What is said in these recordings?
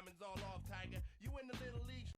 diamonds all off, Tiger. You in the little league.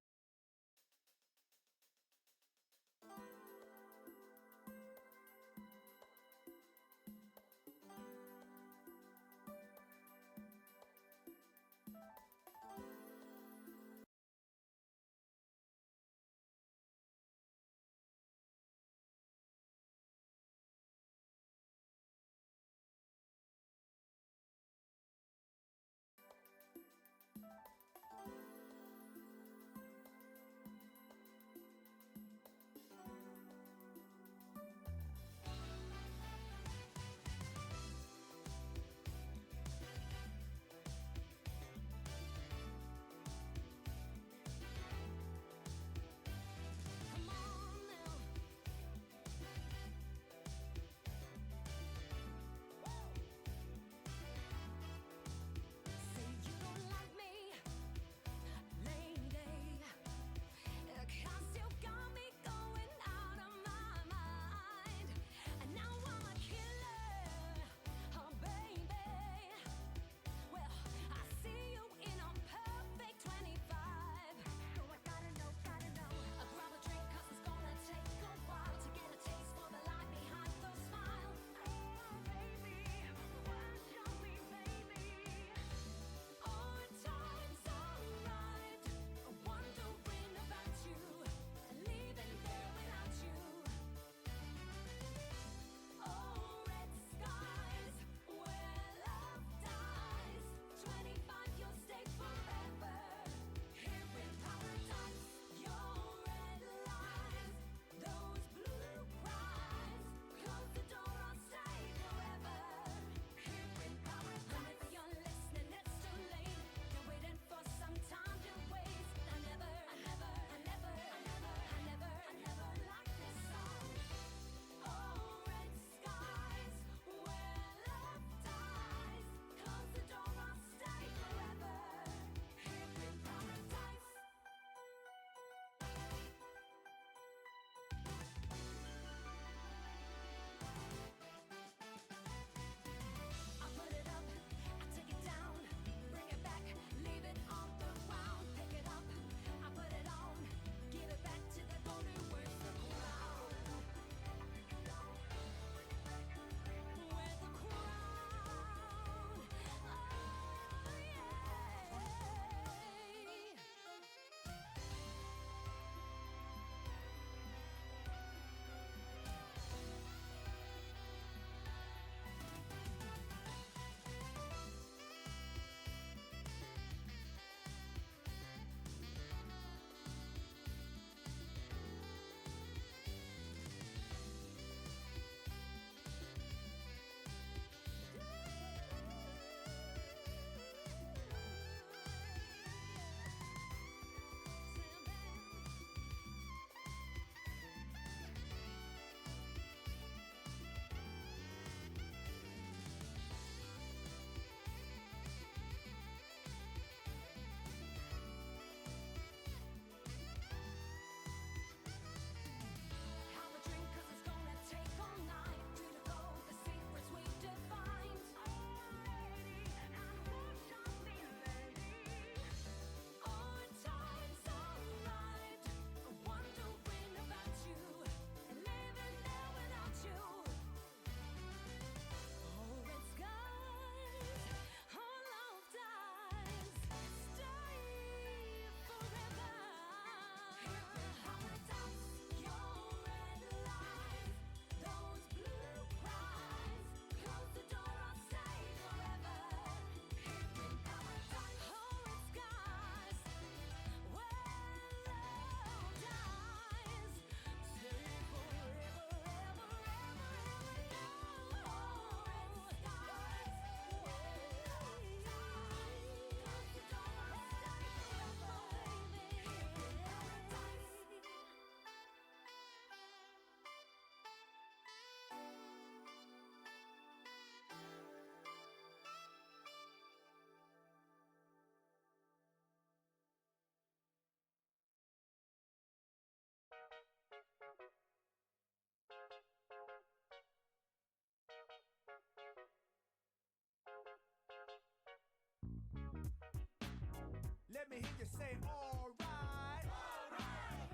let me hear you say, alright. Alright.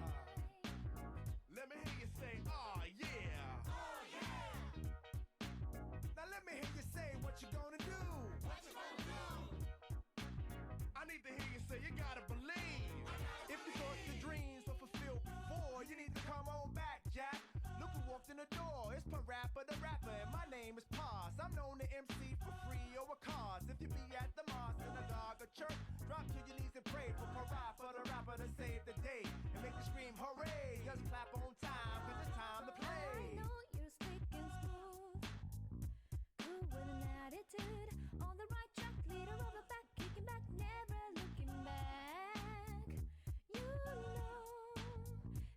Let me hear you say, oh yeah. Oh yeah. Now let me hear you say what you gonna do. What you gonna do? I need to hear you say you gotta believe. If you thought your dreams were fulfilled before, you need to come on back, Jack. Look who walked in the door. It's Parappa the Rapper, and my name is Paz. I'm known to MC for free or a cause. If you be at the mosque, synagogue, or church, drop to your knees and pray for Parappa the Rapper to save the day and make you scream hooray. Just clap on time, 'cause it's time to play. I know you're slick and smooth, good with an attitude, on the right track, leader of the pack, kicking back, never looking back. You know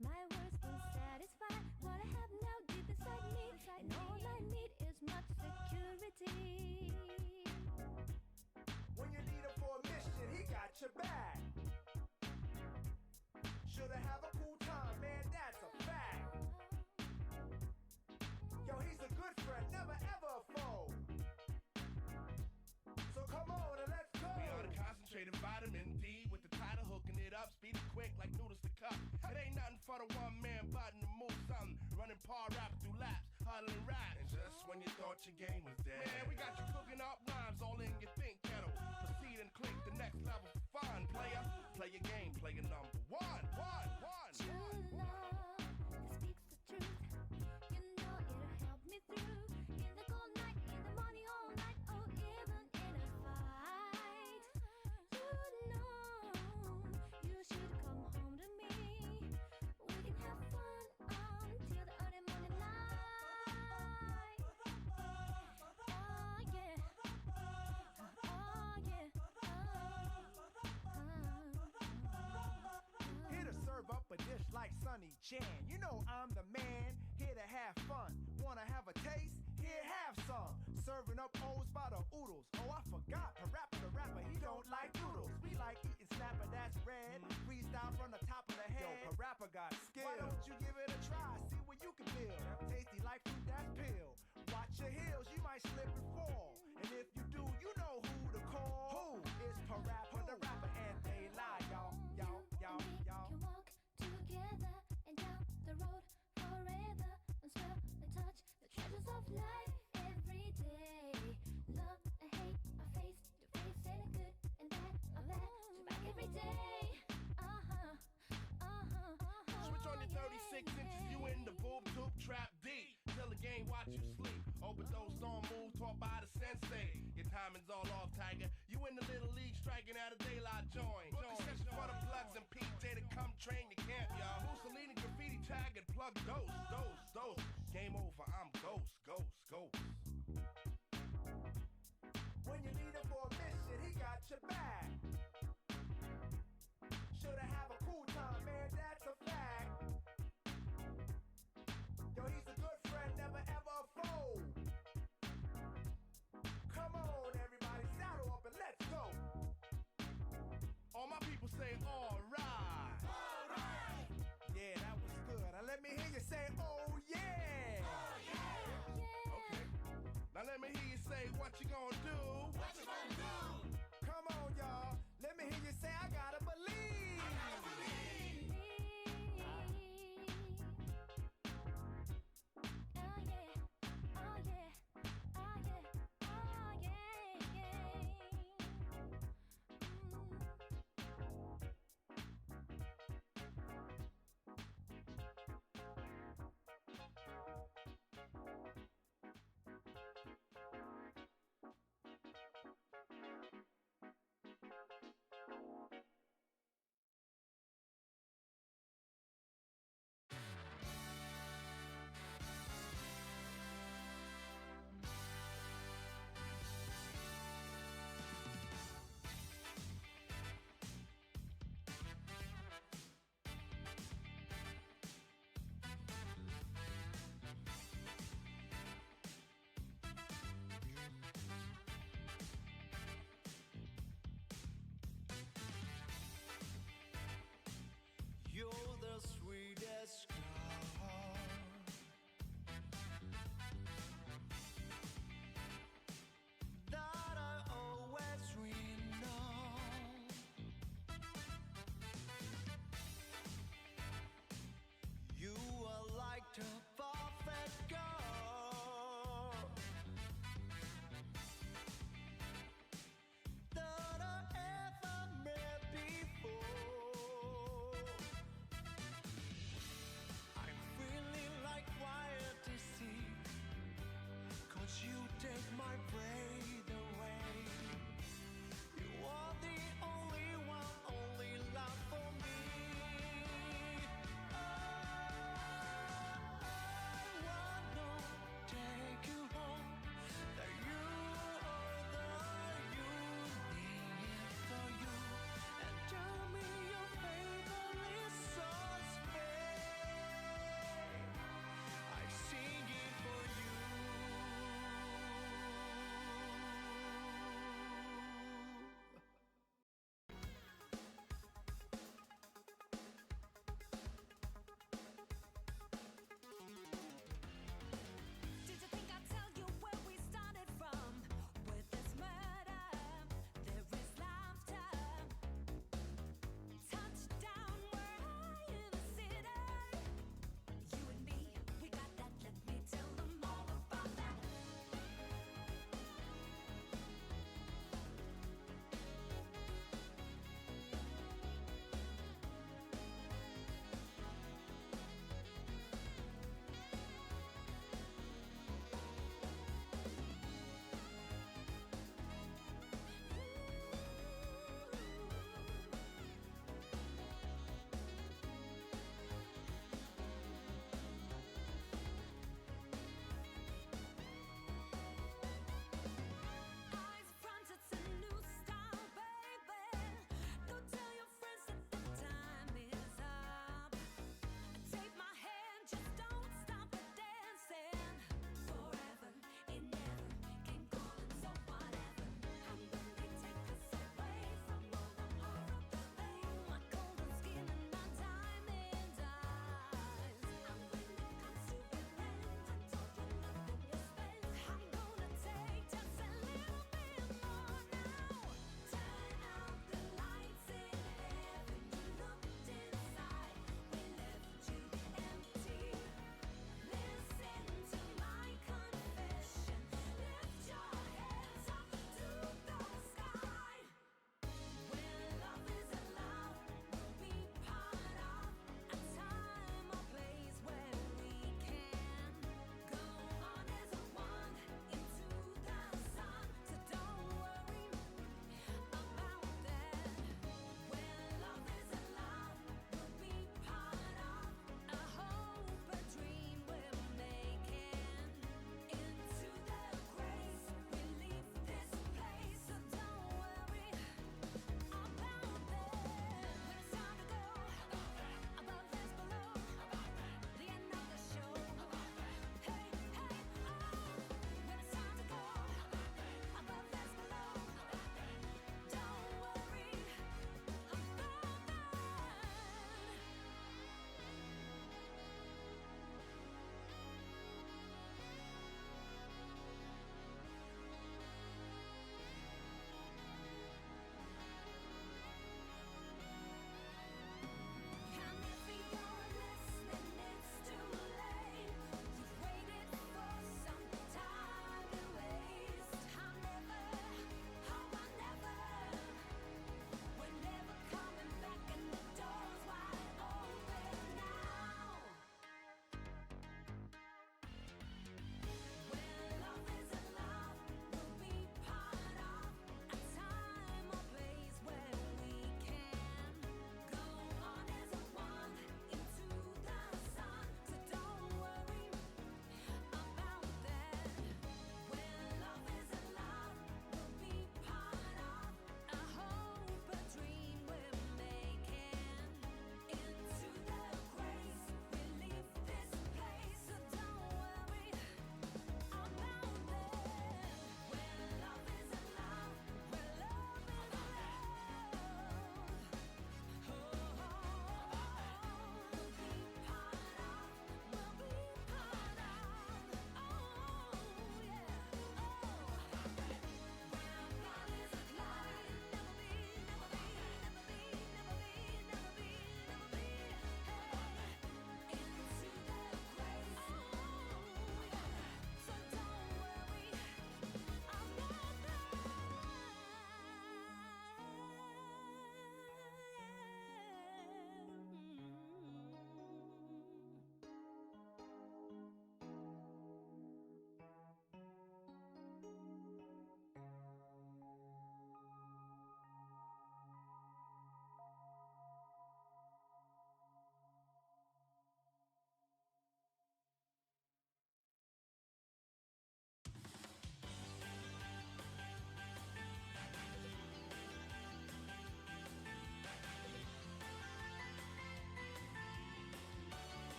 my words won't satisfy what I have now deep inside me, and all I need is much security. When you need him for a mission, he got your back. Shoulda have a cool time, man, that's a fact. Yo, he's a good friend, never ever a foe. So come on and let's go. We on the concentrated vitamin D with the title hooking it up, speedy quick like noodles to cup. It ain't nothing for the one man button to move something, running par rapping through laps, huddling rap. And just when you thought your game was dead, man, we got you cooking up rhymes all in your think kettle. Proceed and click the next level for fun, player. Play your game, player number one. True love that speaks the truth. You know it'll help me through. In the cold night, in the morning, all night, or even in a fight. You know you should come home to me. We can have fun until the early morning light. Oh yeah. Oh yeah. Here to serve up a dish like Sonny Chan. You know I'm the man, here to have fun. Wanna have a taste? Here, have some. Serving up O's by the oodles. Oh, I forgot, Parappa the Rapper, he don't like noodles. We like eating snapper, that's red. Freestyle from the top of the head. Yo, Parappa got skill. Why don't you give it a try, see what you can build. Tasty like fruit, that's pill. Watch your heels, you might slip and fall. And if you do, you know who to call. Who? It's Parappa the Rapper, and they lie, y'all. We can walk together and down the road forever and smell and touch the treasures of life every day. Love and hate, my face to face, and a good and bad, I'm bad to back every day. Switch on your 36 inches, you in the boob tube trap deep. Till the game watch you sleep. Overdose storm move taught by the sensei. Your timing's all off, Tiger. You in the little league striking out a daylight joint. Book a session for the plugs and PJ to come train your camp, y'all. Mussolini graffiti tag and plug dose. Game over, I'm ghost. When you need him for a mission, he got your back. Shoulda have a cool time, man, that's a fact. Yo, he's a good friend, never ever a foe. Come on, everybody, saddle up and let's go. All my people say alright. Alright. Yeah, that was good. Now let me hear you say, oh yeah. Oh yeah. Okay. Now let me hear you say what you gonna do. What you gonna do? Come on, y'all. Let me hear you say, I gotta believe. I gotta believe. Oh yeah. Oh yeah. Oh yeah. Oh yeah.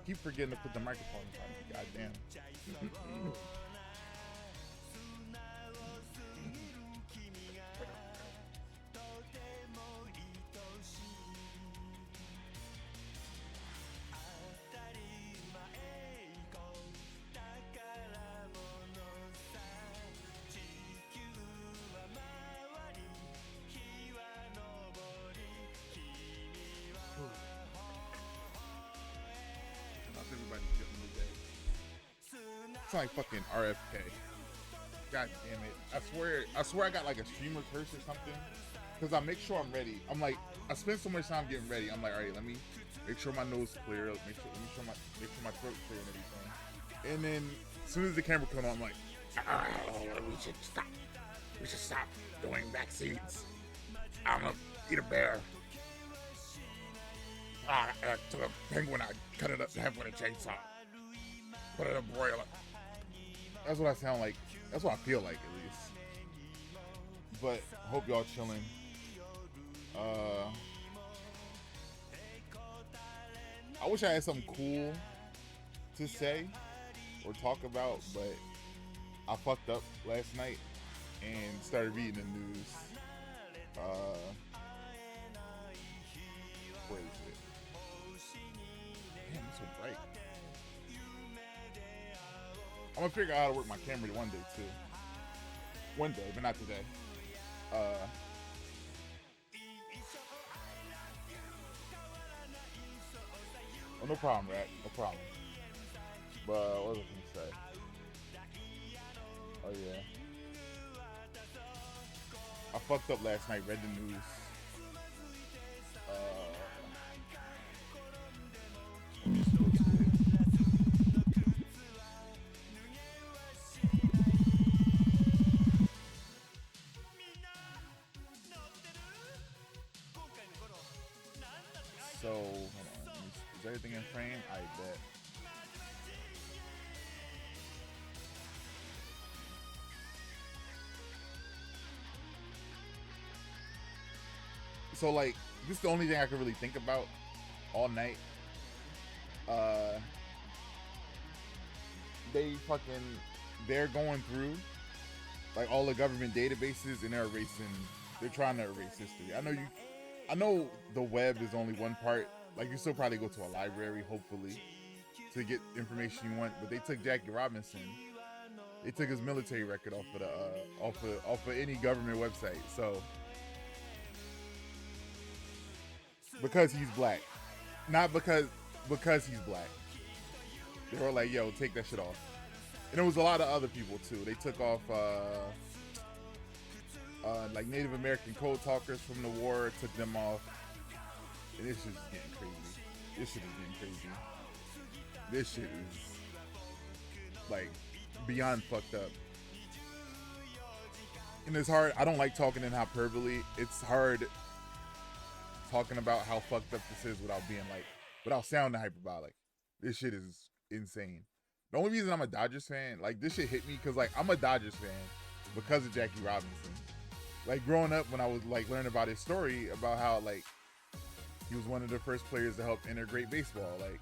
keep forgetting to put the microphone in front of me. Goddamn. How's everybody feeling today? It's like fucking RFK. God damn it. I swear I got like a streamer curse or something. Cause I make sure I'm ready. I'm like, I spend so much time getting ready. I'm like, all right, let me make sure my nose clear. Make sure my throat clear and everything. And then as soon as the camera comes on, I'm like, we should stop. We should stop doing vaccines. I'm gonna eat a bear. I took a penguin, I cut it up in half with a chainsaw. Put it in a broiler. That's what I sound like. That's what I feel like, at least. But hope y'all chilling. I wish I had something cool to say or talk about, but I fucked up last night and started reading the news. Where is it? Damn, it's so bright. I'm gonna figure out how to work my camera one day too. One day, but not today. Oh, no problem, Rat. No problem. But what was I gonna say? Oh yeah. I fucked up last night. Read the news. Let me just go to it. So, hold on. Is everything in frame? I bet. So, like, this is the only thing I could really think about all night. They're going through, like, all the government databases and they're trying to erase history. I know the web is only one part. Like, you still probably go to a library, hopefully, to get information you want. But they took Jackie Robinson. They took his military record off of any government website. So, because he's black, not because he's black. They were like, "Yo, take that shit off." And there was a lot of other people too. They took off like Native American code talkers from the war, took them off. And this shit is getting crazy. This shit is like beyond fucked up. And it's hard. I don't like talking in hyperbole. It's hard talking about how fucked up this is without sounding hyperbolic. This shit is insane. The only reason I'm a Dodgers fan, like, this shit hit me because, like, I'm a Dodgers fan because of Jackie Robinson. Like, growing up, when I was, like, learning about his story, about how, like, he was one of the first players to help integrate baseball. Like,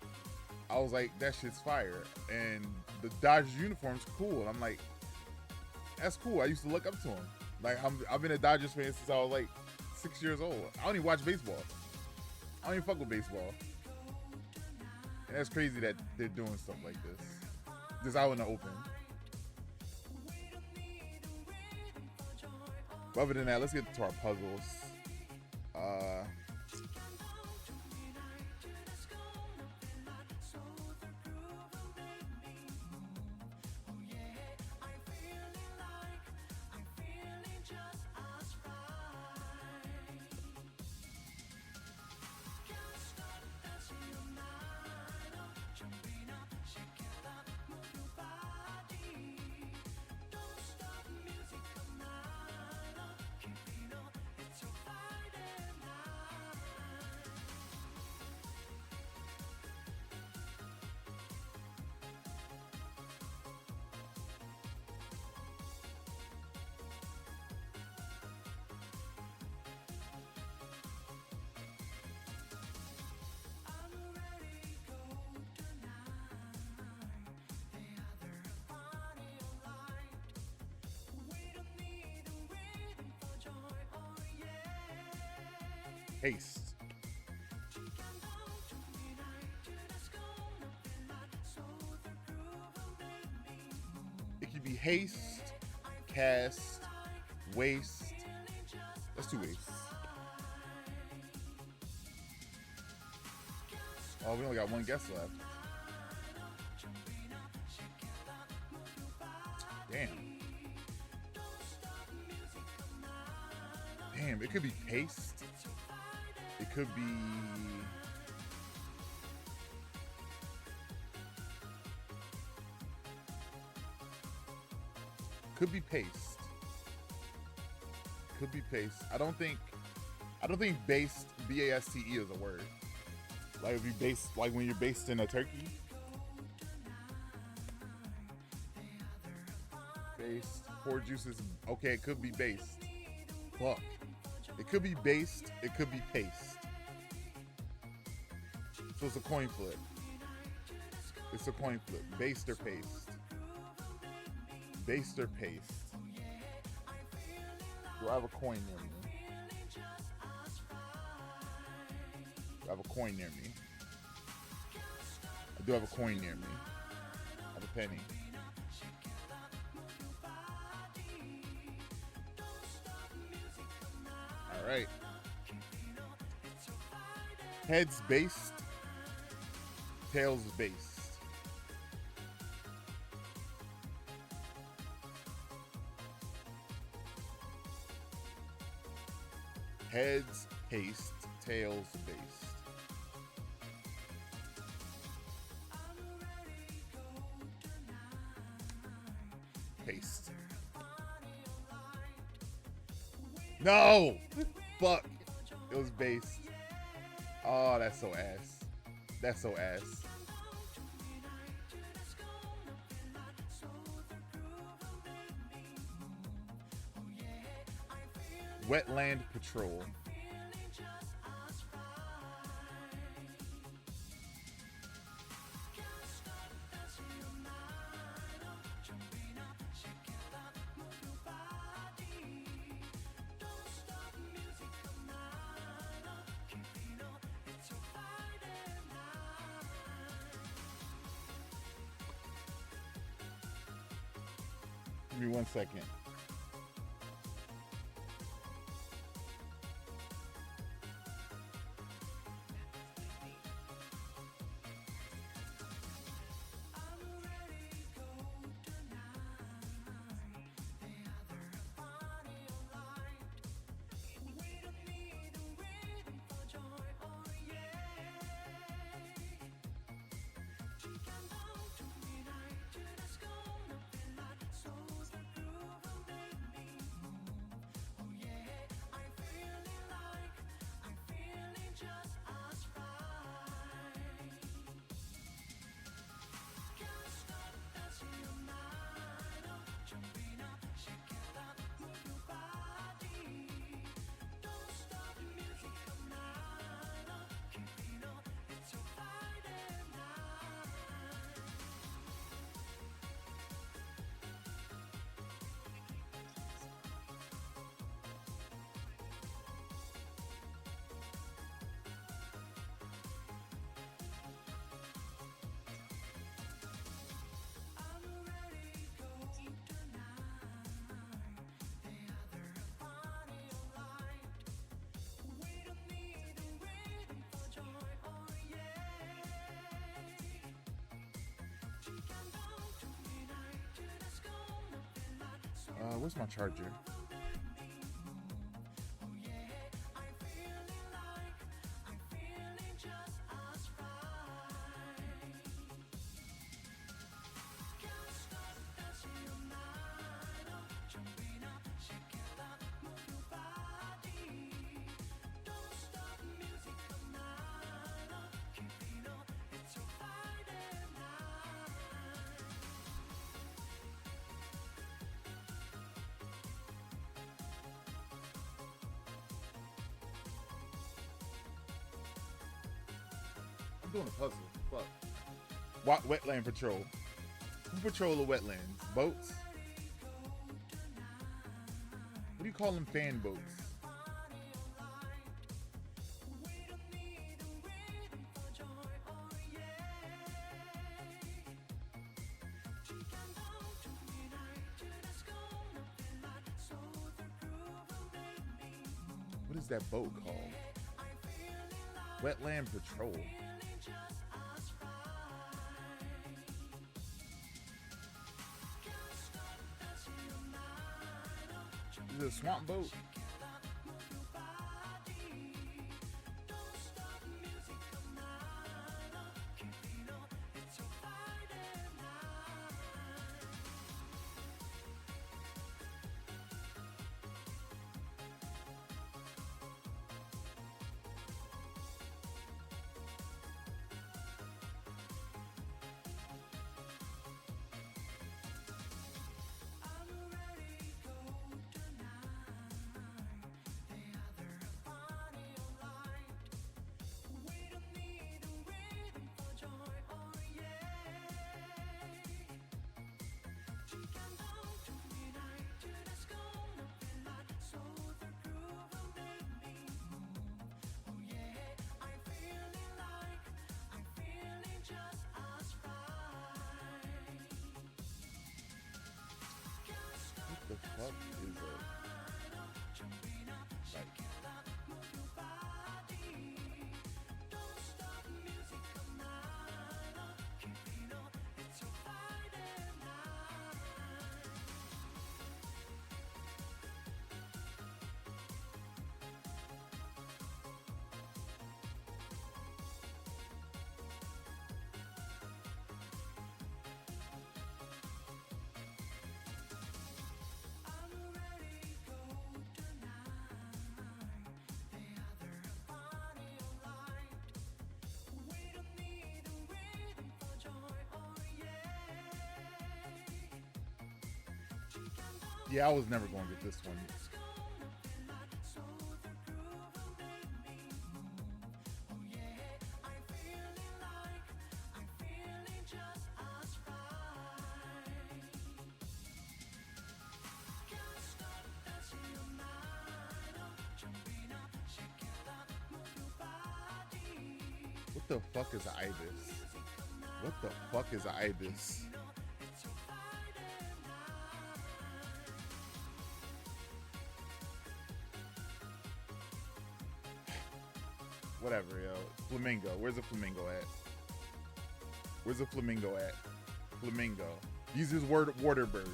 I was like, that shit's fire. And the Dodgers uniform's cool. And I'm like, that's cool. I used to look up to him. Like, I've been a Dodgers fan since I was, like, 6 years old. I don't even watch baseball. I don't even fuck with baseball. And that's crazy that they're doing stuff like this. Just out in the open. But other than that, let's get to our puzzles. Haste. It could be haste, cast, waste. Let's do waste. Oh, we only got one guest left. Damn. Damn, it could be paste. It could be... Could be paste. Could be paste. I don't think based, B-A-S-T-E is a word. Like if you based, like when you're based in a turkey. Based. Pour juices. Okay, it could be based. Fuck. It could be based. It could be paste. So it's a coin flip. It's a coin flip. Based or paste. Based or paste. Do I have a coin near me? I have a coin near me. I do have a coin near me. I have a penny. All right. Heads based. Tails based. Heads paste. Tails based. Paste. No! Fuck. It was based. Oh, that's so ass. That's so ass. Wetland Patrol. Give me 1 second. Where's my charger? Doing a puzzle. Fuck. Wetland patrol. Who patrol the wetlands? Boats? What do you call them? Fan boats. is that boat called? Wetland Patrol. Is it a swamp boat? The fuck is a Yeah, I was never going to get this one. What the fuck is Ibis? What the fuck is Ibis? Whatever, yo. Flamingo. Where's the flamingo at? Where's the flamingo at? Flamingo. These is water birds.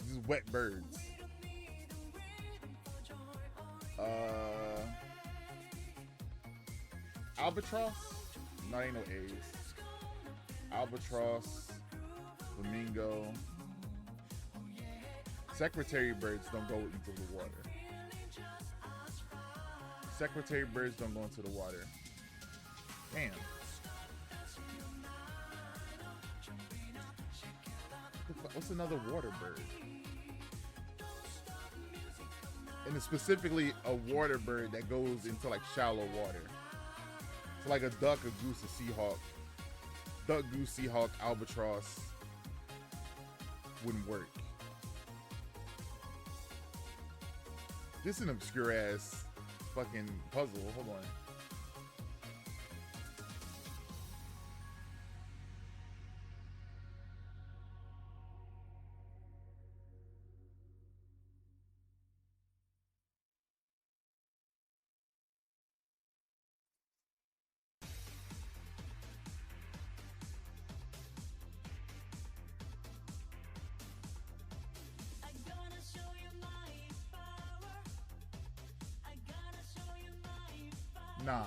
These is wet birds. Albatross? No, ain't no A's. Albatross. Flamingo. Secretary birds don't go into the water. Secretary birds don't go into the water. Damn. What's another water bird? And it's specifically a water bird that goes into like shallow water. So like a duck, a goose, a seahawk. Duck, goose, seahawk, albatross wouldn't work. This is an obscure ass fucking puzzle. Hold on. Nah.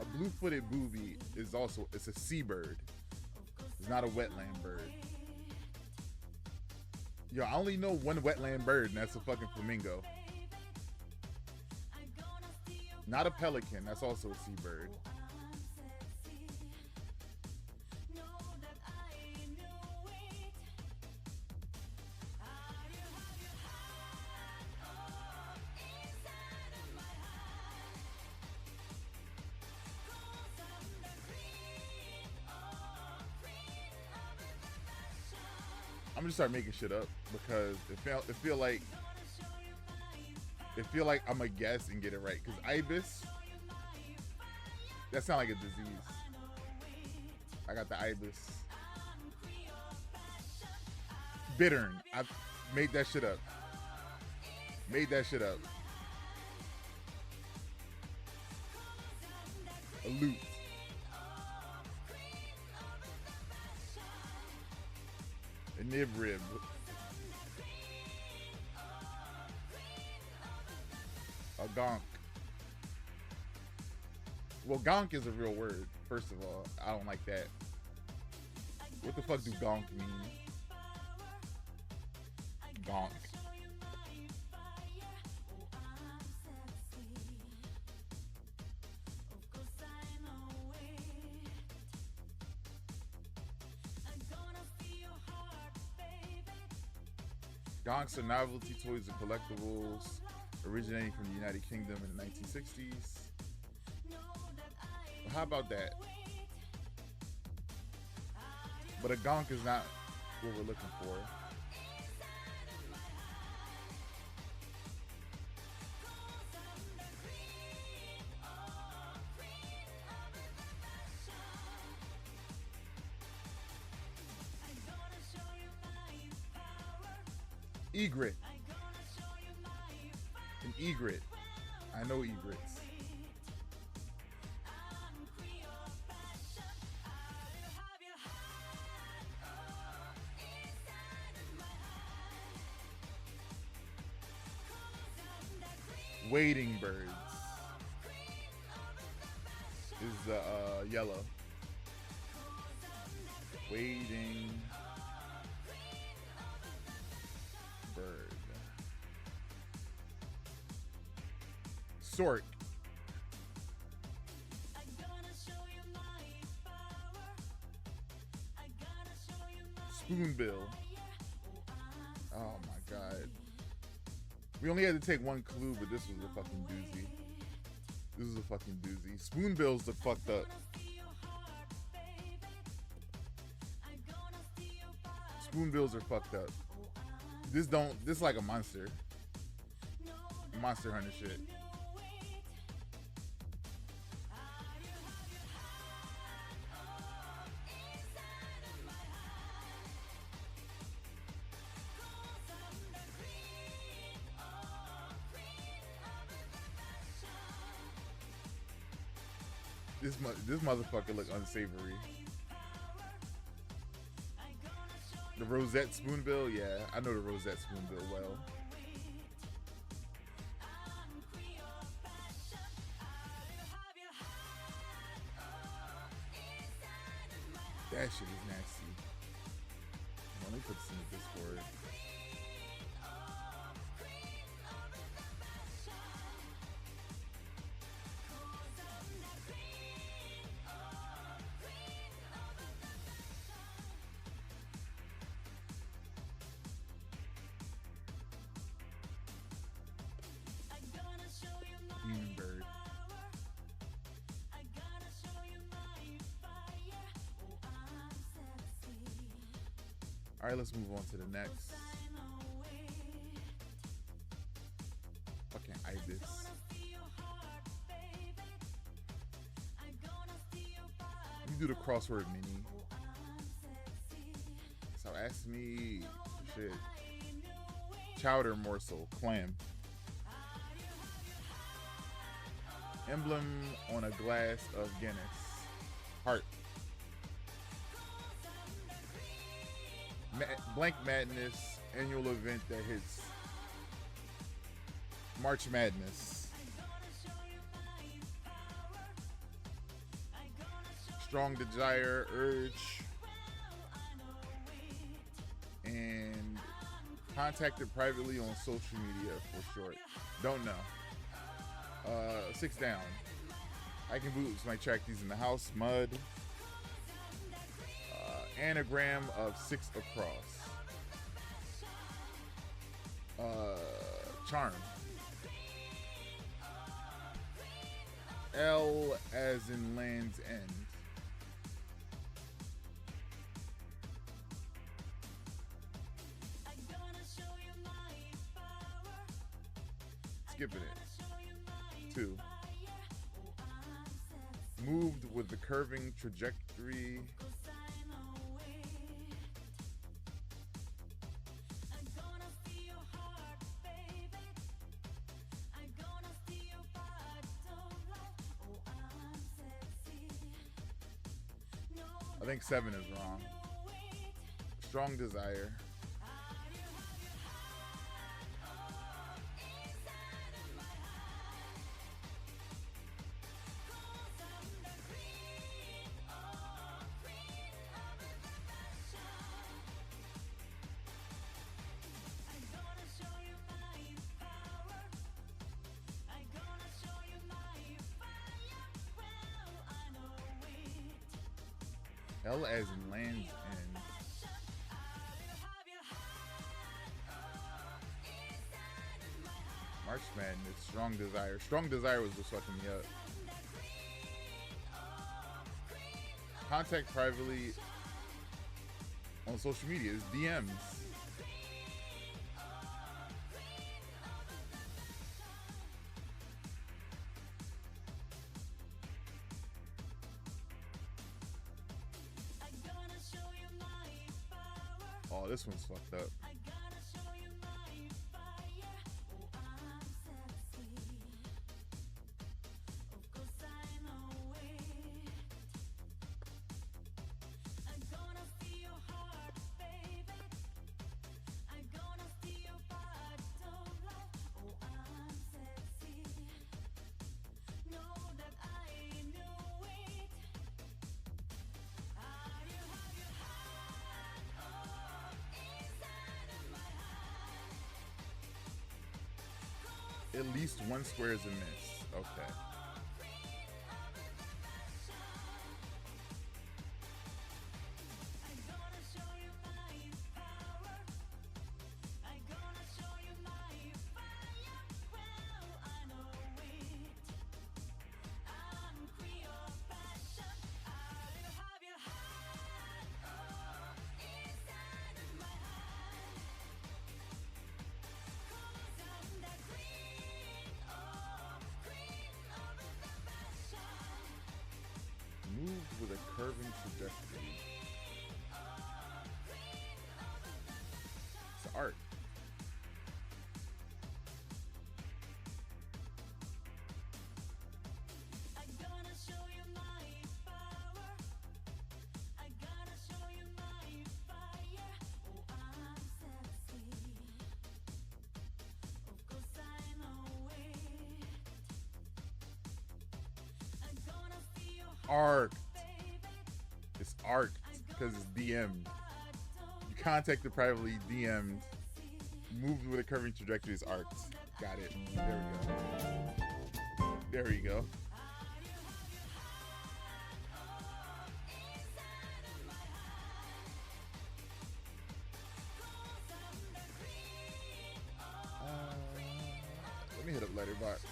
A blue-footed booby is also, it's a seabird. It's not a wetland bird. Yo, I only know one wetland bird, and that's a fucking flamingo. Not a pelican, that's also a seabird. I'm gonna start making shit up because it feel like I'm gonna guess and get it right. Cause ibis, that sounds like a disease. got the ibis. Bittern. I made that shit up. Made that shit up. A lute. A nib rib. A gonk. Well, gonk is a real word, first of all. I don't like that. What the fuck do gonk mean? Gonk. Gonks are novelty toys and collectibles originating from the United Kingdom in the 1960s. Well, how about that? But a gonk is not what we're looking for. Egret. An egret. I know egrets. Wading birds is the yellow. Wading bird. Sort. Spoonbill. Oh my god. We only had to take one clue, but this was a fucking doozy. This is a fucking doozy. Spoonbills look fucked up. Spoonbills are fucked up. This is like a monster. Monster Hunter shit. This motherfucker look unsavory. The rosette spoonbill, yeah, I know the rosette spoonbill well. That shit is nasty. Let me put this in the Discord. Bird. All right, let's move on to the next. Fucking ibis. You do the crossword mini. So ask me shit. Chowder morsel, clam. Emblem on a glass of Guinness. Heart. Blank Madness annual event that hits March Madness. Strong desire, urge, and contacted privately on social media for short. Don't know. 6 down. I can boots my track these in the house. Mud. Anagram of 6 across. Charm. L as in Land's End. Skipping it. 2. Moved with the curving trajectory I think 7 is wrong. Strong Desire. L as in Land's End. March Madness, Strong Desire. Strong Desire was what's fucking me up. Contact privately on social media. It's DMs. Oh, this one's fucked up. At least one square is a miss. Okay. Moved with a curving trajectory. It's art. Arc. It's arc because it's DM'd. You contacted privately, DM'd. Moved with a curving trajectory is arced. Got it. There we go. There we go. Let me hit up Letterboxd.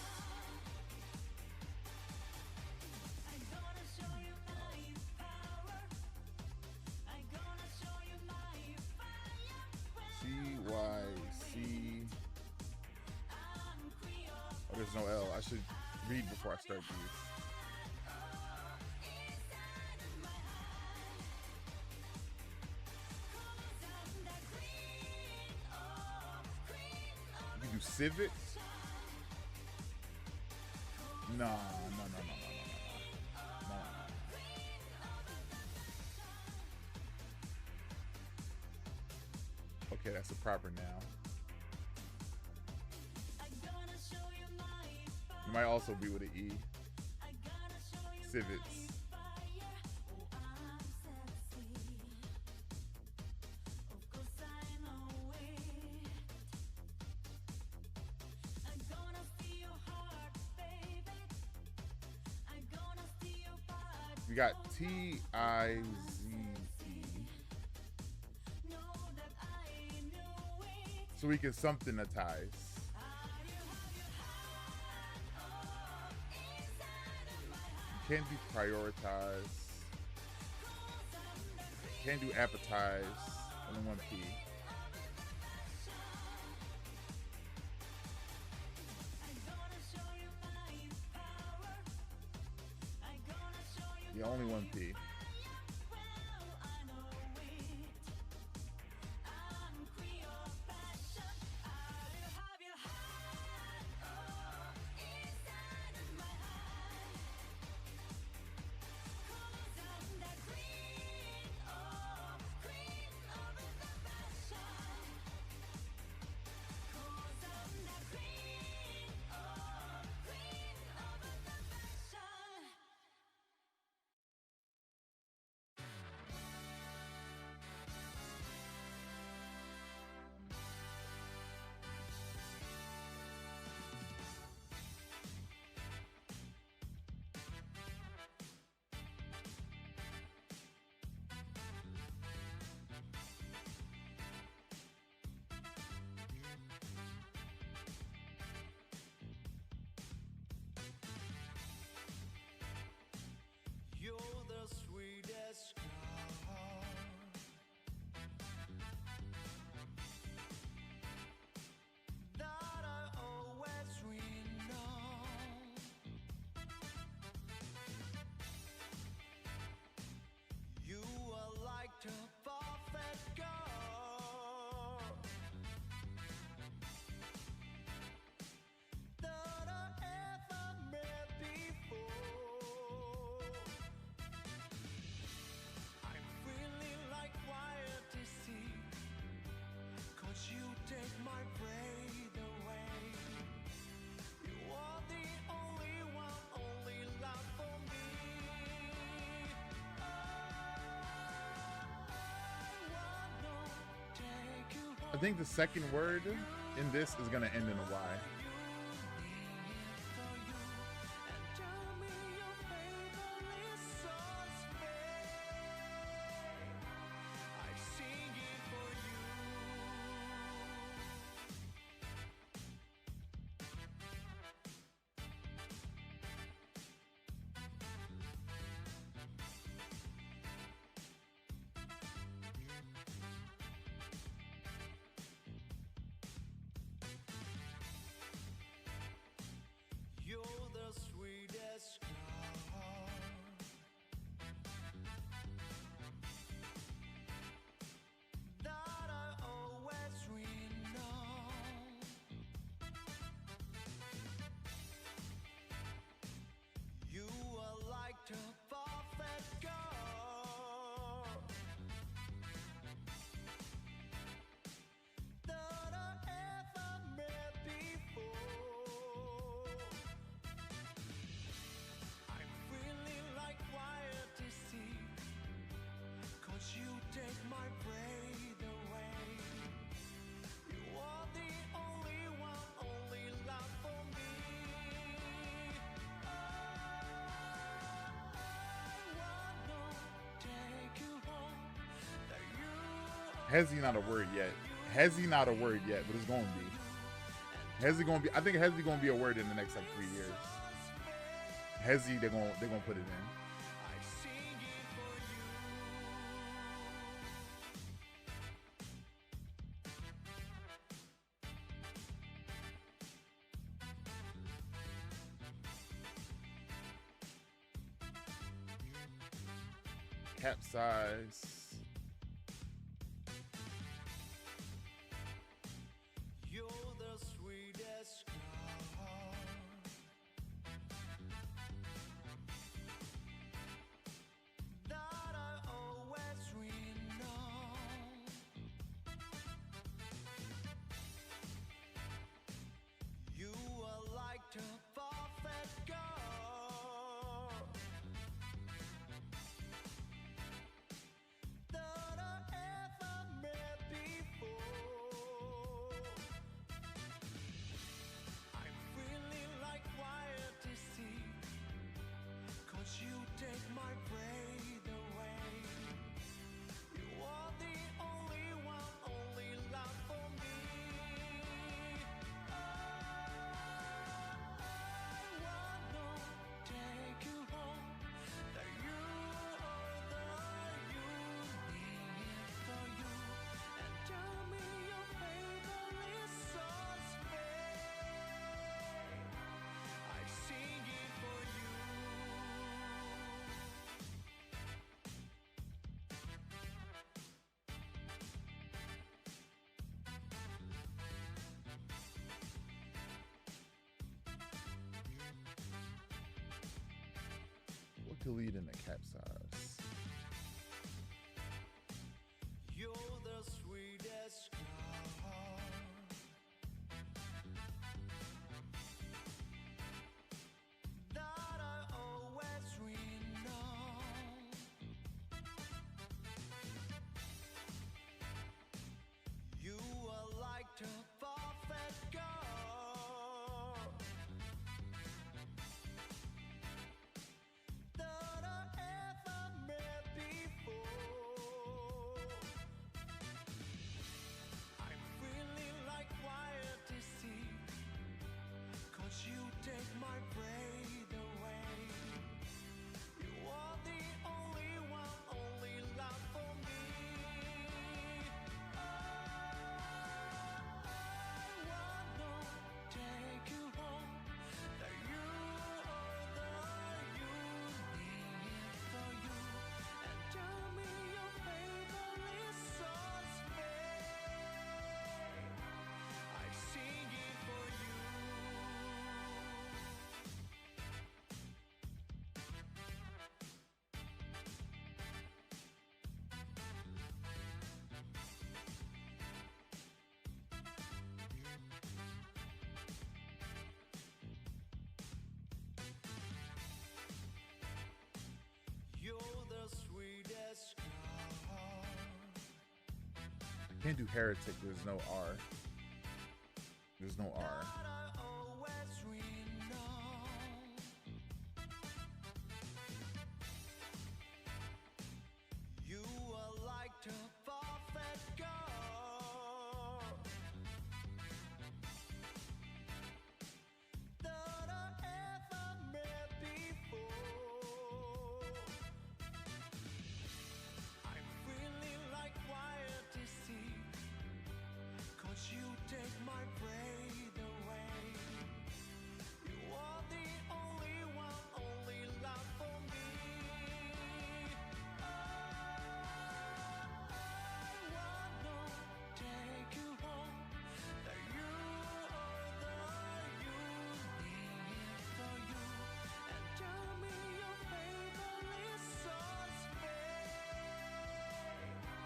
CYC. Oh, there's no L. I should read before I start these. You do civics? Nah, no. Okay, that's a proper noun. You might also be with an E. Civics. We got TIZE. So we can something-atize. You can't do prioritize. You can't do appetize. Only one P. Yeah, only one P. think the second word in this is gonna end in a Y. Hezzy not a word yet. Hezzy not a word yet, but it's gonna be. Hezzy gonna be. I think Hezzy gonna be a word in the next like 3 years. Hezzy, they're gonna put it in. Capsize. What could lead into capsize? You're the sweetest girl that I always dreamed of. You are like the perfect girl that I ever Can't do heretic. There's no R. There's no R.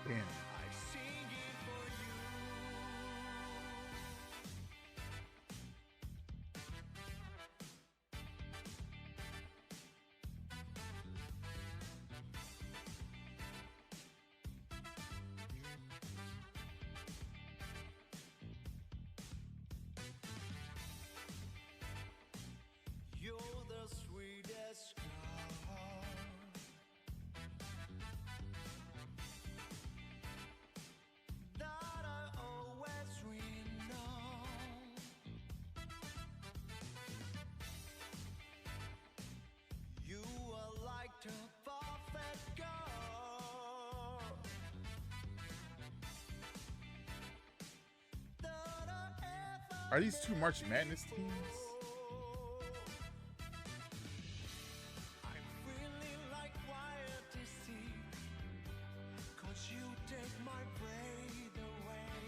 Damn. You're the sweetest girl that I always dreamed of. You are like the perfect girl that I ever Are these two March Madness teams? I'm feeling like quiet to see, 'cause you take my breath away.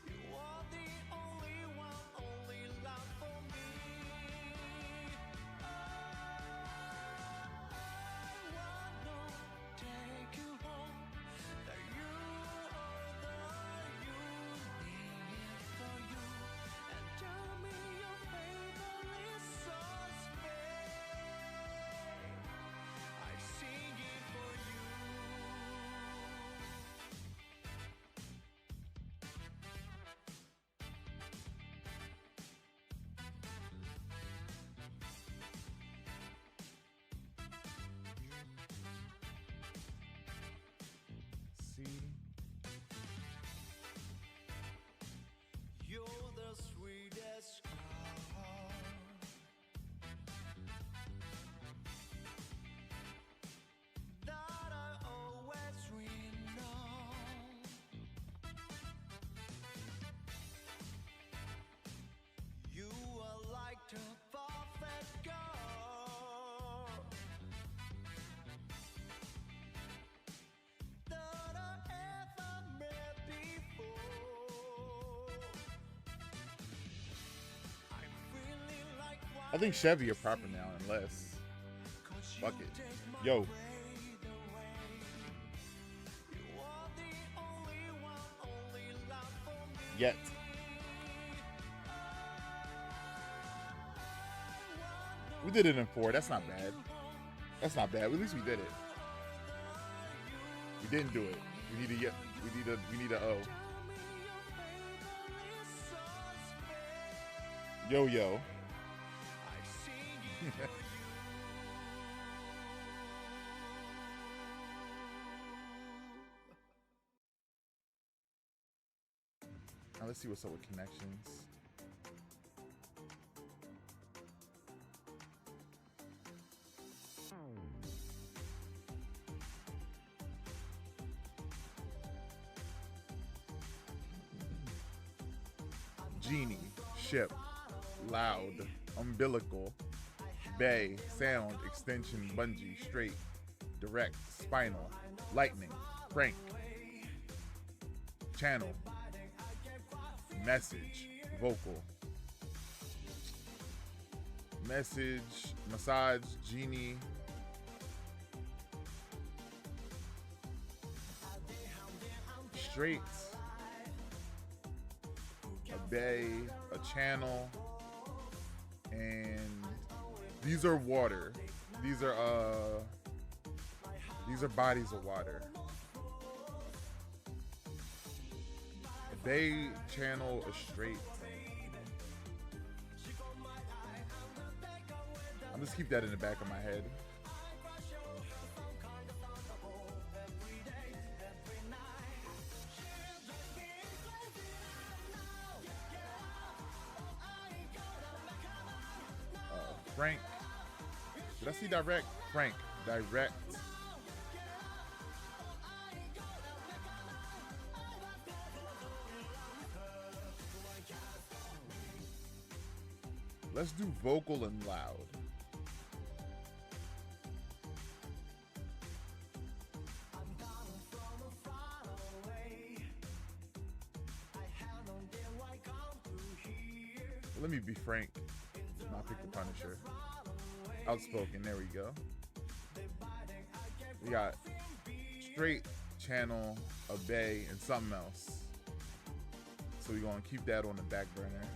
You are the only one, only love for me. I wanna take you home, that you are the unique for you, and tell me your favorite songs, babe. I sing it for you. See? You're the sweetest girl that I always dreamed of. You are like the perfect girl that I ever met before. I'm feeling like I think Chevy are proper now, unless. Fuck it. Yo. Yet. We did it in 4. That's not bad. That's not bad. At least we did it. We didn't do it. We need a yet. We need a O. Yo yo. Now let's see what's up with connections. Genie, ship, loud, umbilical, bay, sound, extension, bungee, straight, direct, spinal, lightning, frank, channel, message, vocal, message, massage, genie, straight, a bay, a channel, and these are water. These are bodies of water. Bay channel a straight. I'll just keep that in the back of my head. Frank. Did I see direct? Frank. Direct. Let's do vocal and loud. Let me be frank. Not pick the Punisher. Outspoken. There we go. We got straight channel, a Bay, and something else. So we're gonna keep that on the back burner.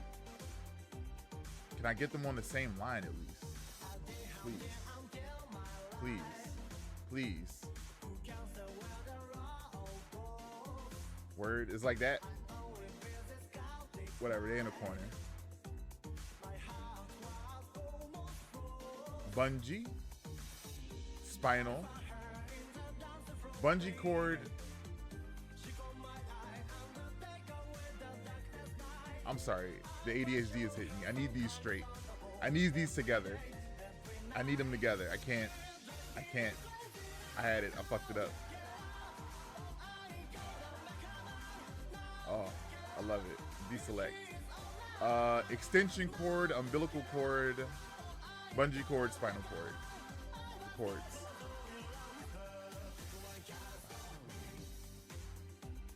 Can I get them on the same line at least? Please. Please. Please. Word is like that. Whatever, they in the corner. Bungee. Spinal. Bungee cord. I'm sorry. The ADHD is hitting me. I need these straight. I need these together. I need them together. I can't. I had it. I fucked it up. Oh, I love it. Deselect. Extension cord, umbilical cord, bungee cord, spinal cord. The cords.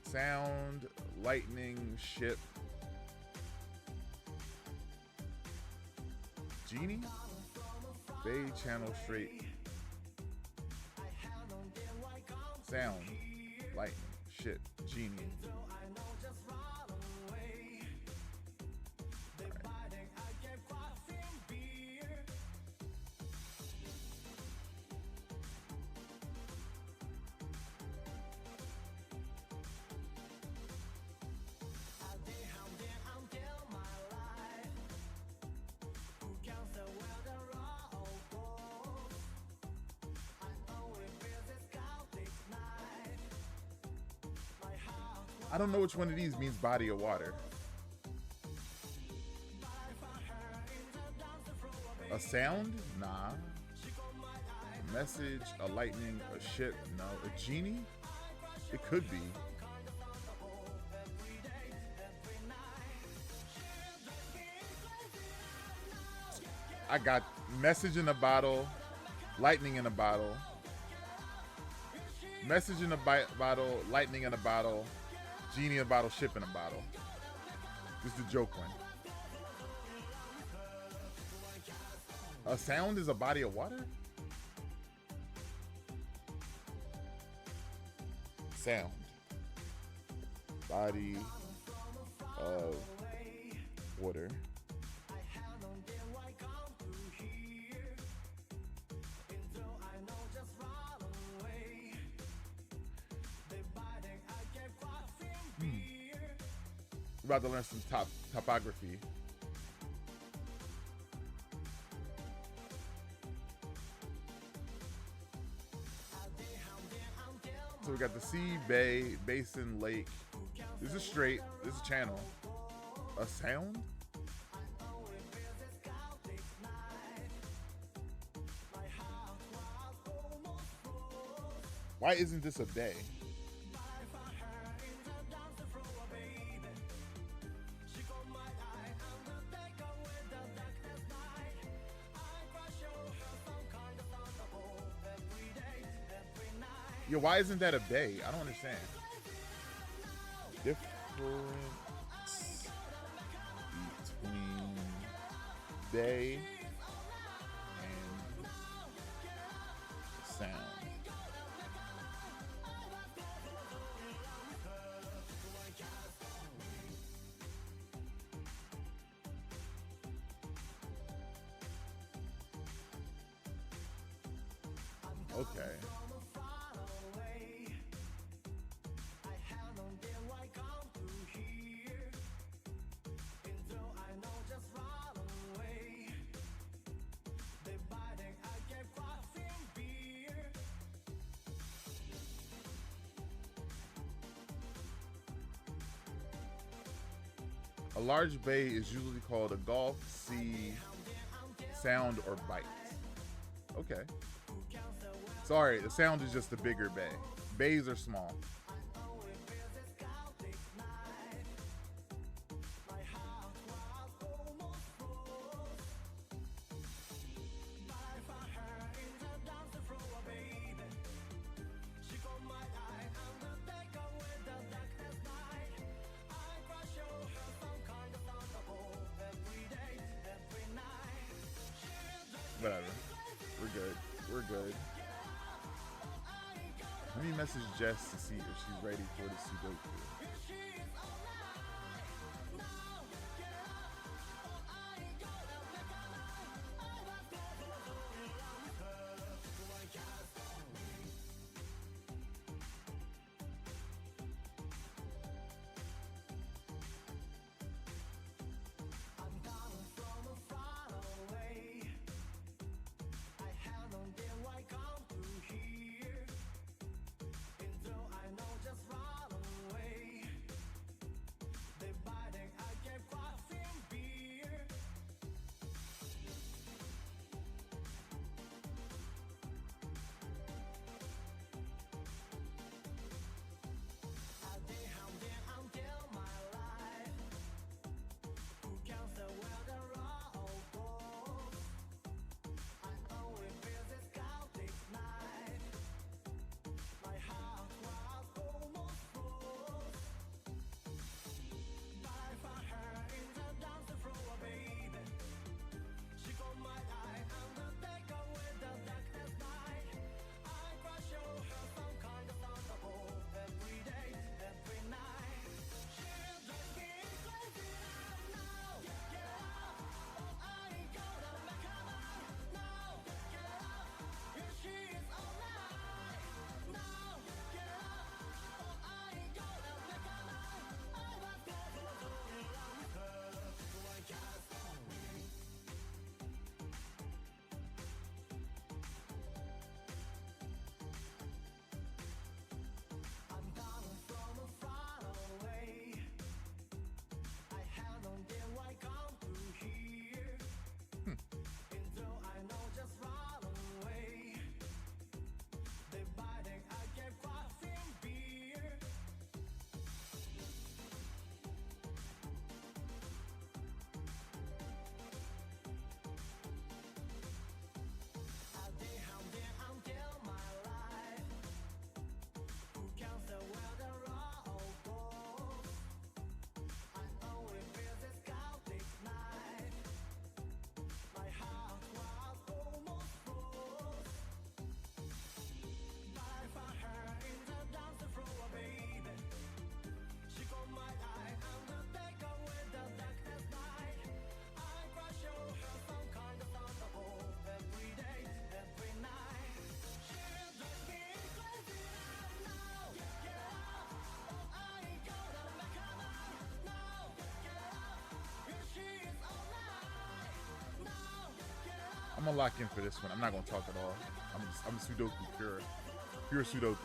Sound, lightning, ship. Genie? Bay channel straight. Sound, lightning, ship, genie. I don't know which one of these means body of water. A sound? Nah. A message, a lightning, a ship? No. A genie? It could be. I got message in a bottle, lightning in a bottle, message in a bottle, lightning in a bottle, genie in a bottle, ship in a bottle. This is the joke one. A sound is a body of water? Sound. Body of water. We're about to learn some topography. So we got the sea, bay, basin, lake. This is straight. This is channel. A sound? Why isn't this a bay? Yo, why isn't that a bay? I don't understand. Difference between bay and sound. Okay. A large bay is usually called a gulf, sea, sound, or bight. Okay. Sorry, the sound is just a bigger bay. Bays are small. Whatever. We're good. We're good. Let me message Jess to see if she's ready for the Sudoku. I'm gonna lock in for this one. I'm not gonna talk at all. I'm Sudoku pure Sudoku.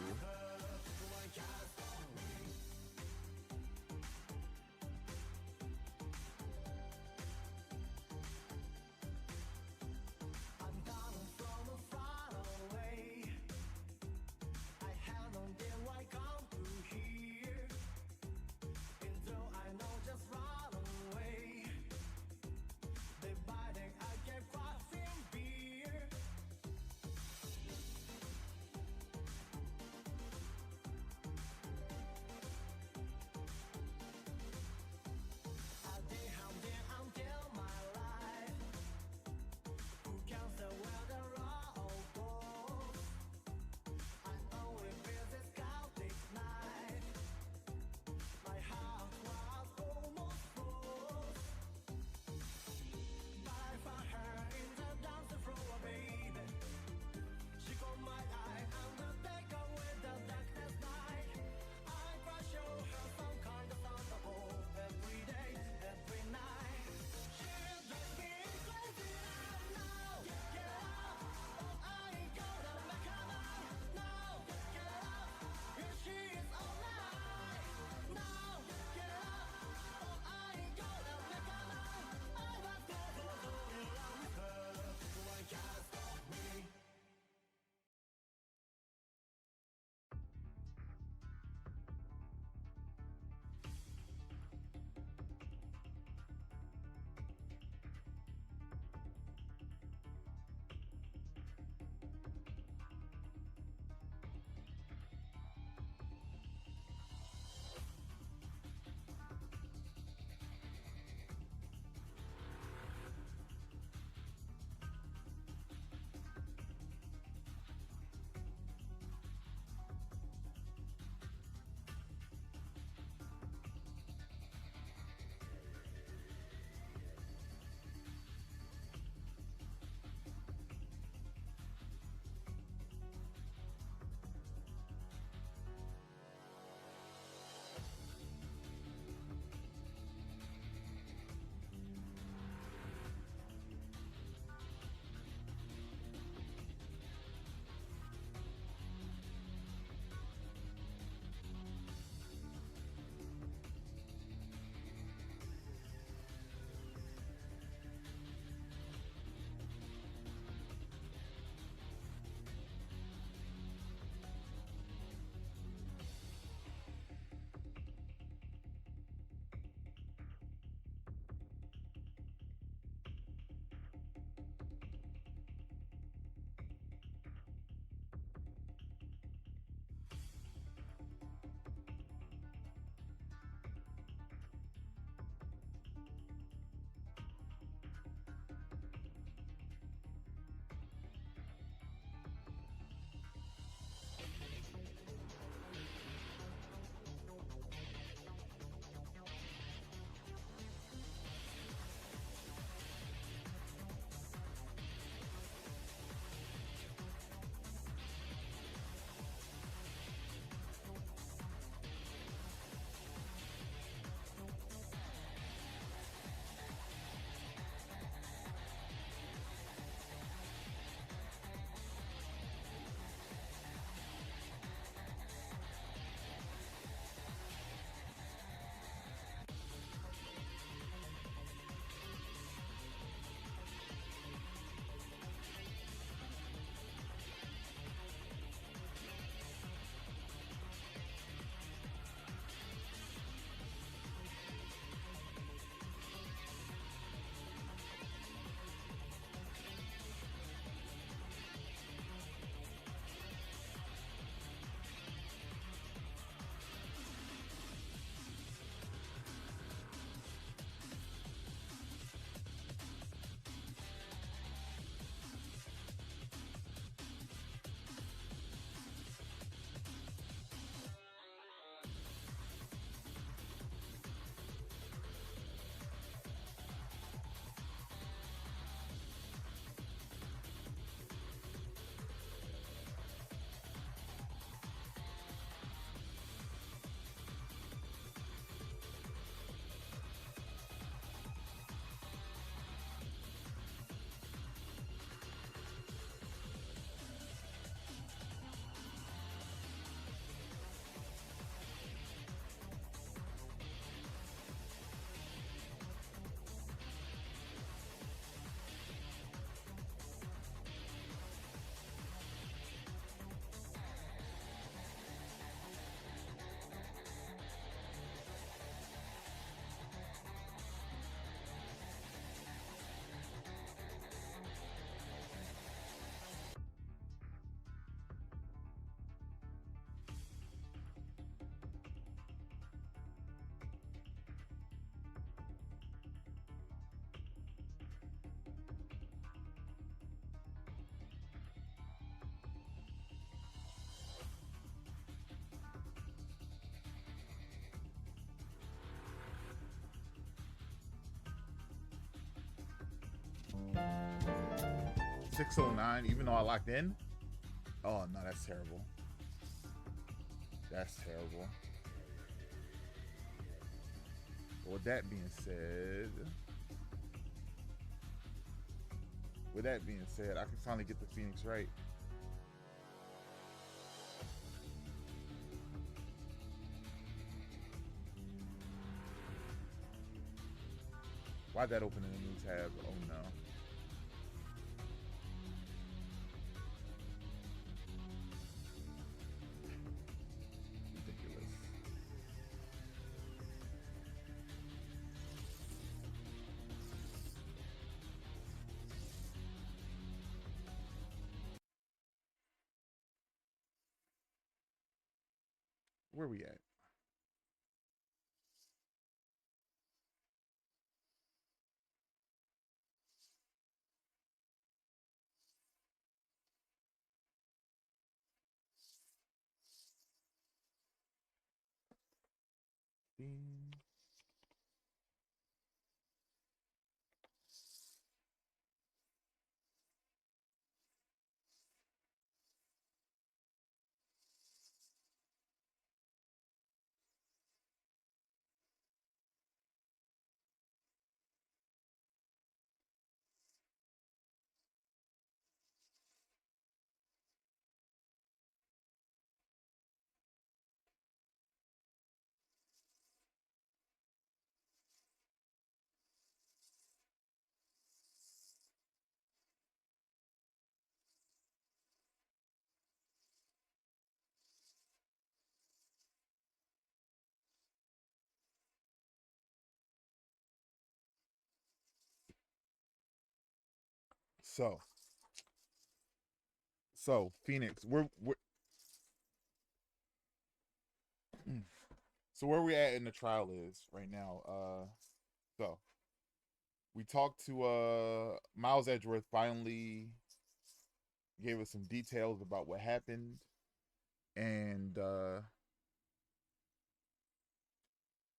609, even though I locked in. Oh no, that's terrible. That's terrible. With that being said, I can finally get the Phoenix right. Why'd that open in a new tab? Oh no. Ridiculous. Where we at? So, Phoenix, we're so where we at in the trial is right now. So we talked to Miles Edgeworth. Finally gave us some details about what happened, and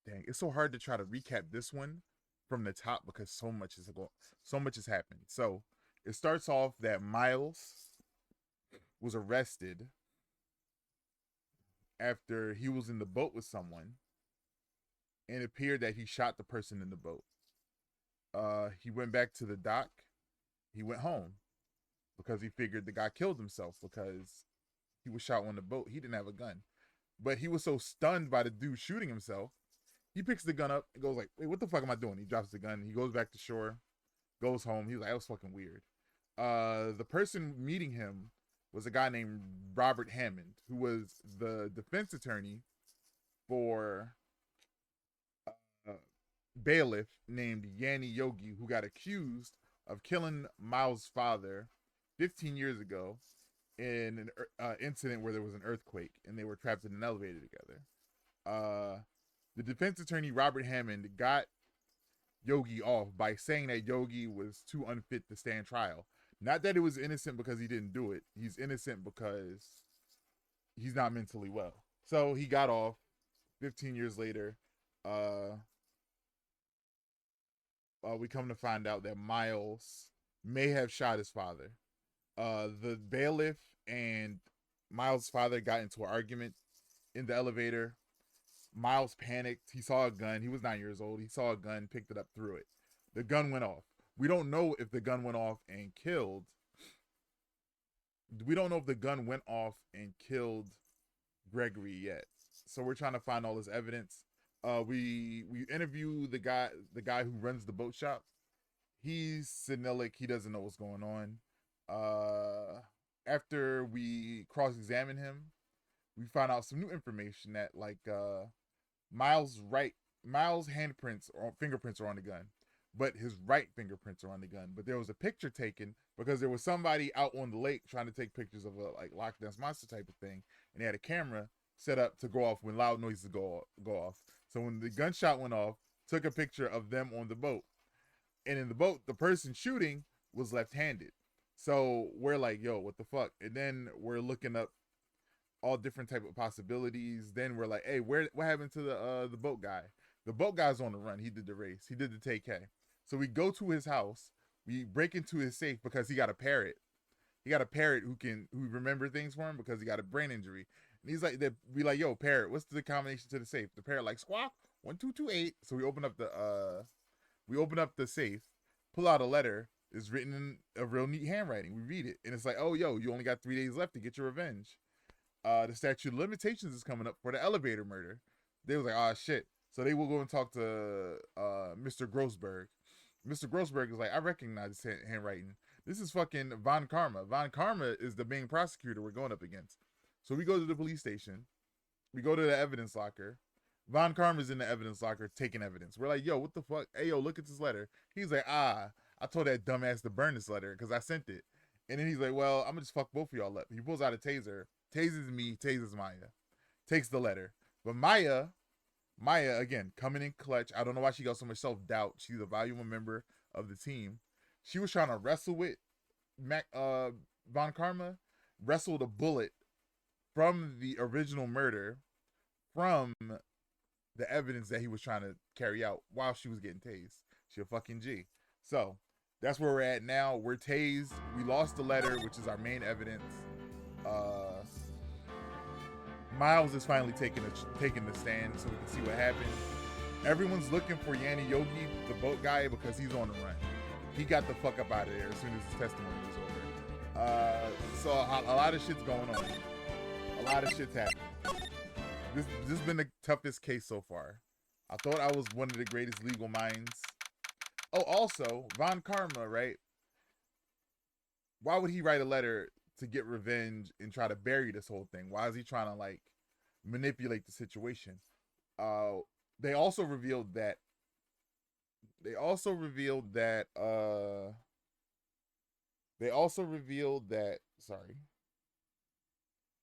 dang, it's so hard to try to recap this one from the top because so much has happened. So it starts off that Miles was arrested after he was in the boat with someone, and it appeared that he shot the person in the boat. He went back to the dock. He went home because he figured the guy killed himself because he was shot on the boat. He didn't have a gun, but he was so stunned by the dude shooting himself, he picks the gun up and goes like, "Wait, what the fuck am I doing?" He drops the gun. He goes back to shore, goes home. He was like, "That was fucking weird." The person meeting him was a guy named Robert Hammond, who was the defense attorney for a bailiff named Yanni Yogi, who got accused of killing Miles' father 15 years ago in an incident where there was an earthquake and they were trapped in an elevator together. The defense attorney Robert Hammond got Yogi off by saying that Yogi was too unfit to stand trial. Not that it was innocent because he didn't do it. He's innocent because he's not mentally well. So he got off 15 years later. We come to find out that Miles may have shot his father. The bailiff and Miles' father got into an argument in the elevator. Miles panicked. He saw a gun. He was 9 years old. He saw a gun, picked it up, threw it. The gun went off. We don't know if the gun went off and killed. We don't know if the gun went off and killed Gregory yet. So we're trying to find all this evidence. We interview the guy who runs the boat shop. He's senilic. He doesn't know what's going on. After we cross-examine him, we found out some new information that Miles' handprints or fingerprints are on the gun, but his right fingerprints are on the gun. But there was a picture taken because there was somebody out on the lake trying to take pictures of a Loch Ness Monster type of thing, and they had a camera set up to go off when loud noises go off. So when the gunshot went off, took a picture of them on the boat, and in the boat, the person shooting was left-handed. So we're like, yo, what the fuck? And then we're looking up all different type of possibilities. Then we're like, hey, what happened to the boat guy? The boat guy's on the run. He did the race. He did the take. So we go to his house. We break into his safe because he got a parrot he got a parrot who remember things for him because he got a brain injury. And he's like, they'd be like, yo, parrot, what's the combination to the safe? The parrot like, squawk 1228. So we open up the safe, pull out a letter. It's written in a real neat handwriting. We read it, and it's like, oh, yo, you only got 3 days left to get your revenge. The statute of limitations is coming up for the elevator murder. They was like, oh shit. So they will go and talk to Mr. Grossberg. Mr. Grossberg is like, I recognize this handwriting. This is fucking Von Karma. Von Karma is the main prosecutor we're going up against. So we go to the police station. We go to the evidence locker. Von Karma's in the evidence locker taking evidence. We're like, yo, what the fuck? Hey, yo, look at this letter. He's like, I told that dumbass to burn this letter because I sent it. And then he's like, well, I'm going to just fuck both of y'all up. He pulls out a taser, tases me, tases Maya, takes the letter. But Maya, again, coming in clutch. I don't know why she got so much self-doubt. She's a valuable member of the team. She was trying to wrestle with Von Karma, wrestled a bullet from the original murder, from the evidence that he was trying to carry out while she was getting tased. She a fucking G. So that's where we're at now. We're tased. We lost the letter, which is our main evidence. Miles is finally taking the stand so we can see what happened. Everyone's looking for Yanni Yogi, the boat guy, because he's on the run. He got the fuck up out of there as soon as his testimony was over. So a lot of shit's going on. A lot of shit's happening. This has been the toughest case so far. I thought I was one of the greatest legal minds. Oh, also, Von Karma, right? Why would he write a letter to get revenge and try to bury this whole thing? Why is he trying to like manipulate the situation? They also revealed that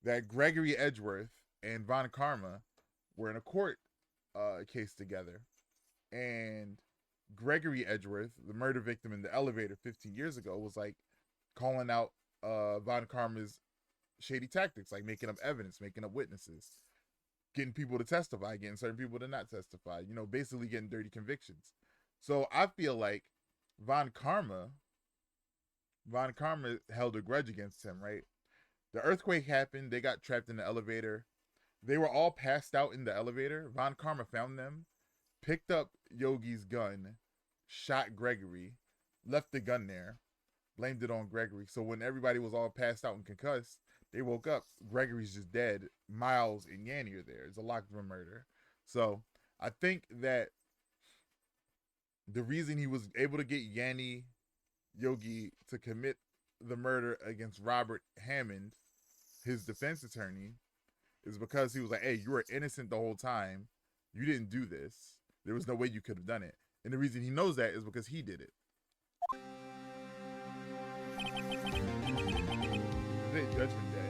that Gregory Edgeworth and Von Karma were in a court case together, and Gregory Edgeworth, the murder victim in the elevator 15 years ago, was like calling out Von Karma's shady tactics, like making up evidence, making up witnesses, getting people to testify, getting certain people to not testify, you know, basically getting dirty convictions. So I feel like Von Karma held a grudge against him, right? The earthquake happened. They got trapped in the elevator. They were all passed out in the elevator. Von Karma found them, picked up Yogi's gun, shot Gregory, left the gun there, blamed it on Gregory. So when everybody was all passed out and concussed, they woke up. Gregory's just dead. Miles and Yanni are there. It's a locked-room murder. So I think that the reason he was able to get Yanni Yogi to commit the murder against Robert Hammond, his defense attorney, is because he was like, hey, you were innocent the whole time. You didn't do this. There was no way you could have done it. And the reason he knows that is because he did it. Today, Judgment Day.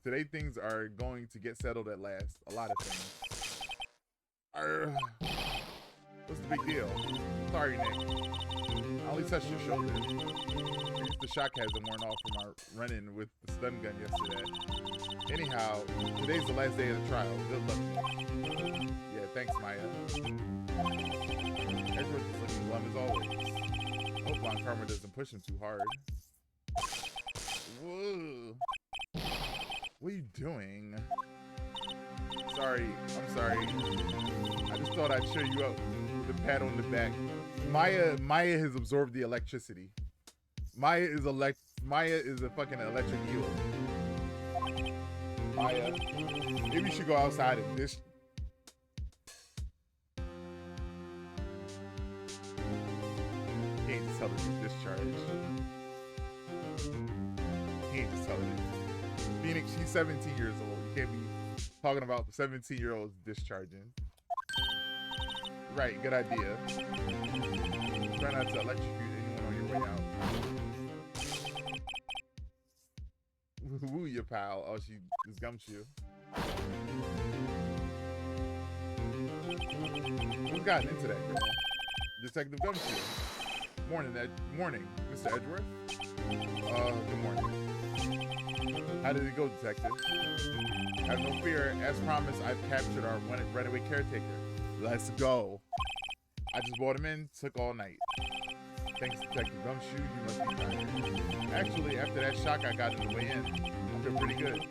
Today things are going to get settled at last. A lot of things. What's the big deal? Sorry, Nick. I only touched your shoulder. I guess the shock hasn't worn off from our run-in with the stun gun yesterday. Anyhow, today's the last day of the trial. Good luck. Yeah, thanks, Maya. Edgeworth is looking glum as always. Hope Von Karma doesn't push him too hard. Whoa. What are you doing? Sorry. I'm sorry. I just thought I'd cheer you up with a pat on the back. Maya has absorbed the electricity. Maya is a fucking electric eel. Maya, maybe you should go outside and dish. He ain't just telling you discharge. He ain't just telling you. Phoenix, she's 17 years old. You can't be talking about 17-year-olds discharging. Right, good idea. Try not to electrocute anyone on your way out. Woo, your pal. Oh, she just gumshoe. Who's gotten into that, girl? Detective Gumshoe. Morning, Mr. Edgeworth. Good morning. How did it go, Detective? Have no fear. As promised, I've captured our runaway caretaker. Let's go. I just brought him in. Took all night. Thanks, Detective Gumshoe. You must be tired. Actually, after that shock I got in the way in, I feel pretty good.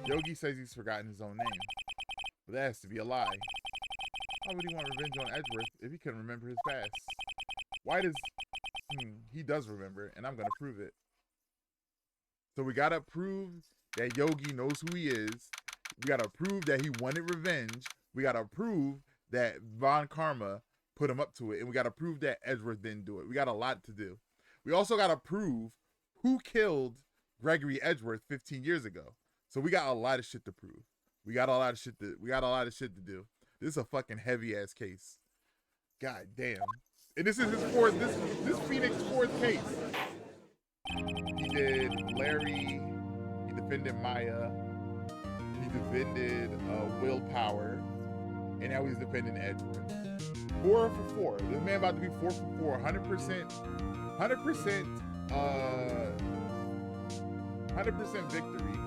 Yogi says he's forgotten his own name. But that has to be a lie. Why would he want revenge on Edgeworth if he couldn't remember his past? Why does... he does remember, and I'm going to prove it. So we got to prove that Yogi knows who he is. We got to prove that he wanted revenge. We got to prove that Von Karma put him up to it. And we got to prove that Edgeworth didn't do it. We got a lot to do. We also got to prove who killed Gregory Edgeworth 15 years ago. So we got a lot of shit to prove. We got a lot of shit to do. This is a fucking heavy ass case. God damn. And this is his fourth, this Phoenix fourth case. He did Larry, he defended Maya, he defended Willpower, and now he's defending Edgeworth. 4 for 4. This man about to be 4 for 4. 100% victory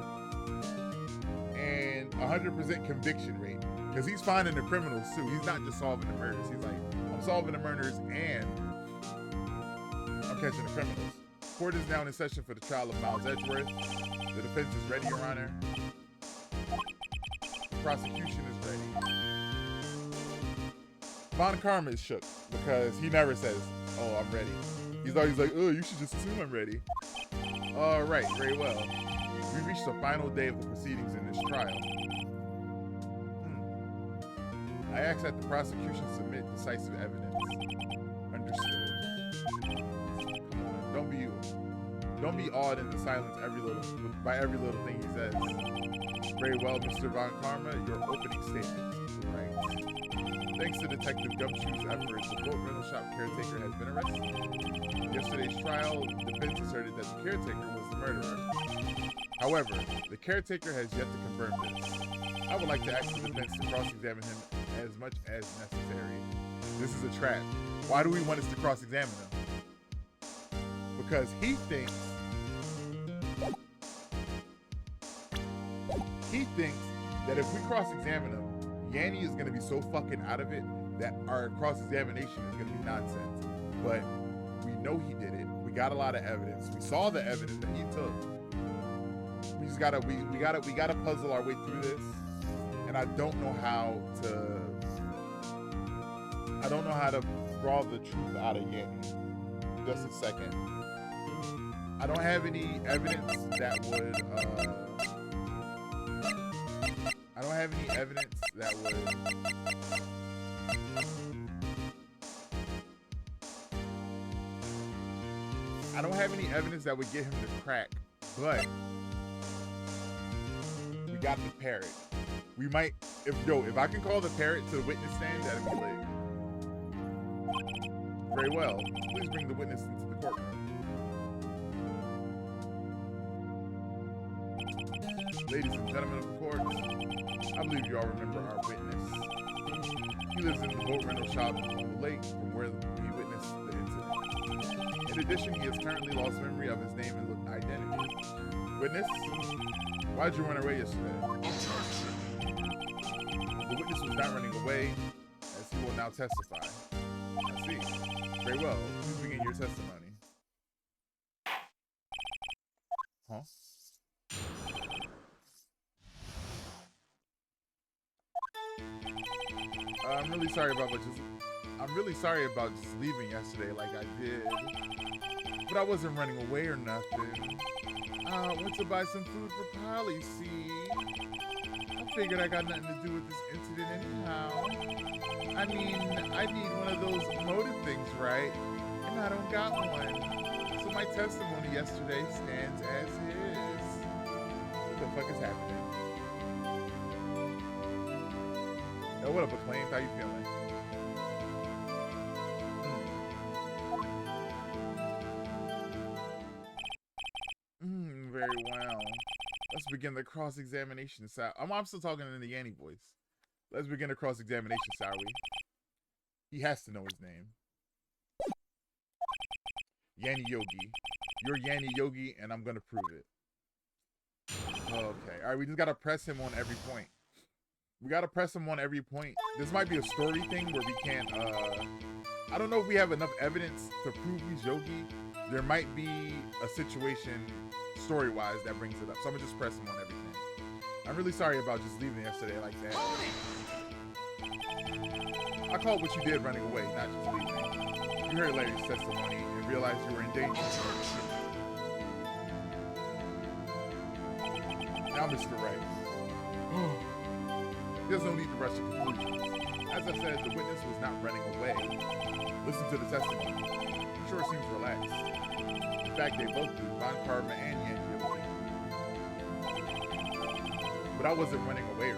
and 100% conviction rate. Because he's finding the criminals too. He's not just solving the murders. He's like, I'm solving the murders and I'm catching the criminals. Court is now in session for the trial of Miles Edgeworth. The defense is ready, Your Honor. The prosecution is ready. Von Karma is shook because he never says, oh, I'm ready. He's always like, oh, you should just assume I'm ready. All right, very well. We reached the final day of the proceedings in this trial. I ask that the prosecution submit decisive evidence. Understood. Come on, don't be awed into silence by every little thing he says. Very well, Mr. Von Karma, your opening statement. Right. Thanks to Detective Gumshoe's efforts, the boat rental shop caretaker has been arrested. Yesterday's trial, the defense asserted that the caretaker was the murderer. However, the caretaker has yet to confirm this. I would like to ask the defense to cross-examine him as much as necessary. This is a trap. Why do we want us to cross-examine him? Because he thinks that if we cross-examine him, Yanni is going to be so fucking out of it that our cross-examination is going to be nonsense. But we know he did it. We got a lot of evidence. We saw the evidence that he took. We just gotta puzzle our way through this. And I don't know how to draw the truth out of Yanni. Just a second. I don't have any evidence that would get him to crack, but we got the parrot. We might, if I can call the parrot to the witness stand, that'd be lit. Very well. Please bring the witness into the courtroom. Ladies and gentlemen of the court, I believe you all remember our witness. He lives in the boat rental shop on the lake from where we witnessed the incident. In addition, he has currently lost memory of his name and identity. Witness, why'd you run away yesterday? The witness was not running away, as he will now testify. I see. Very well. Please begin your testimony. Huh? I'm really sorry about just leaving yesterday like I did. But I wasn't running away or nothing. I went to buy some food for Polly, see? I figured I got nothing to do with this incident anyhow. I mean, I need one of those motive things, right? And I don't got one. So my testimony yesterday stands as is. What the fuck is happening? Yo, what up, Acclaimed? How you feeling? Very well. Let's begin the cross-examination. I'm still talking in the Yanni voice. Let's begin the cross-examination, shall we? He has to know his name. Yanni Yogi. You're Yanni Yogi, and I'm gonna prove it. Okay. All right, we just gotta press him on every point. We gotta press him on every point. This might be a story thing where we can't I don't know if we have enough evidence to prove he's Yogi. There might be a situation story-wise that brings it up. So I'm gonna just press him on everything. I'm really sorry about just leaving yesterday like that. I called what you did running away, not just leaving. You heard Larry's testimony and realized you were in danger. Now, Mr. Wright. There's no need to rush to conclusions. As I said, the witness was not running away. Listen to the testimony. He sure seems relaxed. In fact, they both do, Von Karma and Yandy. But I wasn't running away.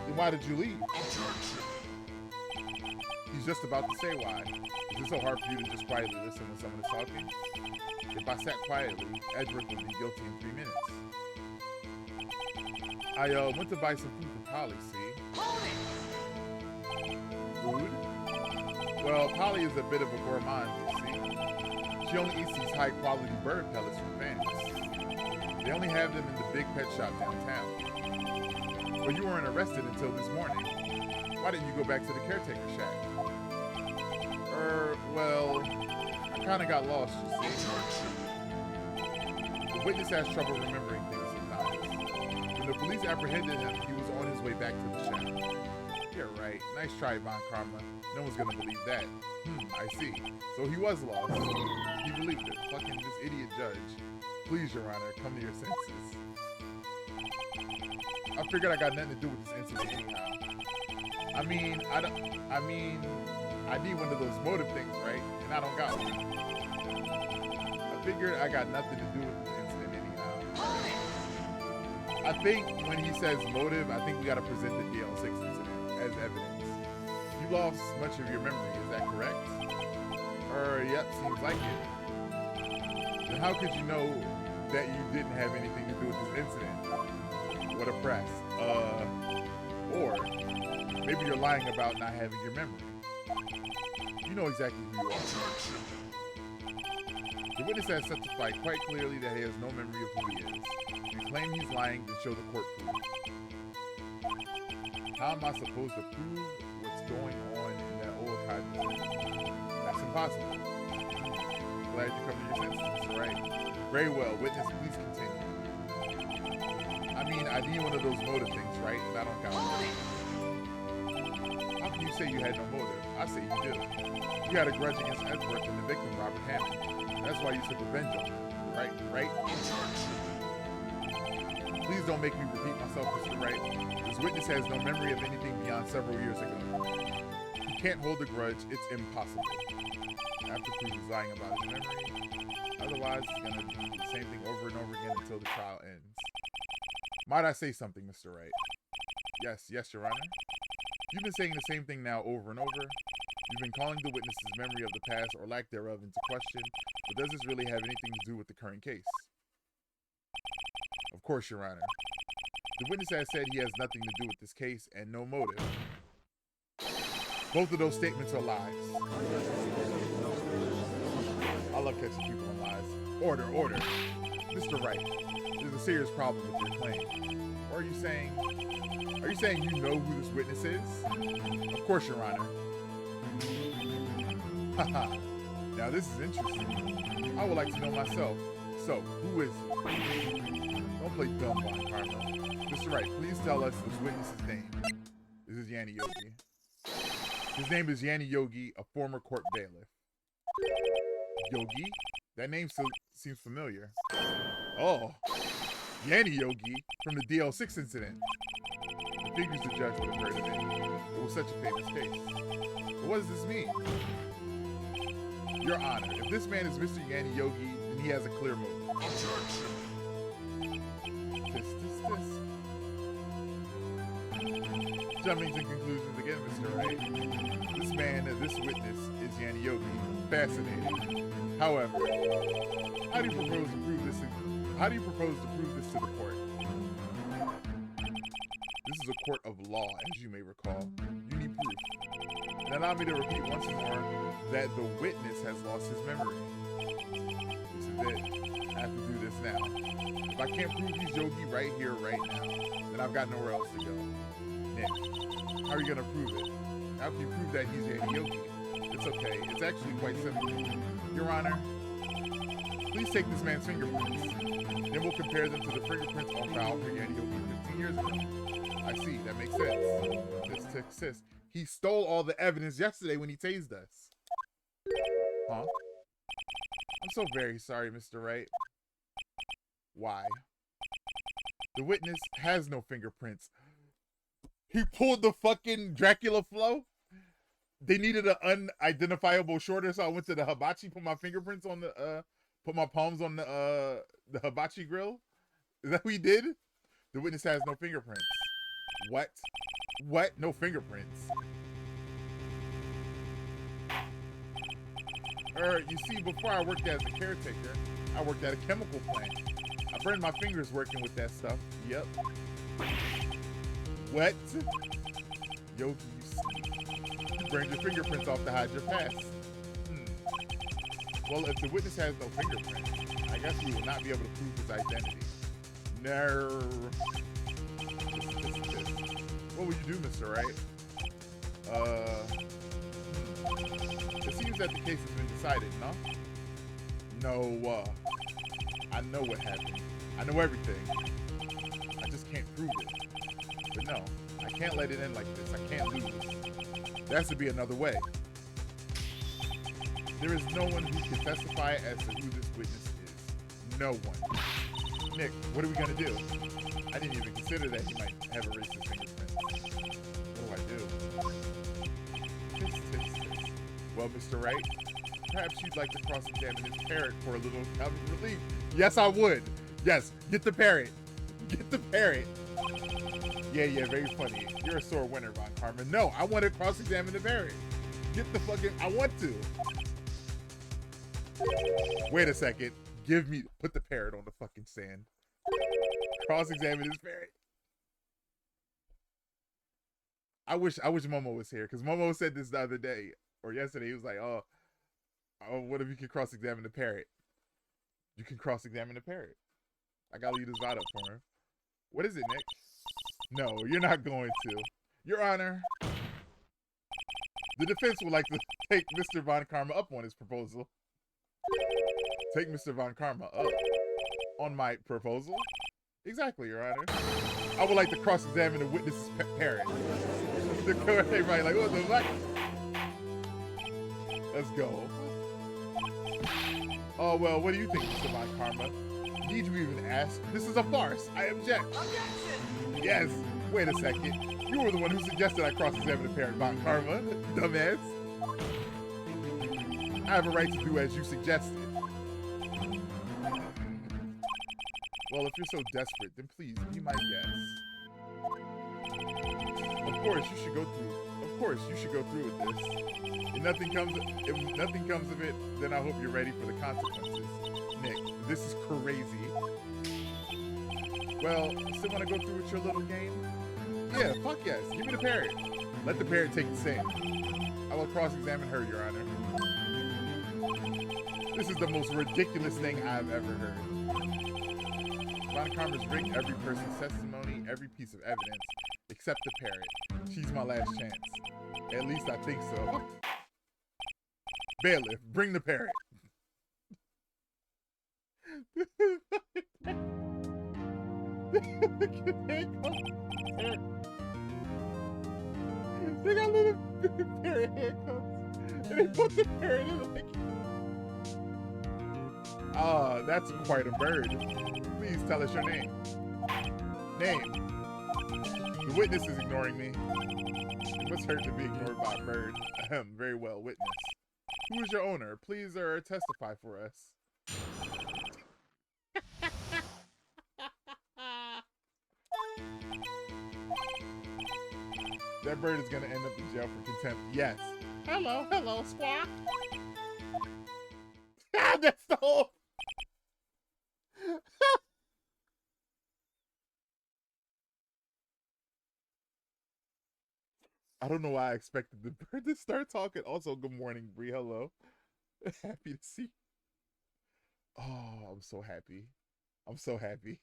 Then why did you leave? He's just about to say why. Is it so hard for you to just quietly listen when someone is talking? If I sat quietly, Edgeworth would be guilty in 3 minutes. I went to buy some food for Polly, see? Food? Well, Polly is a bit of a gourmand, you see. She only eats these high-quality bird pellets from fans. They only have them in the big pet shop downtown. But you weren't arrested until this morning. Why didn't you go back to the caretaker shack? Well, I kinda got lost, you see. The witness has trouble remembering things sometimes. When the police apprehended him, he was on his way back to the shack. You're right. Nice try, Von Karma. No one's gonna believe that. I see. So he was lost. He believed it. Fucking this idiot judge. Please, Your Honor, come to your senses. I figured I got nothing to do with this incident anyhow. I need one of those motive things, right? And I don't got one. I figured I got nothing to do with this incident anyhow. I think when he says motive, I think we gotta present the DL6 incident as evidence. You lost much of your memory, is that correct? Yep, seems like it. Then how could you know that you didn't have anything to do with this incident? What a press. Or maybe you're lying about not having your memory. You know exactly who you are. The witness has testified quite clearly that he has no memory of who he is. If you claim he's lying, then show the court proof. How am I supposed to prove what's going on in that old time? That's impossible. Glad you come to your senses, Mr. Wright. Very well. Witness, please continue. I need one of those motive things, right? And I don't got one. How can you say you had no motive? I say you did. You had a grudge against Edgeworth and the victim, Robert Hammond. That's why you took revenge on him. Right? Please don't make me repeat myself, Mr. Wright. This witness has no memory of anything beyond several years ago. He can't hold a grudge. It's impossible. I have to prove he's lying about his memory. Otherwise, it's going to do the same thing over and over again until the trial ends. Might I say something, Mr. Wright? Yes, Your Honor. You've been saying the same thing now over and over. You've been calling the witness's memory of the past or lack thereof into question, but does this really have anything to do with the current case? Of course, Your Honor. The witness has said he has nothing to do with this case and no motive. Both of those statements are lies. I love catching people in lies. Order. Mr. Wright, there's a serious problem with your claim. Or are you saying you know who this witness is? Of course, Your Honor. Haha. Now this is interesting. I would like to know myself. So, who is it? Don't play dumb, Von Karma. Mr. Wright, please tell us this witness's name. This is Yanni Yogi. His name is Yanni Yogi, a former court bailiff. Yogi? That name still seems familiar. Oh, Yanni Yogi from the DL6 incident. I figures the judge would have heard of it. It was such a famous case. But what does this mean? Your Honor, if this man is Mr. Yanni Yogi, then he has a clear motive. Jumping to conclusions again, Mr. Wright. This witness is Yanni Yogi. Fascinating. However, how do you propose to prove this to the court? This is a court of law, as you may recall. You need proof. And allow me to repeat once more that the witness has lost his memory. This is it. I have to do this now. If I can't prove he's Yogi right here, right now, then I've got nowhere else to go. Nick, how are you gonna prove it? How can you prove that he's Yanni Yogi? It's okay. It's actually quite simple. Your Honor, please take this man's fingerprints. Then we'll compare them to the fingerprints on file for Yanni Yogi 15 years ago. I see. That makes sense. This sis. He stole all the evidence yesterday when he tased us. Huh? I'm so very sorry, Mr. Wright. Why? The witness has no fingerprints. He pulled the fucking Dracula flow. They needed an unidentifiable shorter, so I went to the hibachi, put my fingerprints on the put my palms on the hibachi grill. Is that what he did? The witness has no fingerprints. What? What? No fingerprints. You see, before I worked as a caretaker, I worked at a chemical plant. I burned my fingers working with that stuff. Yep. What? Yogi, you sneak. You burned your fingerprints off to hide your past. Well, if the witness has no fingerprints, I guess we will not be able to prove his identity. No. What will you do, Mr. Wright? It seems that the case has been decided, no? No, I know what happened. I know everything. I just can't prove it. But no, I can't let it end like this. I can't lose. There has to be another way. There is no one who can testify as to who this witness is. No one. Nick, what are we gonna do? I didn't even consider that he might have erased his fingerprints. What do? Well, Mr. Wright, perhaps you'd like to cross-examine his parrot for a little comic relief. Yes, I would. Yes, get the parrot. Get the parrot. Yeah, very funny. You're a sore winner, Von Karma. No, I want to cross-examine the parrot. Get the fucking... I want to. Wait a second. Put the parrot on the fucking stand. Cross-examine his parrot. I wish Momo was here, because Momo said this the other day, or yesterday. He was like, oh, what if you can cross-examine the parrot? You can cross-examine the parrot. I gotta leave this VOD up for him. What is it, Nick? No, you're not going to. Your Honor, the defense would like to take Mr. Von Karma up on his proposal. Take Mr. Von Karma up on my proposal? Exactly, Your Honor. I would like to cross-examine the witness's parrot. The court, everybody like, what the fuck? Let's go. Oh, well, what do you think, Mr. Von Karma? Need you even ask? This is a farce. I object. Objection! Yes. Wait a second. You were the one who suggested I cross-examine the parrot, Von Karma. Dumbass. I have a right to do as you suggested. Well, if you're so desperate, then please be my guest. Of course, you should go through. Of course, you should go through with this. If nothing comes of it, then I hope you're ready for the consequences. Nick, this is crazy. Well, still want to go through with your little game? Yeah, fuck yes. Give me the parrot. Let the parrot take the stand. I will cross-examine her, Your Honor. This is the most ridiculous thing I've ever heard. Von Karma's rigged every person's testimony, every piece of evidence, except the parrot. She's my last chance. At least I think so. Bailiff, bring the parrot. They got little parrot handcuffs, and they put the parrot in like... Ah, that's quite a bird. Please tell us your name. Name. The witness is ignoring me. It must hurt to be ignored by a bird. Ahem, very well, witness. Who is your owner? Please testify for us. That bird is gonna end up in jail for contempt. Yes. Hello, squawk. That's the whole... I don't know why I expected the bird to start talking. Also, good morning, Bree. Hello. Happy to see. Oh, I'm so happy. I'm so happy.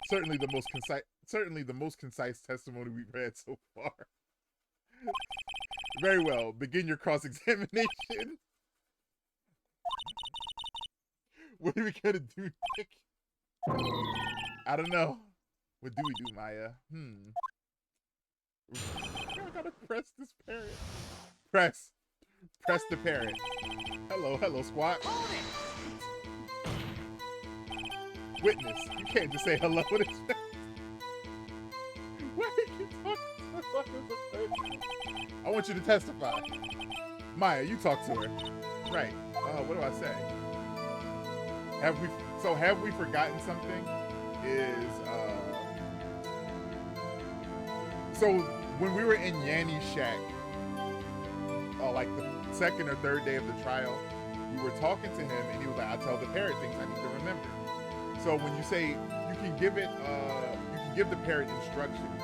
Certainly the most concise. certainly the most concise testimony we've had so far. Very well. Begin your cross-examination. What are we gonna do, Nick? I don't know. What do we do, Maya? I gotta press this parrot. Press the parrot. Hello, squat. Witness, you can't just say hello with his face. Why are you talking like a person? I want you to testify. Maya, you talk to her. Right. What do I say? Have we forgotten something? So when we were in Yanni's shack, like the second or third day of the trial, we were talking to him and he was like, I tell the parrot things I need to remember. So when you say you can give the parrot instructions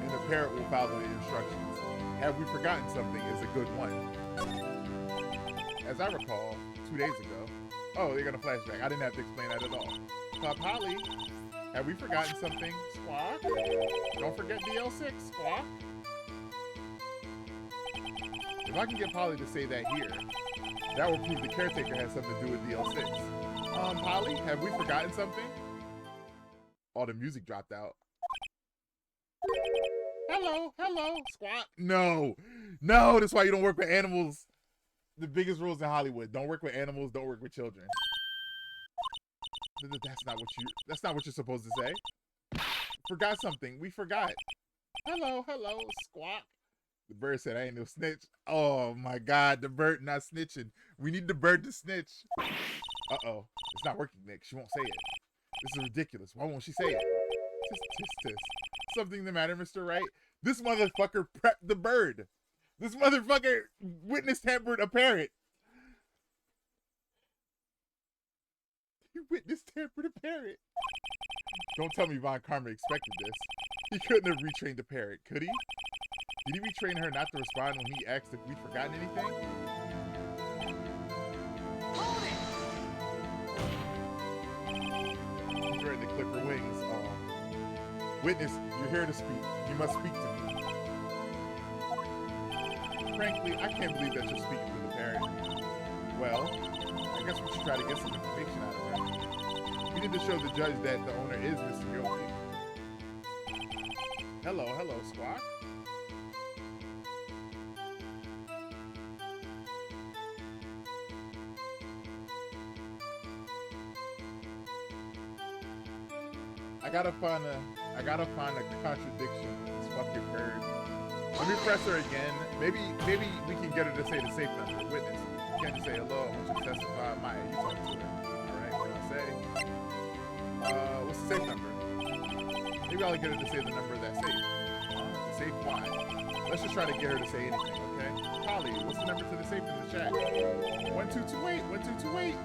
and the parrot will follow the instructions. Have we forgotten something is a good one. As I recall, 2 days ago, oh, they're gonna flashback. I didn't have to explain that at all. Polly, have we forgotten something? Squawk. Don't forget DL6, squawk. If I can get Polly to say that here, that will prove the caretaker has something to do with DL6. Polly, have we forgotten something? Oh, the music dropped out. Hello, squawk. No, that's why you don't work with animals. The biggest rules in Hollywood: don't work with animals, don't work with children. That's not what you're supposed to say. Forgot something. We forgot. Hello, squawk. The bird said, I ain't no snitch. Oh my God, the bird not snitching. We need the bird to snitch. Uh-oh, it's not working, Nick. She won't say it. This is ridiculous. Why won't she say it? Tisk. Something the matter, Mr. Wright? This motherfucker prepped the bird. This motherfucker witness tampered a parrot. He witness tampered a parrot. Don't tell me Von Karma expected this. He couldn't have retrained the parrot, could he? Did he retrain her not to respond when he asked if we'd forgotten anything? Hold it! He's ready to clip her wings. Witness, you're here to speak. You must speak to me. Frankly, I can't believe that you're speaking to the parrot. Well, I guess we should try to get some information out of her. We need to show the judge that the owner is Mr. Guilty. Hello, squawk. I gotta find a contradiction with this fucking bird. Let me press her again. Maybe we can get her to say the safe number. Witness, you can't just say hello. I want you to testify. Maya, you talk to her. All right, what do I say? What's the safe number? Maybe I'll get her to say the number of that safe. The safe why? Let's just try to get her to say anything, okay? Polly, what's the number to the safe in the chat? 1228. 1228.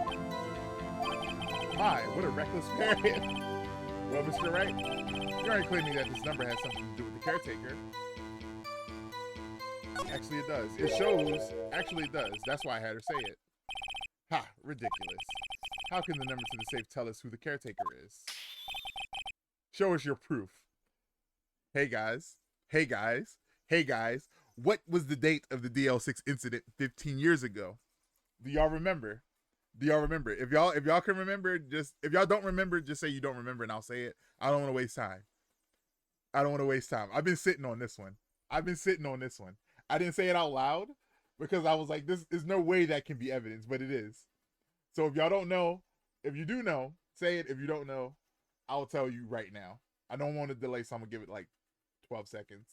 My, what a reckless parrot. Well, Mr. Wright, you're already claiming that this number has something to do with the caretaker. Actually, it does. It shows. Actually, it does. That's why I had her say it. Ha! Ridiculous. How can the number to the safe tell us who the caretaker is? Show us your proof. Hey guys. What was the date of the DL6 incident 15 years ago? Do y'all remember? If y'all can remember, if y'all don't remember, just say you don't remember and I'll say it. I don't want to waste time. I've been sitting on this one. I didn't say it out loud because I was like, this is no way that can be evidence, but it is. So if y'all don't know, if you do know, say it. If you don't know, I'll tell you right now. I don't want to delay, so I'm gonna give it like 12 seconds.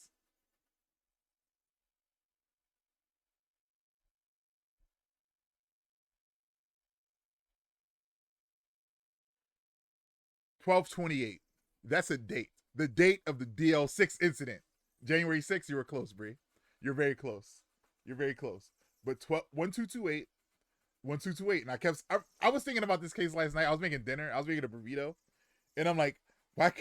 $12:28. That's a date. The date of the DL6 incident. January 6th, you were close, Bree. You're very close. But 1228. And I was thinking about this case last night. I was making dinner. I was making a burrito. And I'm like, why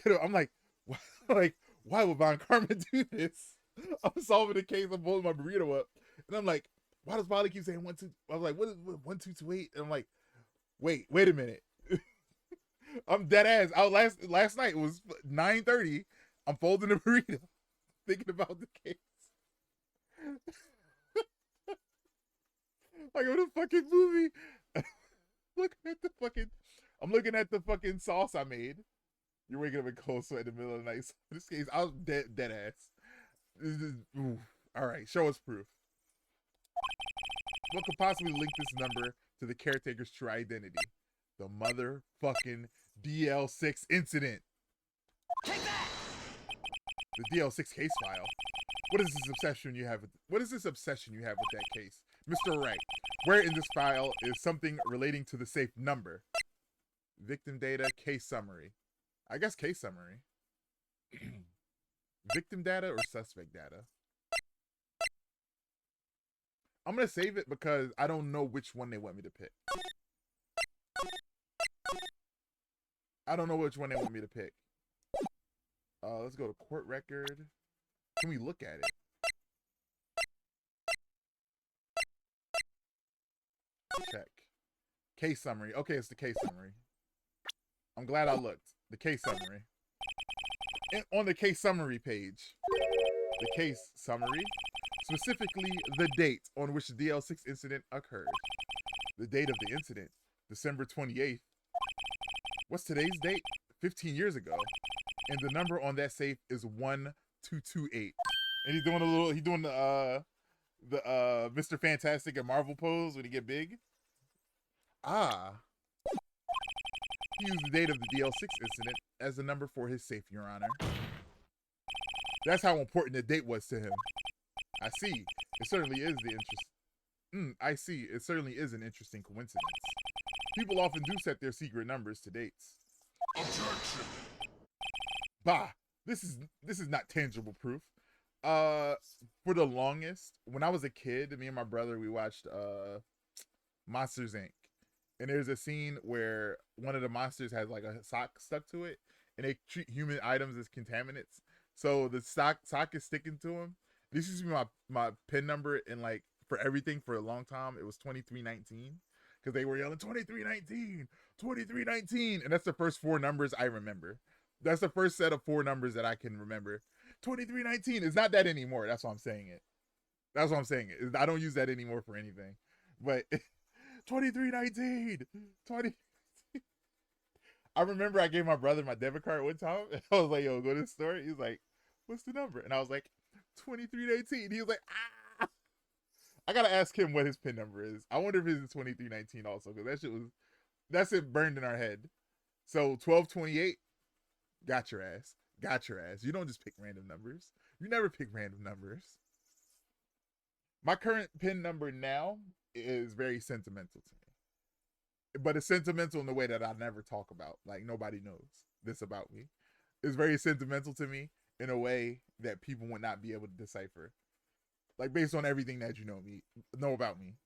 would Von Karma do this? I'm solving the case. I'm holding my burrito up. And I'm like, why does Polly keep saying 12? I was like, what is 1228? And I'm like, wait a minute. I'm dead ass. Last night it was 9:30. I'm folding a burrito, thinking about the case. Like on a fucking movie. I'm looking at the fucking sauce I made. You're waking up in cold sweat in the middle of the night. So in this case, I was dead ass. Oof. All right, show us proof. What could possibly link this number to the caretaker's true identity? The motherfucking DL6 incident. Take that! The DL6 case file. What is this obsession you have with that case? Mr. Wright, where in this file is something relating to the safe number? Victim data, case summary. I guess case summary. Victim data or suspect data? I'm going to save it because I don't know which one they want me to pick. Let's go to court record. Can we look at it? Check. Case summary. Okay, it's the case summary. I'm glad I looked. The case summary. And on the case summary page, the case summary, specifically the date on which the DL6 incident occurred. The date of the incident, December 28th. What's today's date? 15 years ago. And the number on that safe is 1228. And he's doing the Mr. Fantastic and Marvel pose when he get big. He used the date of the DL6 incident as the number for his safe, Your Honor. That's how important the date was to him. I see. It certainly is an interesting coincidence. People often do set their secret numbers to dates. Objection. Bah, this is not tangible proof. For the longest, when I was a kid, me and my brother, we watched Monsters Inc. And there's a scene where one of the monsters has like a sock stuck to it, and they treat human items as contaminants. So the sock is sticking to him. This used to be my PIN number, and like for everything for a long time, it was 2319 because they were yelling 2319, 2319, and that's the first four numbers I remember. That's the first set of four numbers that I can remember. 2319. It's not that anymore. That's why I'm saying it. I don't use that anymore for anything. But 2319. 20. I remember I gave my brother my debit card one time. And I was like, yo, go to the store. He was like, what's the number? And I was like, 2319. He was like, ah. I gotta ask him what his PIN number is. I wonder if his is 2319 also, because that's it burned in our head. So 1228. Got your ass. You don't just pick random numbers. You never pick random numbers. My current PIN number now is very sentimental to me. But it's sentimental in the way that I never talk about. Like, nobody knows this about me. It's very sentimental to me in a way that people would not be able to decipher. Like, based on everything that you know about me.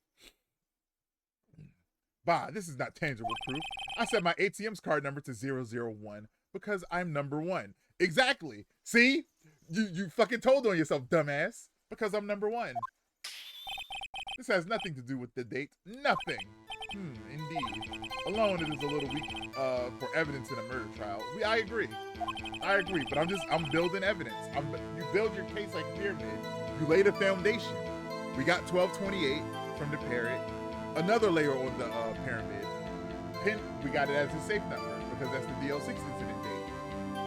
Bah, this is not tangible proof. I set my ATM's card number to 001 because I'm number one. Exactly. See? You fucking told on yourself, dumbass. Because I'm number one. This has nothing to do with the date. Nothing. Indeed. Alone, it is a little weak for evidence in a murder trial. I agree, but I'm building evidence. You build your case like a pyramid. You lay the foundation. We got 1228 from the parrot. Another layer on the pyramid. Pin, we got it as a safe number because that's the DL6 incident date.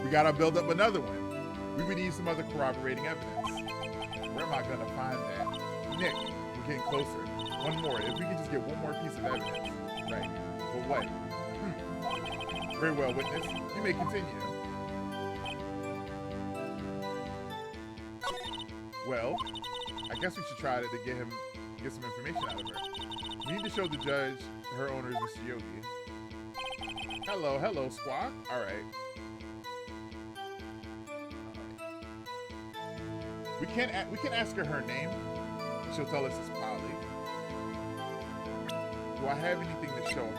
We gotta build up another one. We would need some other corroborating evidence. Where am I gonna find that? Nick, we're getting closer. One more. If we could just get one more piece of evidence. Right. But what? Very well, witness. You may continue. Well, I guess we should try to get some information out of her. We need to show the judge her owner is Mr. Yogi. Hello, squawk. All right. We can ask her name. She'll tell us it's Polly. Do I have anything to show her?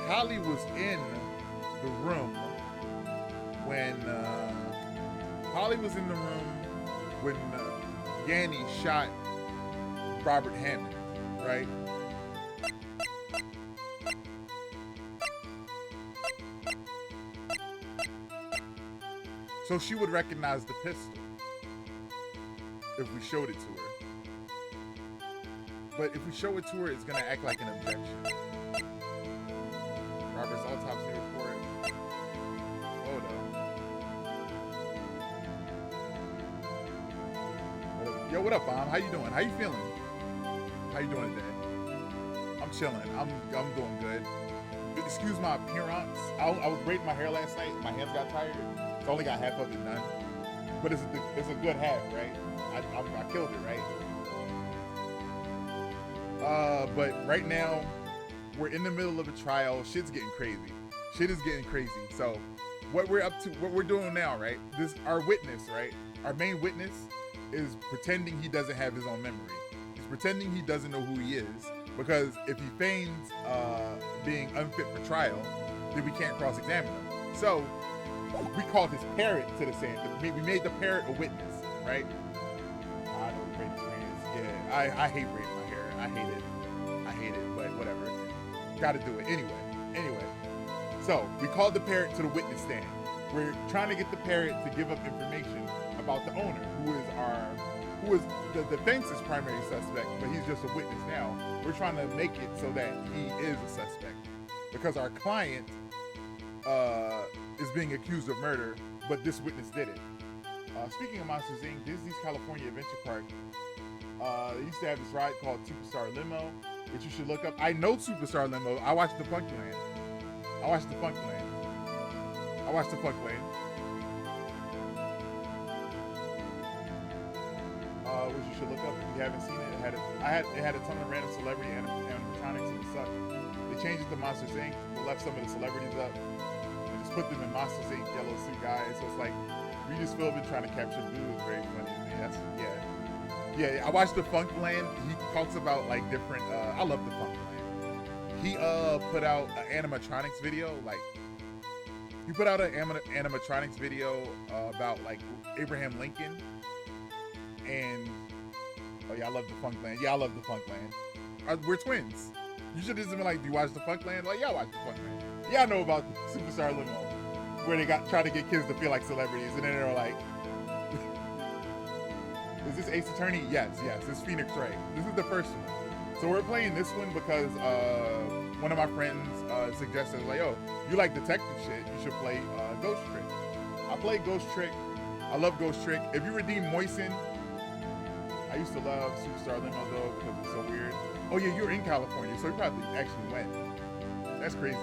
Holly was in the room when Yanni shot Robert Hammond, right? So she would recognize the pistol if we showed it to her. But if we show it to her, it's gonna act like an objection. Robert's autopsy report. Photo. Yo, what up, Mom? How you doing? How you feeling? How you doing today? I'm chilling. I'm doing good. Excuse my appearance. I was braiding my hair last night. My hands got tired. So I only got half of it done. But it's a good half, right? I killed it, right? But right now, we're in the middle of a trial. Shit's getting crazy. Shit is getting crazy. So what we're up to, what we're doing now, right? Our witness, right? Our main witness is pretending he doesn't have his own memory. He's pretending he doesn't know who he is, because if he feigns being unfit for trial, then we can't cross-examine him. So we called his parrot to the stand. We made the parrot a witness, right? I know braiding strands. Yeah, I hate braiding my hair. I hate it, but whatever. Gotta do it anyway. So we called the parrot to the witness stand. We're trying to get the parrot to give up information about the owner, who is the defense's primary suspect, but he's just a witness now. We're trying to make it so that he is a suspect, because our client is being accused of murder, but this witness did it. Speaking of Monsters Inc., Disney's California Adventure Park, they used to have this ride called Superstar Limo, which you should look up. I know Superstar Limo. I watched the Funkland. Which you should look up if you haven't seen it. It had a ton of random celebrity animatronics, and it sucked. They changed it to Monsters Inc. They left some of the celebrities up and just put them in Monsters Inc. yellow suit guys. So it's like Regis Philbin trying to capture Boo is very funny to me. Yeah. I watched the Funkland. He talks about like different. I love the Funkland. He put out an animatronics video. He put out an animatronics video about like Abraham Lincoln. And oh yeah, I love the Funkland. Yeah, I love the Funkland. We're twins. You should just been like, do you watch the Funkland? Like, yeah, I watch the Funkland. Yeah, I know about the Superstar Limo, where they trying to get kids to feel like celebrities, and then they're like, is this Ace Attorney? Yes, this is Phoenix Wright. This is the first one. So we're playing this one because one of my friends suggested, like, oh, you like detective shit, you should play Ghost Trick. I played Ghost Trick. I love Ghost Trick. If you redeem Moisten, I used to love Superstar Limo though because it's so weird. Oh yeah, you're in California, so you probably actually went. That's crazy.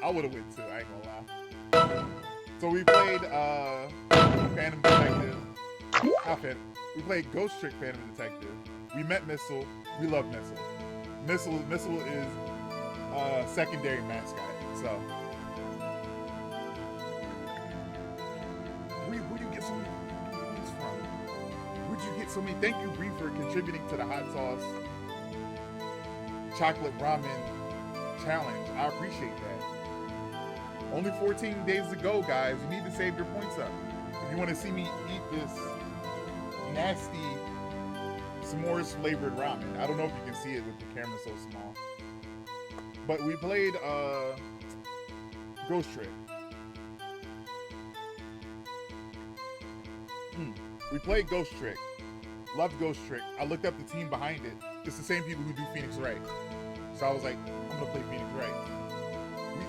I would have went too, I ain't gonna lie. So we played Phantom Detective. We played Ghost Trick Phantom Detective. We met Missile. We love Missile. Missile is secondary mascot. So where'd you get so many things from? Where'd you get so many? Thank you, Bree, for contributing to the hot sauce chocolate ramen challenge. I appreciate that. Only 14 days to go, guys. You need to save your points up. If you want to see me eat this nasty s'mores flavored ramen. I don't know if you can see it with the camera so small. But we played Ghost Trick. We played Ghost Trick. Loved Ghost Trick. I looked up the team behind it. It's the same people who do Phoenix Wright. So I was like, I'm gonna play Phoenix Wright.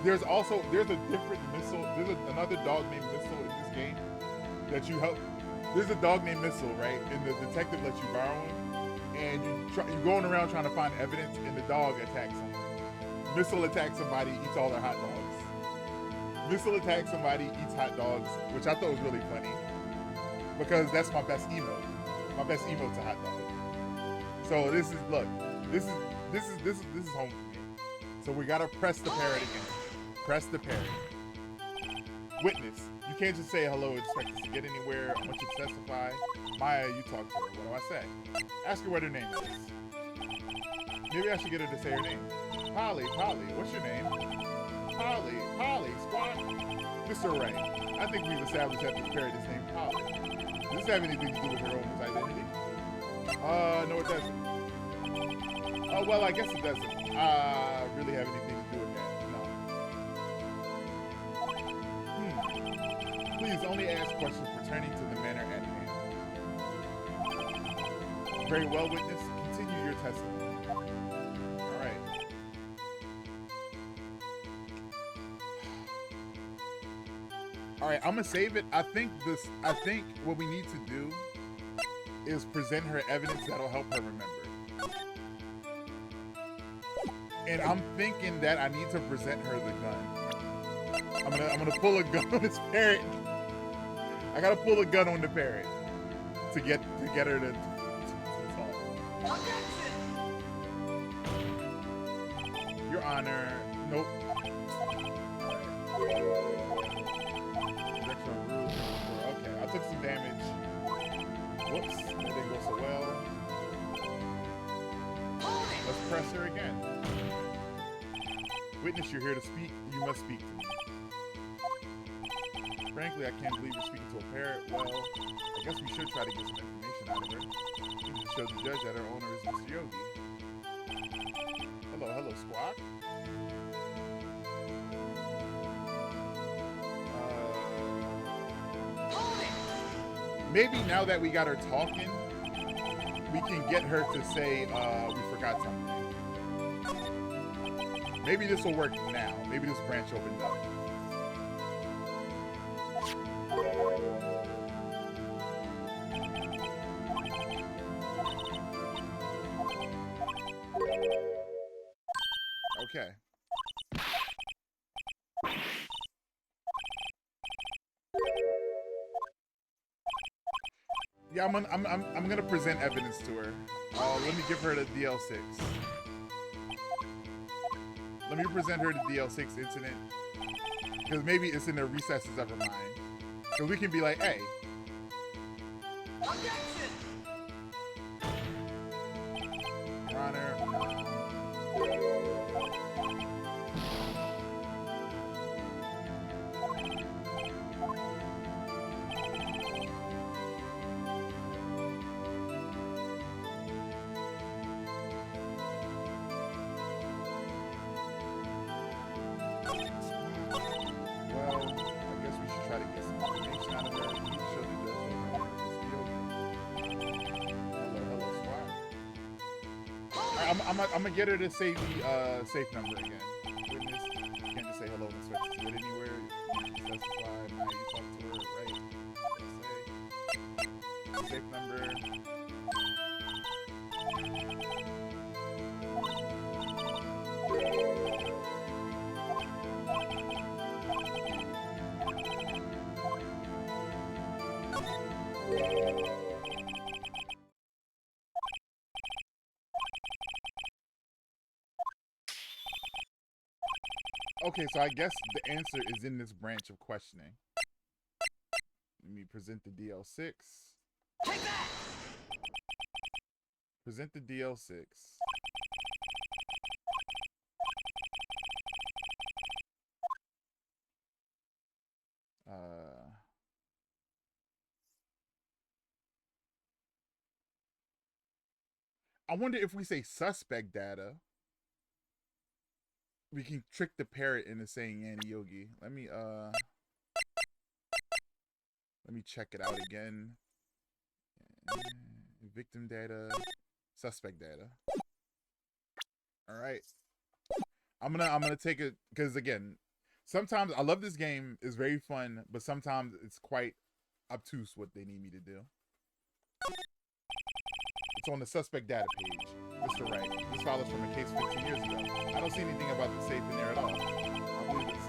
There's a different Missile. There's another dog named Missile in this game that you help. There's a dog named Missile, right? And the detective lets you borrow him, and you're going around trying to find evidence, and the dog attacks someone. Missile attacks somebody, eats all their hot dogs. Missile attacks somebody, eats hot dogs, which I thought was really funny because that's my best emote. My best emote's a hot dog. So this is home for me. So we gotta press the parrot again. Press the parrot. Witness. You can't just say hello and expect us to get anywhere. I want you to testify. Maya, you talk to her. What do I say? Ask her what her name is. Maybe I should get her to say her name. Polly, what's your name? Polly, Squat. Mr. Ray. I think we've established that this parrot is named Polly. Does this have anything to do with her owner's identity? No, it doesn't. Oh, well, I guess it doesn't. Really have anything to do with that. No. Please only ask questions pertaining to the matter at hand. Very well, witness. Continue your testimony. All right. All right, I'm gonna save it. I think what we need to do is present her evidence that'll help her remember. And I'm thinking that I need to present her the gun. I'm gonna pull a gun on this parrot. I gotta pull a gun on the parrot to get her to talk. Your Honor, nope. Injection of rules. Okay, I took some damage. Whoops, that didn't go so well. Let's press her again. Witness, you're here to speak. You must speak to me. Frankly, I can't believe you're speaking to a parrot. Well, I guess we should try to get some information out of her. We need to show the judge that her owner is Mr. Yogi. Hello, Squawk. Maybe now that we got her talking, we can get her to say, we forgot something. Maybe this will work now. Maybe this branch opened up. Okay. Yeah, I'm gonna present evidence to her. Let me give her the DL6. Let me present her the DL6 incident, because maybe it's in the recesses of her mind. So we can be like, hey. Your Honor. I'm gonna get her to say the safe number again. Witness, you can't just say hello and expect to see it anywhere. Specify how you talk to her, right? Say safe number. Okay, so I guess the answer is in this branch of questioning. Let me present the DL6. Take that! Present the DL6. I wonder if we say suspect data, we can trick the parrot into saying Annie Yogi. Let me check it out again. Victim data, suspect data. All right. I'm gonna take it, because again, sometimes I love this game. It's very fun, but sometimes it's quite obtuse what they need me to do. It's on the suspect data page. Mr. Wright, this file is from a case 15 years ago. I don't see anything about the safe in there at all. I believe it's...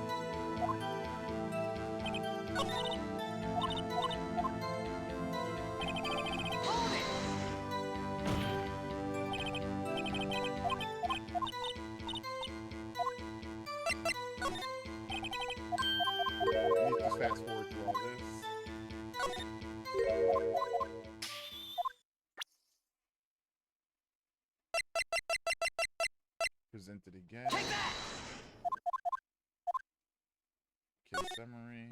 Let me just fast forward through all this. Present it again. Take that! Case summary.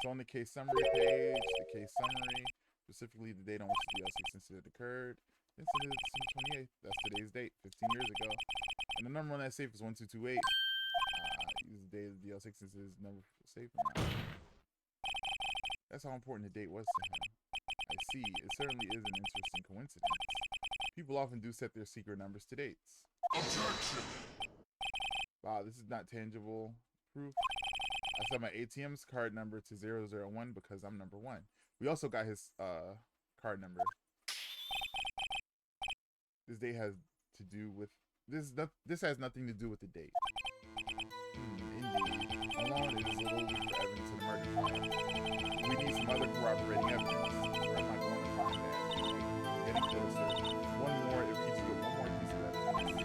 on the case summary page. The case summary, specifically the date on which the DLC incident occurred. Incident December 28th. That's today's date, 15 years ago. And the number on that safe is 1228. Use the date of the DLC incident is number safe or not. That's how important the date was to him. I see. It certainly is an interesting coincidence. People often do set their secret numbers to dates. Objection! Wow, this is not tangible proof. I set my ATM's card number to 001 because I'm number 1. We also got his card number. This date has to do with this has nothing to do with the date. Indeed. Alone, it is a little weak for evidence in the murder trial. We need some other corroborating evidence. Where am I going to find that? Getting closer. One more, if we just get one more piece of evidence.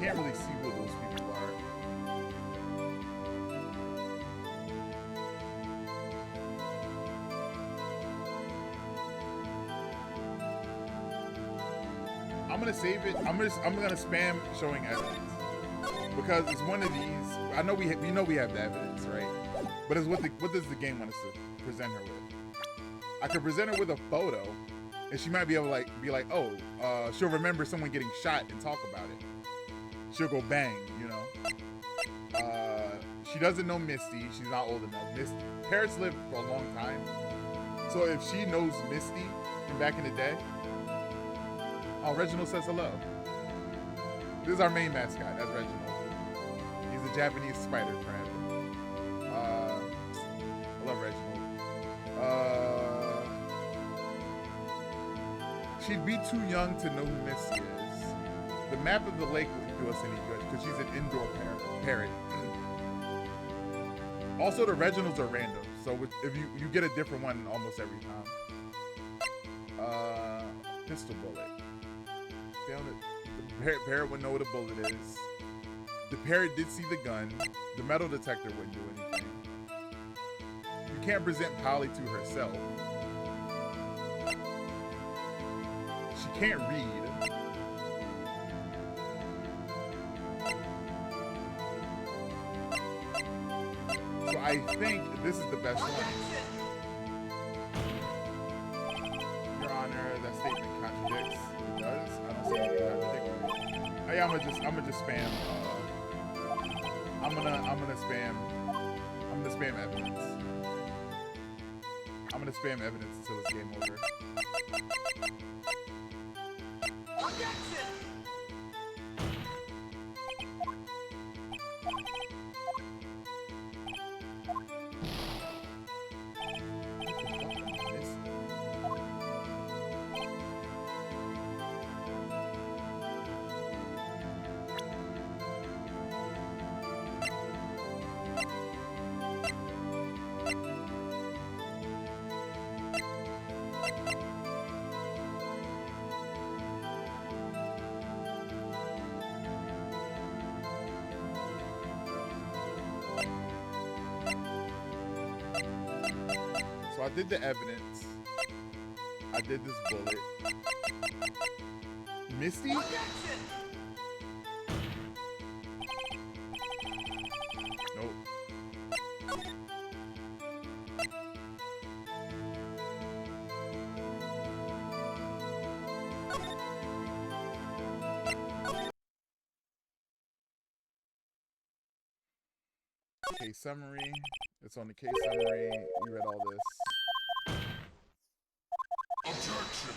Can't really see who those people are. I'm gonna save it. I'm gonna spam showing evidence because it's one of these. I know we know we have the evidence, right? But it's what does the game want us to present her with? I could present her with a photo, and she might be able to be like, oh, she'll remember someone getting shot and talk about it. She'll go bang, you know. She doesn't know Misty. She's not old enough. Parrots lived for a long time. So if she knows Misty from back in the day, oh, Reginald says hello. This is our main mascot. That's Reginald. He's a Japanese spider crab. I love Reginald. She'd be too young to know who Misty is. The map of the lake wouldn't do us any good because she's an indoor parrot. Also, the Reginalds are random, so if you get a different one almost every time. Pistol bullet. Found it. The parrot would know what a bullet is. The parrot did see the gun. The metal detector wouldn't do anything. You can't present Polly to herself. She can't read. So I think this is the best one. Your Honor, that statement contradicts. It does. I don't see anything contradictory. Oh, yeah, I'm gonna just spam. I'm gonna spam evidence. I'm gonna spam evidence until it's game over. So I did the evidence. I did this bullet. Misty? Nope. Case summary. It's on the case summary. We read all this. Objection.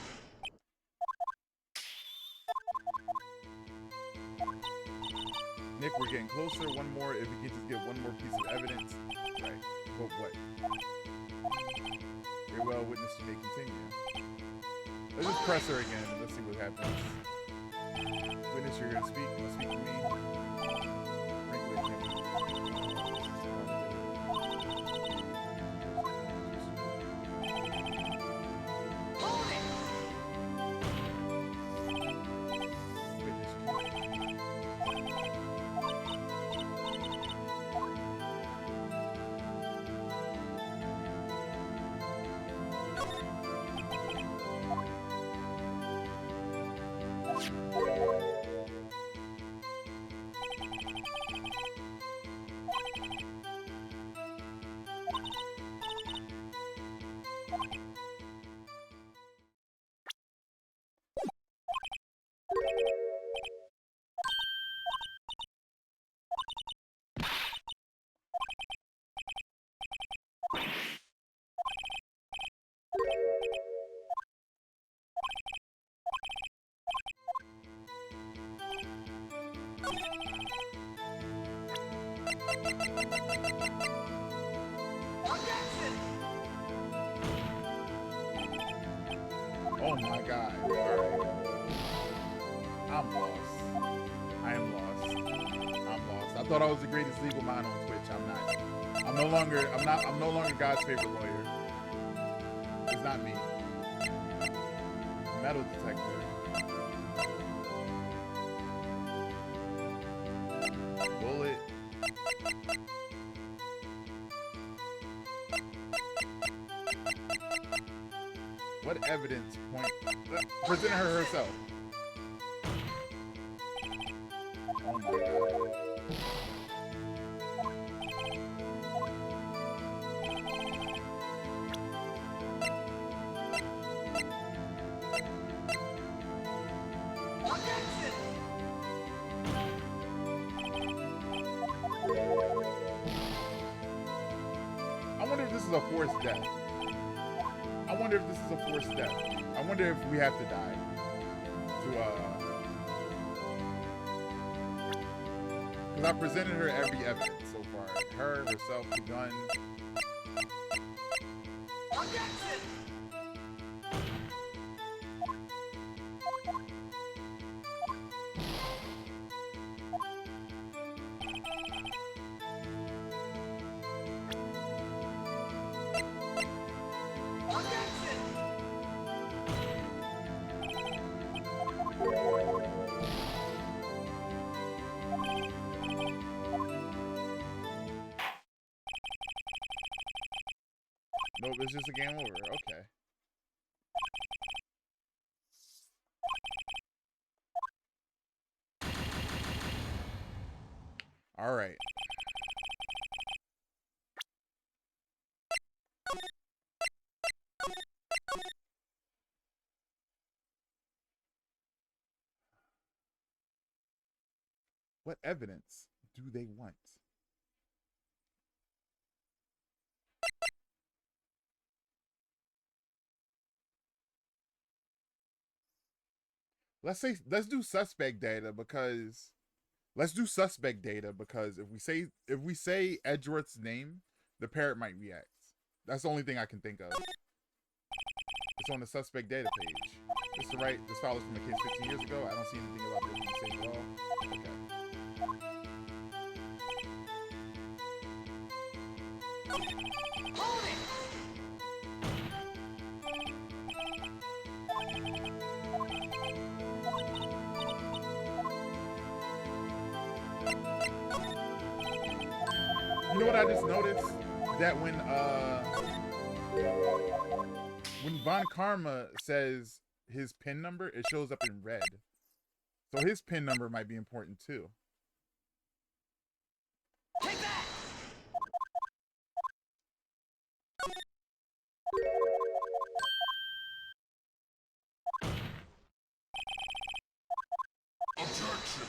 Nick, we're getting closer. One more. If we could just get one more piece of evidence. Right. But what? Very well, witness, you may continue. Let's just press her again. Let's see what happens. Witness, you're gonna speak. You wanna speak to me? Frankly, I can't Oh my god. Alright. I'm lost. I am lost. I'm lost. I thought I was the greatest legal mind on Twitch. I'm not. I'm no longer God's favorite lawyer. It's not me. Metal detector. Bullet. What evidence point? Present her herself. Oh my god. I wonder if this is a forced death. I wonder if this is a forced death. I wonder if we have to die to because I presented her every evidence so far. Her, herself, the gun. Nope, it's just a game over. Okay. All right. What evidence do they want? Let's do suspect data because if we say Edgeworth's name, the parrot might react. That's the only thing I can think of. It's on the suspect data page. Mr. Wright, this file is from a case 15 years ago. I don't see anything about this being saved at all. Okay. You know what I just noticed? That when Von Karma says his PIN number, it shows up in red. So his PIN number might be important too. Take that! Objection!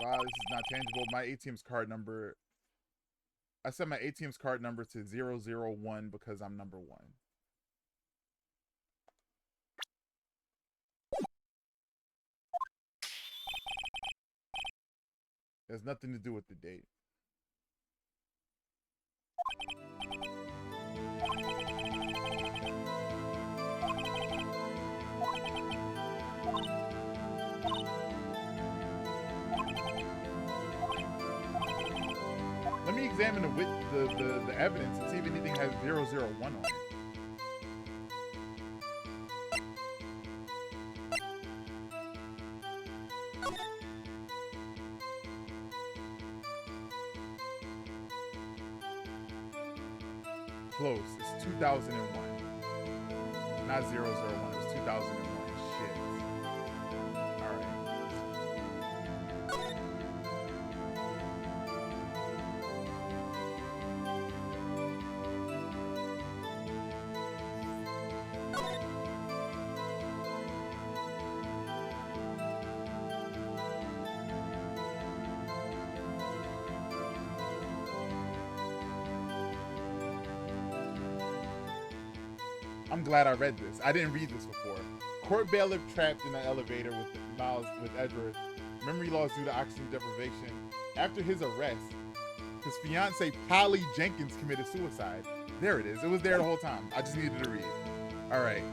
Wow, this is not tangible. My ATM's card number. I set my ATM's card number to 001 because I'm number 1. It has nothing to do with the date. Let me examine the evidence and see if anything has 001 on it. Close. It's 2001. Not 001. It was 2001. Shit. Alright. I'm glad I read this. I didn't read this before. Court bailiff trapped in an elevator with Edward. Memory loss due to oxygen deprivation. After his arrest, his fiancee Polly Jenkins committed suicide. There it is. It was there the whole time. I just needed to read. All right.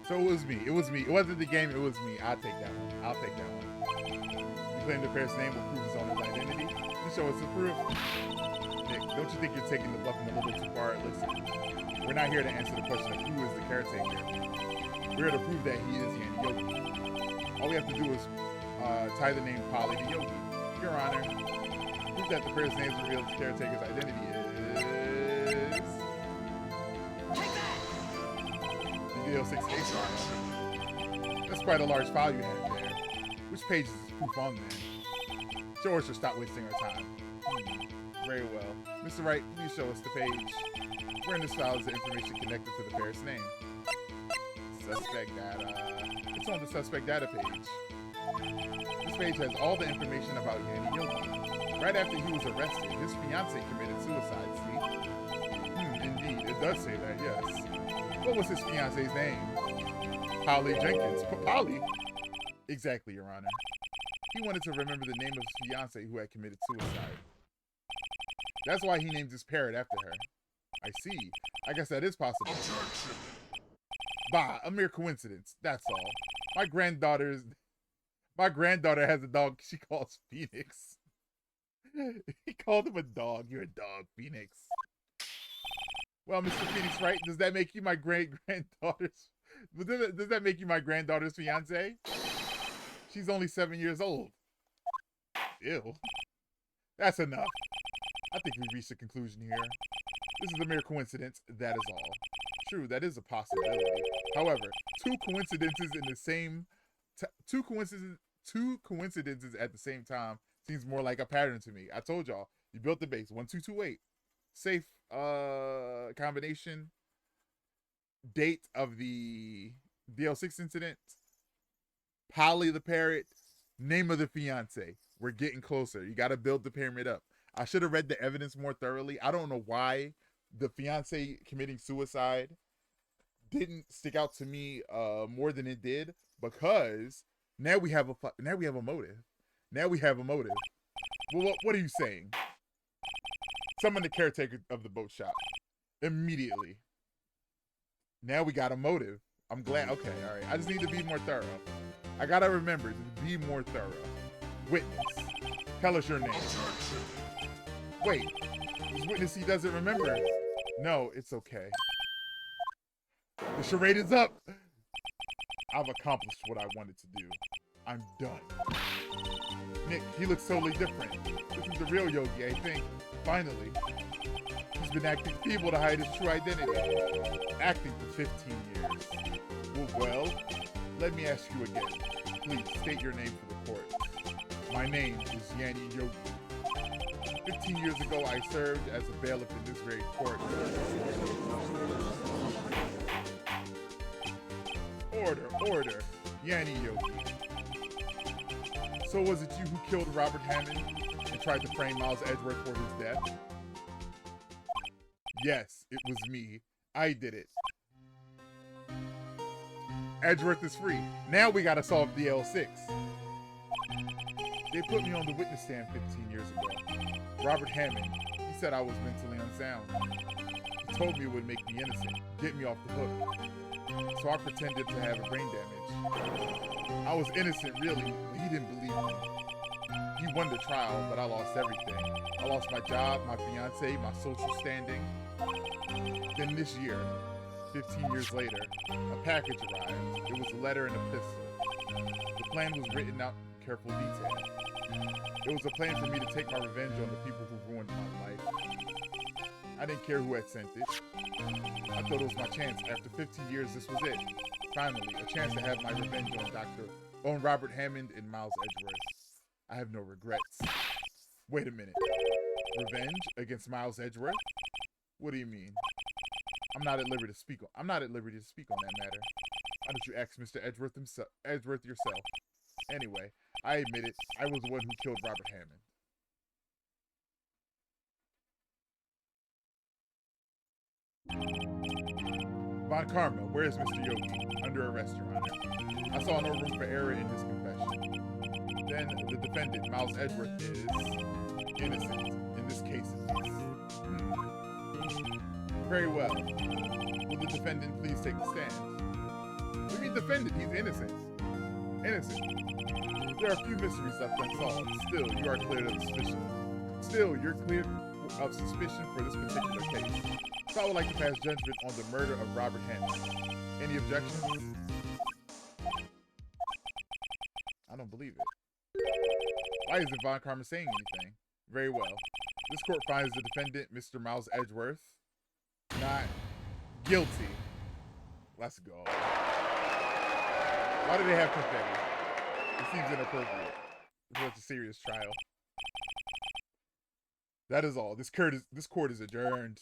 So it was me. It was me. It wasn't the game. It was me. I'll take that one. I'll take that one. You claim the parent's name will prove his owner's identity. You show us the proof. Nick, don't you think you're taking the bluffing a little too far? Listen, we're not here to answer the question of who is the caretaker. We're here to prove that he is Yanni Yogi. All we have to do is tie the name Polly to Yogi. Your Honor, proof that the parent's name reveals the caretaker's identity is... DL6 case file. That's quite a large file you have there. Which page is this proof on then? George should stop wasting our time. Very well. Mr. Wright, please show us the page. Where in this file is the information connected to the parent's name? Suspect data. It's on the suspect data page. This page has all the information about Yanni Yogi. Right after he was arrested, his fiancée committed suicide, see? Indeed, it does say that, yes. What was his fiance's name? Polly Jenkins. Polly? Exactly, Your Honor. He wanted to remember the name of his fiancée who had committed suicide. That's why he named his parrot after her. I see. I guess that is possible. Bah, a mere coincidence. That's all. My granddaughter has a dog she calls Phoenix. He called him a dog. You're a dog, Phoenix. Well, Mr. Phoenix, right? Does that make you my granddaughter's? Does that make you my granddaughter's fiance? She's only 7 years old. Ew. That's enough. I think we've reached a conclusion here. This is a mere coincidence. That is all. True, that is a possibility. However, two coincidences at the same time seems more like a pattern to me. I told y'all, you built the base 1228. Safe combination, date of the DL6 incident, Polly the parrot, name of the fiance. We're getting closer. You got to build the pyramid up. I should have read the evidence more thoroughly. I don't know why the fiance committing suicide didn't stick out to me more than it did, because now we have a motive. Now we have a motive. Well, what are you saying? Summon the caretaker of the boat shop immediately. Now we got a motive. I'm glad. Okay, all right. I just need to be more thorough. I gotta remember to be more thorough. Witness, tell us your name. Wait, this witness, he doesn't remember. No, it's okay. The charade is up. I've accomplished what I wanted to do. I'm done. Nick, he looks totally different. This is the real Yogi, I think. Finally, he's been acting feeble to hide his true identity. Acting for 15 years. Well, let me ask you again. Please state your name for the court. My name is Yanni Yogi. 15 years ago, I served as a bailiff in this very court. Order. Yanni Yogi. So was it you who killed Robert Hammond and tried to frame Miles Edgeworth for his death? Yes, it was me. I did it. Edgeworth is free. Now we gotta solve the L6. They put me on the witness stand 15 years ago. Robert Hammond, he said I was mentally unsound. He told me it would make me innocent, get me off the hook. So I pretended to have a brain damage. I was innocent really, but he didn't believe me. He won the trial, but I lost everything. I lost my job, my fiance, my social standing. Then this year, 15 years later, a package arrived. It was a letter and a pistol. The plan was written out in careful detail. It was a plan for me to take my revenge on the people who ruined my life. I didn't care who had sent it. I thought it was my chance. After 15 years, this was it. Finally, a chance to have my revenge on Robert Hammond and Miles Edgeworth. I have no regrets. Wait a minute. Revenge against Miles Edgeworth? What do you mean? I'm not at liberty to speak on that matter. Why don't you ask Mr. Edgeworth yourself? Anyway, I admit it. I was the one who killed Robert Hammond. Von Karma, where is Mr. Yogi? Under arrest, Your Honor. I saw no room for error in his confession. Then the defendant, Miles Edgeworth, is innocent. In this case, at least. Very well. Will the defendant please take the stand? What do you mean defendant? He's innocent. Innocent. There are a few mysteries left unsolved. Still, you are cleared of suspicion. You're cleared of suspicion for this particular case. So I would like to pass judgment on the murder of Robert Hammond. Any objections? I don't believe it. Why isn't Von Karma saying anything? Very well. This court finds the defendant, Mr. Miles Edgeworth, not guilty. Let's go. Why do they have confetti? It seems inappropriate. It's such a serious trial. That is all. This court is adjourned.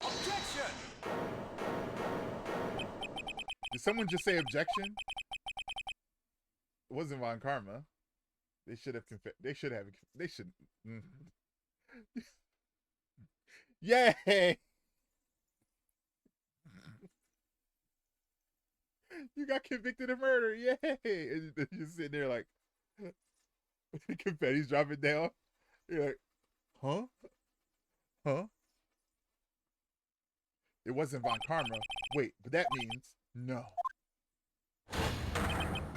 Objection! Did someone just say objection? It wasn't Von Karma. They should have They should. Yay! You got convicted of murder. Yay! And you're sitting there like, confetti's dropping down. You're like, huh? Huh? It wasn't Von Karma. Wait, but that means no.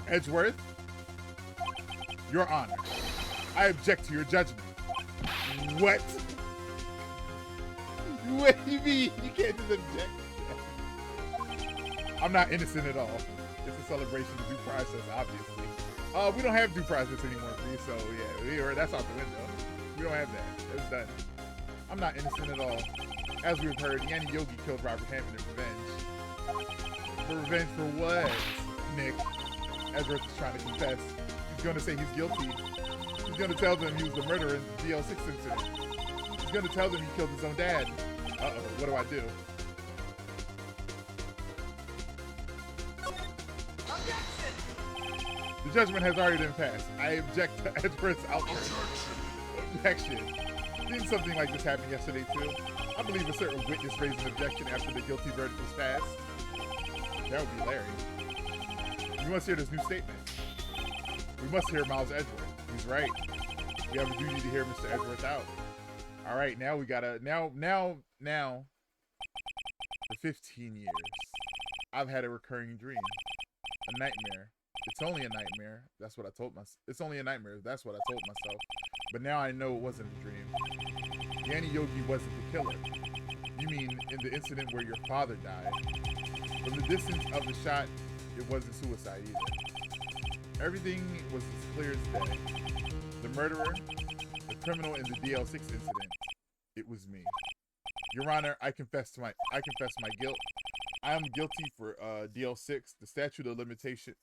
Edgeworth, Your Honor, I object to your judgment. What? What do you mean? You can't just object. I'm not innocent at all. It's a celebration of due process, obviously. We don't have due process anymore, so yeah, that's out the window. We don't have that. It's done. I'm not innocent at all. As we've heard, Yanni Yogi killed Robert Hammond in revenge. For revenge for what, Nick? Edgeworth is trying to confess. He's going to say he's guilty. He's going to tell them he was the murderer in the DL6 incident. He's going to tell them he killed his own dad. Uh-oh, what do I do? The judgment has already been passed. I object to Edgeworth's outcome. Objection. Didn't something like this happen yesterday too? I believe a certain witness raised an objection after the guilty verdict was passed. That would be Larry. We must hear this new statement. We must hear Miles Edgeworth. He's right. We have a duty to hear Mr. Edgeworth out. All right, now we gotta now. For 15 years, I've had a recurring dream, a nightmare. It's only a nightmare. That's what I told myself. It's only a nightmare. That's what I told myself. But now I know it wasn't a dream. Yanni Yogi wasn't the killer. You mean in the incident where your father died? From the distance of the shot, it wasn't suicide either. Everything was as clear as day. The murderer, the criminal in the DL6 incident. It was me. Your Honor, I confess my guilt. I am guilty for DL6, the statute of limitation.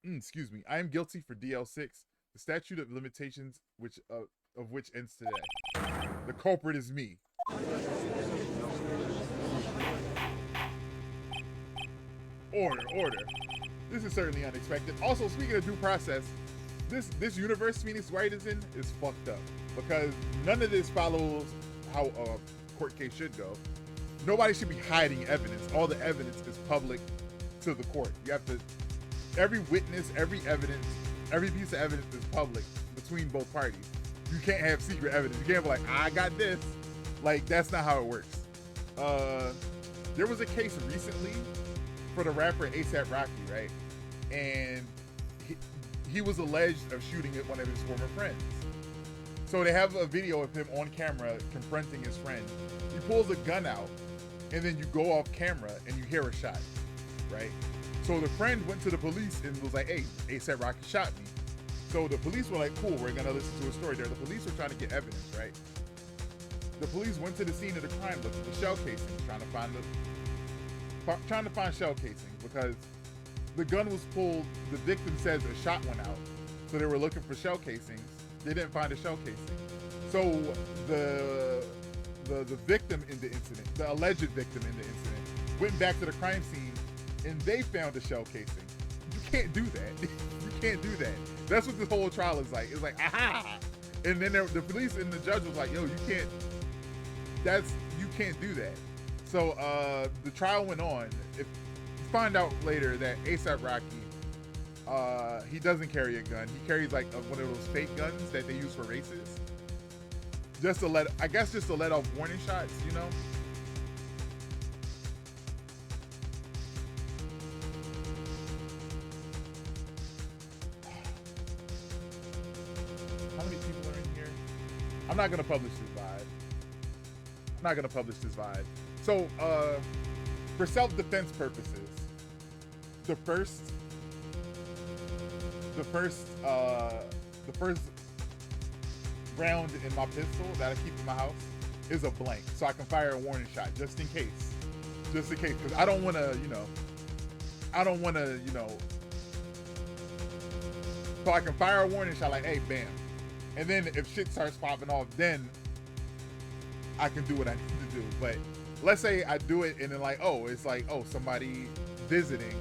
Excuse me. I am guilty for DL6, the statute of limitations of which ends today. The culprit is me. Order. This is certainly unexpected. Also, speaking of due process, this universe Phoenix Wright is in is fucked up because none of this follows how a court case should go. Nobody should be hiding evidence. All the evidence is public to the court. You have to, every witness, every evidence, every piece of evidence is public between both parties. You can't have secret evidence. You can't be like, I got this. Like, that's not how it works. There was a case recently for the rapper A$AP Rocky, right? And he was alleged of shooting at one of his former friends. So they have a video of him on camera confronting his friend. He pulls a gun out, and then you go off camera and you hear a shot, right? So the friend went to the police and was like, hey, A$AP Rocky shot me. So the police were like, cool, we're gonna listen to a story there. The police were trying to get evidence, right? The police went to the scene of the crime, looked at the shell casing, trying to find shell casing because the gun was pulled. The victim says a shot went out, so they were looking for shell casings. They didn't find a shell casing. So the victim in the incident, the alleged victim in the incident, went back to the crime scene and they found a shell casing. You can't do that. You can't do that. That's what this whole trial is like. It's like, aha! And then the police and the judge was like, yo, you can't do that. So the trial went on. You find out later that A$AP Rocky, he doesn't carry a gun. He carries like one of those fake guns that they use for races. Just to let off warning shots, you know? How many people are in here? I'm not gonna publish this VOD. So, for self-defense purposes, the first round in my pistol that I keep in my house is a blank, so I can fire a warning shot just in case, because I don't want to, so I can fire a warning shot like, hey, bam, and then if shit starts popping off, then I can do what I need to do. But let's say I do it and then somebody visiting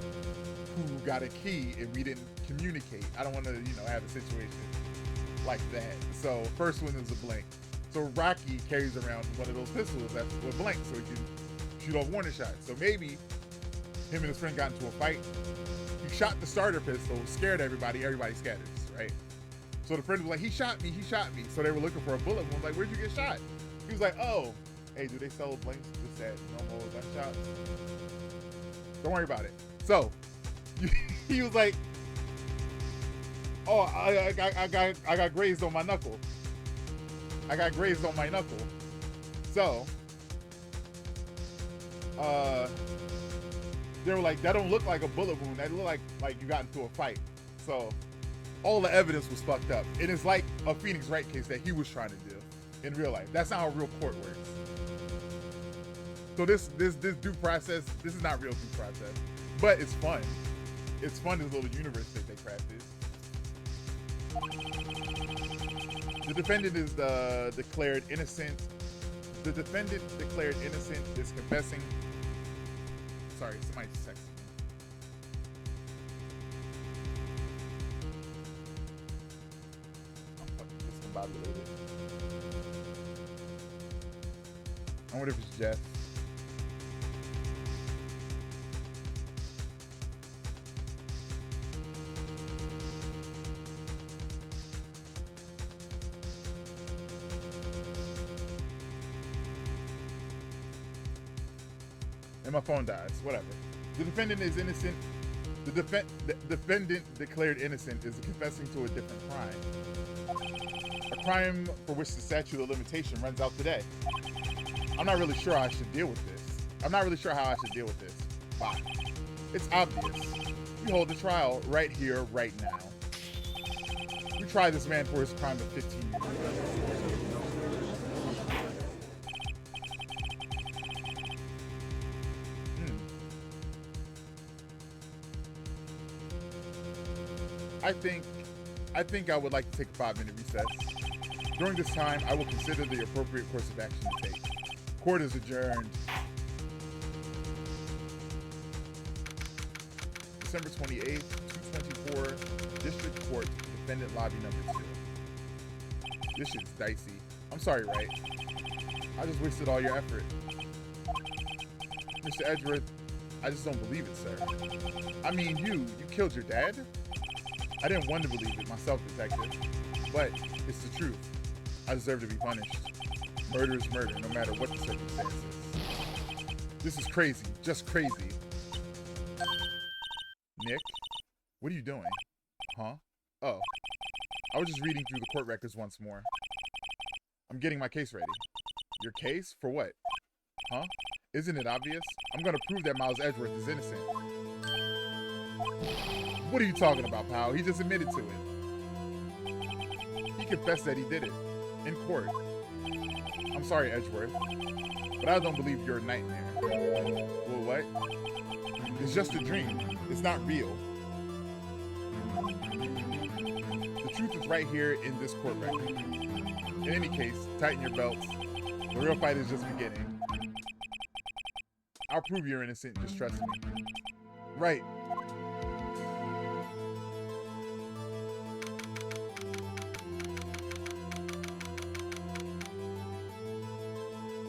who got a key and we didn't communicate. I don't want to, have a situation like that. So first one is a blank. So Rocky carries around one of those pistols that's a blank, so he can shoot off warning shots. So maybe him and his friend got into a fight. He shot the starter pistol, scared everybody scatters, right? So the friend was like, he shot me. So they were looking for a bullet wound. Like, where'd you get shot? He was like, oh, hey, do they sell blanks just at normal gunshots? Don't worry about it. So he was like, oh, I got grazed on my knuckle. So they were like, that don't look like a bullet wound. That look like you got into a fight. So all the evidence was fucked up. And it's like a Phoenix Wright case that he was trying to do in real life. That's not how real court works. So this due process, this is not real due process, but it's fun. It's fun, this little universe that they crafted. The defendant is declared innocent. The defendant declared innocent is confessing. Sorry, somebody just texted me. I'm fucking discombobulated. I wonder if it's Jeff. And my phone dies. Whatever. The defendant is innocent. The defendant declared innocent is confessing to a different crime. A crime for which the statute of limitation runs out today. I'm not really sure how I should deal with this. Why? It's obvious. You hold the trial right here, right now. We tried this man for his crime of 15 years. I think I would like to take a 5-minute recess. During this time, I will consider the appropriate course of action to take. Court is adjourned. December 28th, 224, District Court, Defendant Lobby number 2. This shit's dicey. I'm sorry, right? I just wasted all your effort. Mr. Edgeworth, I just don't believe it, sir. I mean, you killed your dad? I didn't want to believe it myself, detective. But it's the truth. I deserve to be punished. Murder is murder, no matter what the circumstances. This is crazy, just crazy. Nick, what are you doing? Huh? Oh, I was just reading through the court records once more. I'm getting my case ready. Your case? For what? Huh? Isn't it obvious? I'm gonna prove that Miles Edgeworth is innocent. What are you talking about, pal? He just admitted to it. He confessed that he did it. In court. I'm sorry, Edgeworth, but I don't believe you're a nightmare. Well, what? It's just a dream. It's not real. The truth is right here in this court record. In any case, tighten your belts. The real fight is just beginning. I'll prove you're innocent, just trust me. Right.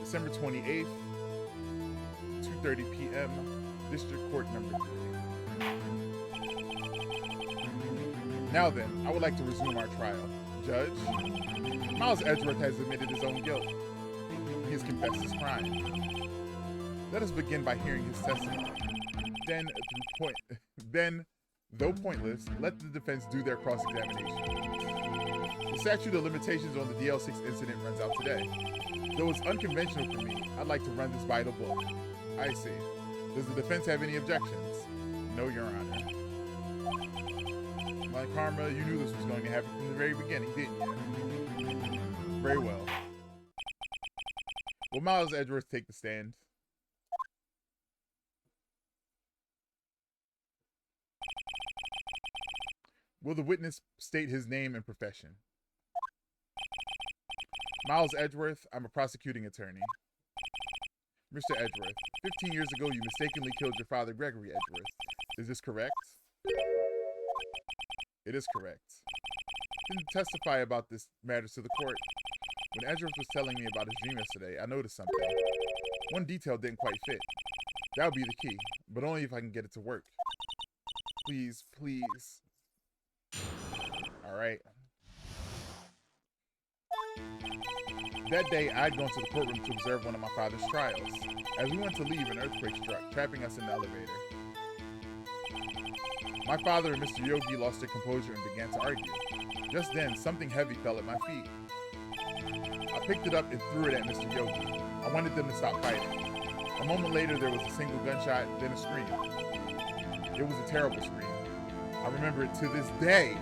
December 28th, 2:30 p.m., District Court number 3. Now then, I would like to resume our trial. Judge, Miles Edgeworth has admitted his own guilt. He has confessed his crime. Let us begin by hearing his testimony. Then, though pointless, let the defense do their cross-examination. The statute of limitations on the DL6 incident runs out today. Though it's unconventional for me, I'd like to run this by the book. I see. Does the defense have any objections? No, Your Honor. My karma, you knew this was going to happen from the very beginning, didn't you? Very well. Will Miles Edgeworth take the stand? Will the witness state his name and profession? Miles Edgeworth, I'm a prosecuting attorney. Mr. Edgeworth, 15 years ago you mistakenly killed your father, Gregory Edgeworth. Is this correct? It is correct. Didn't testify about this matters to the court. When Edgeworth was telling me about his dream yesterday, I noticed something. One detail didn't quite fit. That would be the key, but only if I can get it to work. Please, please. All right. That day, I'd gone to the courtroom to observe one of my father's trials. As we went to leave, an earthquake struck, trapping us in the elevator. My father and Mr. Yogi lost their composure and began to argue. Just then, something heavy fell at my feet. I picked it up and threw it at Mr. Yogi. I wanted them to stop fighting. A moment later, there was a single gunshot, then a scream. It was a terrible scream. I remember it to this day.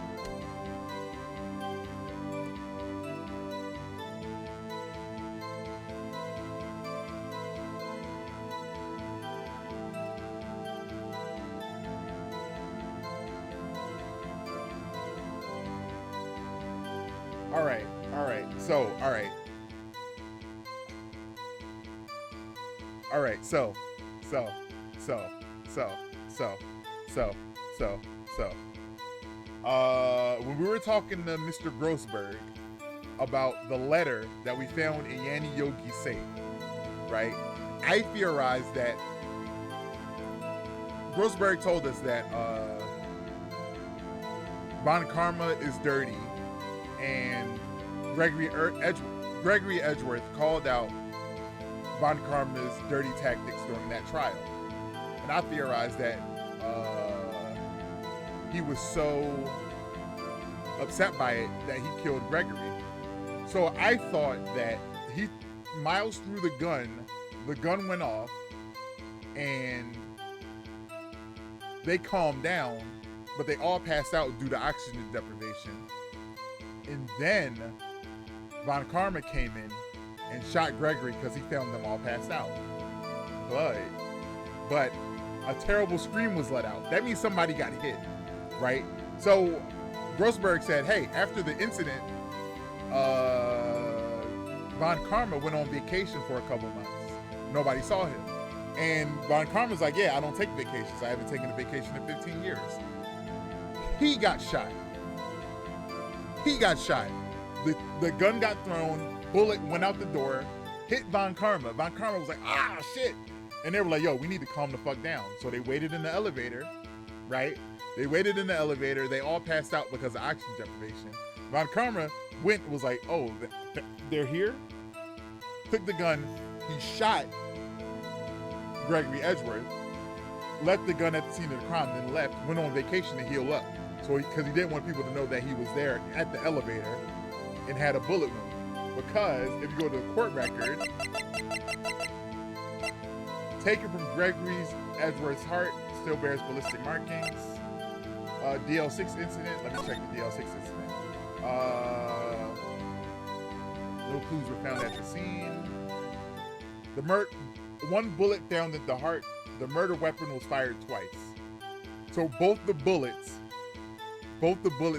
All right. When we were talking to Mr. Grossberg about the letter that we found in Yanni Yogi's safe, right? I theorized that Grossberg told us that Von Karma is dirty, and Gregory Edgeworth called out Von Karma's dirty tactics during that trial. And I theorized that he was so upset by it that he killed Gregory. So I thought that Miles threw the gun went off, and they calmed down, but they all passed out due to oxygen deprivation. And then Von Karma came in and shot Gregory because he found them all passed out. But a terrible scream was let out. That means somebody got hit, right? So Grossberg said, hey, after the incident, Von Karma went on vacation for a couple months. Nobody saw him. And Von Karma's like, yeah, I don't take vacations. I haven't taken a vacation in 15 years. He got shot. The gun got thrown, bullet went out the door, hit Von Karma. Von Karma was like, ah, shit. And they were like, yo, we need to calm the fuck down. So they waited in the elevator, right? They waited in the elevator. They all passed out because of oxygen deprivation. Von Karma was like, oh, they're here? Took the gun. He shot Gregory Edgeworth, left the gun at the scene of the crime, then left, went on vacation to heal up. So because he didn't want people to know that he was there at the elevator and had a bullet wound. Because if you go to the court record, taken from Gregory Edgeworth's heart, still bears ballistic markings. DL6 incident, let me check the DL6 incident. No clues were found at the scene. One bullet found at the heart. The murder weapon was fired twice. So both the bullets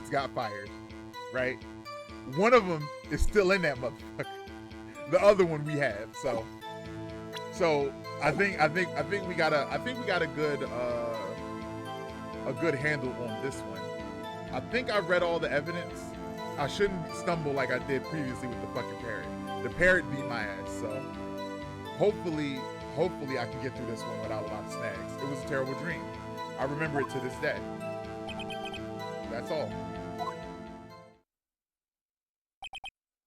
got fired, right? One of them is still in that motherfucker. The other one we have. So I think we got a good handle on this one. I think I read all the evidence. I shouldn't stumble like I did previously with the fucking parrot. The parrot beat my ass, so hopefully I can get through this one without a lot of snags. It was a terrible dream. I remember it to this day. That's all.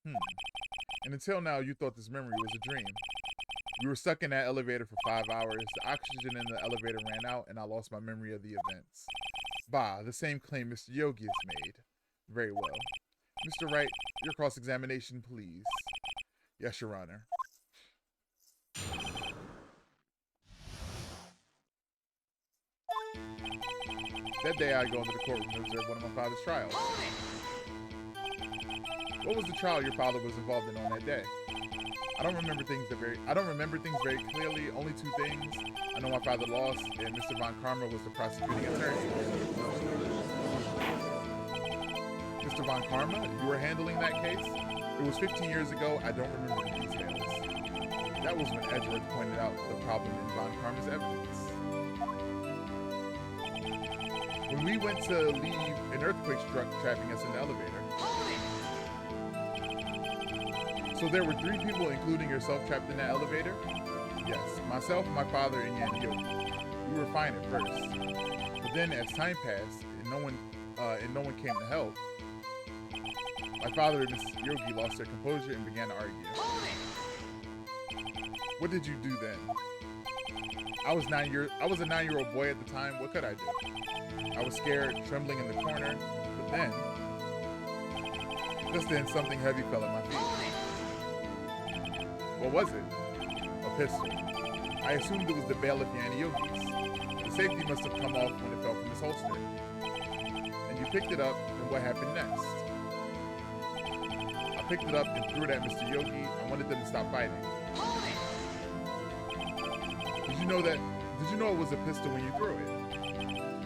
And until now, you thought this memory was a dream. You were stuck in that elevator for 5 hours. The oxygen in the elevator ran out, and I lost my memory of the events. Bah, the same claim Mr. Yogi has made. Very well. Mr. Wright, your cross-examination, please. Yes, Your Honor. That day, I go into the courtroom to observe one of my father's trials. What was the trial your father was involved in on that day? I don't remember things very clearly. Only two things. I know my father lost, and Mr. Von Karma was the prosecuting attorney. Mr. Von Karma, you were handling that case? It was 15 years ago. I don't remember the details. That was when Edgeworth pointed out the problem in Von Karma's evidence. When we went to leave, an earthquake struck, trapping us in the elevator. So there were 3 people, including yourself, trapped in that elevator? Yes, myself, my father, and Yan Yogi. We were fine at first. But then as time passed, and no one came to help, my father and Mrs. Yogi lost their composure and began to argue. What did you do then? I was a 9-year-old boy at the time. What could I do? I was scared, trembling in the corner, but just then something heavy fell at my feet. What was it? A pistol. I assumed it was the bailiff Yanni Yogi's. The safety must have come off when it fell from his holster. And you picked it up, and what happened next? I picked it up and threw it at Mr. Yogi. I wanted them to stop fighting. Did you know it was a pistol when you threw it?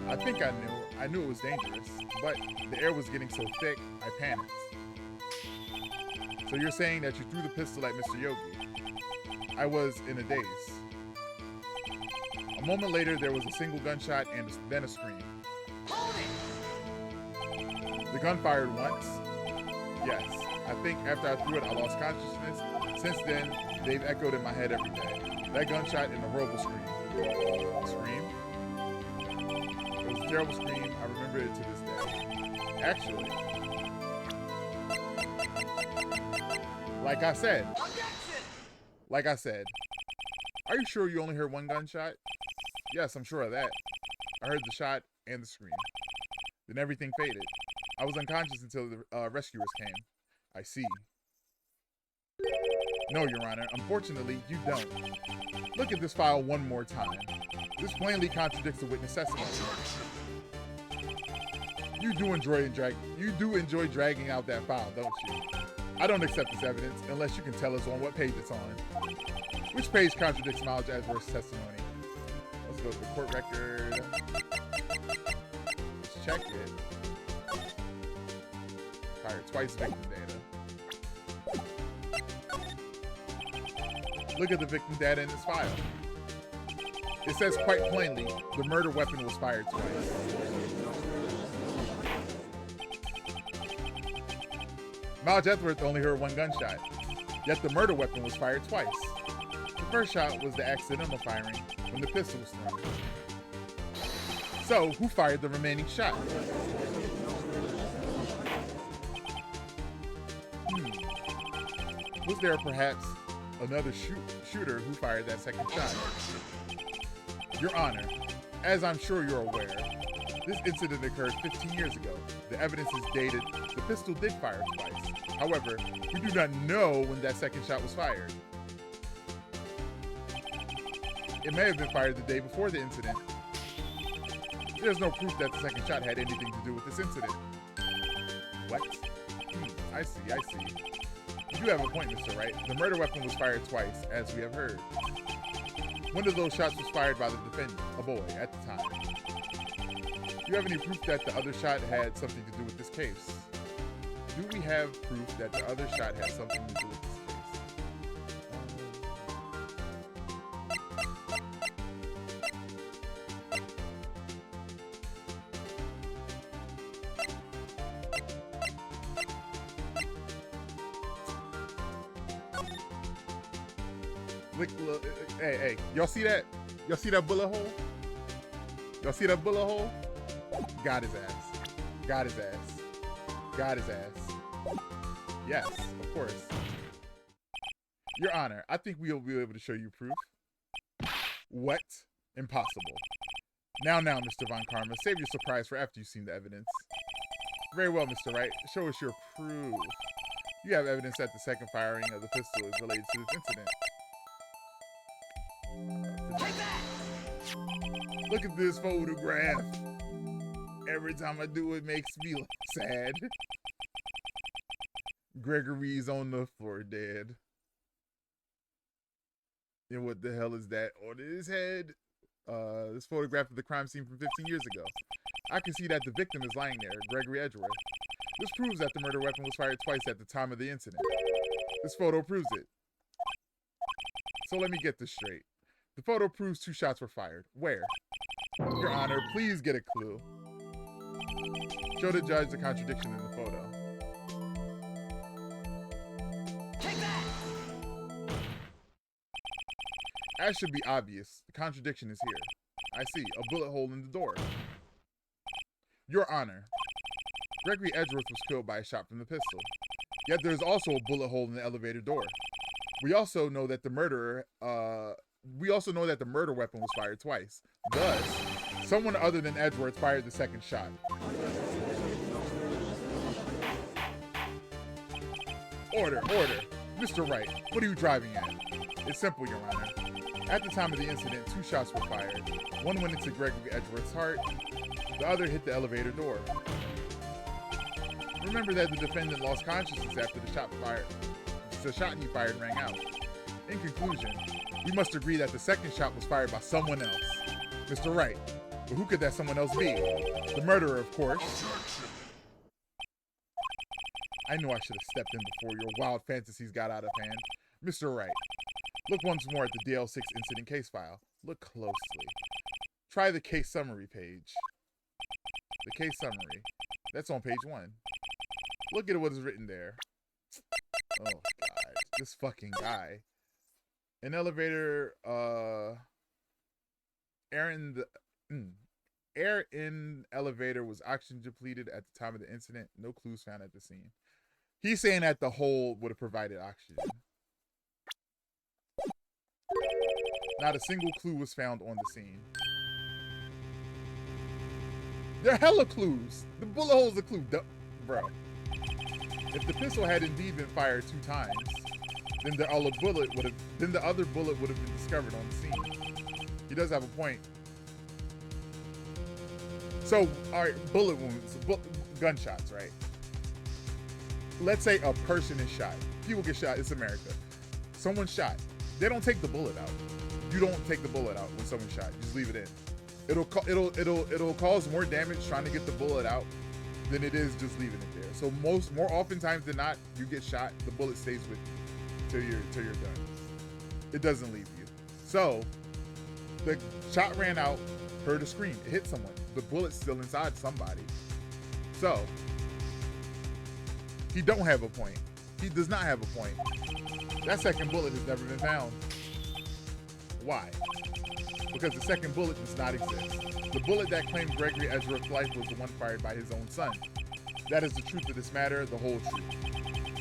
I think I knew. I knew it was dangerous, but the air was getting so thick, I panicked. So you're saying that you threw the pistol at Mr. Yogi? I was in a daze. A moment later, there was a single gunshot and then a scream. The gun fired once? Yes. I think after I threw it, I lost consciousness. Since then, they've echoed in my head every day. That gunshot and a horrible scream. Scream? It was a terrible scream. I remember it to this day. Actually, like I said, are you sure you only heard one gunshot? Yes, I'm sure of that. I heard the shot and the scream. Then everything faded. I was unconscious until the rescuers came. I see. No, Your Honor. Unfortunately, you don't. Look at this file one more time. This plainly contradicts the witness testimony. You do enjoy dragging out that file, don't you? I don't accept this evidence unless you can tell us on what page it's on. Which page contradicts Miles Edgeworth's testimony? Let's go to the court record. Let's check it. Fired twice victim data. Look at the victim data in this file. It says quite plainly, the murder weapon was fired twice. Miles Edgeworth only heard one gunshot, yet the murder weapon was fired twice. The first shot was the accidental firing when the pistol was thrown. So, who fired the remaining shot? Was there perhaps another shooter who fired that second shot? Your Honor, as I'm sure you're aware, this incident occurred 15 years ago. The evidence is dated. The pistol did fire twice. However, we do not know when that second shot was fired. It may have been fired the day before the incident. There's no proof that the second shot had anything to do with this incident. What? I see. You do have a point, Mr. Wright. The murder weapon was fired twice, as we have heard. One of those shots was fired by the defendant, a boy, at the time. Do you have any proof that the other shot had something to do with this case? Do we have proof that the other shot had something to do with this case? Hey, y'all see that? Y'all see that bullet hole? Y'all see that bullet hole? Got his ass. Got his ass. Got his ass. Yes, of course. Your Honor, I think we'll be able to show you proof. What? Impossible. Now, Mr. Von Karma, save your surprise for after you've seen the evidence. Very well, Mr. Wright. Show us your proof. You have evidence that the second firing of the pistol is related to this incident. Look at this photograph. Every time I do it makes me sad. Gregory's on the floor dead. And what the hell is that on his head? This photograph of the crime scene from 15 years ago. I can see that the victim is lying there, Gregory Edgeworth. This proves that the murder weapon was fired twice at the time of the incident. This photo proves it. So let me get this straight. The photo proves 2 shots were fired. Where? Your Honor, please get a clue. Show the judge the contradiction in the photo. Take that! As should be obvious, the contradiction is here. I see, a bullet hole in the door. Your Honor, Gregory Edgeworth was killed by a shot from the pistol. Yet there is also a bullet hole in the elevator door. We also know that the murder weapon was fired twice. Thus, someone other than Edgeworth fired the second shot. Order. Mr. Wright, what are you driving at? It's simple, Your Honor. At the time of the incident, 2 shots were fired. One went into Gregory Edgeworth's heart. The other hit the elevator door. Remember that the defendant lost consciousness after the shot he fired rang out. In conclusion, we must agree that the second shot was fired by someone else. Mr. Wright, but who could that someone else be? The murderer, of course. I knew I should have stepped in before your wild fantasies got out of hand. Mr. Wright, look once more at the DL6 incident case file. Look closely. Try the case summary page. The case summary. That's on page 1. Look at what is written there. Oh, God. This fucking guy. An elevator, air in elevator was oxygen depleted at the time of the incident. No clues found at the scene. He's saying that the hole would have provided oxygen. Not a single clue was found on the scene. There are hella clues. The bullet hole's a clue, bro. If the pistol had indeed been fired 2 times, then the other bullet would have been discovered on the scene. He does have a point. So, all right, bullet wounds, gunshots, right? Let's say a person is shot. People get shot. It's America. Someone's shot. They don't take the bullet out. You don't take the bullet out when someone's shot. Just leave it in. It'll cause more damage trying to get the bullet out than it is just leaving it there. So more oftentimes than not, you get shot, the bullet stays with you till you're done. It doesn't leave you. So the shot ran out, heard a scream, it hit someone. The bullet's still inside somebody. So he don't have a point. He does not have a point. That second bullet has never been found. Why? Because the second bullet does not exist. The bullet that claimed Gregory Edgeworth's life was the one fired by his own son. That is the truth of this matter, the whole truth.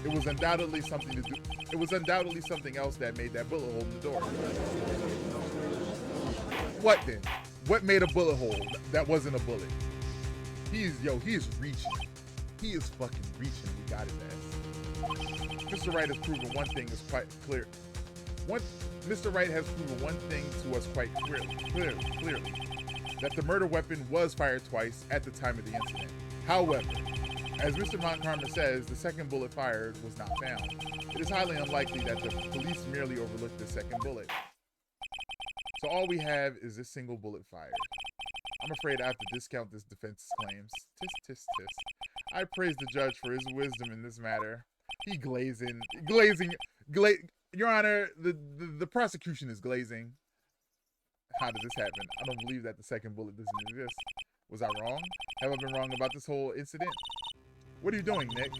It was undoubtedly something to do. It was undoubtedly something else that made that bullet hole in the door. What then? What made a bullet hole that wasn't a bullet? He is reaching. He is fucking reaching. We got his ass. Mr. Wright has proven one thing is quite clear. Mr. Wright has proven one thing to us quite clearly, that the murder weapon was fired twice at the time of the incident. However, as Mr. Montcarmer says, the second bullet fired was not found. It is highly unlikely that the police merely overlooked the second bullet. So all we have is this single bullet fired. I'm afraid I have to discount this defense's claims. Tisk, tisk, tisk. I praise the judge for his wisdom in this matter. He glazing. Your Honor, the prosecution is glazing. How does this happen? I don't believe that the second bullet doesn't exist. Was I wrong? Have I been wrong about this whole incident? What are you doing, Nick?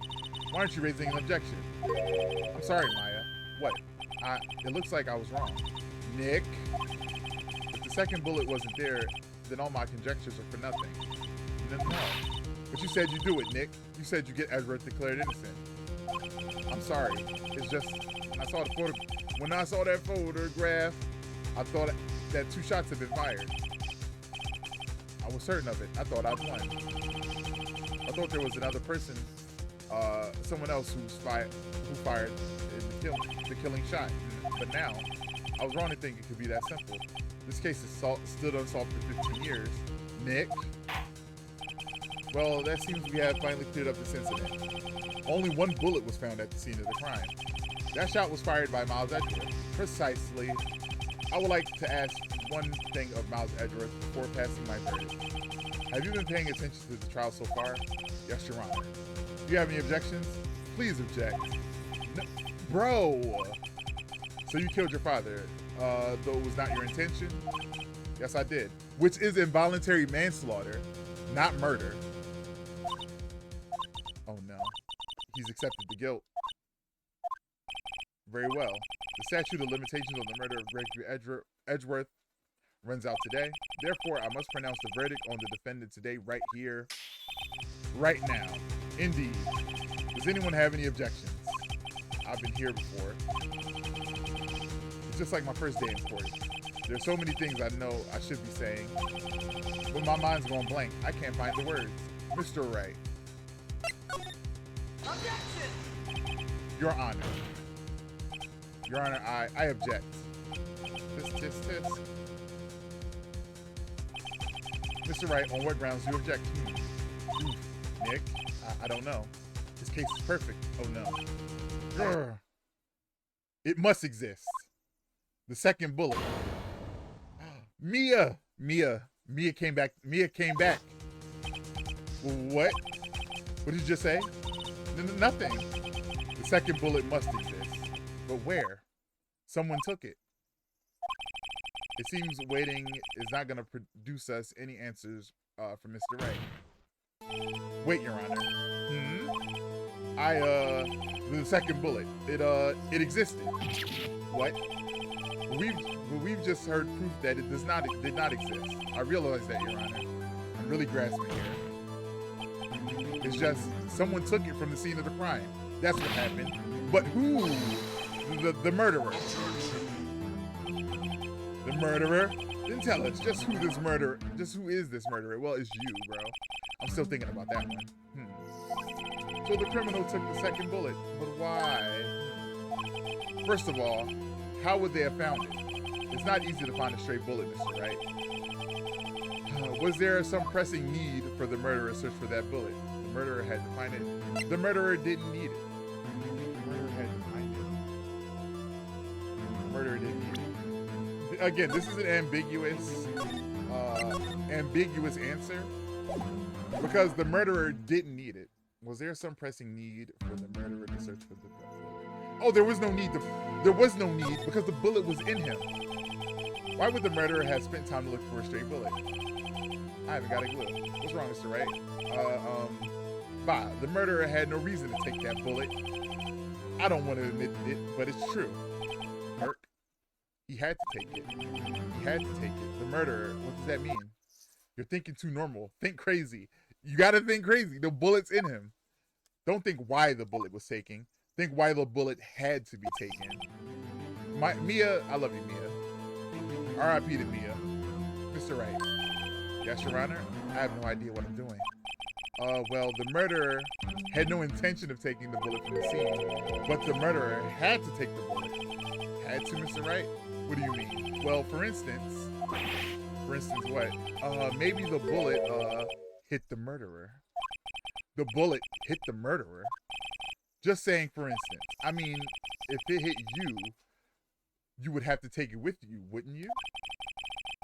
Why aren't you raising an objection? I'm sorry, Maya. What? It looks like I was wrong. Nick? If the second bullet wasn't there, then all my conjectures are for nothing. No. But you said you do it, Nick. You said you get Edgeworth declared innocent. I'm sorry. It's just, when I saw that photograph, I thought that 2 shots had been fired. I was certain of it. I thought I'd won. I thought there was another person, someone else who fired the killing shot. But now, I was wrong to think it could be that simple. This case is still unsolved for 15 years. Nick? Well, that seems we have finally cleared up this incident. Only 1 bullet was found at the scene of the crime. That shot was fired by Miles Edgeworth. Precisely. I would like to ask one thing of Miles Edgeworth before passing my verdict. Have you been paying attention to the trial so far? Yes, Your Honor. Do you have any objections? Please object. No, bro! So you killed your father, though it was not your intention? Yes, I did. Which is involuntary manslaughter, not murder. Oh no. He's accepted the guilt. Very well. The statute of limitations on the murder of Gregory Edgeworth runs out today. Therefore, I must pronounce the verdict on the defendant today, right here, right now. Indeed. Does anyone have any objections? I've been here before. It's just like my first day in court. There's so many things I know I should be saying, but my mind's going blank. I can't find the words. Mr. Wright. Objection! Your Honor. Your Honor, I object. Tisk. Mr. Wright, on what grounds do you object? Nick, I don't know. This case is perfect. Oh no. Grr. It must exist. The second bullet. Mia came back. What? What did you just say? Nothing. The second bullet must exist. But where? Someone took it. It seems waiting is not going to produce us any answers from Mr. Wright. Wait, Your Honor. The second bullet. It existed. What? We've just heard proof that it did not exist. I realize that, Your Honor. I'm really grasping here. It's just someone took it from the scene of the crime. That's what happened. But who? The murderer. The murderer? Then tell us, just who is this murderer? Well, it's you, bro. I'm still thinking about that one. So the criminal took the second bullet, but why? First of all, how would they have found it? It's not easy to find a straight bullet, Mr. Wright. Was there some pressing need for the murderer to search for that bullet? The murderer had to find it. The murderer didn't need it. The murderer had to find it. The murderer didn't need it. Again, this is an ambiguous answer because the murderer didn't need it. Was there some pressing need for the murderer to search for the bullet? Oh, there was no need because the bullet was in him. Why would the murderer have spent time to look for a stray bullet? I haven't got a clue. What's wrong, Mr. Right? The murderer had no reason to take that bullet. I don't want to admit it, but it's true. Merc, he had to take it. He had to take it. The murderer, what does that mean? You're thinking too normal. Think crazy. You gotta think crazy. The bullet's in him. Don't think why the bullet was taken. Think why the bullet had to be taken. Mia, I love you, Mia. R.I.P. to Mia. Mr. Right. Yes, Your Honor? I have no idea what I'm doing. Well, the murderer had no intention of taking the bullet from the scene, but the murderer had to take the bullet. Had to, Mr. Right? What do you mean? Well, for instance what? Maybe the bullet, hit the murderer. The bullet hit the murderer? Just saying, for instance. I mean, if it hit you, you would have to take it with you, wouldn't you?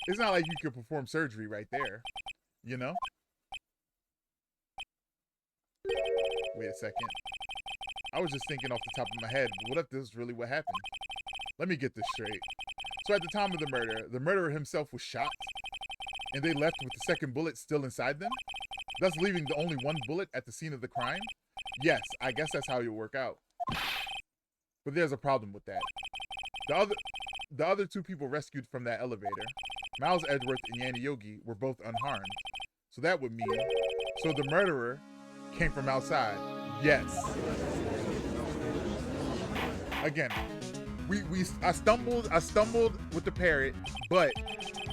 It's not like you could perform surgery right there, you know? Wait a second. I was just thinking off the top of my head, but what if this is really what happened? Let me get this straight. So at the time of the murderer himself was shot, and they left with the second bullet still inside them, thus leaving the only one bullet at the scene of the crime? Yes, I guess that's how you'll work out. But there's a problem with that. The other two people rescued from that elevator, Miles Edgeworth and Yanni Yogi, were both unharmed. So that would mean, so the murderer came from outside. Yes. Again, I stumbled with the parrot, but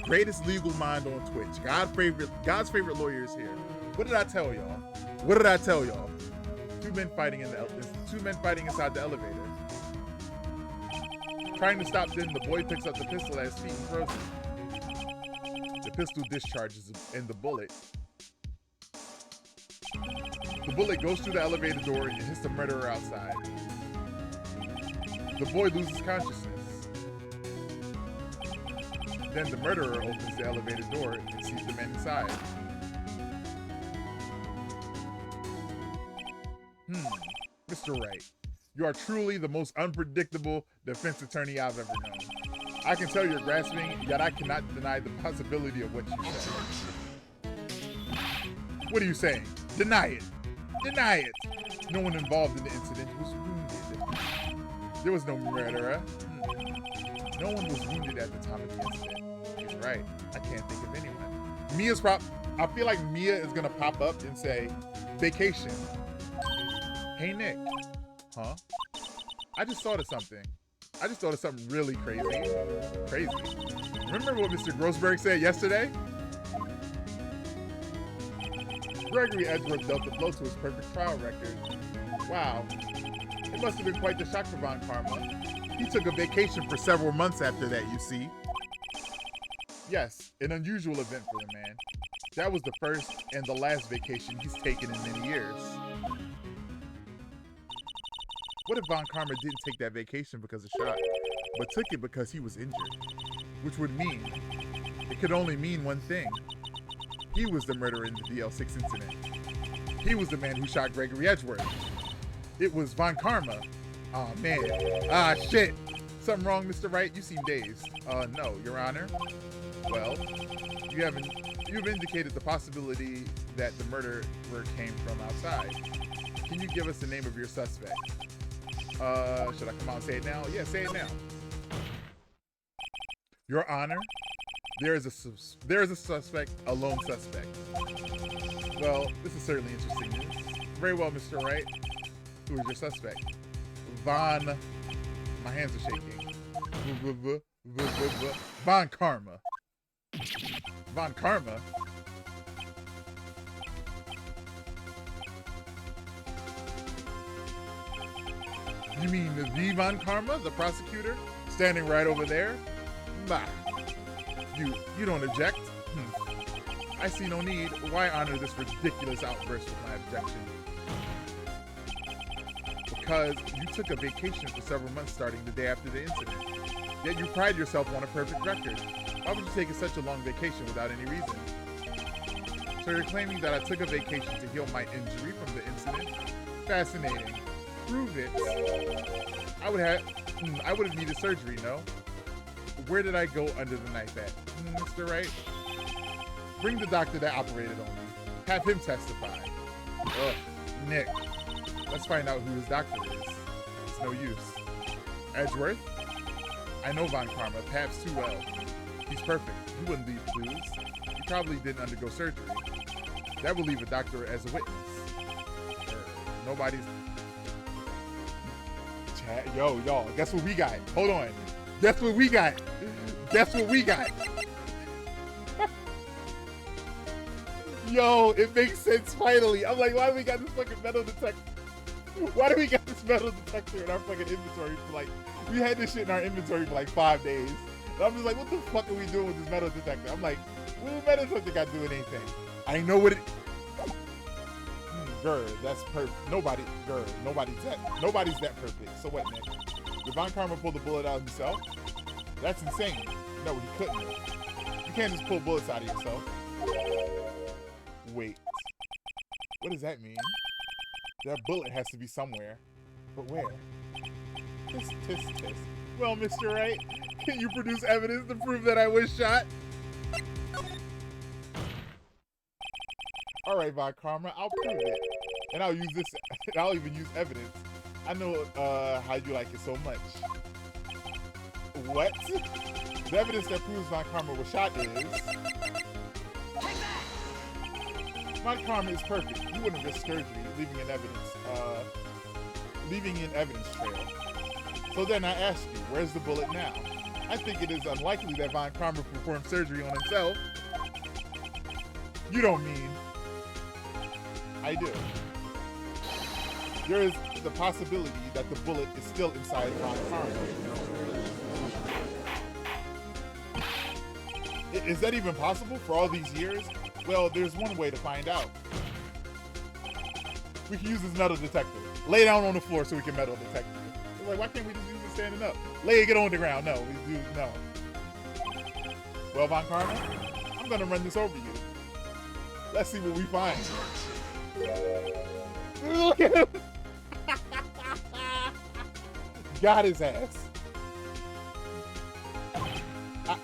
greatest legal mind on Twitch. God's favorite lawyer is here. What did I tell y'all? Two men fighting inside the elevator. Trying to stop them, the boy picks up the pistol at his feet and throws it. The pistol discharges and the bullet goes through the elevator door and hits the murderer outside. The boy loses consciousness. Then the murderer opens the elevator door and sees the men inside. Mr. Wright, you are truly the most unpredictable defense attorney I've ever known. I can tell you're grasping, yet I cannot deny the possibility of what you say. What are you saying? Deny it. Deny it. No one involved in the incident was wounded. There was no murderer. No one was wounded at the time of the incident. He's right. I can't think of anyone. I feel like Mia is gonna pop up and say, vacation. Hey Nick. Huh? I just thought of something really crazy. Remember what Mr. Grossberg said yesterday? Gregory Edgeworth dealt the blow to his perfect trial record. Wow. It must have been quite the shock for Von Karma. He took a vacation for several months after that, you see. Yes, an unusual event for the man. That was the first and the last vacation he's taken in many years. What if Von Karma didn't take that vacation because of shock, but took it because he was injured? Which would mean, it could only mean one thing. He was the murderer in the DL6 incident. He was the man who shot Gregory Edgeworth. It was Von Karma. Oh man. Ah shit. Something wrong, Mr. Wright? You seem dazed. No, Your Honor. Well, you've indicated the possibility that the murderer came from outside. Can you give us the name of your suspect? Should I come out and say it now? Yeah, say it now. Your Honor, there is a suspect, a lone suspect. Well, this is certainly interesting news. Very well, Mr. Wright. Who is your suspect? Von... My hands are shaking. Von Karma. Von Karma? You mean the Von Karma, the prosecutor, standing right over there? Bah. You don't object? I see no need. Why honor this ridiculous outburst with my objection? Because you took a vacation for several months starting the day after the incident. Yet you pride yourself on a perfect record. Why would you take such a long vacation without any reason? So you're claiming that I took a vacation to heal my injury from the incident? Fascinating. Prove it. I would have needed surgery, no? Where did I go under the knife at? Mr. Wright? Bring the doctor that operated on me. Have him testify. Ugh, Nick. Let's find out who his doctor is. It's no use. Edgeworth? I know Von Karma, perhaps too well. He's perfect. He wouldn't leave clues. He probably didn't undergo surgery. That will leave a doctor as a witness. Nobody's... Chat, yo, y'all, guess what we got? Hold on. Guess what we got? Guess what we got? Yo, it makes sense finally. I'm like, why do we got this fucking metal detector? Why do we got this metal detector in our fucking inventory for like, we had this shit in our inventory for like 5 days. And I'm just like, what the fuck are we doing with this metal detector? I'm like, what the metal detector got to do with anything? I know what it... Grr, that's perfect. Nobody's that perfect. So what, Nick? Did Von Karma pull the bullet out himself? That's insane. No, he couldn't. You can't just pull bullets out of yourself. Wait. What does that mean? That bullet has to be somewhere. But where? Tisk. Well, Mr. Wright, can you produce evidence to prove that I was shot? Alright, Von Karma, I'll prove it. And I'll use this, and I'll even use evidence. I know how you like it so much. What? The evidence that proves Von Karma was shot is... Von Karma is perfect. You wouldn't risk surgery, leaving an evidence trail. So then I ask you, where's the bullet now? I think it is unlikely that Von Karma performed surgery on himself. You don't mean... I do. There is the possibility that the bullet is still inside Von Karma. Is that even possible for all these years? Well, there's one way to find out. We can use this metal detector. Lay down on the floor so we can metal detect you. It's like, why can't we just use it standing up? Get on the ground. No, we do no. Well, Von Karma, I'm gonna run this over you. Let's see what we find. Look at him! Got his ass.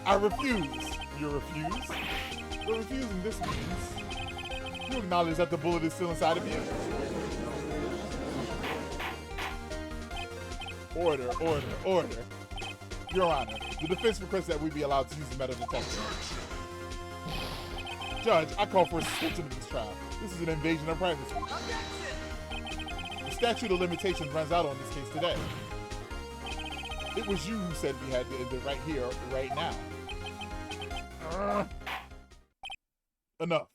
I refuse. You refuse? But refusing this means you acknowledge that the bullet is still inside of you. Order. Your Honor, the defense requests that we be allowed to use the metal detector. Judge, I call for a suspension of this trial. This is an invasion of privacy. The statute of limitations runs out on this case today. It was you who said we had to end it right here, right now. Enough.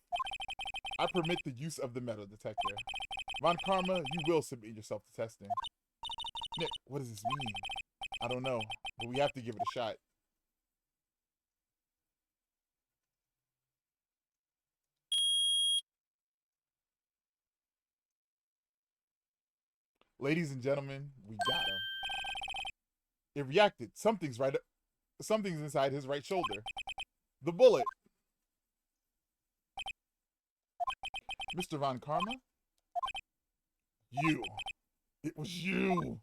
I permit the use of the metal detector. Von Karma, you will submit yourself to testing. Nick, what does this mean? I don't know, but we have to give it a shot. Ladies and gentlemen, we got him. It reacted. Something's inside his right shoulder. The bullet. Mr. Von Karma? You. It was you.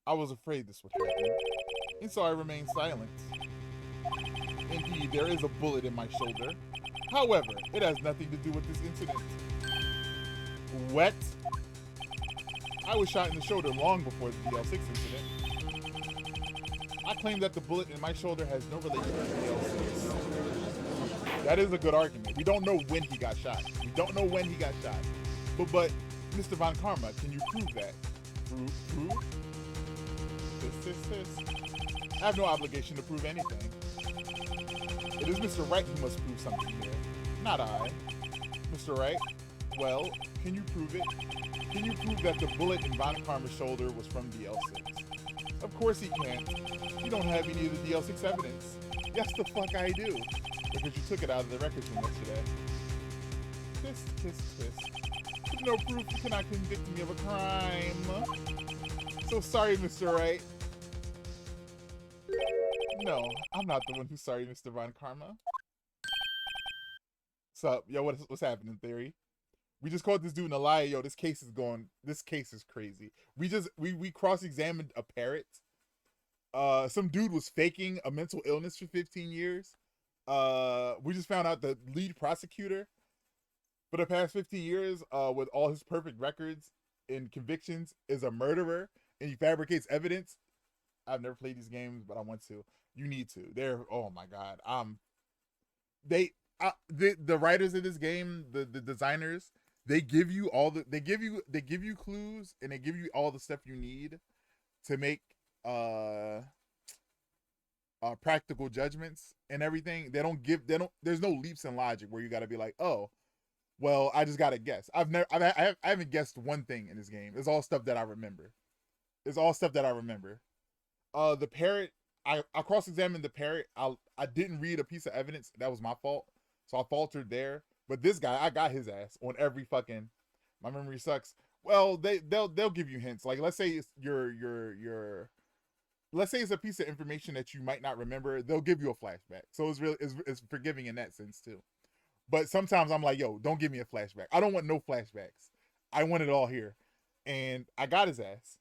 I was afraid this would happen, and so I remained silent. Indeed, there is a bullet in my shoulder. However, it has nothing to do with this incident. What? I was shot in the shoulder long before the DL6 incident. I claim that the bullet in my shoulder has no relation to DL6. That is a good argument. We don't know when he got shot. But Mr. Von Karma, can you prove that? Prove? This. I have no obligation to prove anything. It is Mr. Wright who must prove something here, not I. Mr. Wright, well, can you prove it? Can you prove that the bullet in Von Karma's shoulder was from DL6? Of course he can't. You don't have any of the DL6 evidence. Yes, the fuck I do. Because you took it out of the records from yesterday. Kiss, kiss, kiss. With no proof, you cannot convict me of a crime. So sorry, Mr. Wright. No, I'm not the one who's sorry, Mr. Von Karma. What's up? Yo, what's happening, Theory? We just caught this dude in a lie. Yo, this case is crazy. We cross-examined a parrot. Some dude was faking a mental illness for 15 years. We just found out the lead prosecutor for the past 15 years, with all his perfect records and convictions, is a murderer, and he fabricates evidence. I've never played these games, but I want to. You need to. They're, oh my god. The writers of this game, the designers, they give you clues, and they give you all the stuff you need to make practical judgments and everything. There's no leaps in logic where you got to be like, oh, well, I just got to guess. I haven't guessed one thing in this game. It's all stuff that I remember. The parrot, I cross-examined the parrot. I didn't read a piece of evidence. That was my fault. So I faltered there. But this guy, I got his ass on every fucking, my memory sucks. Well, they'll give you hints. Like, let's say it's let's say it's a piece of information that you might not remember. They'll give you a flashback. So it's forgiving in that sense too. But sometimes I'm like, yo, don't give me a flashback. I don't want no flashbacks. I want it all here. And I got his ass.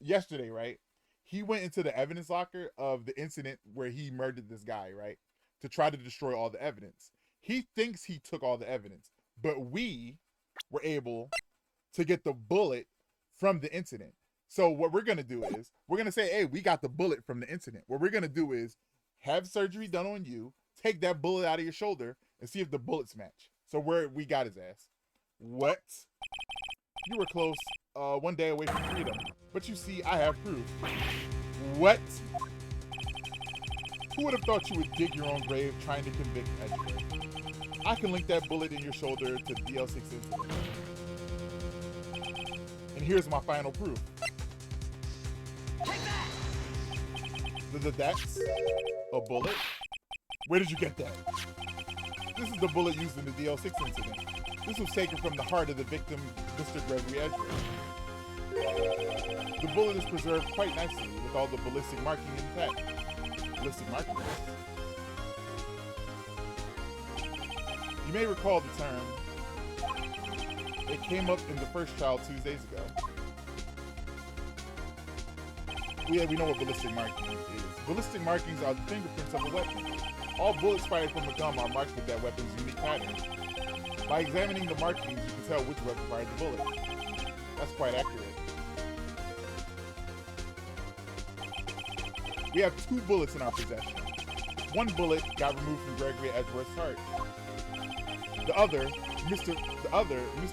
Yesterday, right? He went into the evidence locker of the incident where he murdered this guy, right? To try to destroy all the evidence. He thinks he took all the evidence, but we were able to get the bullet from the incident. So what we're going to do is, we're going to say, hey, we got the bullet from the incident. What we're going to do is have surgery done on you, take that bullet out of your shoulder, and see if the bullets match. So we got his ass. What? You were close, 1 day away from freedom. But you see, I have proof. What? Who would have thought you would dig your own grave trying to convict Edgeworth? I can link that bullet in your shoulder to the DL6 incident. And here's my final proof. Take that! That's a bullet? Where did you get that? This is the bullet used in the DL6 incident. This was taken from the heart of the victim, Mr. Gregory Edgeworth. The bullet is preserved quite nicely with all the ballistic marking intact. Ballistic markings. You may recall the term. It came up in the first trial 2 days ago. Yeah, we know what ballistic marking is. Ballistic markings are the fingerprints of a weapon. All bullets fired from a gun are marked with that weapon's unique pattern. By examining the markings, you can tell which weapon fired the bullet. That's quite accurate. We have 2 bullets in our possession. One bullet got removed from Gregory Edgeworth's heart. The other, Mr.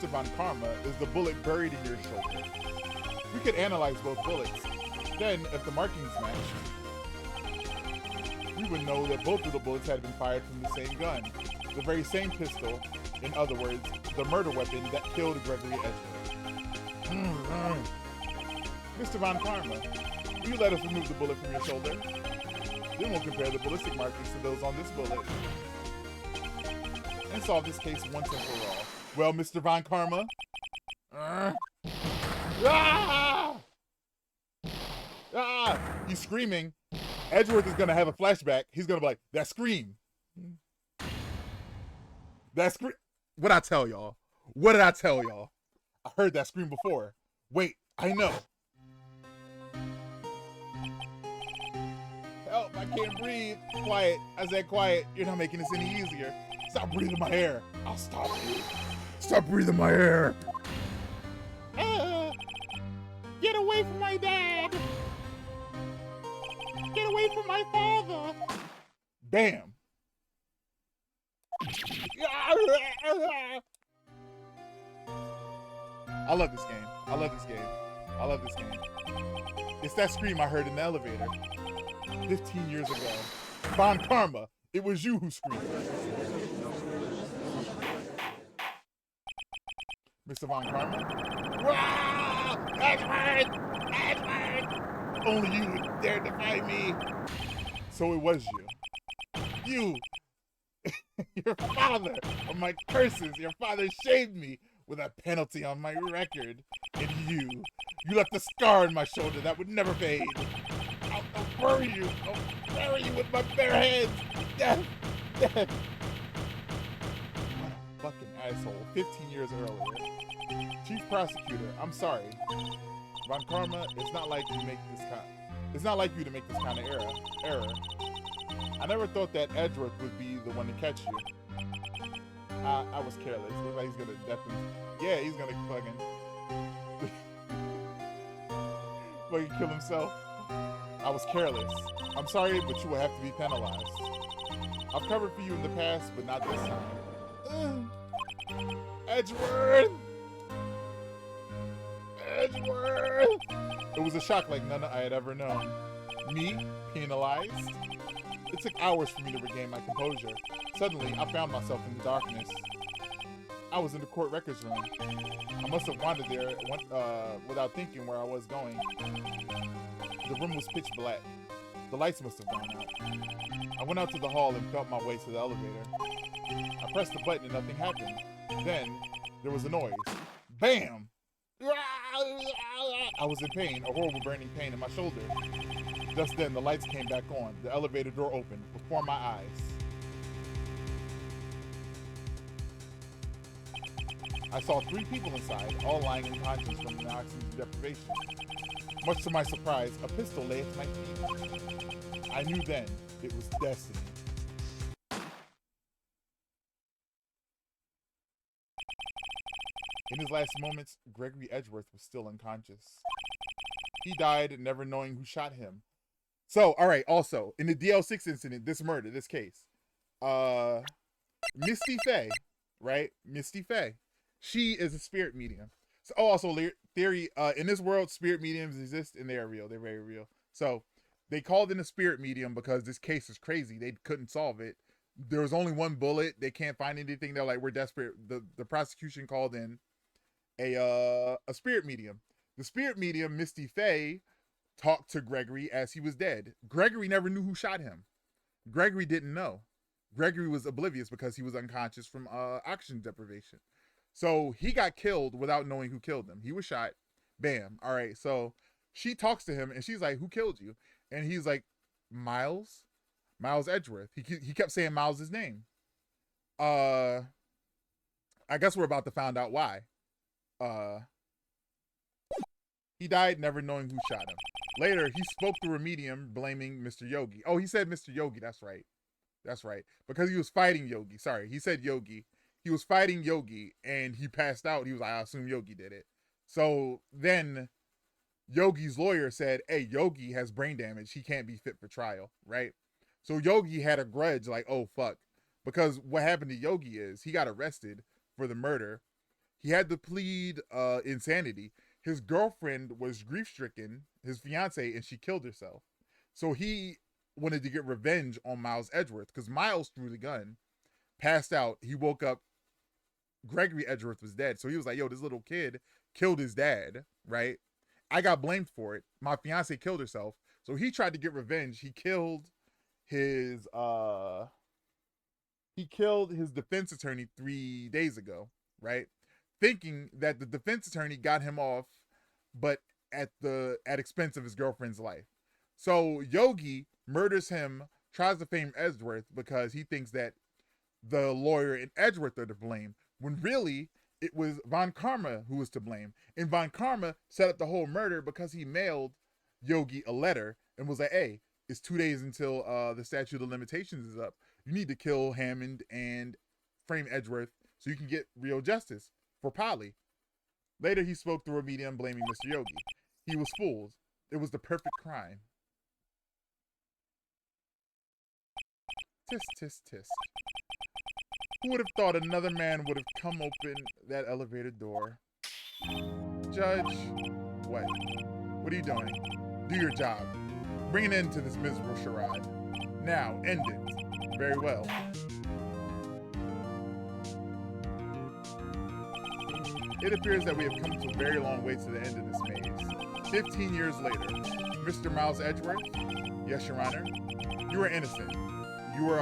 Von Karma, is the bullet buried in your shoulder. We could analyze both bullets. Then, if the markings matched, we would know that both of the bullets had been fired from the same gun. The very same pistol, in other words, the murder weapon that killed Gregory Edgeworth. Mr. Von Karma, will you let us remove the bullet from your shoulder? Then we'll compare the ballistic markings to those on this bullet. And solve this case once and for all. Well, Mr. Von Karma. He's screaming. Edgeworth is going to have a flashback. He's going to be like, that scream. That scream. What'd I tell y'all? What did I tell y'all? I heard that scream before. Wait, I know. Help, I can't breathe. Quiet. I said quiet. You're not making this any easier. Stop breathing my air. I'll stop you. Stop breathing my air. Get away from my dad. Get away from my father. Bam. I love this game. I love this game. I love this game. It's that scream I heard in the elevator 15 years ago. Von Karma, it was you who screamed. Mr. Von Karma? Edgeworth! Edgeworth! only you would dare defy me. So it was you. You, your father of my curses. Your father shaved me with a penalty on my record. And you left a scar on my shoulder that would never fade. I'll bury you. I'll bury you with my bare hands. Death. Death. What a fucking asshole. 15 years earlier. Chief Prosecutor, I'm sorry. Von Karma, it's not like you to make this kind of error. I never thought that Edgeworth would be the one to catch you. I was careless. Looks like he's gonna definitely. Yeah, he's gonna fucking kill himself. I was careless. I'm sorry, but you will have to be penalized. I've covered for you in the past, but not this time. Edgeworth! Edgeworth! It was a shock like none I had ever known. Me, penalized? It took hours for me to regain my composure. Suddenly, I found myself in the darkness. I was in the court records room. I must have wandered there without thinking where I was going. The room was pitch black. The lights must have gone out. I went out to the hall and felt my way to the elevator. I pressed the button and nothing happened. Then, there was a noise. Bam! I was in pain, a horrible burning pain in my shoulder. Just then, the lights came back on. The elevator door opened before my eyes. I saw 3 people inside, all lying unconscious from the oxygen deprivation. Much to my surprise, a pistol lay at my feet. I knew then it was destiny. In his last moments, Gregory Edgeworth was still unconscious. He died never knowing who shot him. So, all right, also, in the DL6 incident, this murder, this case, Misty Faye, right? Misty Faye. She is a spirit medium. So, also, theory, in this world, spirit mediums exist and they're real. They're very real. So, they called in a spirit medium because this case is crazy. They couldn't solve it. There was only one bullet. They can't find anything. They're like, we're desperate. The prosecution called in a spirit medium. The spirit medium, Misty Faye, talked to Gregory as he was dead. Gregory never knew who shot him. Gregory didn't know. Gregory was oblivious because he was unconscious from oxygen deprivation. So he got killed without knowing who killed him. He was shot. Bam. All right. So she talks to him and she's like, who killed you? And he's like, Miles Edgeworth. He kept saying Miles' name. I guess we're about to find out why. He died never knowing who shot him. Later, he spoke through a medium blaming Mr. Yogi. Oh, he said Mr. Yogi. That's right. That's right. Because he was fighting Yogi. Sorry, he said Yogi. He was fighting Yogi and he passed out. He was like, I assume Yogi did it. So then Yogi's lawyer said, hey, Yogi has brain damage. He can't be fit for trial, right? So Yogi had a grudge like, oh, fuck. Because what happened to Yogi is he got arrested for the murder. He had to plead insanity. His girlfriend was grief-stricken, his fiance, and she killed herself. So he wanted to get revenge on Miles Edgeworth because Miles threw the gun, passed out. He woke up. Gregory Edgeworth was dead. So he was like, yo, this little kid killed his dad, right? I got blamed for it. My fiance killed herself. So he tried to get revenge. He killed his defense attorney 3 days ago, right? Thinking that the defense attorney got him off, but at expense of his girlfriend's life. So Yogi murders him, tries to frame Edgeworth because he thinks that the lawyer and Edgeworth are to blame, when really it was Von Karma who was to blame. And Von Karma set up the whole murder because he mailed Yogi a letter and was like, hey, it's 2 days until the statute of limitations is up. You need to kill Hammond and frame Edgeworth so you can get real justice for Polly. Later, he spoke through a medium blaming Mr. Yogi. He was fooled. It was the perfect crime. Tisk, tisk, tisk. Who would have thought another man would have come open that elevator door? Judge, what? What are you doing? Do your job. Bring an end to this miserable charade. Now, end it. Very well. It appears that we have come to a very long way to the end of this maze. 15 years later, Mr. Miles Edgeworth? Yes, Your Honor. You are innocent. You are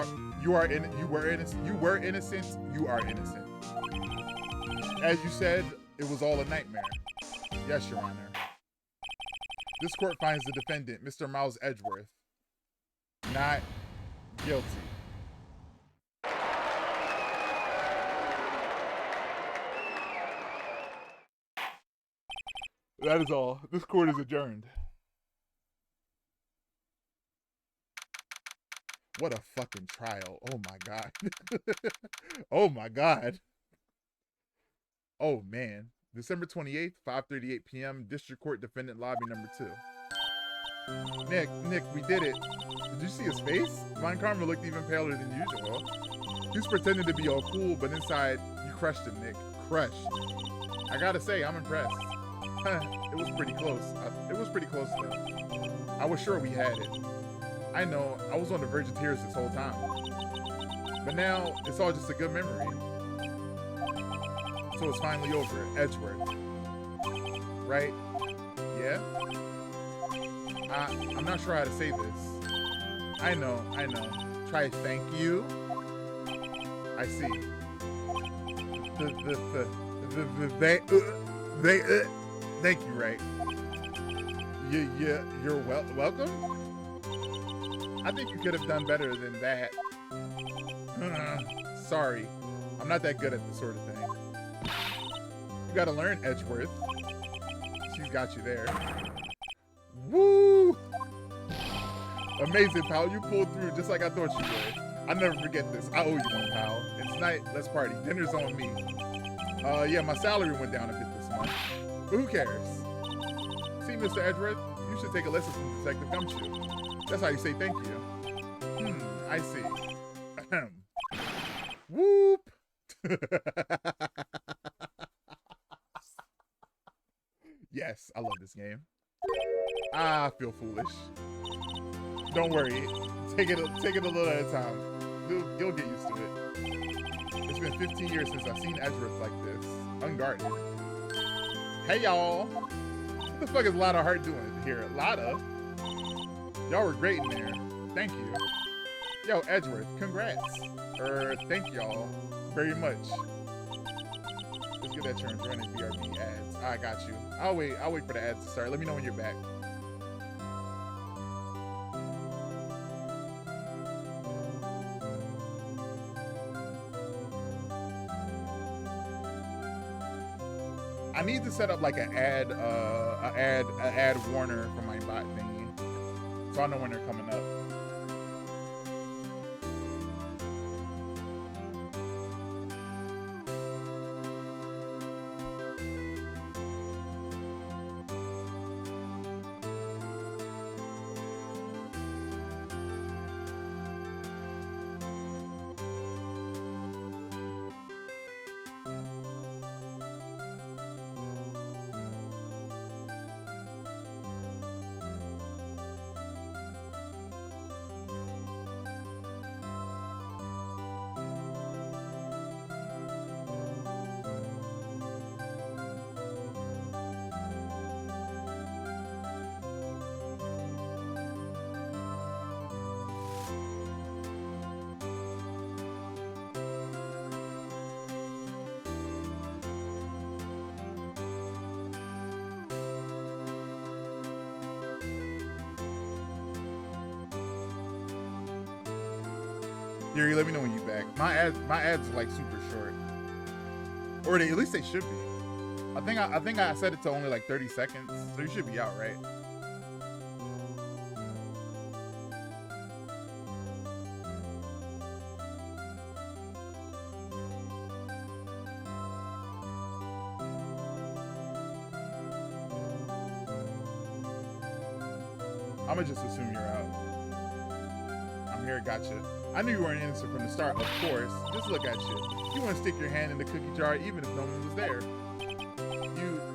innocent. You were innocent. You are innocent. As you said, it was all a nightmare. Yes, Your Honor. This court finds the defendant, Mr. Miles Edgeworth, not guilty. That is all. This court is adjourned. What a fucking trial. Oh my God. Oh my God. Oh man. December 28th, 5:38 p.m. District Court Defendant Lobby number 2. Nick, we did it. Did you see his face? Von Karma looked even paler than usual. He's pretending to be all cool, but inside, you crushed him, Nick. Crushed. I gotta say, I'm impressed. It was pretty close. It was pretty close, though. I was sure we had it. I know, I was on the verge of tears this whole time. But now, it's all just a good memory. So it's finally over. Edgeworth. Right? Yeah? I'm not sure how to say this. I know. Try thank you. I see. Thank you, right? You're welcome? I think you could have done better than that. Sorry. I'm not that good at this sort of thing. You gotta learn, Edgeworth. She's got you there. Woo! Amazing, pal. You pulled through just like I thought you would. I'll never forget this. I owe you one, pal. It's night. Let's party. Dinner's on me. Yeah, my salary went down a bit this month. But who cares? See, Mr. Edgeworth, you should take a lesson from Detective Gumshoe. That's how you say thank you. I see. Whoop! Yes, I love this game. I feel foolish. Don't worry. Take it a little at a time. You'll get used to it. It's been 15 years since I've seen Edgeworth like this. Unguarded. Hey, y'all. What the fuck is Lotta Hart doing here? Lotta? Y'all were great in there. Thank you. Yo, Edgeworth, congrats. Thank y'all very much. Let's get that turn. Running BRB ads. I got you. I'll wait for the ads to start. Let me know when you're back. I need to set up like an ad warner for my bot thingy, so I know when they're coming up. Yuri, let me know when you're back. My ads are like super short, or at least they should be. I think I set it to only like 30 seconds, so you should be out, right? I'ma just assume you're out. I'm here, gotcha. I knew you weren't innocent from the start, of course. Just look at you. You want to stick your hand in the cookie jar even if no one was there.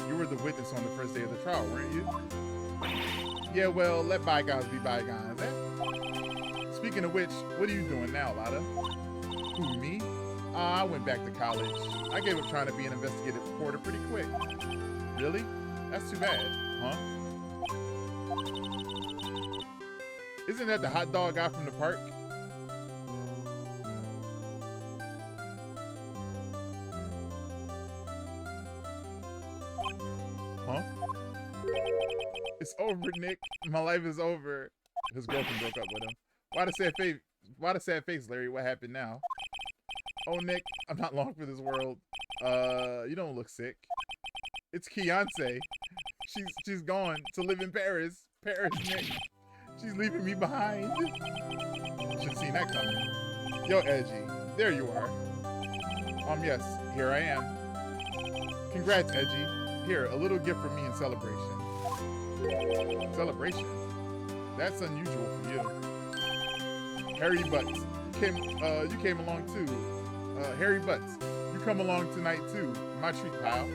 You were the witness on the first day of the trial, weren't you? Yeah, well, let bygones be bygones, eh? Speaking of which, what are you doing now, Lotta? Who, me? I went back to college. I gave up trying to be an investigative reporter pretty quick. Really? That's too bad, huh? Isn't that the hot dog guy from the park? Huh? It's over, Nick. My life is over. His girlfriend broke up with him. Why the sad face? Why the sad face, Larry? What happened now? Oh, Nick, I'm not long for this world. You don't look sick. It's Beyonce. She's gone to live in Paris. Paris, Nick. She's leaving me behind. Should've seen that coming. Yo, Edgy, there you are. Yes, here I am. Congrats, Edgy. Here, a little gift from me in celebration. Celebration? That's unusual for you. Harry Butts, you came along too. Harry Butts, you come along tonight too. My treat, pal.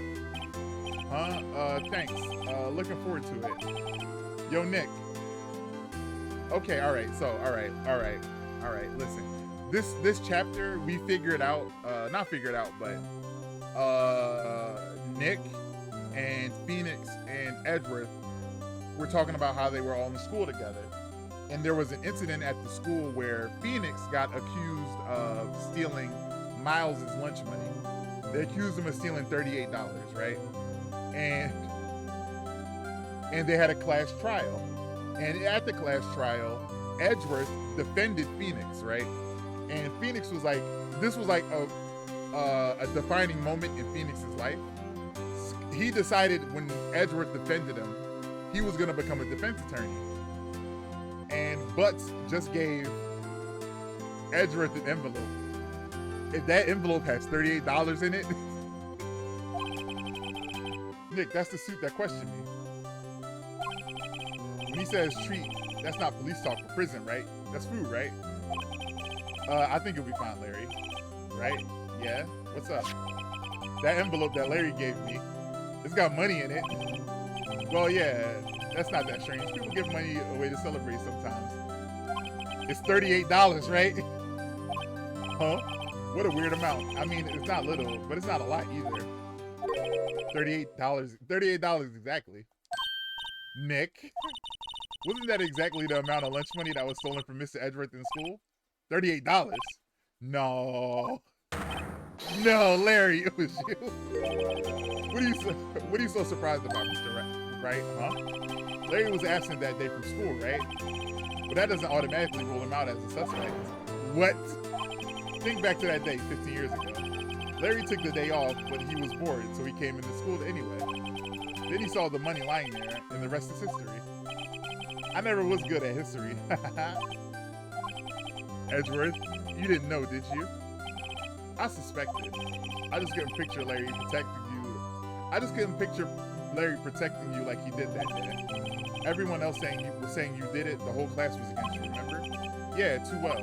Huh? Thanks. Looking forward to it. Yo, Nick. Okay, all right. Listen, this chapter we figured out. Not figured out, but Nick and Phoenix and Edgeworth were talking about how they were all in school together. And there was an incident at the school where Phoenix got accused of stealing Miles' lunch money. They accused him of stealing $38, right? And they had a class trial. And at the class trial, Edgeworth defended Phoenix, right? And Phoenix was like, this was like a defining moment in Phoenix's life. He decided when Edgeworth defended him, he was gonna become a defense attorney. And Butts just gave Edgeworth an envelope. If that envelope has $38 in it, Nick, that's the suit that questioned me. When he says treat, that's not police talk for prison, right? That's food, right? I think it'll be fine, Larry. Right? Yeah? What's up? That envelope that Larry gave me, it's got money in it. Well, yeah, that's not that strange. People give money away to celebrate sometimes. It's $38, right? Huh? What a weird amount. I mean, it's not little, but it's not a lot either. $38 exactly. Nick, wasn't that exactly the amount of lunch money that was stolen from Mr. Edgeworth in school? $38? No. No, Larry, it was you. What are you so surprised about, Mr. Right? Huh? Larry was absent that day from school, right? But that doesn't automatically rule him out as a suspect. What? Think back to that day 15 years ago. Larry took the day off, but he was bored, so he came into school anyway. Then he saw the money lying there, and the rest is history. I never was good at history. Edgeworth, you didn't know, did you? I suspected. I just couldn't picture Larry protecting you. I just couldn't picture Larry protecting you like he did that day. Everyone else was saying you did it. The whole class was against you, remember? Yeah, too well.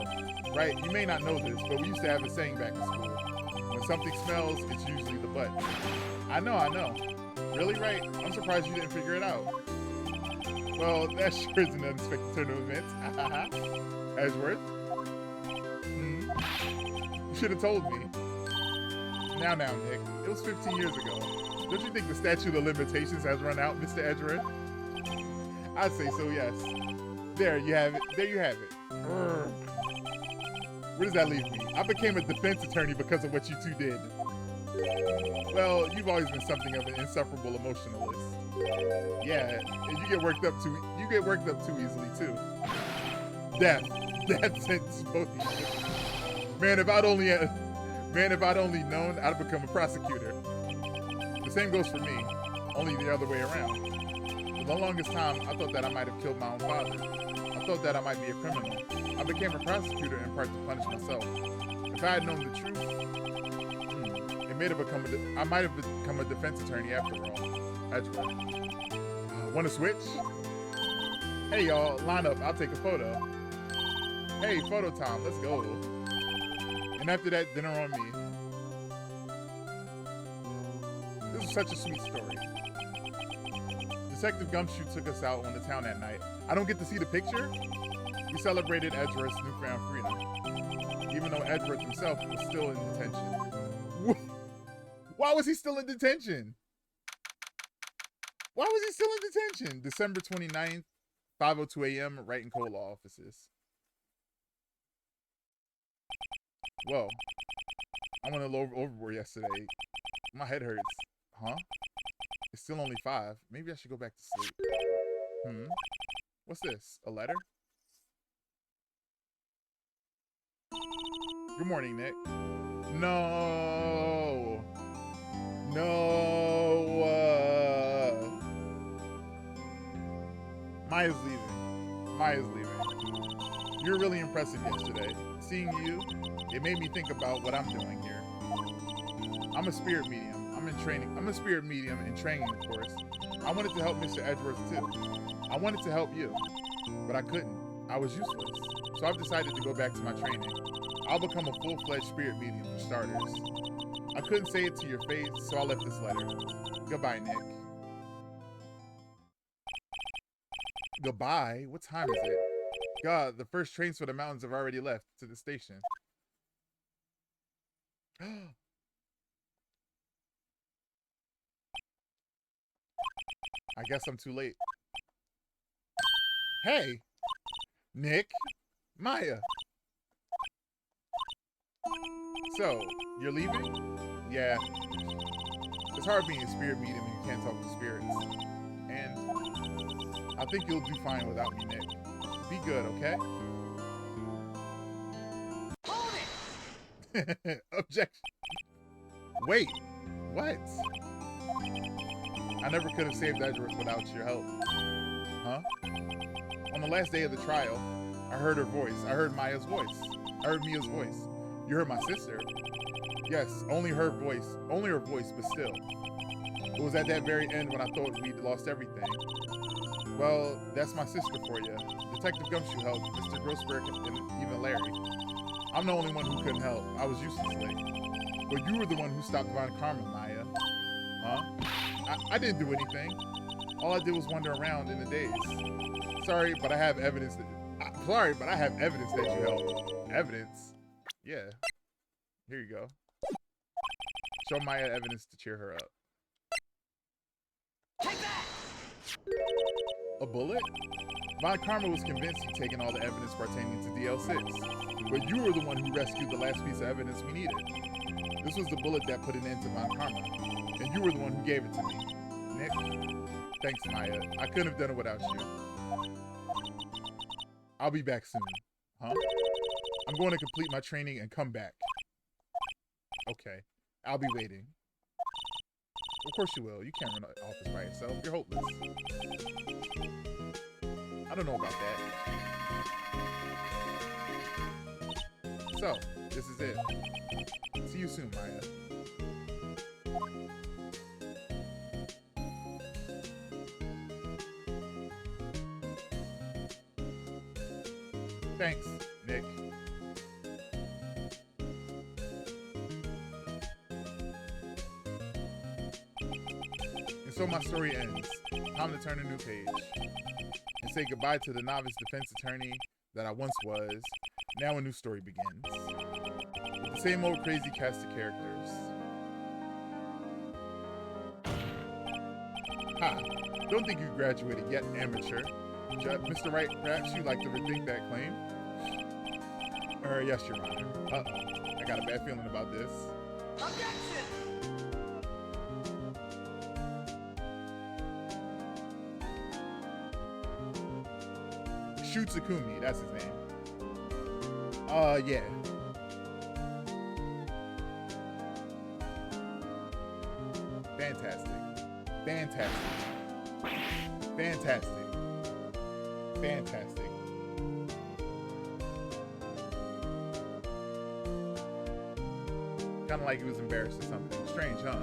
Right? You may not know this, but we used to have a saying back in school. When something smells, it's usually the butt. I know. Really, right? I'm surprised you didn't figure it out. Well, that sure is an unexpected turn of events. Edgeworth? You should have told me. Now, Nick. It was 15 years ago. Don't you think the statute of limitations has run out, Mr. Edgeworth? I'd say so, yes. There you have it. Where does that leave me? I became a defense attorney because of what you two did. Well, you've always been something of an insufferable emotionalist. Yeah, and you get worked up too easily too. Death sentence both of you. Man, if I'd only known, I'd become a prosecutor. The same goes for me, only the other way around. For the longest time, I thought that I might have killed my own father. I thought that I might be a criminal. I became a prosecutor in part to punish myself. If I had known the truth, I might have become a defense attorney after all. Edgeworth. Want to switch? Hey y'all, line up, I'll take a photo. Hey, photo time, let's go. And after that, dinner on me. This is such a sweet story. Detective Gumshoe took us out on the town that night. I don't get to see the picture? We celebrated Edgeworth's newfound freedom, even though Edgeworth himself was still in detention. Why was he still in detention? December 29th, 5:02 a.m. right in Cola offices. Whoa. I went a little overboard yesterday. My head hurts. Huh? It's still only 5. Maybe I should go back to sleep. What's this? A letter? Good morning, Nick. No. No. Maya's leaving. Maya's leaving. You're really impressive yesterday. Seeing you, it made me think about what I'm doing here. I'm a spirit medium. I'm in training. I'm a spirit medium in training, of course. I wanted to help Mr. Edgeworth too. I wanted to help you, but I couldn't. I was useless. So I've decided to go back to my training. I'll become a full-fledged spirit medium for starters. I couldn't say it to your face, so I left this letter. Goodbye, Nick. Goodbye? What time is it? God, the first trains for the mountains have already left to the station. I guess I'm too late. Hey! Nick? Maya! So, you're leaving? Yeah. It's hard being a spirit medium when you can't talk to spirits. And I think you'll do fine without me, Nick. Be good, okay? Hold it! Objection. Wait. What? I never could have saved Edgeworth without your help. Huh? On the last day of the trial, I heard her voice. I heard Maya's voice. I heard Mia's voice. You heard my sister? Yes, only her voice. Only her voice, but still. It was at that very end when I thought we'd lost everything. Well, that's my sister for you. Detective Gumshoe helped, Mr. Grossberg, and even Larry. I'm the only one who couldn't help. I was useless late. But you were the one who stopped Von Karma, Maya. Huh? I didn't do anything. All I did was wander around in the daze. Sorry, but I have evidence that... sorry, but I have evidence that you helped. Evidence? Yeah. Here you go. Show Maya evidence to cheer her up. Take that! A bullet? Von Karma was convinced you'd taken all the evidence pertaining to DL6. But you were the one who rescued the last piece of evidence we needed. This was the bullet that put an end to Von Karma. And you were the one who gave it to me. Nick? Thanks, Maya. I couldn't have done it without you. I'll be back soon. Huh? I'm going to complete my training and come back. Okay. I'll be waiting. Of course you will. You can't run an office by yourself. You're hopeless. I don't know about that. So, this is it. See you soon, Maya. Thanks, Nick. And so my story ends. Time to turn a new page. And say goodbye to the novice defense attorney that I once was. Now a new story begins. With the same old crazy cast of characters. Ha! Don't think you graduated yet, amateur. Mr. Wright, perhaps you'd like to rethink that claim? Yes, Your Honor. Uh-oh. I got a bad feeling about this. Objection! Shu Tsukumi, that's his name. Yeah. Fantastic. Fantastic. Fantastic. Fantastic. Kind of like he was embarrassed or something. Strange, huh?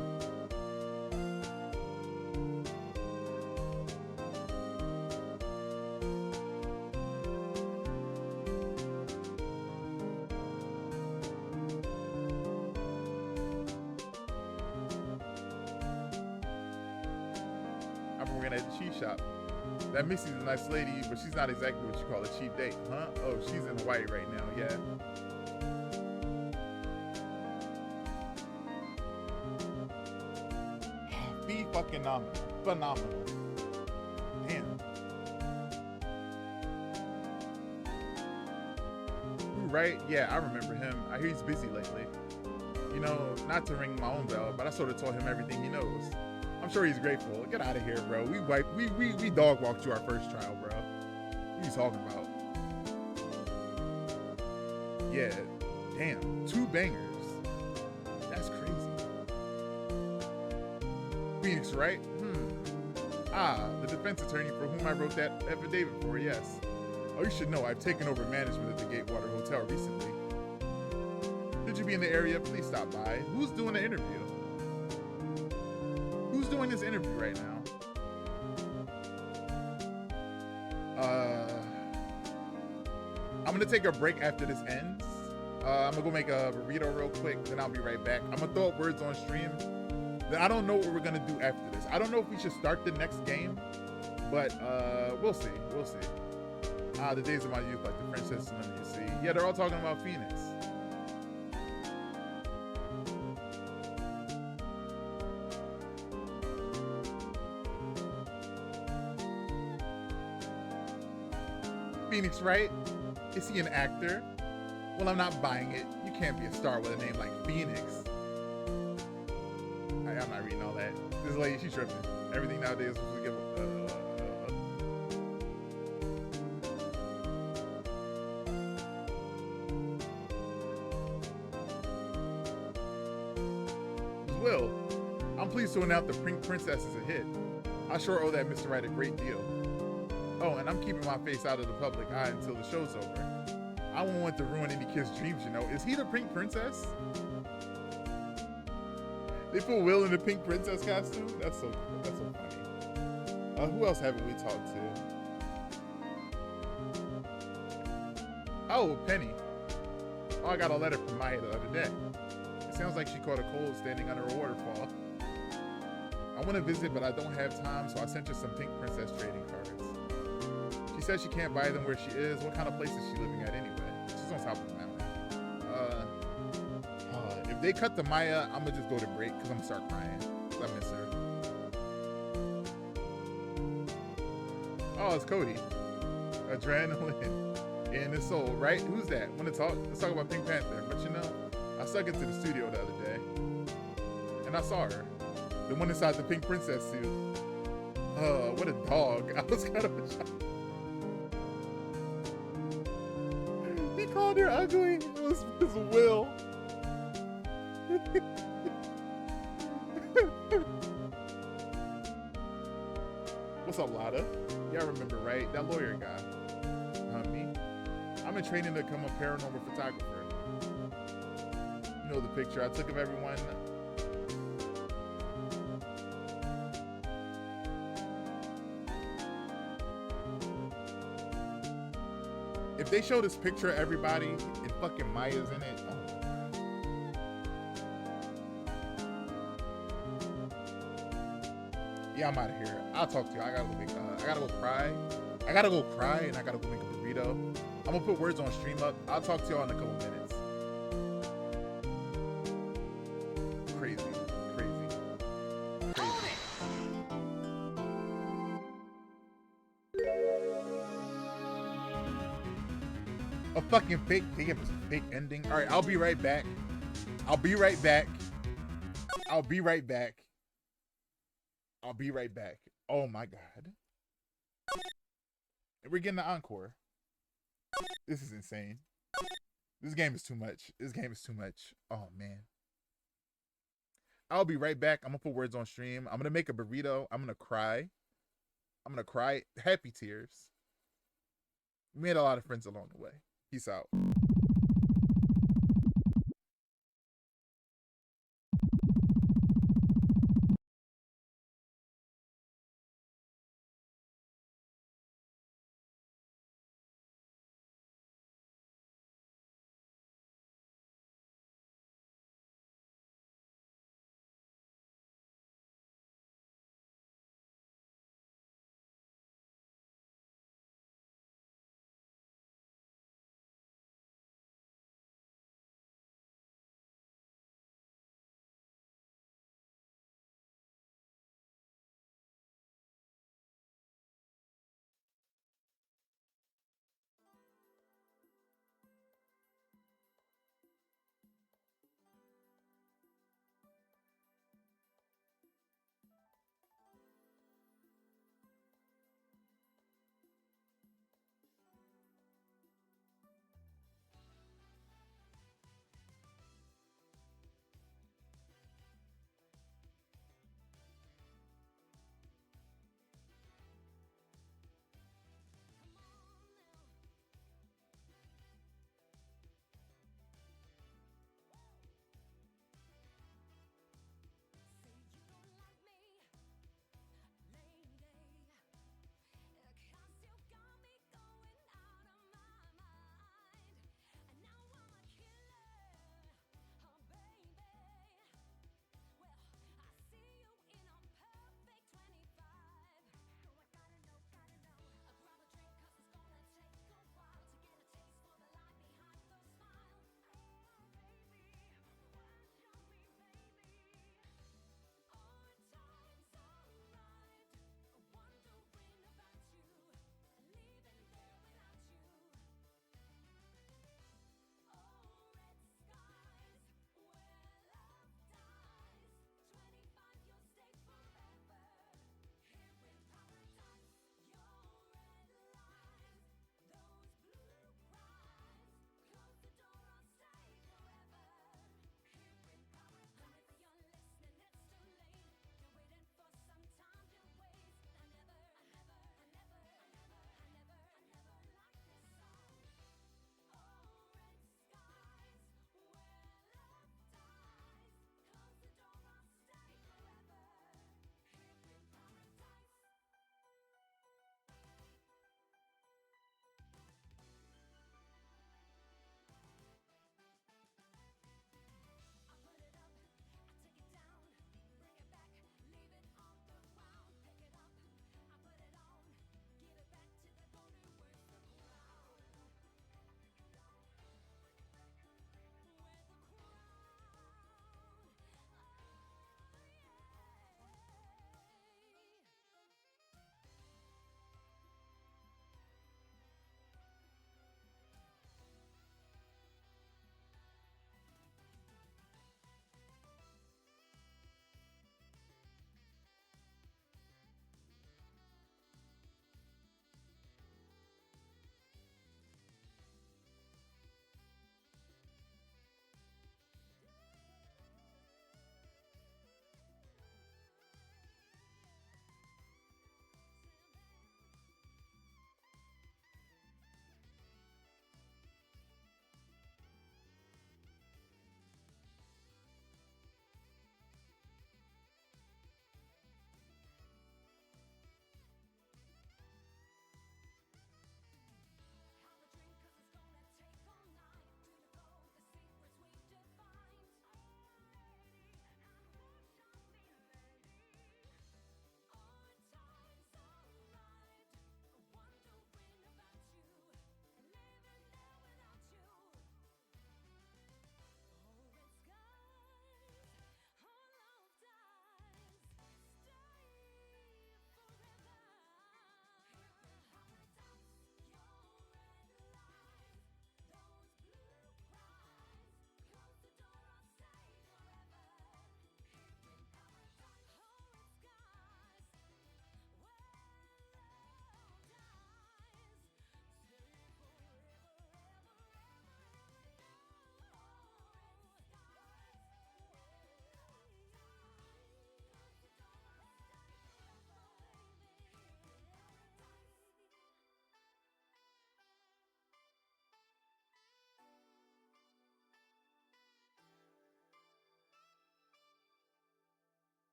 I'm working at the cheese shop. That Missy's a nice lady, but she's not exactly what you call a cheap date, huh? Oh, she's in Hawaii right now, yeah. Be fucking phenomenal. Damn. right? Yeah, I remember him. I hear he's busy lately. You know, not to ring my own bell, but I sort of told him everything he knows. I'm sure he's grateful. Get out of here, bro. We dog walked you our first trial, bro. What are you talking about? Yeah, damn, 2 bangers. That's crazy. Phoenix, right? The defense attorney for whom I wrote that affidavit for, yes. Oh, you should know, I've taken over management at the Gatewater Hotel recently. Should you be in the area, please stop by. Who's doing the interview? Who's doing this interview right now? I'm gonna take a break after this ends. I'm gonna go make a burrito real quick, then I'll be right back. I'm gonna throw up words on stream. Then I don't know what we're gonna do after this. I don't know if we should start the next game, but we'll see. We'll see. The days of my youth, like the Princess and them, you see. Yeah, they're all talking about Phoenix. Phoenix, right? Is he an actor? Well, I'm not buying it. You can't be a star with a name like Phoenix. I'm not reading all that. This lady, she's tripping. Everything nowadays is supposed to give Will, I'm pleased to announce the Pink Princess is a hit. I sure owe that Mr. Wright a great deal. Oh, and I'm keeping my face out of the public eye until the show's over. I won't want to ruin any kid's dreams, you know. Is he the Pink Princess? They put Will in the Pink Princess costume? That's so funny. Who else haven't we talked to? Oh, Penny. Oh, I got a letter from Maya the other day. It sounds like she caught a cold standing under a waterfall. I want to visit, but I don't have time, so I sent her some Pink Princess trading cards. She says she can't buy them where she is. What kind of place is she living at anyway? She's on top of the mountain. If they cut to Maya, I'm gonna just go to break because I'm gonna start crying. I miss her. Oh, it's Cody. Adrenaline in his soul, right? Who's that? Want to talk? Let's talk about Pink Panther. But you know, I stuck into the studio the other day, and I saw her. The one inside the Pink Princess suit. What a dog. I was kind of a shock. He called her ugly. It was Will. What's up, Lotta? Y'all remember, right? That lawyer guy. Me. I'm in training to become a paranormal photographer. You know the picture I took of everyone. If they show this picture of everybody and fucking Maya's in it, oh my God. Yeah, I'm out of here. I'll talk to you. I gotta go cry. I gotta go cry and I gotta go make a burrito. I'm gonna put words on stream up. I'll talk to y'all in a couple minutes. Crazy. A fucking fake. They gave us a fake ending. All right, I'll be right back. I'll be right back. Oh my God. And we're getting the encore. This is insane. This game is too much. Oh man. I'll be right back. I'm gonna put words on stream. I'm gonna make a burrito. I'm gonna cry. Happy tears. We made a lot of friends along the way. Peace out.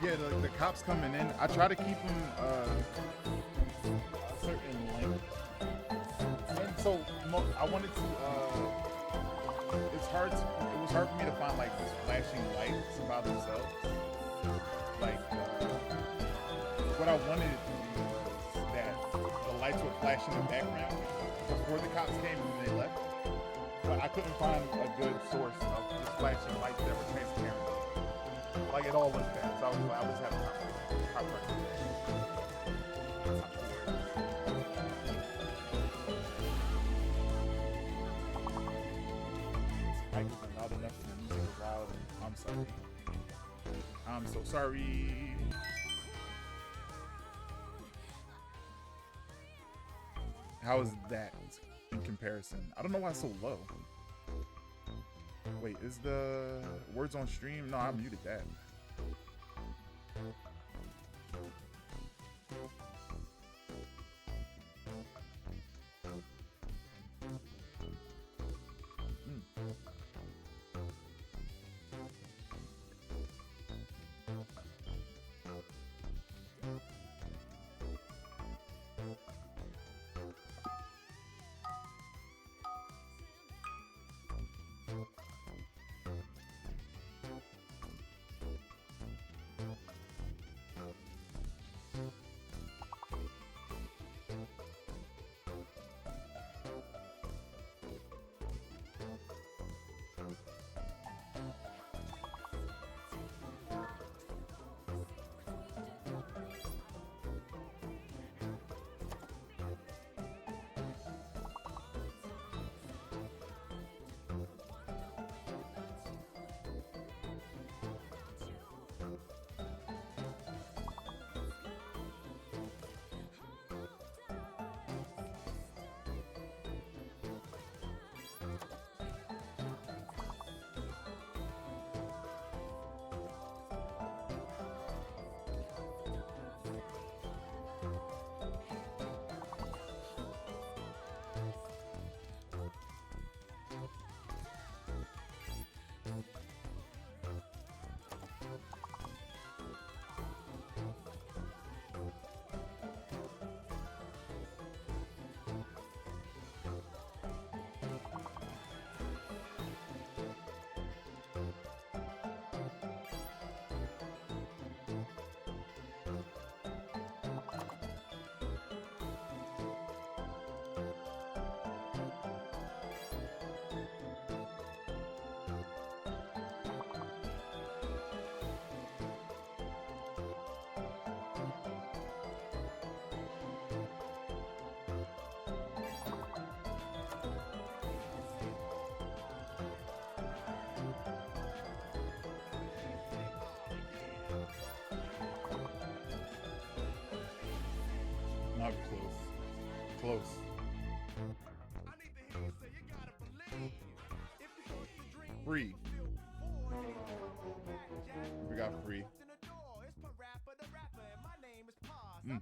Yeah, the cops coming in. I try to keep them a certain length. And so I wanted to. It's hard. It was hard for me to find like these flashing lights by themselves. Like what I wanted was that the lights would flash in the background before the cops came and they left. But I couldn't find a good source of just flashing lights that were transparent. Like it all looked bad. So I was having conversation. Mic isn't loud enough and the music is loud. I'm sorry. I'm so sorry. How is that in comparison? I don't know why it's so low. Wait, is the words on stream? No, I muted that. Not close. Close. Free. We got free. Mm.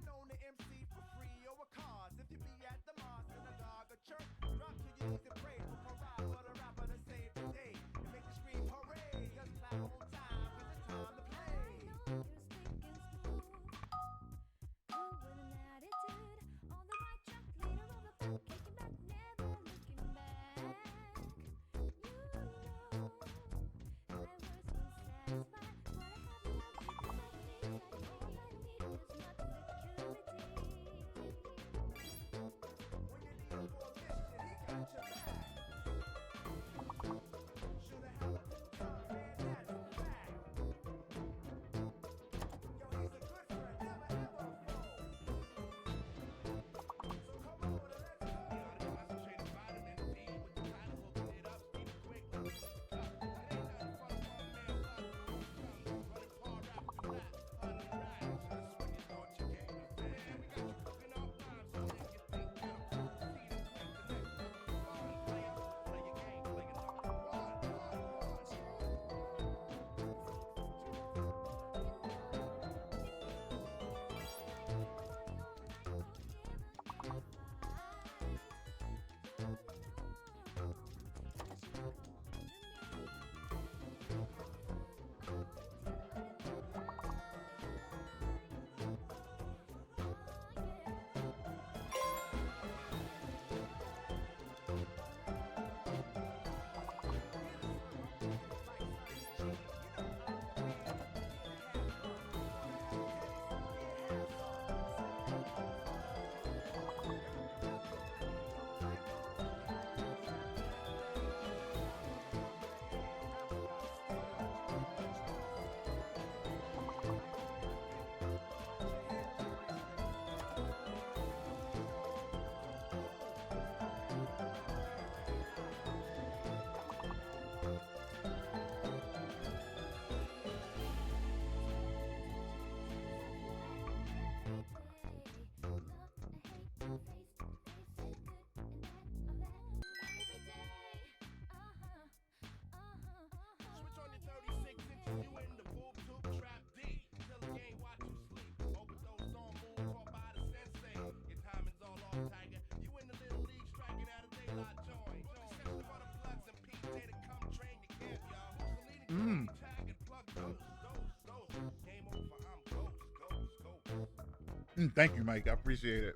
Thank you, Mike. I appreciate it.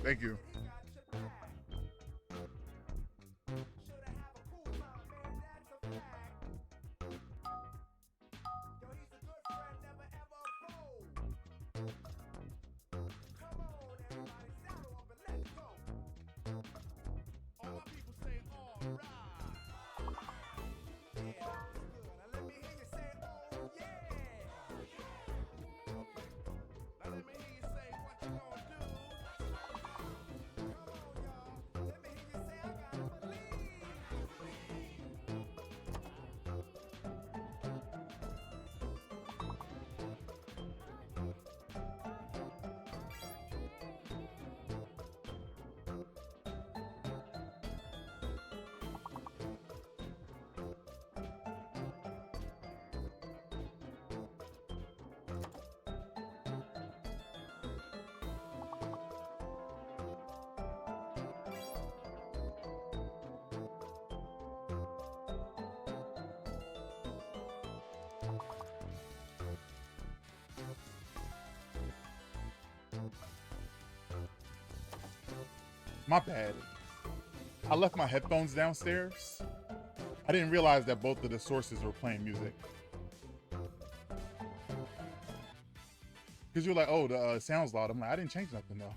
Thank you. All my people say, all right. Let me hear you say, oh yeah. Now let me hear you say, what you gonna do? Come on, y'all. Let me hear you say, I gotta believe. My bad. I left my headphones downstairs. I didn't realize that both of the sources were playing music. Because you're like, oh, the sound's loud. I'm like, I didn't change nothing though.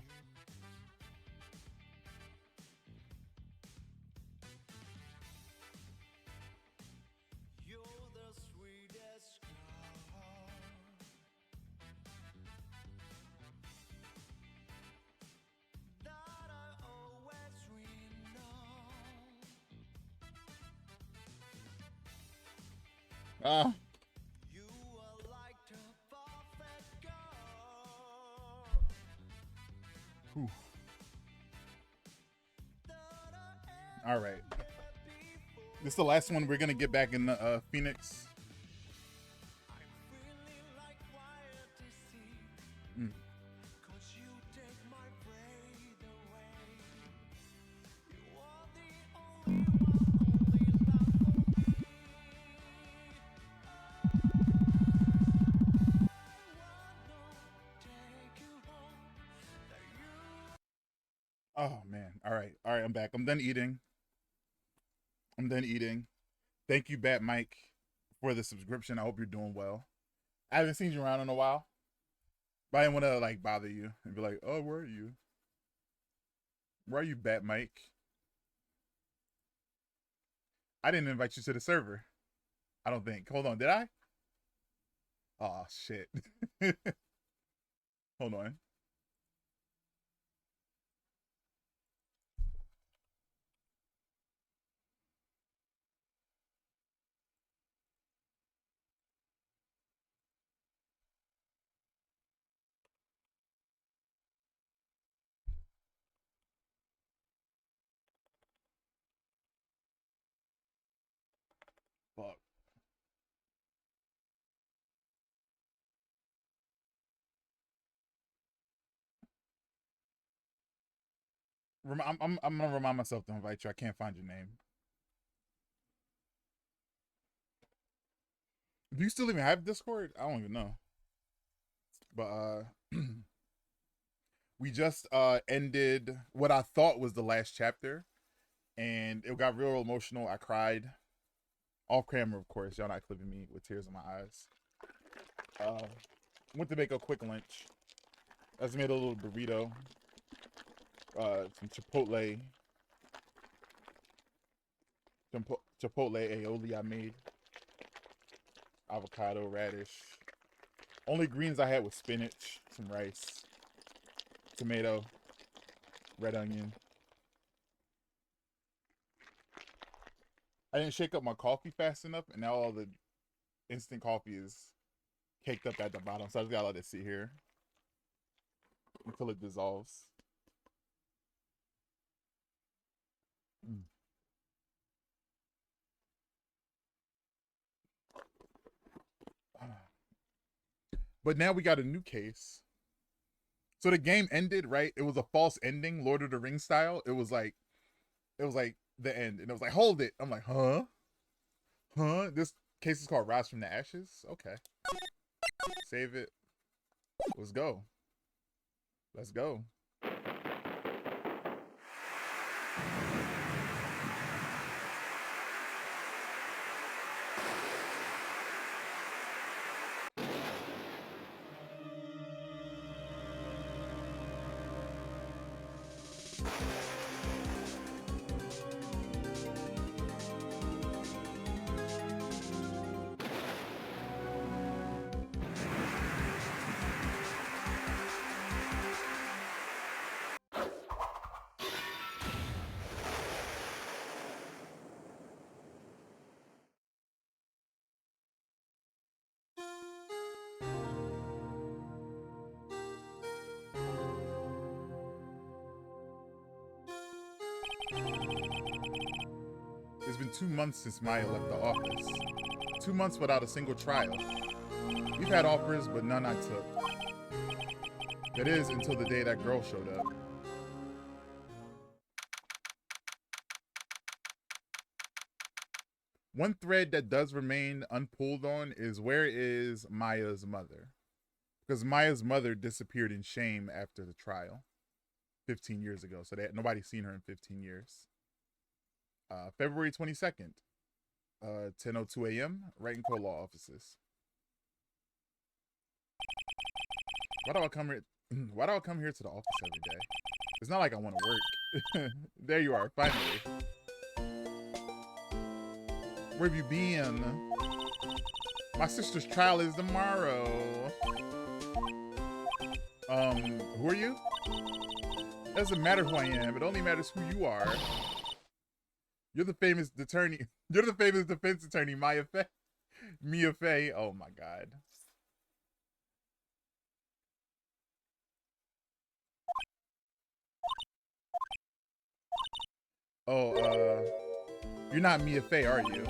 You're the sweetest girl that I always know. Ah, You are like the perfect girl whew. that I All right. ever before. This is the last one. We're gonna get back in Phoenix. I'm feeling like quiet to see, Mm. 'cause you take my breath away. You are the only one, only love for me. Oh man. All right. All right. I'm back. I'm done eating. I'm done eating. Thank you, Bat Mike, for the subscription. I hope you're doing well. I haven't seen you around in a while, but I didn't want to like bother you and be like, oh, where are you? Where are you, Bat Mike? I didn't invite you to the server. I don't think. Hold on, did I? Oh shit. Hold on. Fuck. I'm gonna remind myself to invite you. I can't find your name. Do you still even have Discord? I don't even know. But we just ended what I thought was the last chapter, and it got real emotional. I cried off camera, of course. Y'all not clipping me with tears in my eyes. Went to make a quick lunch. I just made a little burrito, some chipotle aioli I made, avocado, radish. Only greens I had was spinach, some rice, tomato, red onion. I didn't shake up my coffee fast enough, and now all the instant coffee is caked up at the bottom, so I just gotta let it sit here until it dissolves. Mm. But now we got a new case. So the game ended, right? It was a false ending, Lord of the Rings style. It was like the end, and it was like, hold it. I'm like, huh? This case is called Rise from the Ashes. Okay. Save it. Let's go. Let's go. It's been 2 months since Maya left the office. 2 months without a single trial. We've had offers, but none I took. That is, until the day that girl showed up. One thread that does remain unpulled on is where is Maya's mother? Because Maya's mother disappeared in shame after the trial 15 years ago. So nobody's seen her in 15 years. February 22nd, 10:02 a.m., right in law offices. Why do I come here? Why do I come here to the office every day? It's not like I want to work. There you are, finally. Where have you been? My sister's trial is tomorrow. Who are you? It doesn't matter who I am. It only matters who you are. You're the famous attorney. You're the famous defense attorney, Mia Fey. Oh my God. Oh, you're not Mia Fey, are you?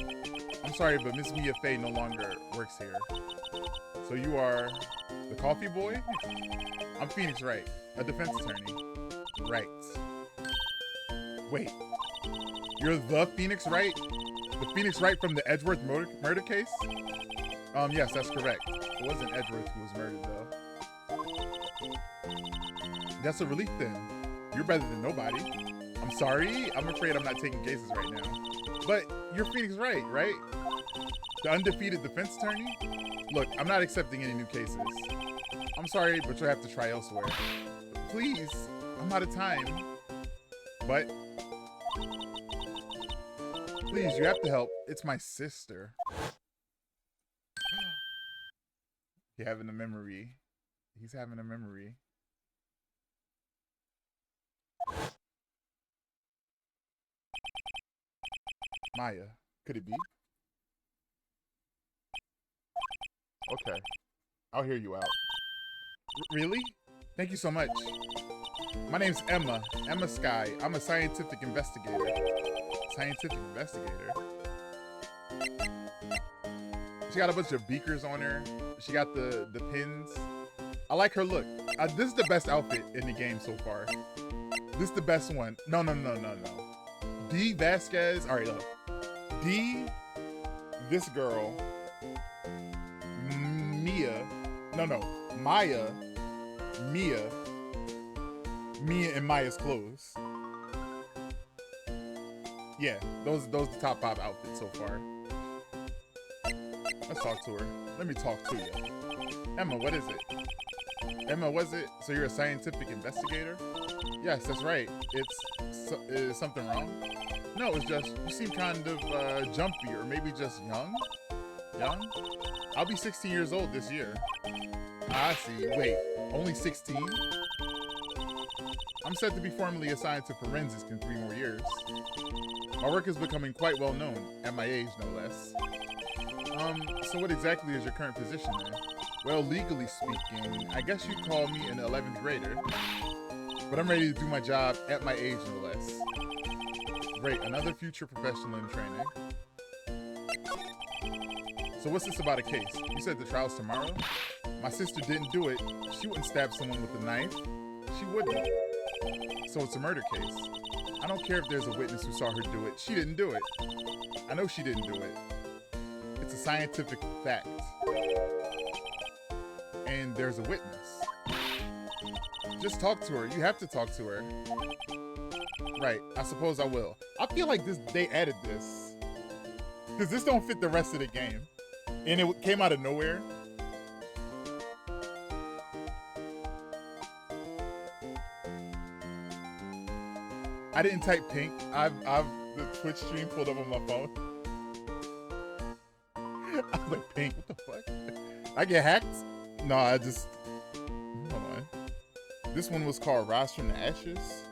I'm sorry, but Miss Mia Fey no longer works here. So you are the coffee boy? I'm Phoenix Wright, a defense attorney. Right. Wait. You're the Phoenix Wright? The Phoenix Wright from the Edgeworth murder case? Yes, that's correct. It wasn't Edgeworth who was murdered, though. That's a relief then. You're better than nobody. I'm sorry. I'm afraid I'm not taking cases right now. But you're Phoenix Wright, right? The undefeated defense attorney? Look, I'm not accepting any new cases. I'm sorry, but you'll have to try elsewhere. Please, I'm out of time. But please, you have to help. It's my sister. He's having a memory. He's having a memory. Maya, could it be? Okay, I'll hear you out. Really? Thank you so much. My name's Emma Sky. I'm a scientific investigator. Scientific investigator? She got a bunch of beakers on her. She got the pins. I like her look. This is the best outfit in the game so far. This is the best one. No. D. Vasquez. All right, look. D. This girl. Mia. No. Maya. Mia. Mia in Maya's clothes. Yeah, those the top 5 outfits so far. Let's talk to her. Let me talk to you. Emma, what is it? Emma, was it? So you're a scientific investigator? Yes, that's right. Is something wrong? No, it's just, you seem kind of jumpy or maybe just young? Young? I'll be 16 years old this year. I see. Wait, only 16? I'm set to be formally assigned to forensics in 3 more years. My work is becoming quite well known, at my age no less. So what exactly is your current position then? Well, legally speaking, I guess you'd call me an 11th grader. But I'm ready to do my job at my age no less. Great, another future professional in training. So what's this about a case? You said the trial's tomorrow? My sister didn't do it. She wouldn't stab someone with a knife. She wouldn't. So it's a murder case. I don't care if there's a witness who saw her do it. She didn't do it. I know she didn't do it. It's a scientific fact. And there's a witness. Just talk to her. You have to talk to her. Right. I suppose I will. I feel like they added this. Because this don't fit the rest of the game. And it came out of nowhere. I didn't type pink. I've the Twitch stream pulled up on my phone. I was like, pink, what the fuck? I get hacked? No, I just... Hold on. This one was called Rise from the Ashes.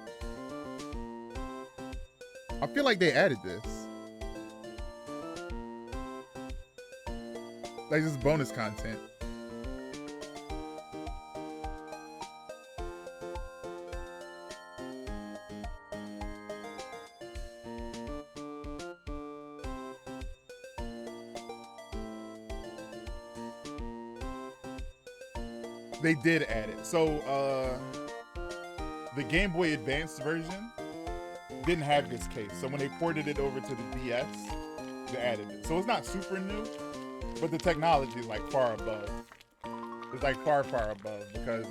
I feel like they added this. Like, this is bonus content. They did add it. So, the Game Boy Advanced version didn't have this case. So when they ported it over to the DS, they added it. So it's not super new, but the technology is like far above. It's like far, far above because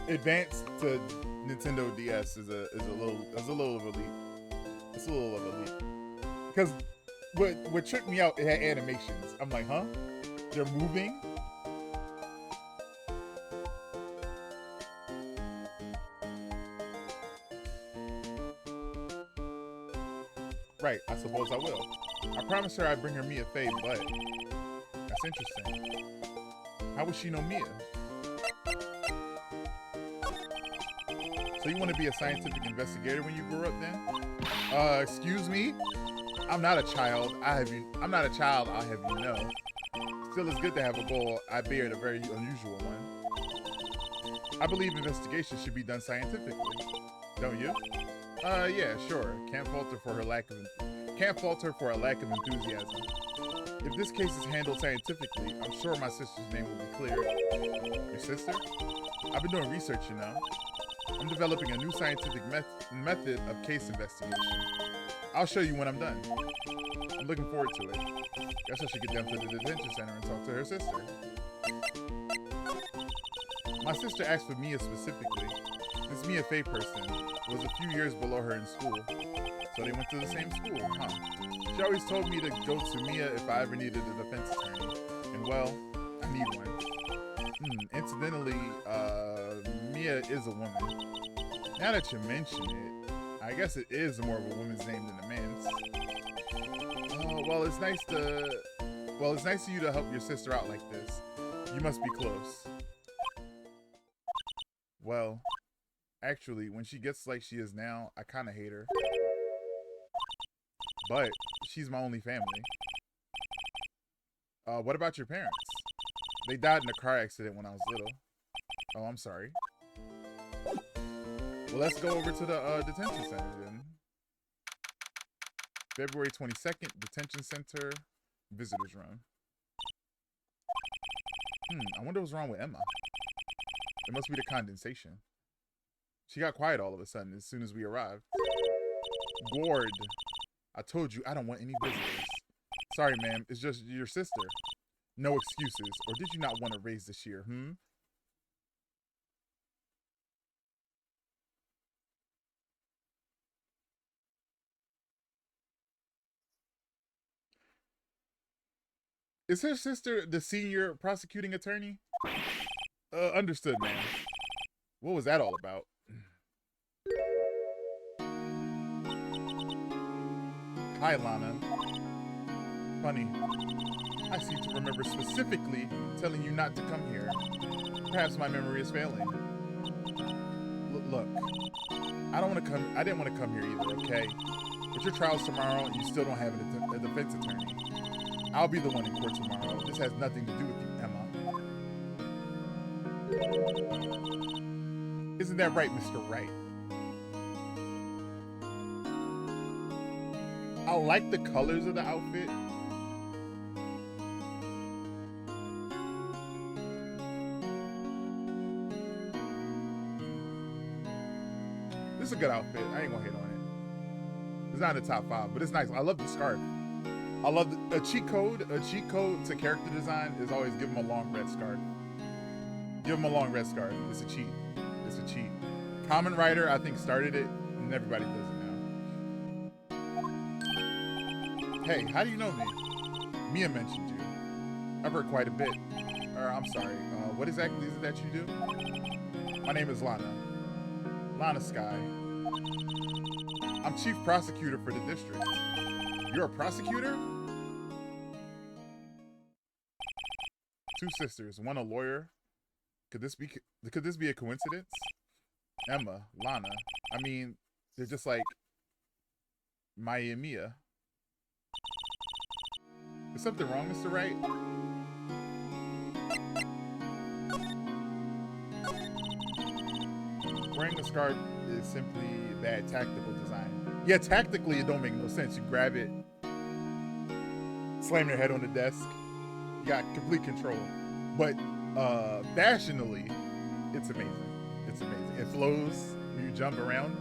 advanced to Nintendo DS is a little of elite. It's a little of elite because what tripped me out, it had animations. I'm like, huh? They're moving. Right, I suppose I will. I promised her I'd bring her Mia Fey, but that's interesting. How would she know Mia? So you want to be a scientific investigator when you grow up then? Excuse me? I'm not a child. I'm not a child, I'll have you know. Still, it's good to have a goal. I bear a very unusual one. I believe investigation should be done scientifically. Don't you? Yeah, sure. Can't fault her for a lack of enthusiasm. If this case is handled scientifically, I'm sure my sister's name will be clear. Your sister? I've been doing research, you know. I'm developing a new scientific method of case investigation. I'll show you when I'm done. I'm looking forward to it. Guess I should get down to the detention center and talk to her sister. My sister asked for Mia specifically. This Mia Fey person was a few years below her in school, so they went to the same school, huh? She always told me to go to Mia if I ever needed a defense attorney, and well, I need one. Incidentally, Mia is a woman. Now that you mention it, I guess it is more of a woman's name than a man's. Well, it's nice of you to help your sister out like this. You must be close. Well, actually, when she gets like she is now, I kind of hate her. But she's my only family. What about your parents? They died in a car accident when I was little. Oh, I'm sorry. Well, let's go over to the detention center then. February 22nd, detention center, visitors room. I wonder what's wrong with Emma. It must be the condensation. She got quiet all of a sudden as soon as we arrived. Gord, I told you I don't want any visitors. Sorry, ma'am, it's just your sister. No excuses, or did you not want to raise this year, Is her sister the senior prosecuting attorney? Understood, ma'am. What was that all about? Hi, Lana. Funny. I seem to remember specifically telling you not to come here. Perhaps my memory is failing. Look, I didn't want to come here either, okay? But your trial's tomorrow and you still don't have a defense attorney. I'll be the one in court tomorrow. This has nothing to do with you, Emma. Isn't that right, Mr. Wright? I like the colors of the outfit. This is a good outfit. I ain't gonna hate on it. It's not in the top 5, but it's nice. I love the scarf. I love a cheat code. A cheat code to character design is always give them a long red scarf. Give them a long red scarf. It's a cheat. It's a cheat. Common Writer, I think, started it, and everybody does it now. Hey, how do you know me? Mia mentioned you. I've heard quite a bit. I'm sorry. What exactly is it that you do? My name is Lana. Lana Sky. I'm chief prosecutor for the district. You're a prosecutor? Two sisters, one a lawyer. Could this be a coincidence? Emma, Lana. I mean, they're just like Maya and Mia. Is something wrong, Mr. Wright? Wearing a scarf is simply bad tactical design. Yeah, tactically it don't make no sense. You grab it, slam your head on the desk, you got complete control. But fashionally, it's amazing. It's amazing. It flows when you jump around.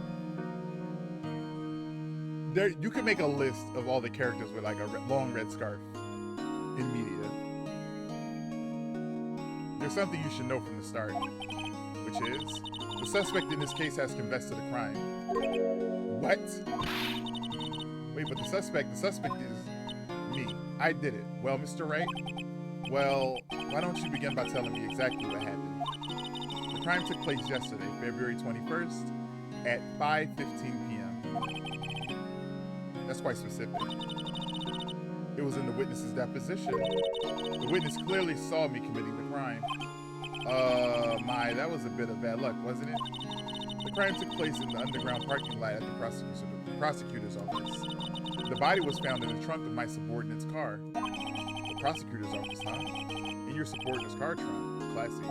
There, you can make a list of all the characters with like a long red scarf in media. There's something you should know from the start, which is the suspect in this case has confessed to the crime. What? Wait, but the suspect is me. I did it. Well, Mr. Wright, well, why don't you begin by telling me exactly what happened? The crime took place yesterday, February 21st at 5:15 p.m. That's quite specific. It was in the witness's deposition. The witness clearly saw me committing the crime. That was a bit of bad luck, wasn't it? The crime took place in the underground parking lot at the prosecutor's office. The body was found in the trunk of my subordinate's car. The prosecutor's office, huh? In your subordinate's car trunk. Classy.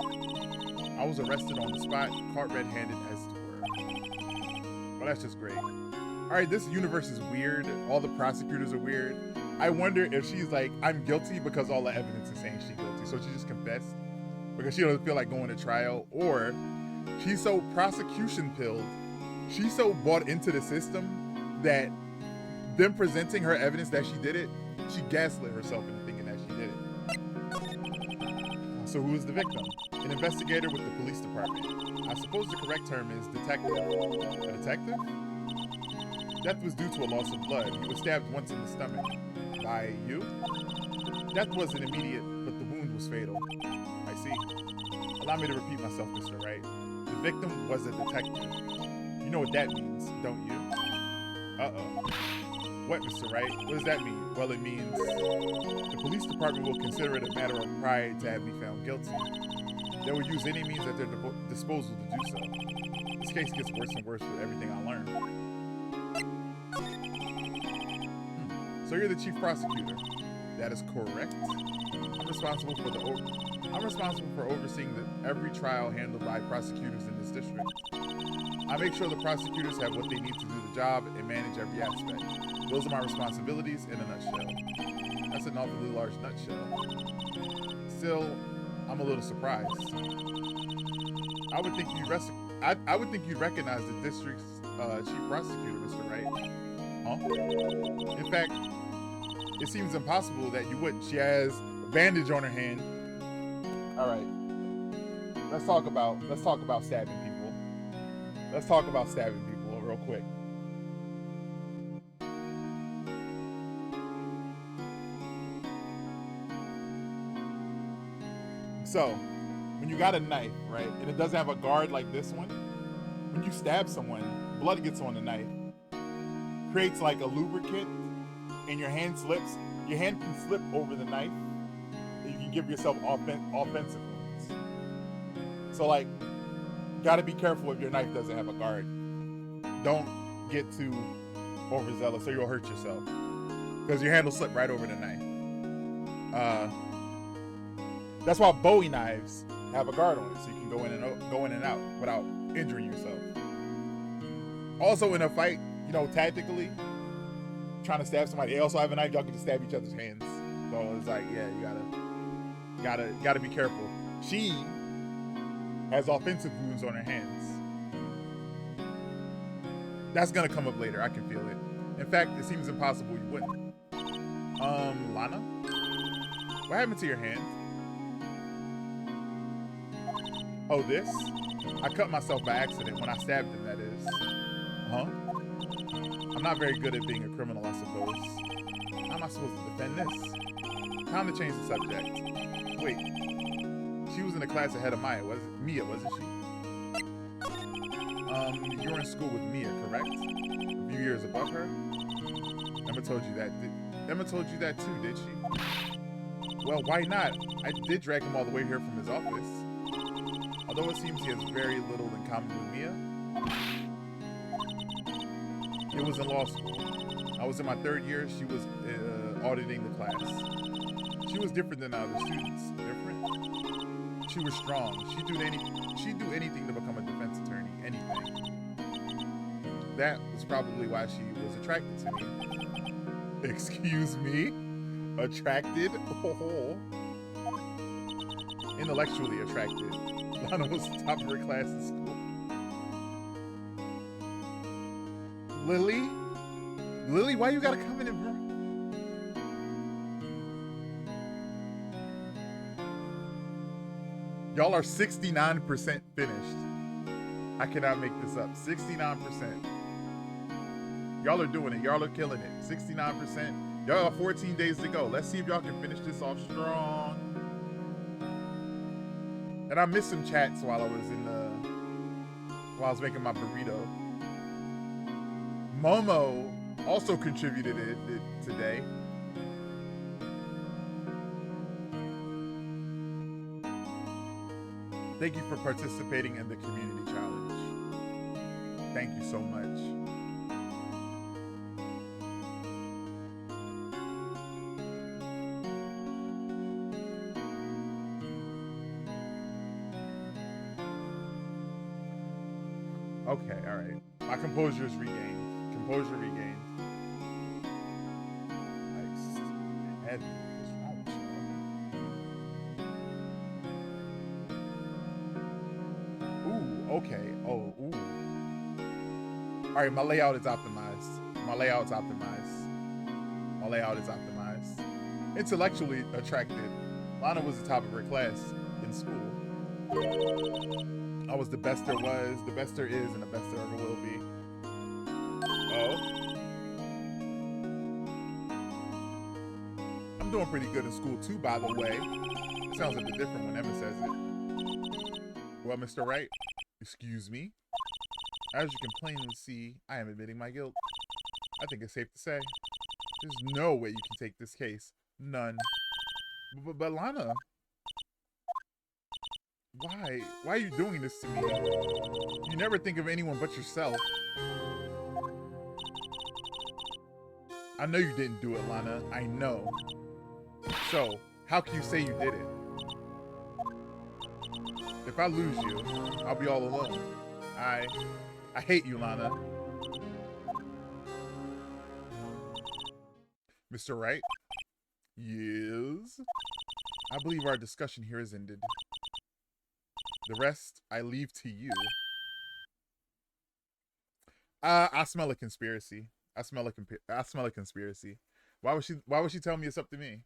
I was arrested on the spot, caught red-handed as it were. Well, that's just great. Alright, this universe is weird. All the prosecutors are weird. I wonder if she's like, I'm guilty because all the evidence is saying she's guilty. So she just confessed because she doesn't feel like going to trial, or she's so prosecution pilled, she's so bought into the system that them presenting her evidence that she did it, she gaslit herself into thinking that she did it. So who is the victim? An investigator with the police department. I suppose the correct term is detective. A detective? Death was due to a loss of blood. He was stabbed once in the stomach. By you? Death wasn't immediate, but the wound was fatal. I see. Allow me to repeat myself, Mr. Wright. The victim was a detective. You know what that means, don't you? Uh-oh. What, Mr. Wright? What does that mean? Well, it means the police department will consider it a matter of pride to have me found guilty. They will use any means at their disposal to do so. This case gets worse and worse with everything I learn. So you're the chief prosecutor. That is correct. I'm responsible for overseeing every trial handled by prosecutors in this district. I make sure the prosecutors have what they need to do the job and manage every aspect. Those are my responsibilities in a nutshell. That's an awfully large nutshell. Still, I'm a little surprised. I would think you'd recognize the district's chief prosecutor, Mr. Wright. Huh? In fact, it seems impossible that you wouldn't. She has a bandage on her hand. All right. Let's talk about stabbing people. Let's talk about stabbing people real quick. So, when you got a knife, right, and it doesn't have a guard like this one, when you stab someone, blood gets on the knife, creates like a lubricant, and your hand slips. Your hand can slip over the knife, and you can give yourself offensive wounds. So, like, gotta be careful if your knife doesn't have a guard. Don't get too overzealous, or you'll hurt yourself, because your hand will slip right over the knife. That's why Bowie knives have a guard on it, so you can go in and out without injuring yourself. Also, in a fight, you know, tactically, trying to stab somebody, they also have a knife. Y'all can just stab each other's hands. So it's like, yeah, you gotta be careful. She has offensive wounds on her hands. That's gonna come up later. I can feel it. In fact, it seems impossible you wouldn't. Lana? What happened to your hand? Oh, this? I cut myself by accident when I stabbed him, that is. Huh? I'm not very good at being a criminal, I suppose. How am I supposed to defend this? Time to change the subject. Wait. She was in the class ahead of Mia, wasn't she? You were in school with Mia, correct? A few years above her? Emma told you that. Emma told you that too, did she? Well, why not? I did drag him all the way here from his office. Although it seems he has very little in common with Mia. It was in law school. I was in my 3rd year. She was auditing the class. She was different than the other students. Different? She was strong. She'd do anything to become a defense attorney. Anything. That was probably why she was attracted to me. Excuse me? Attracted? Oh. Intellectually attracted. Lana was the top of her class in school. Lily? Lily, why you gotta come in and... Y'all are 69% finished. I cannot make this up. 69%. Y'all are doing it. Y'all are killing it. 69%. Y'all have 14 days to go. Let's see if y'all can finish this off strong. And I missed some chats while I was making my burrito. Momo also contributed it today. Thank you for participating in the community challenge. Thank you so much. Okay, all right. My composure is regained. Composure regained. Nice. Heavy. What's wrong with you? Ooh, okay. Oh, ooh. All right, my layout is optimized. My layout is optimized. My layout is optimized. Intellectually attracted. Lana was the top of her class in school. I was the best there was, the best there is, and the best there ever will be. Oh. I'm doing pretty good in school too, by the way. It sounds a bit different when Emma says it. Well, Mr. Wright, excuse me. As you can plainly see, I am admitting my guilt. I think it's safe to say, there's no way you can take this case. None. But Lana... Why? Why are you doing this to me? You never think of anyone but yourself. I know you didn't do it, Lana. I know. So, how can you say you did it? If I lose you, I'll be all alone. I hate you, Lana. Mr. Wright? Yes? I believe our discussion here is ended. The rest, I leave to you. I smell a conspiracy. I smell a conspiracy. Why would she tell me it's up to me?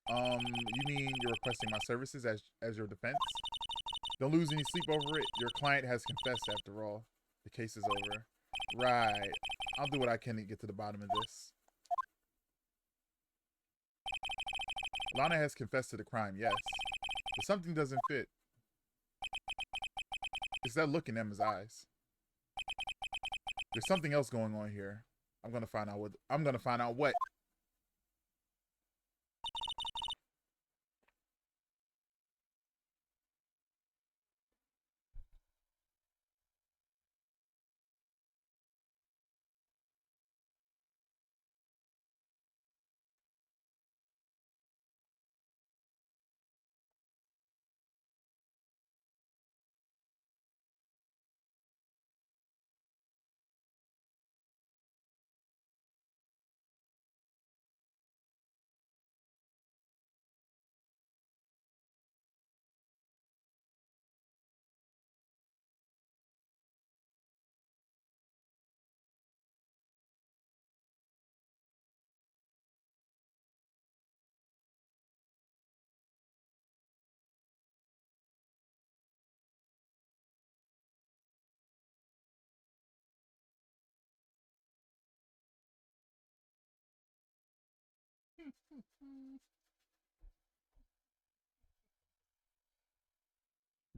You mean you're requesting my services as your defense? Don't lose any sleep over it. Your client has confessed after all. The case is over. Right. I'll do what I can to get to the bottom of this. Lana has confessed to the crime, yes. But something doesn't fit. It's that look in Emma's eyes. There's something else going on here. I'm gonna find out what.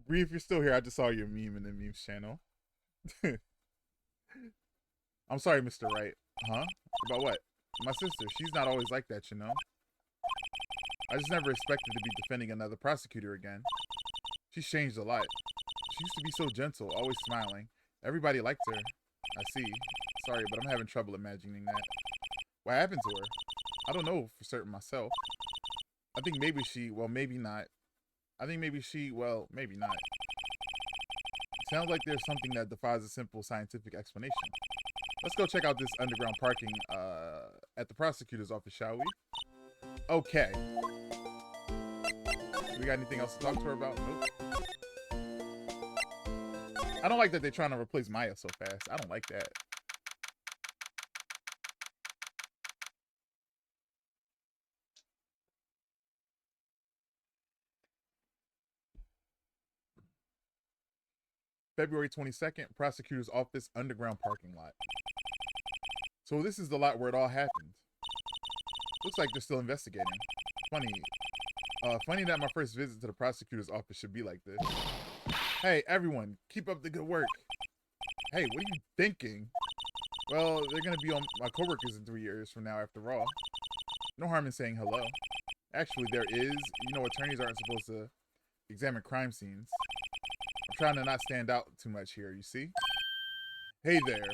Bree, if you're still here, I just saw your meme in the memes channel. I'm sorry, Mr. Wright. Huh? About what? My sister, she's not always like that, you know? I just never expected to be defending another prosecutor again. She's changed a lot. She used to be so gentle, always smiling. Everybody liked her. I see. Sorry, but I'm having trouble imagining that. What happened to her? I don't know for certain myself. I think maybe she, well, maybe not. I think maybe she, well, maybe not. It sounds like there's something that defies a simple scientific explanation. Let's go check out this underground parking at the prosecutor's office, shall we? Okay. We got anything else to talk to her about? Nope. I don't like that they're trying to replace Maya so fast. I don't like that. February 22nd, prosecutor's office, underground parking lot. So this is the lot where it all happened. Looks like they're still investigating. Funny that my first visit to the prosecutor's office should be like this. Hey, everyone, keep up the good work. Hey, what are you thinking? Well, they're gonna be on my coworkers in 3 years from now after all. No harm in saying hello. Actually, there is. You know, attorneys aren't supposed to examine crime scenes. I'm trying to not stand out too much here, you see? Hey there.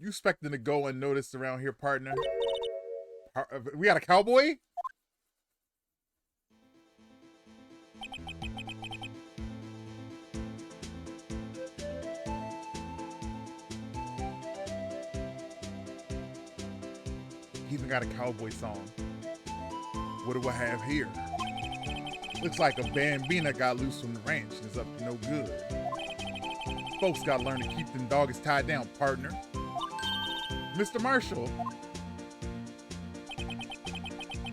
You expecting to go unnoticed around here, partner? We got a cowboy? He even got a cowboy song. What do I have here? Looks like a bambina got loose from the ranch and is up to no good. Folks gotta learn to keep them dogs tied down, partner. Mr. Marshall.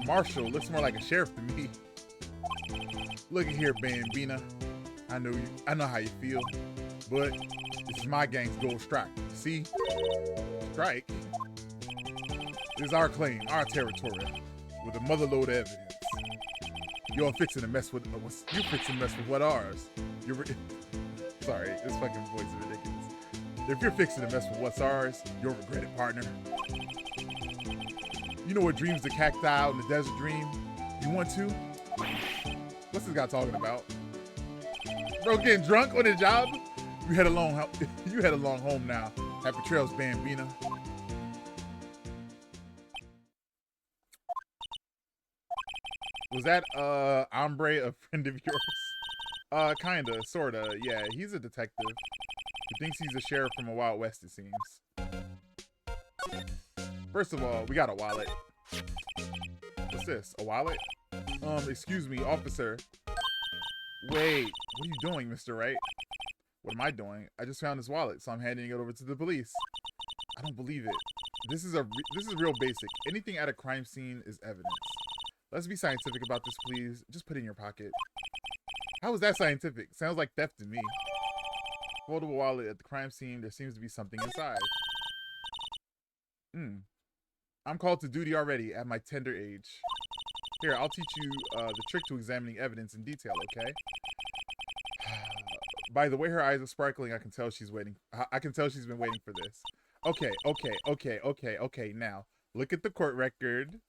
Marshall looks more like a sheriff to me. Look at here, Bambina. I know how you feel, but this is my gang's gold strike. See? Strike? This is our claim, our territory, with a motherload of evidence. You're fixing to mess with what ours? Sorry, this fucking voice is ridiculous. If you're fixing to mess with what's ours, you'll regret it, partner. You know what dreams the cacti out in the desert dream? You want to? What's this guy talking about? Bro, getting drunk on the job? You head along home now. Happy trails, Bambina. Was that Ombre a friend of yours? Kinda, sorta, yeah. He's a detective. He thinks he's a sheriff from a Wild West, it seems. First of all, we got a wallet. What's this? A wallet? Excuse me, officer. Wait, what are you doing, Mr. Wright? What am I doing? I just found this wallet, so I'm handing it over to the police. I don't believe it. This is real basic. Anything at a crime scene is evidence. Let's be scientific about this, please. Just put it in your pocket. How is that scientific? Sounds like theft to me. Foldable wallet at the crime scene. There seems to be something inside. I'm called to duty already at my tender age. Here, I'll teach you the trick to examining evidence in detail, okay? By the way her eyes are sparkling, I can tell she's waiting. I can tell she's been waiting for this. Okay. Now, look at the court record.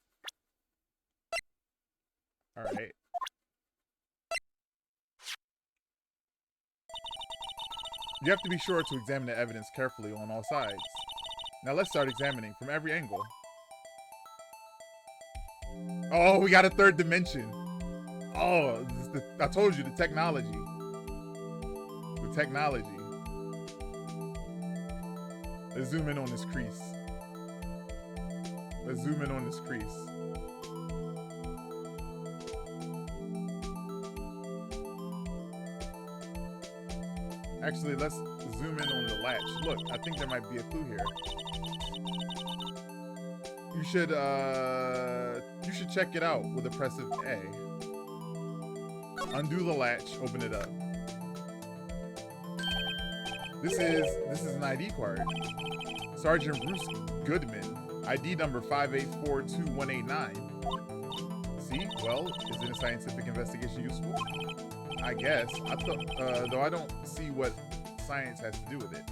All right. You have to be sure to examine the evidence carefully on all sides. Now let's start examining from every angle. Oh, we got a third dimension. Oh, I told you, the technology. The technology. Let's zoom in on this crease. Let's zoom in on this crease. Actually, let's zoom in on the latch. Look, I think there might be a clue here. You should check it out with a press of A. Undo the latch, open it up. This is an ID card. Sergeant Bruce Goodman. ID number 5842189. See, well, isn't a scientific investigation useful? I guess. I thought, though I don't see what science has to do with it.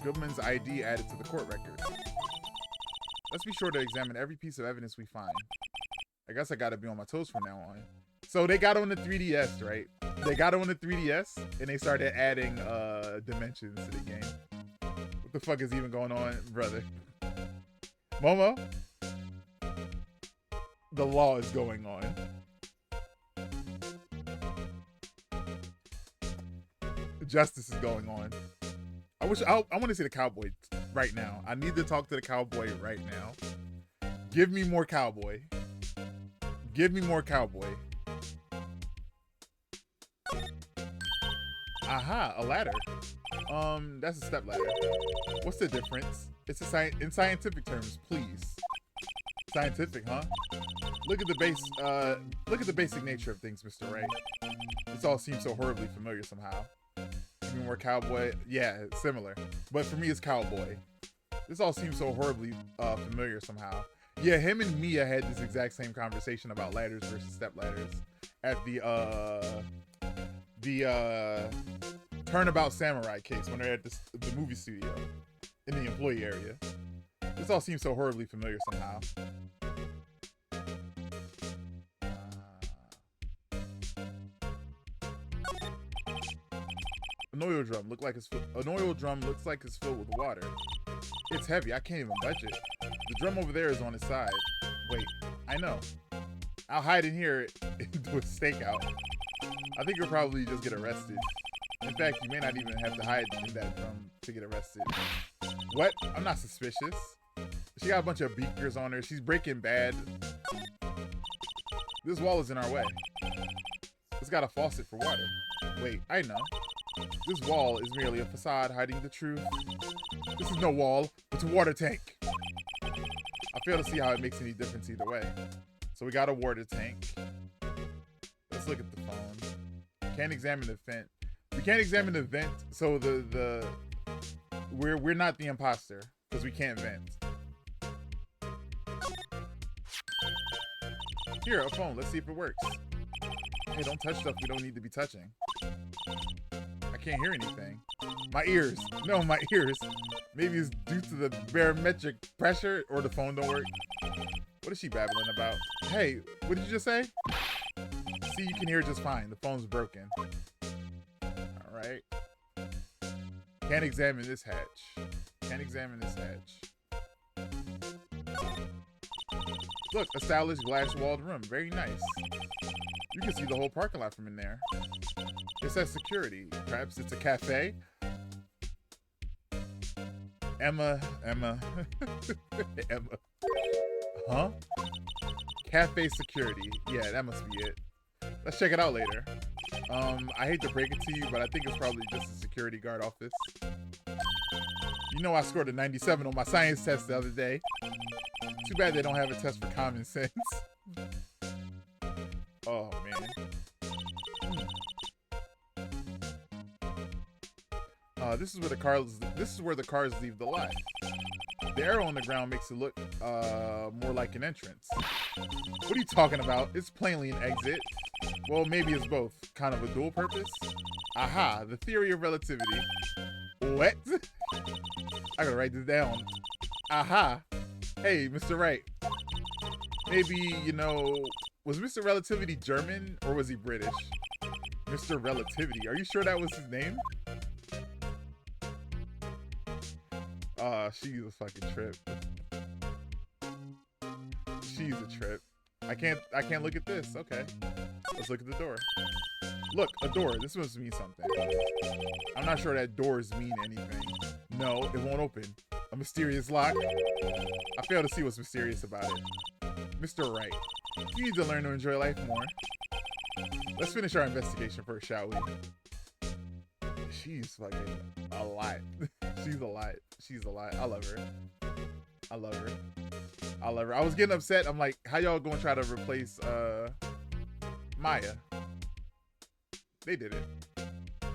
Goodman's ID added to the court record. Let's be sure to examine every piece of evidence we find. I guess I gotta be on my toes from now on. So they got on the 3DS, right? They got on the 3DS and they started adding dimensions to the game. What the fuck is even going on, brother? Momo? The law is going on. Justice is going on. I want to see the cowboy right now. I need to talk to the cowboy right now. Give me more cowboy. Give me more cowboy. Aha, a ladder. That's a step ladder. What's the difference? It's in scientific terms, please. Scientific, huh? Look at the basic nature of things, Mr. Wright. This all seems so horribly familiar somehow. Give me more cowboy. Yeah, it's similar. But for me, it's cowboy. This all seems so horribly familiar somehow. Yeah, him and Mia had this exact same conversation about ladders versus step ladders at the Turnabout Samurai case when they're at the movie studio in the employee area. This all seems so horribly familiar somehow. An oil drum looks like it's filled with water. It's heavy. I can't even budge it. The drum over there is on its side. Wait, I know. I'll hide in here and do a stakeout. I think you'll probably just get arrested. In fact, you may not even have to hide in that drum to get arrested. What? I'm not suspicious. She got a bunch of beakers on her. She's Breaking Bad. This wall is in our way. It's got a faucet for water. Wait, I know. This wall is merely a facade hiding the truth. This is no wall, it's a water tank. I fail to see how it makes any difference either way. So we got a water tank. Let's look at the phone. Can't examine the vent. We can't examine the vent, so we're not the imposter because we can't vent. Here, a phone. Let's see if it works. Hey, don't touch stuff we don't need to be touching. I can't hear anything. My ears. No, my ears. Maybe it's due to the barometric pressure or the phone don't work. What is she babbling about? Hey, what did you just say? See, you can hear it just fine. The phone's broken. Alright. Can't examine this hatch. Can't examine this hatch. Look, a stylish glass-walled room. Very nice. You can see the whole parking lot from in there. It says security. Perhaps it's a cafe? Emma. Emma. Huh? Cafe security. Yeah, that must be it. Let's check it out later. I hate to break it to you, but I think it's probably just a security guard office. You know I scored a 97 on my science test the other day. Too bad they don't have a test for common sense. Oh, man. This is where the cars leave the lot. The arrow on the ground makes it look more like an entrance. What are you talking about? It's plainly an exit. Well, maybe it's both. Kind of a dual purpose. Aha, the theory of relativity. What? I gotta write this down. Aha. Hey, Mr. Wright. Maybe, you know, was Mr. Relativity German or was he British? Mr. Relativity. Are you sure that was his name? She's a fucking trip. She's a trip. I can't look at this. Okay. Let's look at the door. Look, a door. This must mean something. I'm not sure that doors mean anything. No, it won't open. A mysterious lock. I fail to see what's mysterious about it. Mr. Wright, you need to learn to enjoy life more. Let's finish our investigation first, shall we? She's fucking a lot. She's a lot. She's a lot. I love her. I love her. I love her. I was getting upset. I'm like, how y'all gonna try to replace Maya? They did it.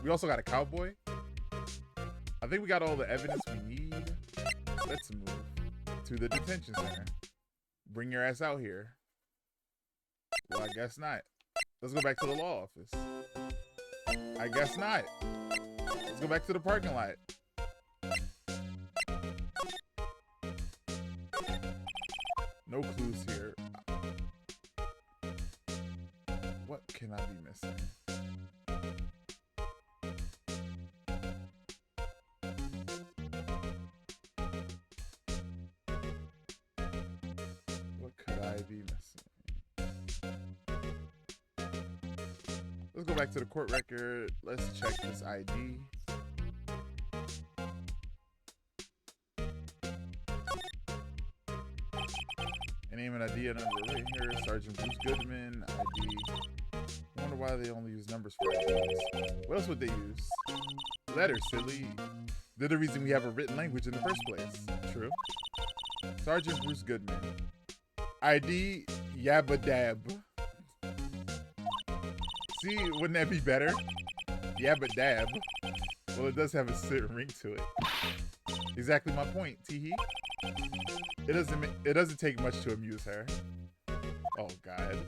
We also got a cowboy. I think we got all the evidence we need. Let's move to the detention center. Bring your ass out here. Well, I guess not. Let's go back to the law office. I guess not. Let's go back to the parking lot. No clues here. What can I be missing? What could I be missing? Let's go back to the court record. Let's check this ID. Name and ID number right here. Sergeant Bruce Goodman, ID. I wonder why they only use numbers for IDs. What else would they use? Letters, silly. They're the reason we have a written language in the first place. True. Sergeant Bruce Goodman. ID, Yabba Dab. See, wouldn't that be better? Yabba Dab. Well, it does have a certain ring to it. Exactly my point, Teehee. It doesn't take much to amuse her. Oh God.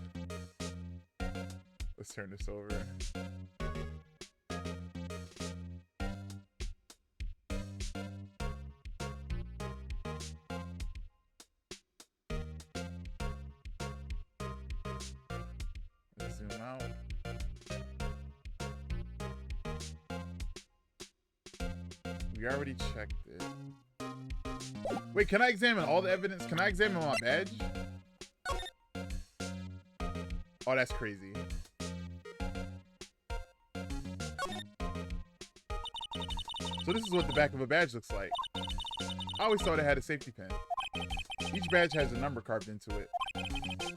Let's turn this over. Let's zoom out. We already checked it. Wait, can I examine all the evidence? Can I examine my badge? Oh, that's crazy. So this is what the back of a badge looks like. I always thought it had a safety pin. Each badge has a number carved into it.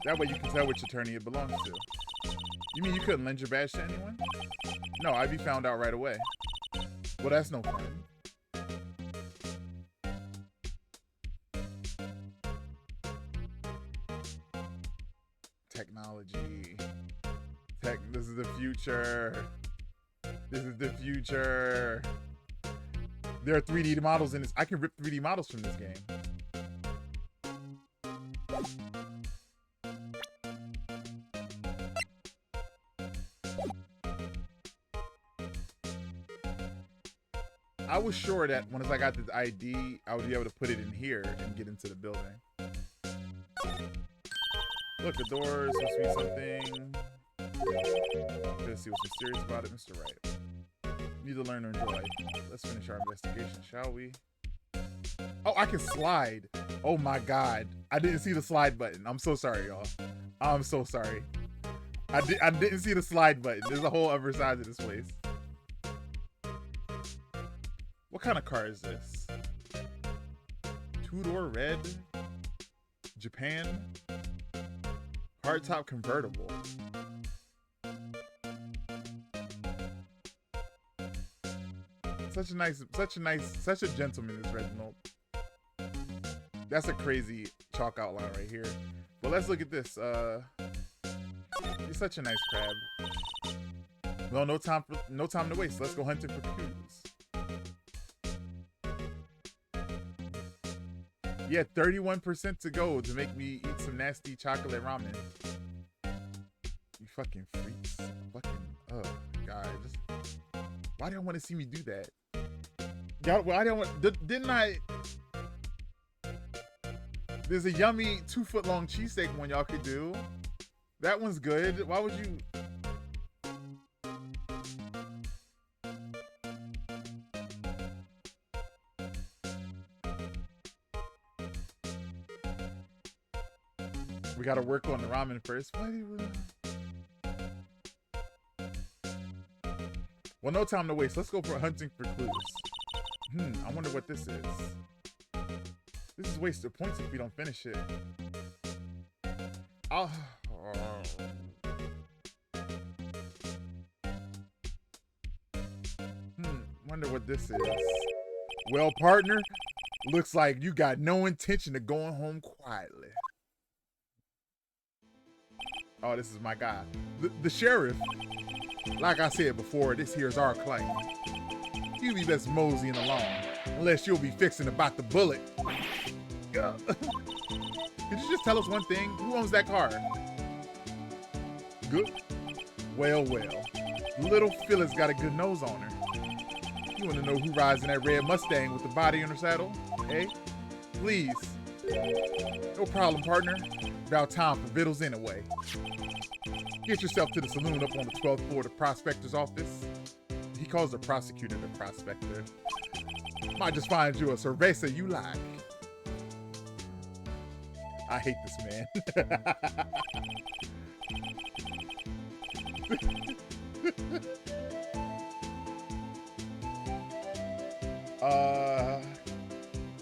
That way you can tell which attorney it belongs to. You mean you couldn't lend your badge to anyone? No, I'd be found out right away. Well, that's no fun. Technology. This is the future. This is the future. There are 3D models in this. I can rip 3D models from this game. I was sure that once I got this ID, I would be able to put it in here and get into the building. Look, the door is supposed to be something. Let's see what's mysterious about it, Mr. Wright. Need to learn to enjoy life. Let's finish our investigation, shall we? Oh, I can slide. Oh my God. I didn't see the slide button. I'm so sorry, y'all. I'm so sorry. I didn't see the slide button. There's a whole other side of this place. What kind of car is this? Two-door red? Japan? Hardtop convertible. Such a gentleman is Reginald. That's a crazy chalk outline right here. But let's look at this. He's such a nice crab. Well, no time to waste. Let's go hunting for clues. Yeah, 31% to go to make me eat some nasty chocolate ramen. You fucking freaks. Fucking, oh God. Why do y'all want to see me do that? Y'all, well, I don't want, didn't I? There's a yummy 2-foot-long cheesesteak one y'all could do. That one's good. Why would you? We gotta work on the ramen first. Well, no time to waste. Let's go for hunting for clues. I wonder what this is. This is wasted points if we don't finish it. Wonder what this is. Well, partner, looks like you got no intention of going home quietly. Oh, this is my guy. The sheriff. Like I said before, this here's our client. you be best moseying along, unless you'll be fixing about the bullet. Yeah. Could you just tell us one thing? Who owns that car? Good. Well, well. Little Phyllis got a good nose on her. You want to know who rides in that red Mustang with the body on her saddle? Eh? Please. No problem, partner. About time for vittles anyway. Get yourself to the saloon up on the 12th floor of the prospector's office. He calls the prosecutor the prospector. Might just find you a cerveza you like. I hate this man.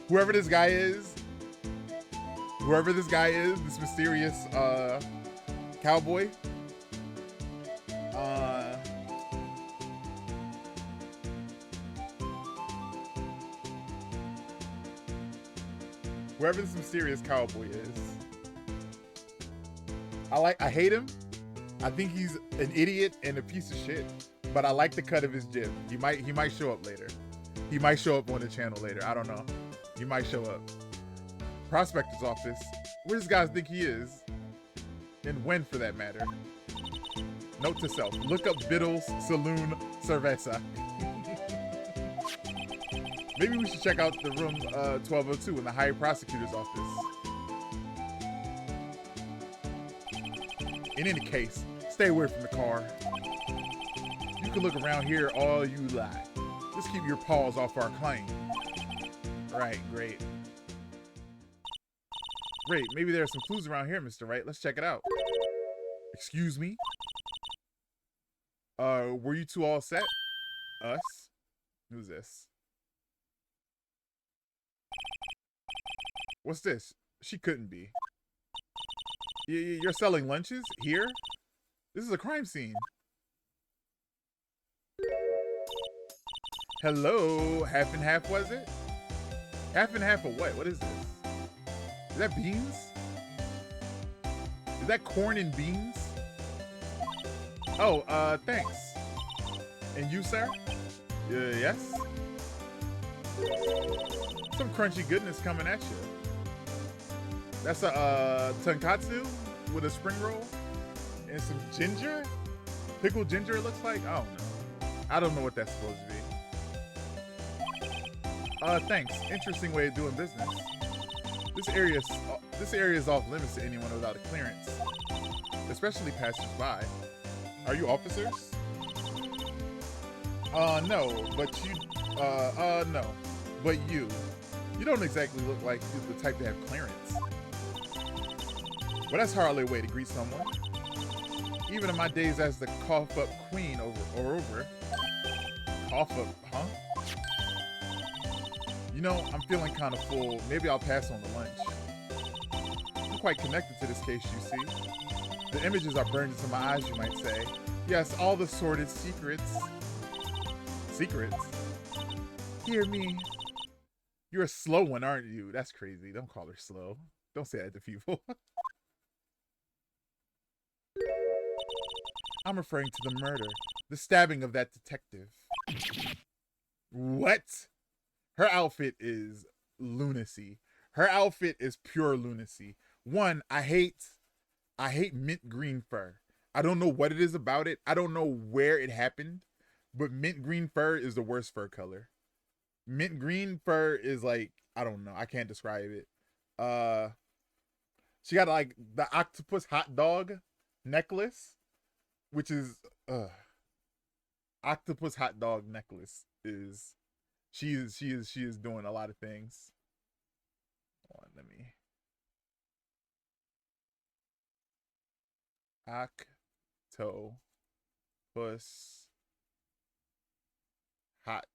Whoever this guy is, this mysterious cowboy, whoever this mysterious cowboy is, I hate him. I think he's an idiot and a piece of shit, but I like the cut of his jib. He might show up later. He might show up on the channel later. I don't know. He might show up. Prospector's office. Where does guys think he is? And when, for that matter. Note to self. Look up Vittles Saloon Cerveza. Maybe we should check out the room 1202 in the high prosecutor's office. In any case, stay away from the car. You can look around here all you like. Just keep your paws off our claim. Right, great. Great, maybe there are some clues around here, Mr. Wright. Let's check it out. Excuse me? Were you two all set? Us? Who's this? What's this? She couldn't be. You're selling lunches here? This is a crime scene. Hello, half and half, was it? Half and half of what? What is this? Is that beans? Is that corn and beans? Oh, thanks. And you, sir? Yes? Some crunchy goodness coming at you. That's a tonkatsu with a spring roll and some ginger? Pickled ginger, it looks like? I don't know. I don't know what that's supposed to be. Thanks. Interesting way of doing business. This area is off limits to anyone without a clearance, especially passers-by. Are you officers? No, but you, no, but you don't exactly look like the type to have clearance. Well, that's hardly a way to greet someone. Even in my days as the cough-up queen over. Cough-up, huh? You know, I'm feeling kind of full. Maybe I'll pass on the lunch. I'm quite connected to this case, you see. The images are burned into my eyes, you might say. Yes, all the sordid secrets. Secrets? Hear me. You're a slow one, aren't you? That's crazy. Don't call her slow. Don't say that to people. I'm referring to the murder. The stabbing of that detective. What? Her outfit is lunacy. Her outfit is pure lunacy. One, I hate mint green fur. I don't know what it is about it. I don't know where it happened, but mint green fur is the worst fur color. Mint green fur is like, I don't know. I can't describe it. She got like the octopus hot dog necklace, which is octopus hot dog necklace is she is doing a lot of things. Hold on, let me octopus hot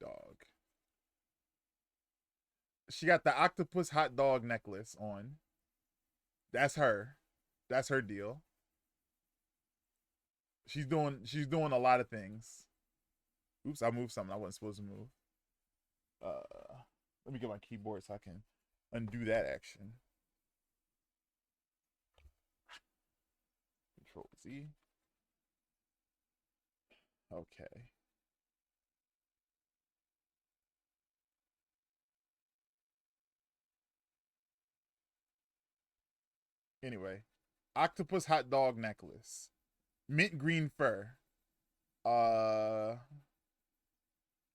dog. She got the octopus hot dog necklace on. That's her. That's her deal. She's doing a lot of things. Oops, I moved something I wasn't supposed to move. Let me get my keyboard so I can undo that action. Control Z. Okay. Anyway, octopus hot dog necklace, mint green fur, uh,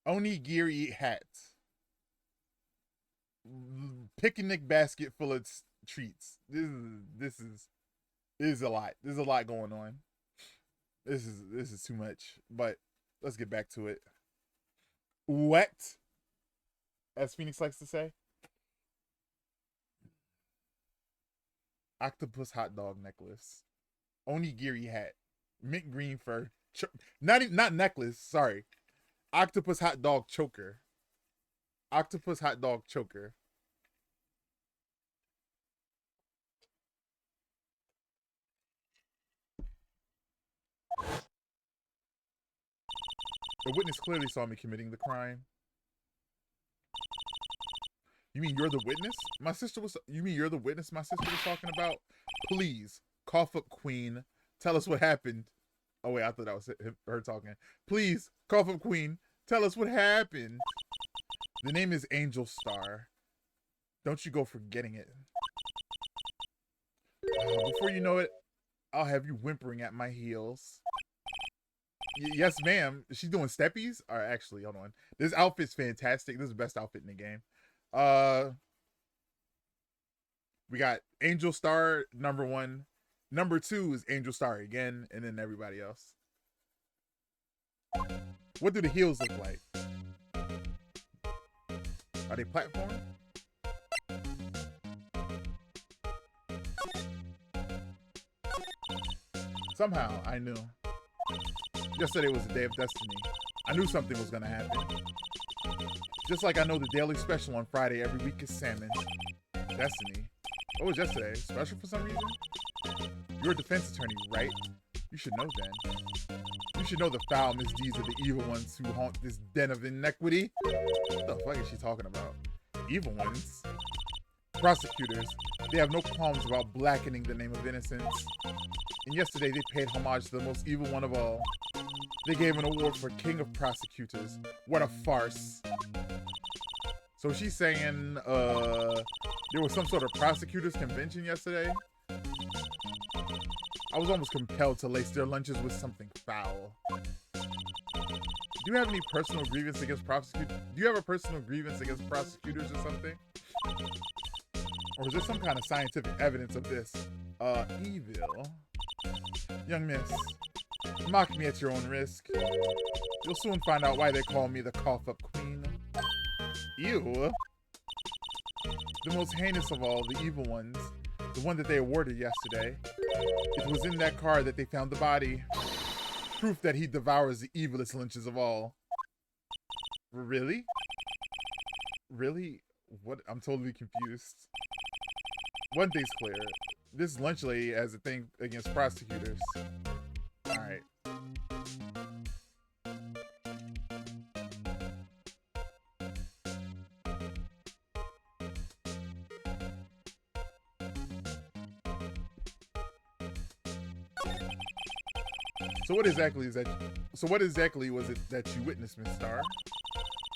onigiri hat, picnic basket full of treats. This is a lot. There's a lot going on. This is too much. But let's get back to it. Wet, as Phoenix likes to say. Octopus hot dog necklace, onigiri hat, mint green fur, not necklace. Sorry, octopus hot dog choker. Octopus hot dog choker. The witness clearly saw me committing the crime. You mean you're the witness? My sister was. You mean you're the witness my sister was talking about? Please, cough up queen. Tell us what happened. Oh wait, I thought that was her talking. Please, cough up queen. Tell us what happened. The name is Angel Star. Don't you go forgetting it. Before you know it, I'll have you whimpering at my heels. Yes, ma'am. Is she doing steppies? Or actually, hold on. This outfit's fantastic. This is the best outfit in the game. We got Angel Star number 1. Number 2 is Angel Star again, and then everybody else. What do the heels look like? Are they platform? Somehow I knew. Yesterday was the day of destiny. I knew something was gonna happen. Just like I know the daily special on Friday every week is salmon. Destiny. What was yesterday? Special for some reason? You're a defense attorney, right? You should know then. You should know the foul misdeeds of the evil ones who haunt this den of inequity. What the fuck is she talking about? Evil ones? Prosecutors. They have no qualms about blackening the name of innocence. And yesterday they paid homage to the most evil one of all. They gave an award for King of Prosecutors. What a farce. So she's saying there was some sort of prosecutors convention yesterday. I was almost compelled to lace their lunches with something foul. Do you have any personal grievance against prosecutors? Do you have a personal grievance against prosecutors or something? Or is there some kind of scientific evidence of this? Evil. Young miss, mock me at your own risk. You'll soon find out why they call me the cough-up queen. Ew. The most heinous of all, the evil ones. The one that they awarded yesterday. It was in that car that they found the body. Proof that he devours the evilest lunches of all. Really? Really? What? I'm totally confused. One thing's clear. This lunch lady has a thing against prosecutors. Alright. So what exactly is that? So what exactly was it that you witnessed, Miss Star?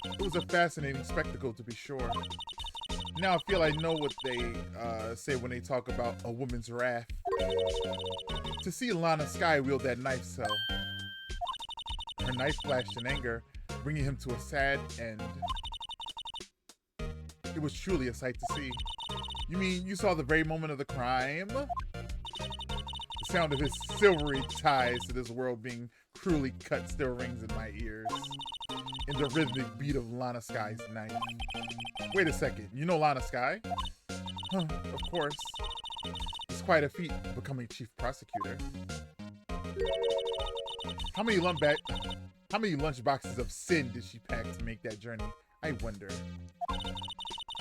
It was a fascinating spectacle, to be sure. Now I feel I know what they say when they talk about a woman's wrath. To see Lana Sky wield that knife so. Her knife flashed in anger, bringing him to a sad end. It was truly a sight to see. You mean you saw the very moment of the crime? The sound of his silvery ties to this world being cruelly cut still rings in my ears. In the rhythmic beat of Lana Sky's knife. Wait a second, you know Lana Sky? Huh, of course. It's quite a feat becoming chief prosecutor. How many lunch boxes of sin did she pack to make that journey? I wonder.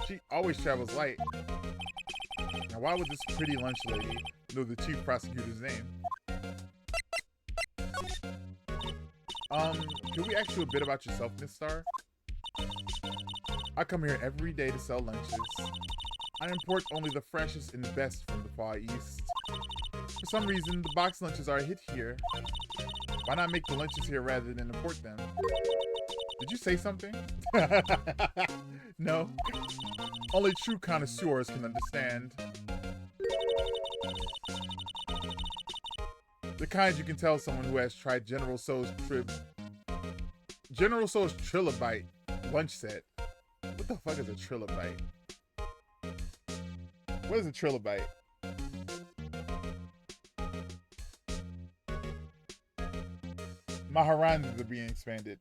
She always travels light. Now why would this pretty lunch lady know the chief prosecutor's name? Can we ask you a bit about yourself, Miss Star? I come here every day to sell lunches. I import only the freshest and best from the Far East. For some reason, the box lunches are a hit here. Why not make the lunches here rather than import them? Did you say something? No. Only true connoisseurs can understand. The kind you can tell someone who has tried General Tso's Trilobite lunch set. What the fuck is a Trilobite? What is a Trilobite? My horizons are being expanded.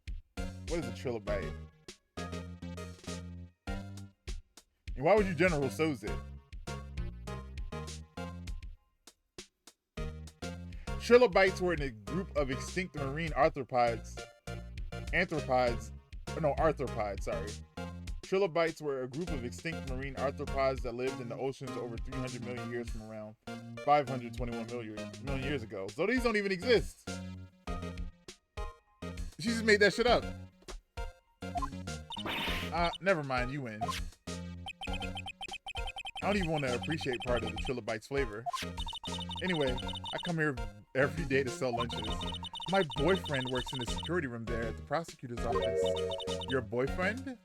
What is a Trilobite? And why would you General Tso's it? Trilobites were in a group of extinct marine arthropods. Arthropods, sorry. Trilobites were a group of extinct marine arthropods that lived in the oceans over 300 million years from around 521 million years ago. So these don't even exist. She just made that shit up. Never mind, you win. I don't even want to appreciate part of the Trilobite's flavor. Anyway, I come here every day to sell lunches. My boyfriend works in the security room there at the prosecutor's office. Your boyfriend?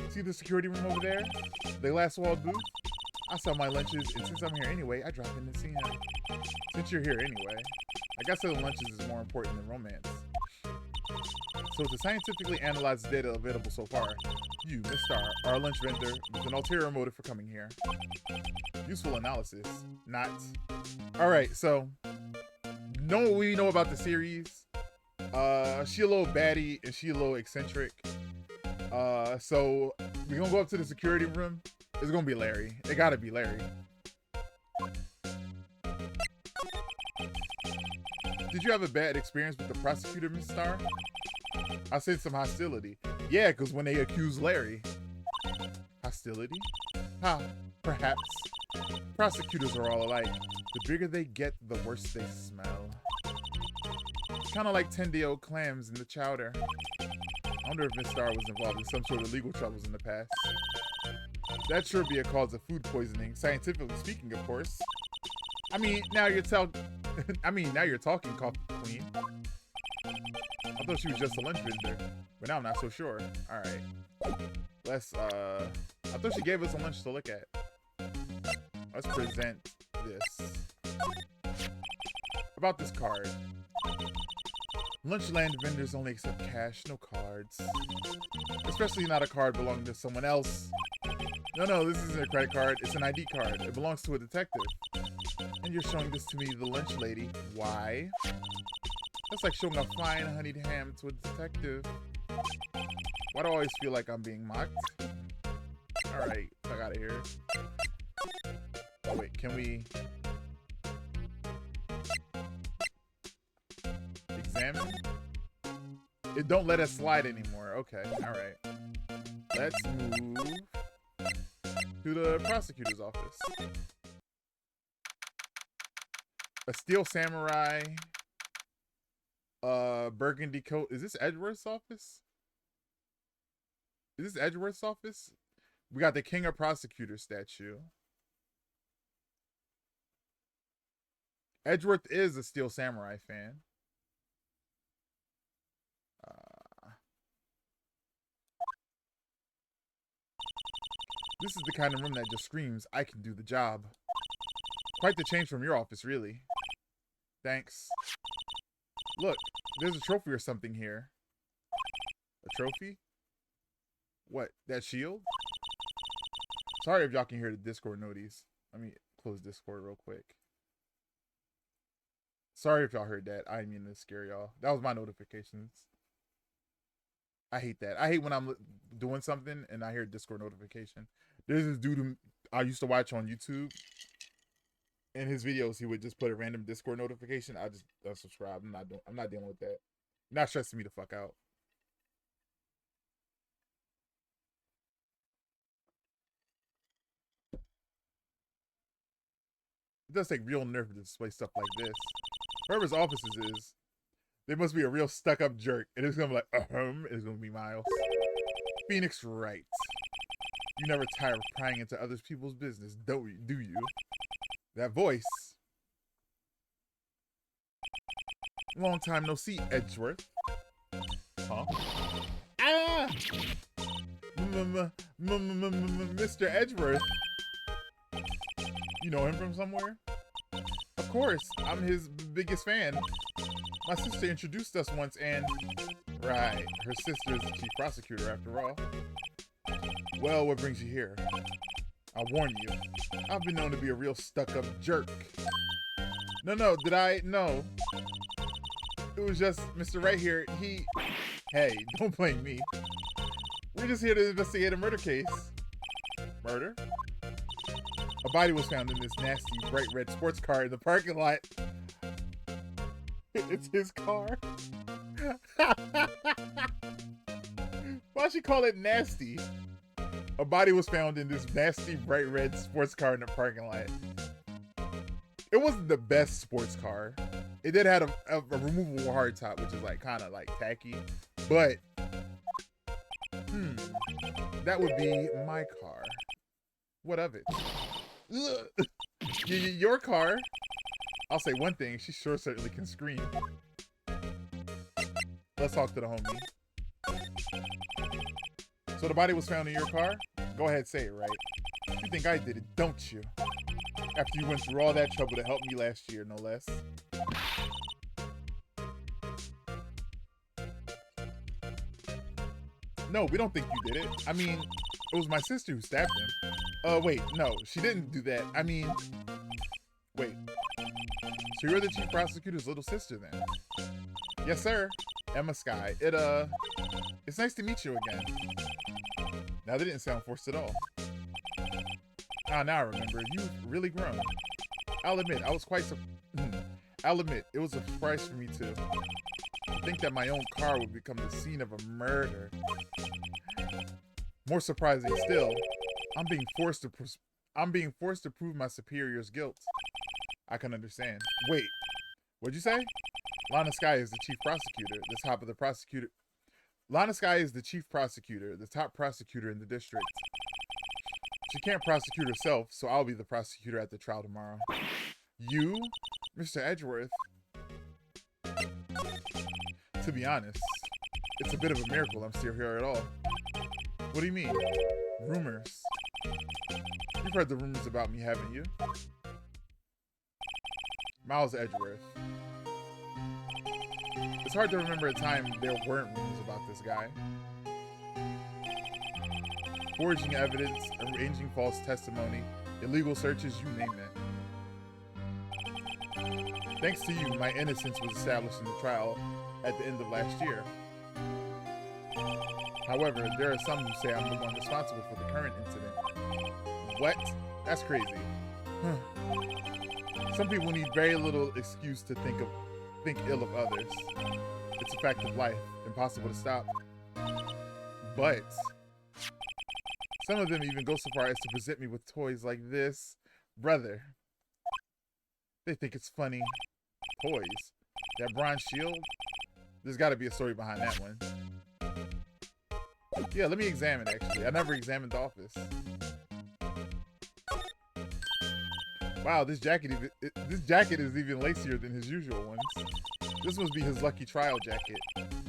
See the security room over there? The glass wall booth? I sell my lunches, and since I'm here anyway, I drop in to see him. Since you're here anyway, I guess selling lunches is more important than romance. So to scientifically analyze the data available so far, you, Miss Star, are a lunch vendor with an ulterior motive for coming here. Useful analysis. Not. Alright, so know what we know about the series. She a little baddie and she a little eccentric. So we're gonna go up to the security room. It's gonna be Larry. It gotta be Larry. Did you have a bad experience with the prosecutor, Miss Star? I sense some hostility. Yeah, because when they accuse Larry. Hostility? Perhaps. Prosecutors are all alike. The bigger they get, the worse they smell. Kind of like 10-day-old clams in the chowder. I wonder if Miss Star was involved in some sort of legal troubles in the past. That sure be a cause of food poisoning, scientifically speaking, of course. I mean, now you're talking, Coffee Queen. I thought she was just a lunch vendor, but now I'm not so sure. All right, let's. I thought she gave us a lunch to look at. Let's present this. About this card. Lunchland vendors only accept cash, no cards. Especially not a card belonging to someone else. No, this isn't a credit card. It's an ID card. It belongs to a detective. And you're showing this to me, the lunch lady. Why? That's like showing a fine honeyed ham to a detective. Why do I always feel like I'm being mocked? Alright, fuck out of here. Oh wait, can we examine? It don't let us slide anymore. Okay, alright. Let's move to the prosecutor's office. A steel samurai. Burgundy coat. Is this Edgeworth's office? Is this Edgeworth's office? We got the King of Prosecutors statue. Edgeworth is a Steel Samurai fan. This is the kind of room that just screams, I can do the job. Quite the change from your office, really. Thanks. Look, there's a trophy or something here. A trophy? What, that shield? Sorry if y'all can hear the Discord noties. Let me close Discord real quick. Sorry if y'all heard that. I didn't mean to scare y'all. That was my notifications. I hate that. I hate when I'm doing something and I hear a Discord notification. There's this dude who I used to watch on YouTube. In his videos, he would just put a random Discord notification. I just unsubscribe. I'm not dealing with that. Not stressing me the fuck out. It does take real nerve to display stuff like this. Whoever's offices is, they must be a real stuck-up jerk. And it's gonna be like, it's gonna be Miles. Phoenix Wright. You never tire of prying into other people's business, do you? That voice. Long time no see, Edgeworth. Huh? Ah! Mr. Edgeworth. You know him from somewhere? Of course, I'm his biggest fan. My sister introduced us once and... Right, her sister is the chief prosecutor after all. Well, what brings you here? I warn you, I've been known to be a real stuck-up jerk. No, did I? No. It was just Mr. Right here, he... Hey, don't blame me. We're just here to investigate a murder case. Murder? A body was found in this nasty bright red sports car in the parking lot. It's his car. Why'd she call it nasty? A body was found in this nasty bright red sports car in the parking lot. It wasn't the best sports car. It did have a removable hardtop, which is like kind of like tacky, but that would be my car. What of it? Your car? I'll say one thing, she sure certainly can scream. Let's talk to the homie. So the body was found in your car? Go ahead, say it, right? You think I did it, don't you? After you went through all that trouble to help me last year, no less. No, we don't think you did it. I mean, it was my sister who stabbed him. Wait, no, she didn't do that. I mean, wait. So you're the chief prosecutor's little sister then? Yes, sir. Emma Sky. It's nice to meet you again. Now, that didn't sound forced at all. Ah, now I remember. You've really grown. I'll admit, I'll admit, it was a surprise for me too. To think that my own car would become the scene of a murder. More surprising still, I'm being forced to prove my superior's guilt. I can understand. Wait, what'd you say? Lana Sky is the chief prosecutor, the top of the prosecutor. Lana Sky is the chief prosecutor, the top prosecutor in the district. She can't prosecute herself, so I'll be the prosecutor at the trial tomorrow. You? Mr. Edgeworth? To be honest, it's a bit of a miracle I'm still here at all. What do you mean? Rumors. You've heard the rumors about me, haven't you? Miles Edgeworth. It's hard to remember a time there weren't rumors about this guy. Forging evidence, arranging false testimony, illegal searches, you name it. Thanks to you, my innocence was established in the trial at the end of last year. However, there are some who say I'm the one responsible for the current incident. What? That's crazy. Some people need very little excuse to think ill of others. It's a fact of life, impossible to stop. But some of them even go so far as to present me with toys like this. Brother. They think it's funny. Toys. That bronze shield? There's got to be a story behind that one. Yeah, let me examine actually. I never examined the office. Wow, this jacket is even lacier than his usual ones. This must be his lucky trial jacket.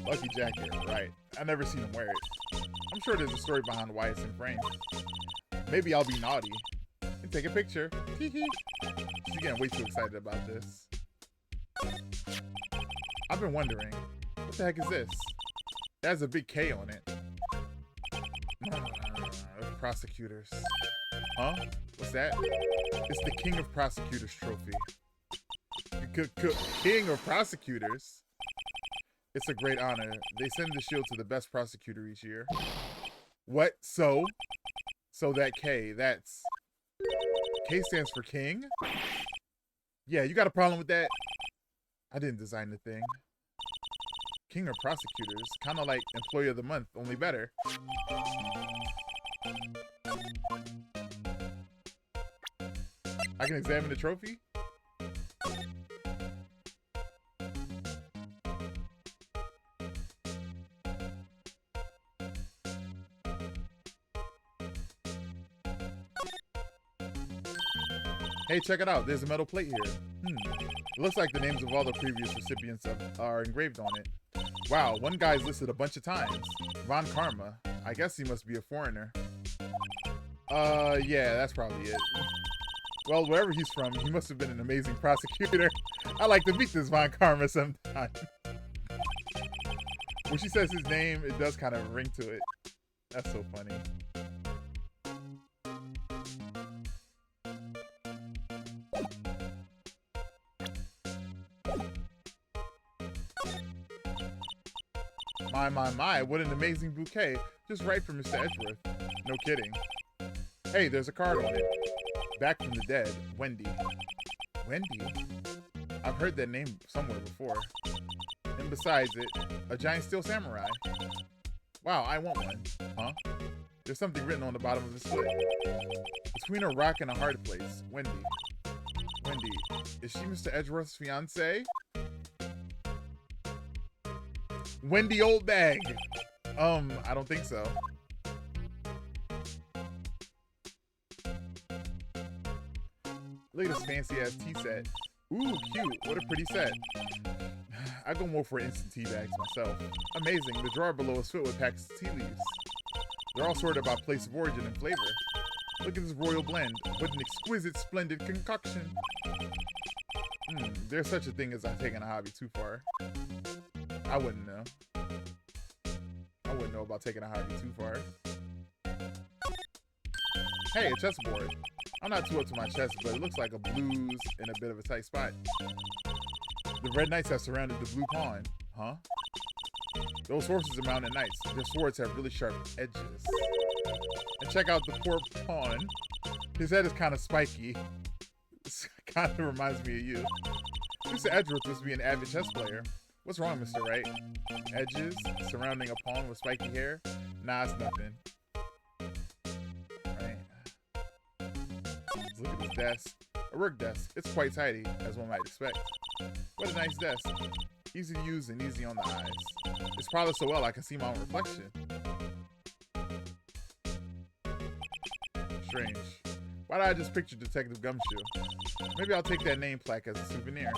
Lucky jacket, right. I never seen him wear it. I'm sure there's a story behind why it's in frame. Maybe I'll be naughty and take a picture. She's getting way too excited about this. I've been wondering, what the heck is this? It has a big K on it. Prosecutors. Huh? What's that? It's the King of Prosecutors trophy. King of Prosecutors? It's a great honor. They send the shield to the best prosecutor each year. What? So that K, that's... K stands for King? Yeah, you got a problem with that? I didn't design the thing. King of Prosecutors, kind of like Employee of the Month, only better. I can examine the trophy? Hey, check it out. There's a metal plate here. It looks like the names of all the previous recipients are engraved on it. Wow, one guy's listed a bunch of times. Von Karma. I guess he must be a foreigner. Yeah, that's probably it. Well, wherever he's from, he must have been an amazing prosecutor. I'd like to meet this Von Karma sometime. When she says his name, it does kind of ring to it. That's so funny. My, what an amazing bouquet. Just right for Mr. Edgeworth. No kidding. Hey, there's a card on it. Back from the dead, Wendy. Wendy? I've heard that name somewhere before. And besides it, a giant steel samurai. Wow, I want one. Huh? There's something written on the bottom of his foot. Between a rock and a hard place, Wendy. Wendy, is she Mr. Edgeworth's fiance? Wendy Oldbag. I don't think so. Look at this fancy ass tea set. Ooh, cute. What a pretty set. I go more for instant tea bags myself. Amazing. The drawer below is filled with packs of tea leaves. They're all sorted by place of origin and flavor. Look at this royal blend. What an exquisite, splendid concoction. There's such a thing as taking a hobby too far. I wouldn't know. I wouldn't know about taking a hobby too far. Hey, a chessboard. I'm not too up to my chess, but it looks like a blues in a bit of a tight spot. The red knights have surrounded the blue pawn. Huh? Those horses are mounted knights. Their swords have really sharp edges. And check out the poor pawn. His head is kind of spiky. This kind of reminds me of you. Mr. Edgeworth must be an avid chess player. What's wrong, Mr. Wright? Edges surrounding a pawn with spiky hair? Nah, it's nothing. Right. Let's look at this desk. A work desk. It's quite tidy, as one might expect. What a nice desk. Easy to use and easy on the eyes. It's polished so well I can see my own reflection. Strange. Why did I just picture Detective Gumshoe? Maybe I'll take that name plaque as a souvenir.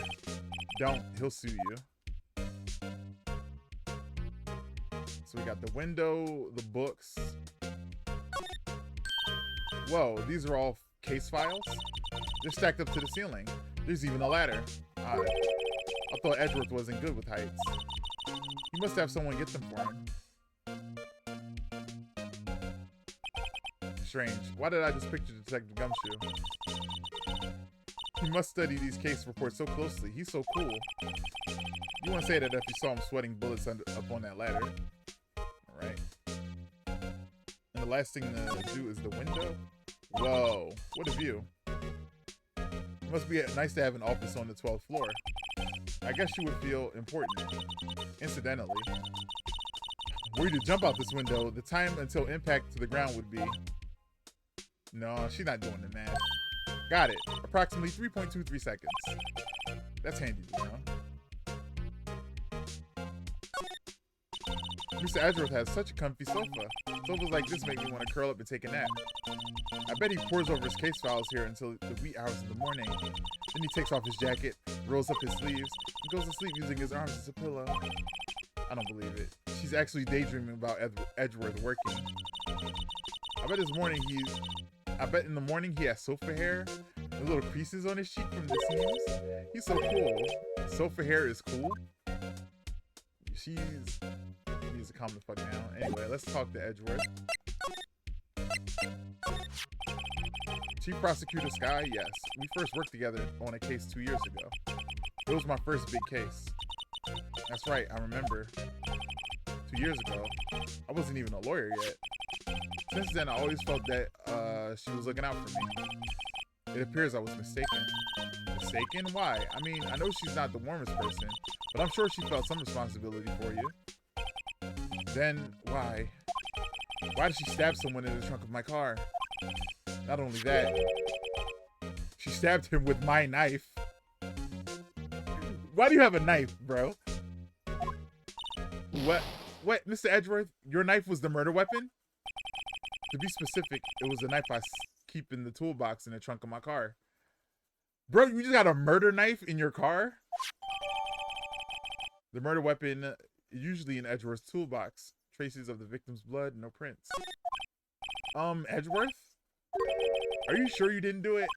Don't, he'll sue you. So we got the window, the books. Whoa, these are all case files? They're stacked up to the ceiling. There's even a ladder. Odd. I thought Edgeworth wasn't good with heights. He must have someone get them for him. Strange. Why did I just picture Detective Gumshoe? He must study these case reports so closely. He's so cool. You wouldn't say that if you saw him sweating bullets up on that ladder. Alright. And the last thing to do is the window. Whoa. What a view. It must be nice to have an office on the 12th floor. I guess you would feel important. Incidentally, were you to jump out this window, the time until impact to the ground would be... No, she's not doing the math. Got it. Approximately 3.23 seconds. That's handy to know. Mr. Edgeworth has such a comfy sofa. Sofas like this make me want to curl up and take a nap. I bet he pores over his case files here until the wee hours of the morning. Then he takes off his jacket, rolls up his sleeves, and goes to sleep using his arms as a pillow. I don't believe it. She's actually daydreaming about Edgeworth working. I bet in the morning he has sofa hair and little creases on his cheek from the seams. He's so cool. Sofa hair is cool. He needs to calm the fuck down. Anyway, let's talk to Edgeworth. Chief Prosecutor Sky, yes. We first worked together on a case 2 years ago. It was my first big case. That's right, I remember. 2 years ago. I wasn't even a lawyer yet. Since then, I always felt that she was looking out for me. It appears I was mistaken. Mistaken? Why? I mean, I know she's not the warmest person, but I'm sure she felt some responsibility for you. Then, why? Why did she stab someone in the trunk of my car? Not only that, she stabbed him with my knife. Why do you have a knife, bro? What? What, Mr. Edgeworth? Your knife was the murder weapon? To be specific, it was a knife I keep in the toolbox in the trunk of my car. Bro, you just got a murder knife in your car? The murder weapon, usually in Edgeworth's toolbox. Traces of the victim's blood, no prints. Edgeworth? Are you sure you didn't do it?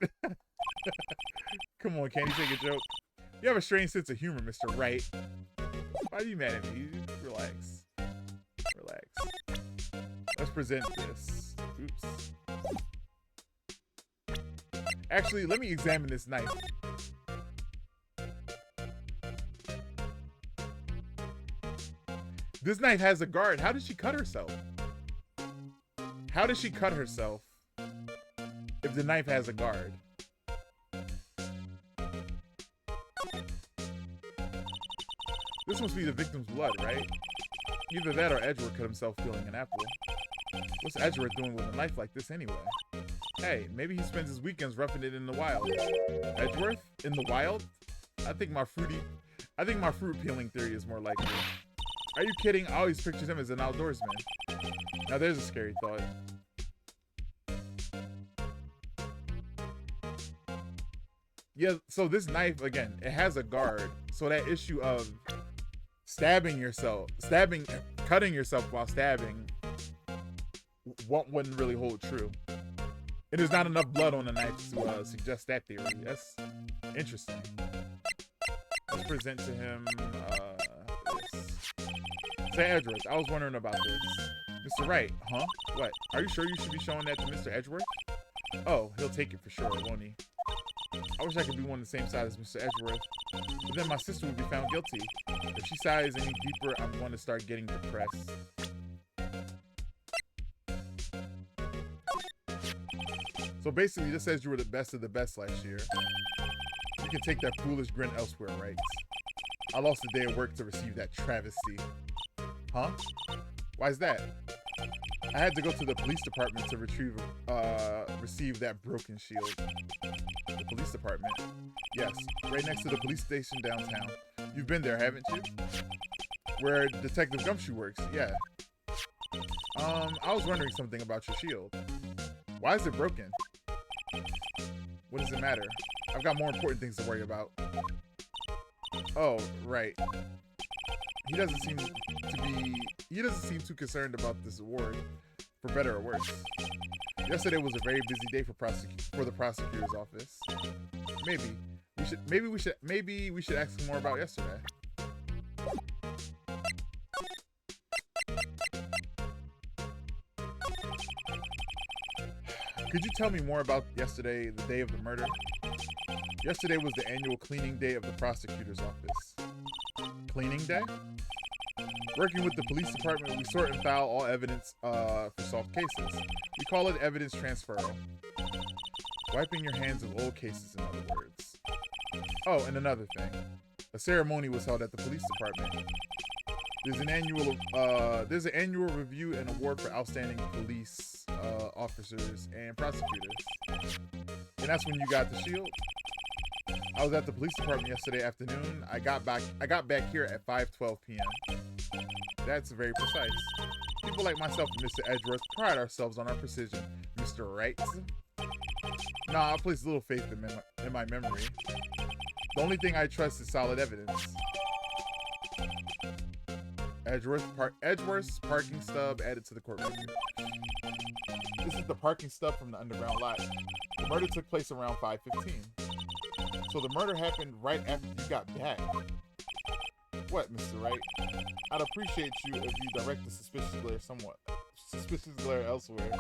Come on, can't you take a joke? You have a strange sense of humor, Mr. Wright. Why are you mad at me? Relax. Relax. Let's present this. Oops. Actually, let me examine this knife. This knife has a guard. How did she cut herself? How does she cut herself if the knife has a guard? This must be the victim's blood, right? Either that or Edgeworth cut himself peeling an apple. What's Edgeworth doing with a knife like this anyway? Hey, maybe he spends his weekends roughing it in the wild. Edgeworth? In the wild? I think my fruit peeling theory is more likely. Are you kidding? I always pictured him as an outdoorsman. Now there's a scary thought. Yeah, so this knife, again, it has a guard. So that issue of cutting yourself while stabbing wouldn't really hold true. And there's not enough blood on the knife to suggest that theory. That's interesting. Let's present to him this. Say Edgeworth, I was wondering about this. Mr. Wright, huh? What? Are you sure you should be showing that to Mr. Edgeworth? Oh, he'll take it for sure, won't he? I wish I could be on the same side as Mr. Edgeworth, but then my sister would be found guilty. If she sighs any deeper, I'm going to start getting depressed. So basically, this says you were the best of the best last year. You can take that foolish grin elsewhere, right? I lost a day of work to receive that travesty. Huh? Why's that? I had to go to the police department to receive that broken shield. The police department? Yes, right next to the police station downtown. You've been there, haven't you? Where Detective Gumshoe works, yeah. I was wondering something about your shield. Why is it broken? What does it matter? I've got more important things to worry about. Oh, right. He doesn't seem too concerned about this award, for better or worse. Yesterday was a very busy day for the prosecutor's office. Maybe we should ask him more about yesterday. Could you tell me more about yesterday, the day of the murder? Yesterday was the annual cleaning day of the prosecutor's office. Cleaning day? Working with the police department, we sort and file all evidence for solved cases. We call it evidence transferal. Wiping your hands of old cases, in other words. Oh, and another thing. A ceremony was held at the police department. There's an annual review and award for outstanding police officers and prosecutors. And that's when you got the shield. I was at the police department yesterday afternoon. I got back here at 5:12 p.m. That's very precise. People like myself and Mr. Edgeworth pride ourselves on our precision, Mr. Wright. Nah, I place little faith in my memory. The only thing I trust is solid evidence. Edgeworth's parking stub added to the court record. This is the parking stub from the underground lot. The murder took place around 5:15. So the murder happened right after you got back. What, Mr. Wright? I'd appreciate you if you direct the suspicious glare elsewhere.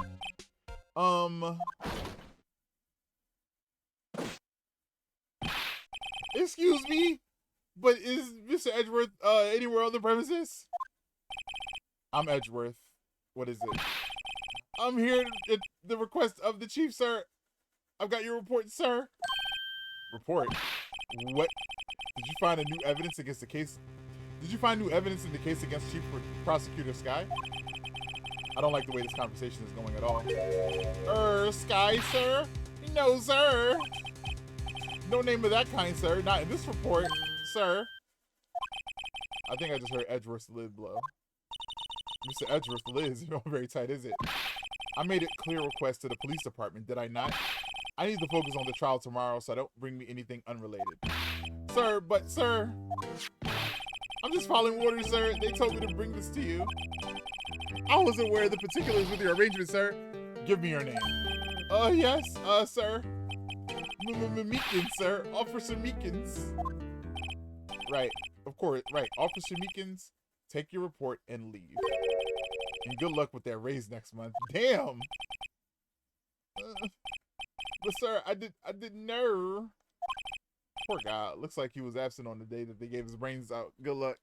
Excuse me, but is Mr. Edgeworth anywhere on the premises? I'm Edgeworth. What is it? I'm here at the request of the chief, sir. I've got your report, sir. Report? What? Did you find a new evidence against the case? Did you find new evidence in the case against Chief Prosecutor Sky? I don't like the way this conversation is going at all. Sky, sir? No, sir. No name of that kind, sir. Not in this report, sir. I think I just heard Edgeworth's lid blow. Mr. Edgeworth, the lid is not very tight, is it? I made a clear request to the police department, did I not? I need to focus on the trial tomorrow, so don't bring me anything unrelated. Sir, I'm just following orders, sir. They told me to bring this to you. I wasn't aware of the particulars with your arrangement, sir. Give me your name. Yes, sir. Meekins, sir. Officer Meekins. Right, of course, right. Officer Meekins, take your report and leave. And good luck with that raise next month. Damn. But sir, I didn't know. Poor guy. Looks like he was absent on the day that they gave his brains out. Good luck.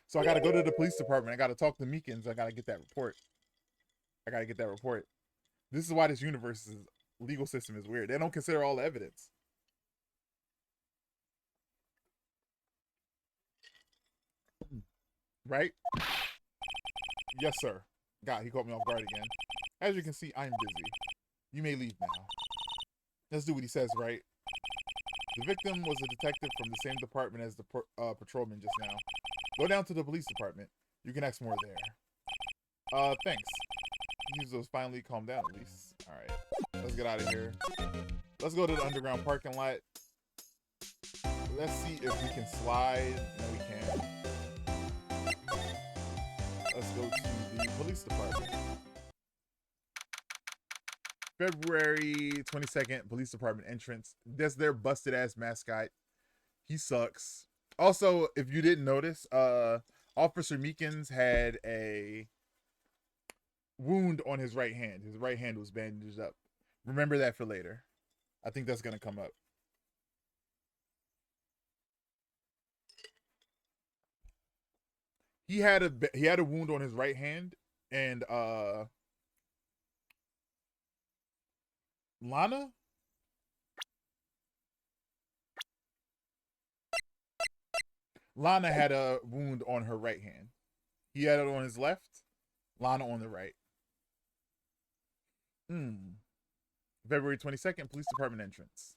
So I gotta go to the police department. I gotta talk to Meekins. I gotta get that report. This is why this universe's legal system is weird. They don't consider all the evidence. Right? Yes, sir. God, he caught me off guard again. As you can see, I'm busy. You may leave now. Let's do what he says, right? The victim was a detective from the same department as the patrolman just now. Go down to the police department. You can ask more there. Thanks. Those finally calm down at least. Alright. Let's get out of here. Let's go to the underground parking lot. Let's see if we can slide. No, we can't. Let's go to the police department. February 22nd, police department entrance. That's their busted ass mascot. He sucks. Also, if you didn't notice, Officer Meekins had a wound on his right hand. His right hand was bandaged up. Remember that for later. I think that's gonna come up. He had a wound on his right hand, and Lana had a wound on her right hand. He had it on his left, Lana on the right. February 22nd, police department entrance.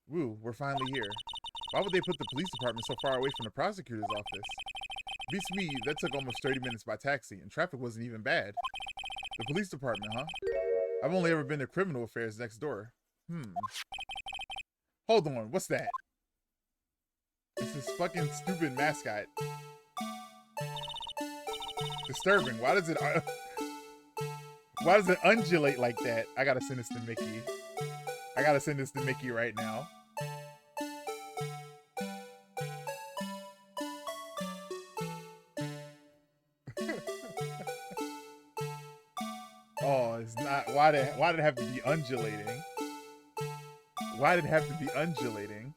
Woo, we're finally here. Why would they put the police department so far away from the prosecutor's office? Beats me, that took almost 30 minutes by taxi, and traffic wasn't even bad. The police department, huh? I've only ever been to criminal affairs next door. Hold on, what's that? It's this fucking stupid mascot. Disturbing. Why does it undulate like that? I gotta send this to Mickey. I gotta send this to Mickey right now. Oh, it's not. Why did it have to be undulating? Why did it have to be undulating?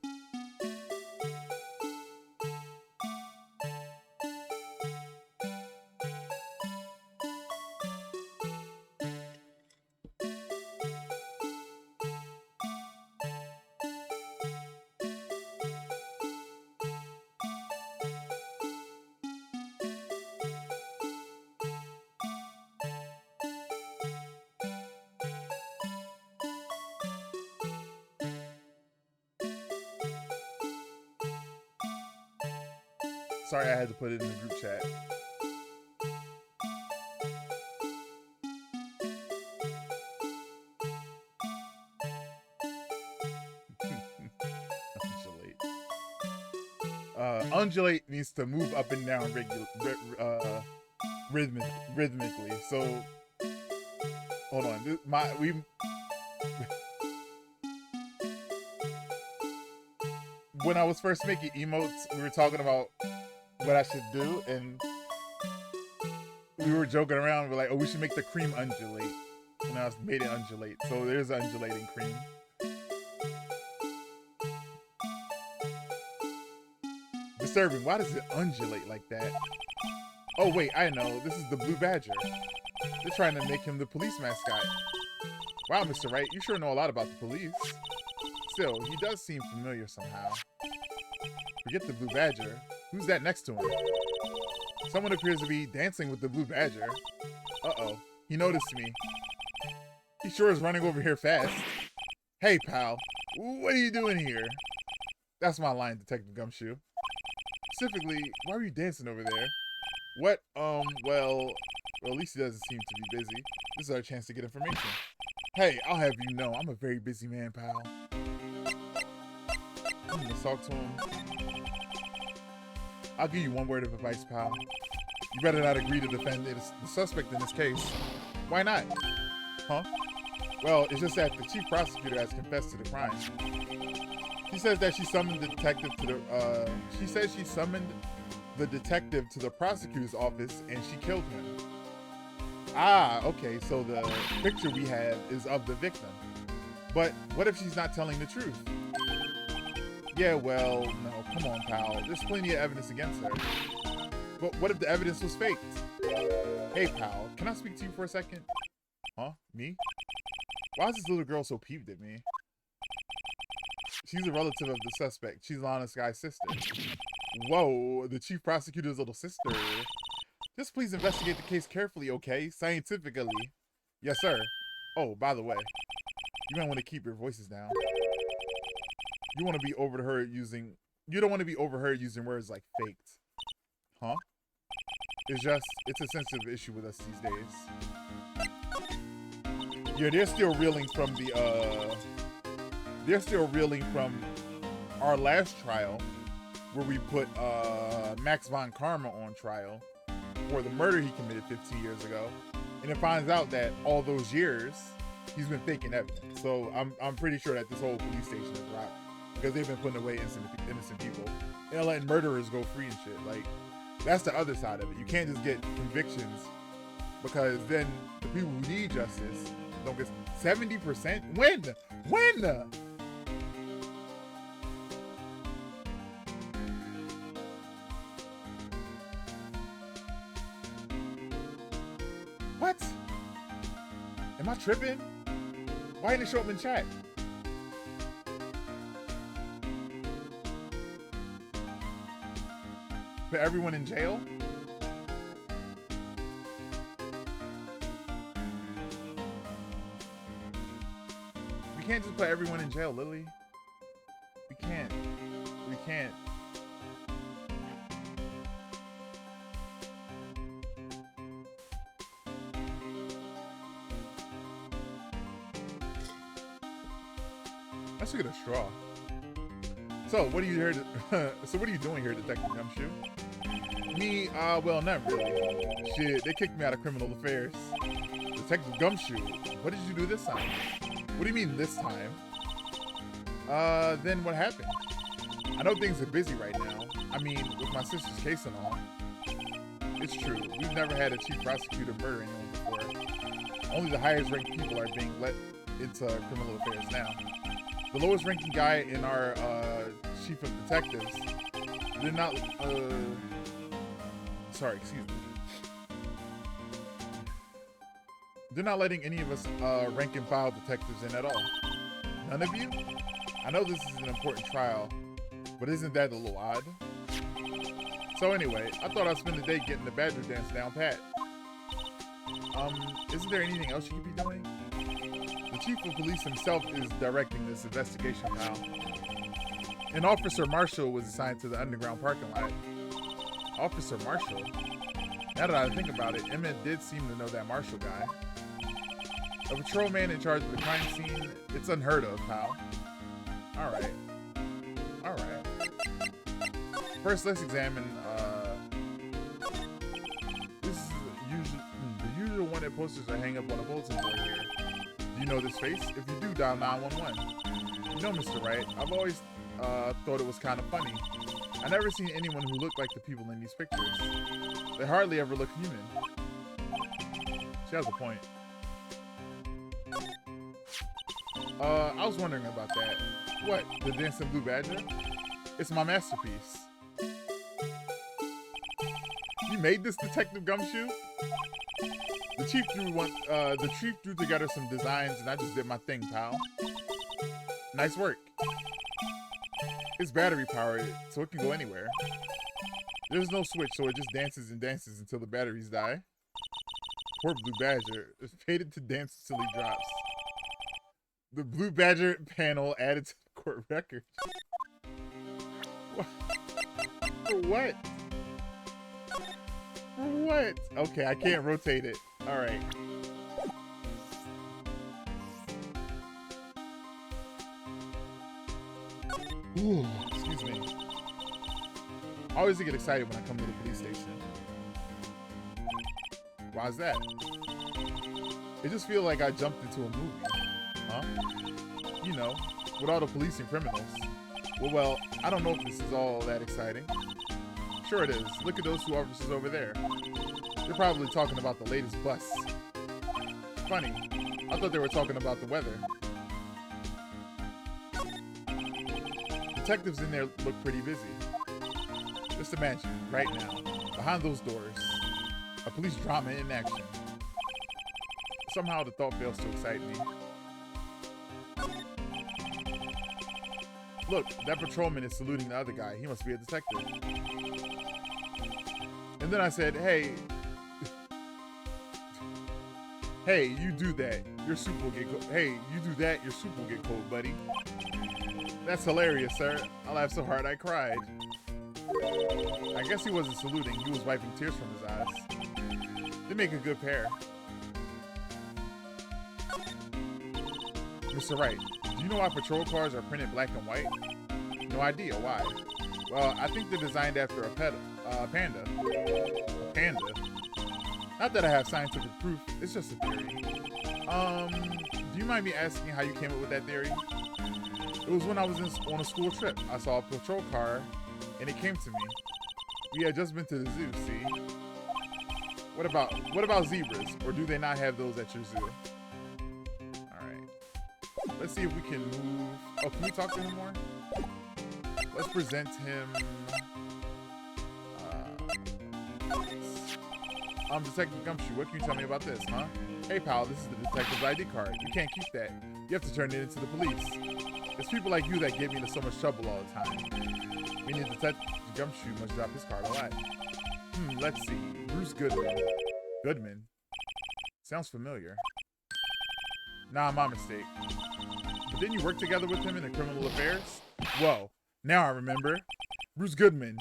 Sorry, I had to put it in the group chat. Undulate. Undulate needs to move up and down rhythmically. So, hold on. When I was first making emotes, we were talking about what I should do, and we were joking around. We're like, oh, we should make the cream undulate. And I made it undulate. So there's undulating cream. Disturbing. Why does it undulate like that? Oh, wait, I know. This is the Blue Badger. They're trying to make him the police mascot. Wow, Mr. Wright, you sure know a lot about the police. Still, he does seem familiar somehow. Forget the Blue Badger. Who's that next to him? Someone appears to be dancing with the Blue Badger. Uh-oh. He noticed me. He sure is running over here fast. Hey, pal. What are you doing here? That's my line, Detective Gumshoe. Specifically, why are you dancing over there? What, well, Well, at least he doesn't seem to be busy. This is our chance to get information. Hey, I'll have you know, I'm a very busy man, pal. Let's talk to him. I'll give you one word of advice, pal. You better not agree to defend the suspect in this case. Why not? Huh? Well, it's just that the chief prosecutor has confessed to the crime. She says that she summoned the detective to the, she summoned the detective to the prosecutor's office and she killed him. Ah, okay, so the picture we have is of the victim. But what if she's not telling the truth? Yeah, well, no, come on, pal. There's plenty of evidence against her. But what if the evidence was faked? Hey, pal, can I speak to you for a second? Huh? Me? Why is this little girl so peeved at me? She's a relative of the suspect. She's Lana's guy's sister. Whoa, the chief prosecutor's little sister. Just please investigate the case carefully, okay? Scientifically. Yes, sir. Oh, by the way, you might want to keep your voices down. You want to be overheard using... You don't want to be overheard using words like faked. Huh? It's a sensitive issue with us these days. Yeah, they're still reeling from the, They're still reeling from our last trial, where we put, Max von Karma on trial for the murder he committed 15 years ago. And it finds out that all those years, he's been faking evidence. So I'm pretty sure that this whole police station is rocked. Because they've been putting away innocent people. And letting murderers go free and shit. Like, that's the other side of it. You can't just get convictions, because then the people who need justice don't get 70%. When? What? Am I tripping? Why didn't it show up in chat? Put everyone in jail? We can't just put everyone in jail, Lily. We can't. We can't. Let's look at a straw. So, what are you here to, so what are you doing here, Detective Gumshoe? Me, well, not really. Shit, they kicked me out of criminal affairs. Detective Gumshoe, what did you do this time? What do you mean this time? Then what happened? I know things are busy right now. I mean, with my sister's case and all. It's true, we've never had a chief prosecutor murder anyone before. Only the highest ranked people are being let into criminal affairs now. The lowest ranking guy in our, chief of detectives did not, sorry, excuse me. They're not letting any of us, rank and file detectives in at all. None of you? I know this is an important trial, but isn't that a little odd? So anyway, I thought I'd spend the day getting the Badger dance down pat. Isn't there anything else you could be doing? The chief of police himself is directing this investigation now. And Officer Marshall was assigned to the underground parking lot. Officer Marshall? Now that I think about it, Emmett did seem to know that Marshall guy. A patrolman in charge of the crime scene? It's unheard of, pal. Alright. Alright. First, let's examine, this is the usual one that posters are hang up on a bulletin board here. Do you know this face? If you do, dial 911. You know, Mr. Wright, I've always thought it was kind of funny. I never seen anyone who looked like the people in these pictures. They hardly ever look human. She has a point. I was wondering about that. What, the Dancing Blue Badger? It's my masterpiece. You made this, Detective Gumshoe? The chief drew together some designs and I just did my thing, pal. Nice work. It's battery powered, so it can go anywhere. There's no switch, so it just dances and dances until the batteries die. Poor Blue Badger is fated to dance until he drops. The Blue Badger panel added to the court record. What? For what? What? Okay, I can't rotate it. All right. Ooh, excuse me. I always get excited when I come to the police station. Why is that? It just feels like I jumped into a movie. Huh? You know, with all the police and criminals. Well, I don't know if this is all that exciting. Sure it is. Look at those two officers over there. They're probably talking about the latest bus. Funny. I thought they were talking about the weather. Detectives in there look pretty busy. Just imagine, right now, behind those doors, a police drama in action. Somehow the thought fails to excite me. Look, that patrolman is saluting the other guy. He must be a detective. And then I said, hey, you do that. Your soup will get cold. Hey, you do that, your soup will get cold, buddy. That's hilarious, sir. I laughed so hard I cried. I guess he wasn't saluting. He was wiping tears from his eyes. They make a good pair. Mr. Wright, do you know why patrol cars are printed black and white? No idea why. Well, I think they're designed after a panda. A panda? Not that I have scientific proof, it's just a theory. Do you mind me asking how you came up with that theory? It was when I was on a school trip. I saw a patrol car, and it came to me. We had just been to the zoo, see? What about zebras? Or do they not have those at your zoo? Alright. Let's see if we can move. Oh, can we talk to him more? Let's present him. Detective Gumshoe, what can you tell me about this, huh? Hey, pal, this is the detective's ID card. You can't keep that. You have to turn it into the police. It's people like you that get me into so much trouble all the time. Meaning Detective Gumshoe must drop his card a lot. Let's see. Bruce Goodman. Goodman? Sounds familiar. Nah, my mistake. But didn't you work together with him in the criminal affairs? Whoa. Now I remember. Bruce Goodman.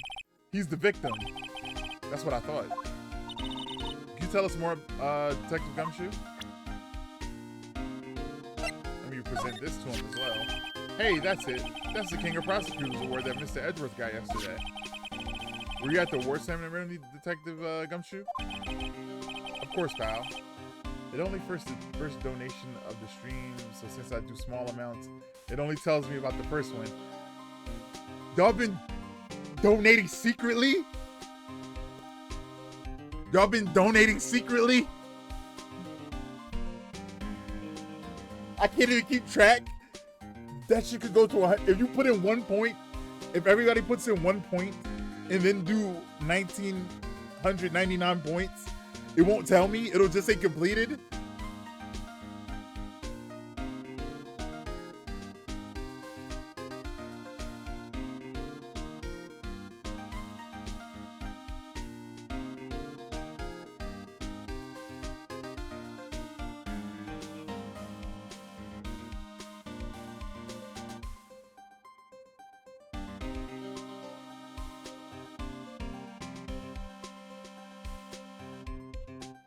He's the victim. That's what I thought. Can you tell us more, Detective Gumshoe? Let me present this to him as well. Hey, that's it. That's the King of Prosecutors Award that Mr. Edgeworth got yesterday. Were you at the award ceremony, Detective Gumshoe? Of course, pal. It only first donation of the stream, so since I do small amounts, it only tells me about the first one. Y'all been donating secretly? Y'all been donating secretly? I can't even keep track. That shit could go to if you put in 1 point, if everybody puts in 1 point and then do 1,999 points, it won't tell me. It'll just say completed.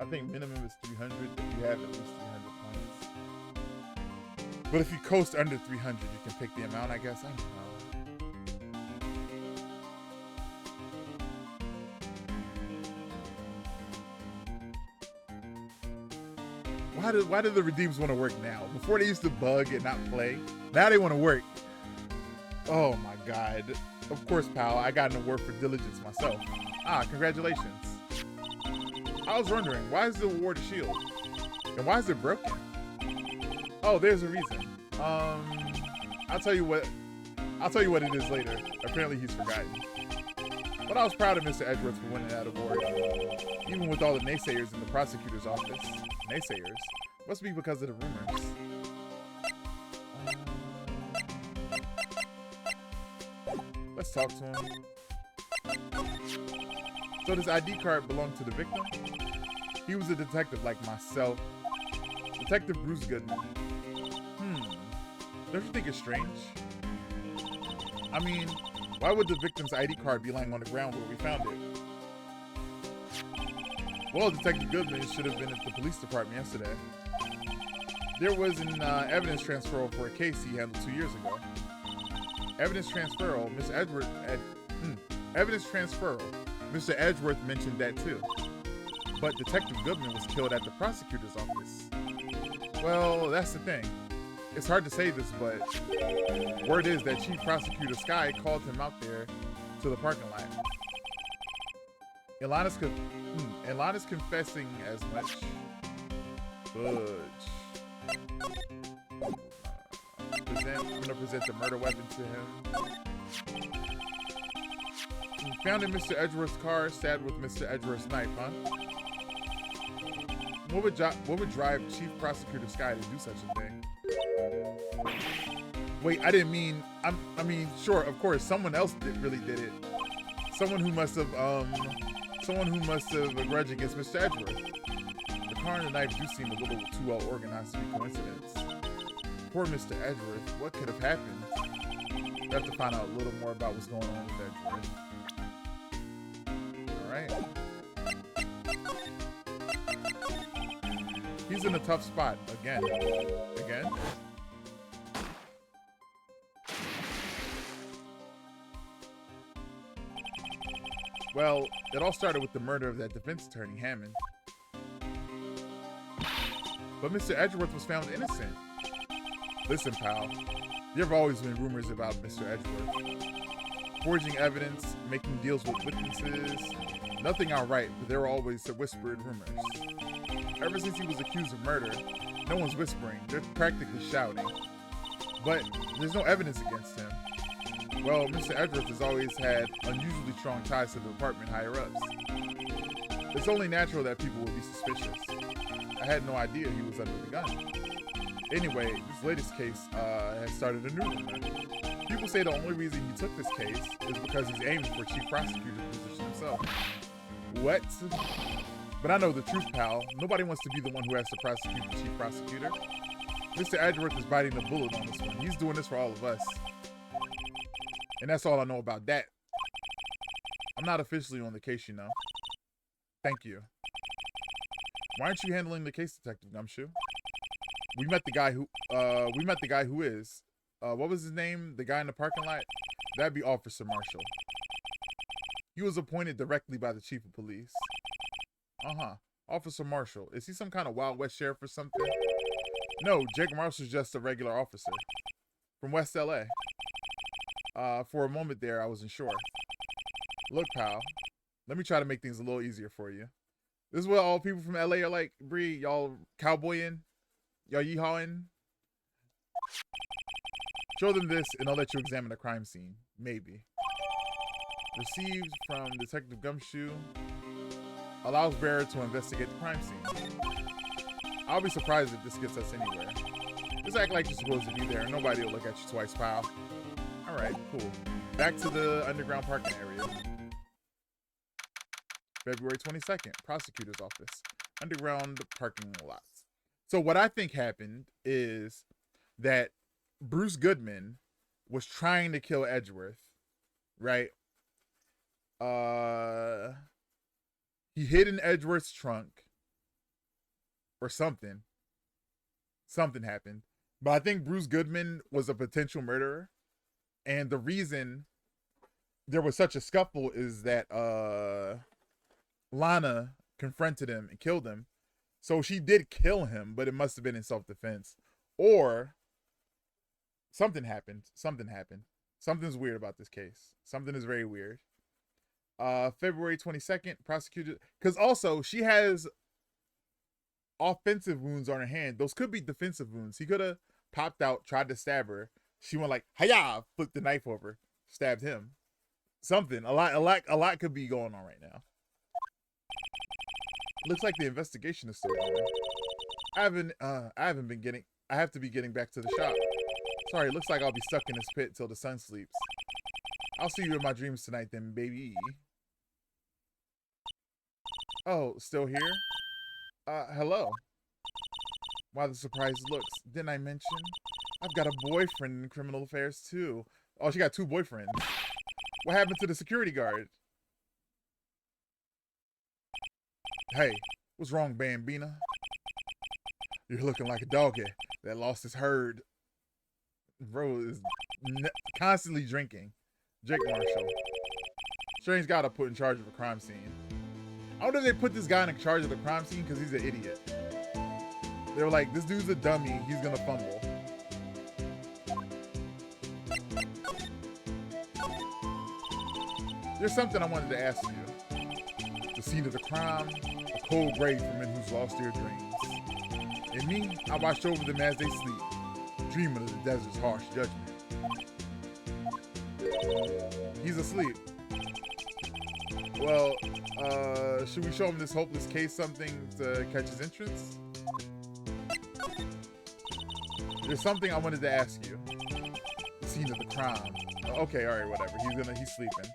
I think minimum is 300 if you have at least 300 points. But if you coast under 300, you can pick the amount, I guess. I don't know. Why do the redeems want to work now? Before they used to bug and not play. Now they want to work. Oh my god. Of course, pal, I got an award for diligence myself. Ah, congratulations. I was wondering, why is the award a shield? And why is it broken? Oh, there's a reason. I'll tell you what it is later. Apparently he's forgotten. But I was proud of Mr. Edgeworth for winning that award. Even with all the naysayers in the prosecutor's office. Naysayers? Must be because of the rumors. Let's talk to him. So this ID card belonged to the victim? He was a detective like myself. Detective Bruce Goodman. Don't you think it's strange? I mean, why would the victim's ID card be lying on the ground where we found it? Well, Detective Goodman should have been at the police department yesterday. There was an evidence transferal for a case he handled 2 years ago. Evidence transferal, evidence transferal. Mr. Edgeworth mentioned that too. But Detective Goodman was killed at the prosecutor's office. Well, that's the thing. It's hard to say this, but word is that Chief Prosecutor Sky called him out there to the parking lot. Ilana's confessing as much. Budge. I'm gonna present the murder weapon to him. Found in Mr. Edgeworth's car, stabbed with Mr. Edgeworth's knife, huh? What would drive Chief Prosecutor Sky to do such a thing? Wait, I didn't mean. I mean, sure, of course, someone else really did it. Someone who must have a grudge against Mr. Edgeworth. The car and the knife do seem a little too well organized to be coincidence. Poor Mr. Edgeworth, what could have happened? We have to find out a little more about what's going on with Edgeworth. Alright. He's in a tough spot again. Again? Well, it all started with the murder of that defense attorney, Hammond. But Mr. Edgeworth was found innocent. Listen, pal, there have always been rumors about Mr. Edgeworth. Forging evidence, making deals with witnesses. Nothing outright, but there were always whispered rumors. Ever since he was accused of murder, no one's whispering, they're practically shouting. But there's no evidence against him. Well, Mr. Edgeworth has always had unusually strong ties to the department higher-ups. It's only natural that people would be suspicious. I had no idea he was under the gun. Anyway, this latest case has started a new rumor. People say the only reason he took this case is because he's aiming for chief prosecutor position himself. What? But I know the truth, pal. Nobody wants to be the one who has to prosecute the chief prosecutor. Mr. Edgeworth is biting the bullet on this one. He's doing this for all of us. And that's all I know about that. I'm not officially on the case, you know. Thank you. Why aren't you handling the case, Detective Gumshoe? We met the guy who is. What was his name? The guy in the parking lot? That'd be Officer Marshall. He was appointed directly by the chief of police. Uh-huh. Officer Marshall. Is he some kind of Wild West sheriff or something? No, Jake Marshall's just a regular officer. From West LA. For a moment there, I wasn't sure. Look, pal. Let me try to make things a little easier for you. This is what all people from LA are like, Bree. Y'all cowboying? Y'all yeehawing? Show them this and I'll let you examine the crime scene. Maybe. Received from Detective Gumshoe. Allows bearer to investigate the crime scene. I'll be surprised if this gets us anywhere. Just act like you're supposed to be there and nobody will look at you twice, pal. Alright, cool. Back to the underground parking area. February 22nd, prosecutor's office. Underground parking lots. So what I think happened is that Bruce Goodman was trying to kill Edgeworth, right? He hid in Edgeworth's trunk or something. Something happened. But I think Bruce Goodman was a potential murderer. And the reason there was such a scuffle is that Lana confronted him and killed him. So she did kill him, but it must have been in self-defense. Or something happened. Something happened. Something's weird about this case. Something is very weird. February 22nd, prosecutor. Because also, she has offensive wounds on her hand. Those could be defensive wounds. He could have popped out, tried to stab her. She went like, hiya, flipped the knife over, stabbed him. Something. A lot could be going on right now. Looks like the investigation is still going. I have to be getting back to the shop. Sorry, looks like I'll be stuck in this pit till the sun sleeps. I'll see you in my dreams tonight then, baby. Oh, still here? Hello. Wow, the surprise looks. Didn't I mention? I've got a boyfriend in criminal affairs too. Oh, she got 2 boyfriends. What happened to the security guard? Hey, what's wrong, Bambina? You're looking like a doggy that lost his herd. Bro is constantly drinking. Jake Marshall. Strange guy to put in charge of a crime scene. I wonder if they put this guy in charge of the crime scene because he's an idiot. They were like, this dude's a dummy. He's gonna fumble. There's something I wanted to ask you. The scene of the crime, a cold grave for men who's lost their dreams. And me, I watched over them as they sleep, dreaming of the desert's harsh judgment. He's asleep. Well, should we show him this hopeless case something to catch his interest? There's something I wanted to ask you. The scene of the crime. Okay, alright, whatever. He's sleeping.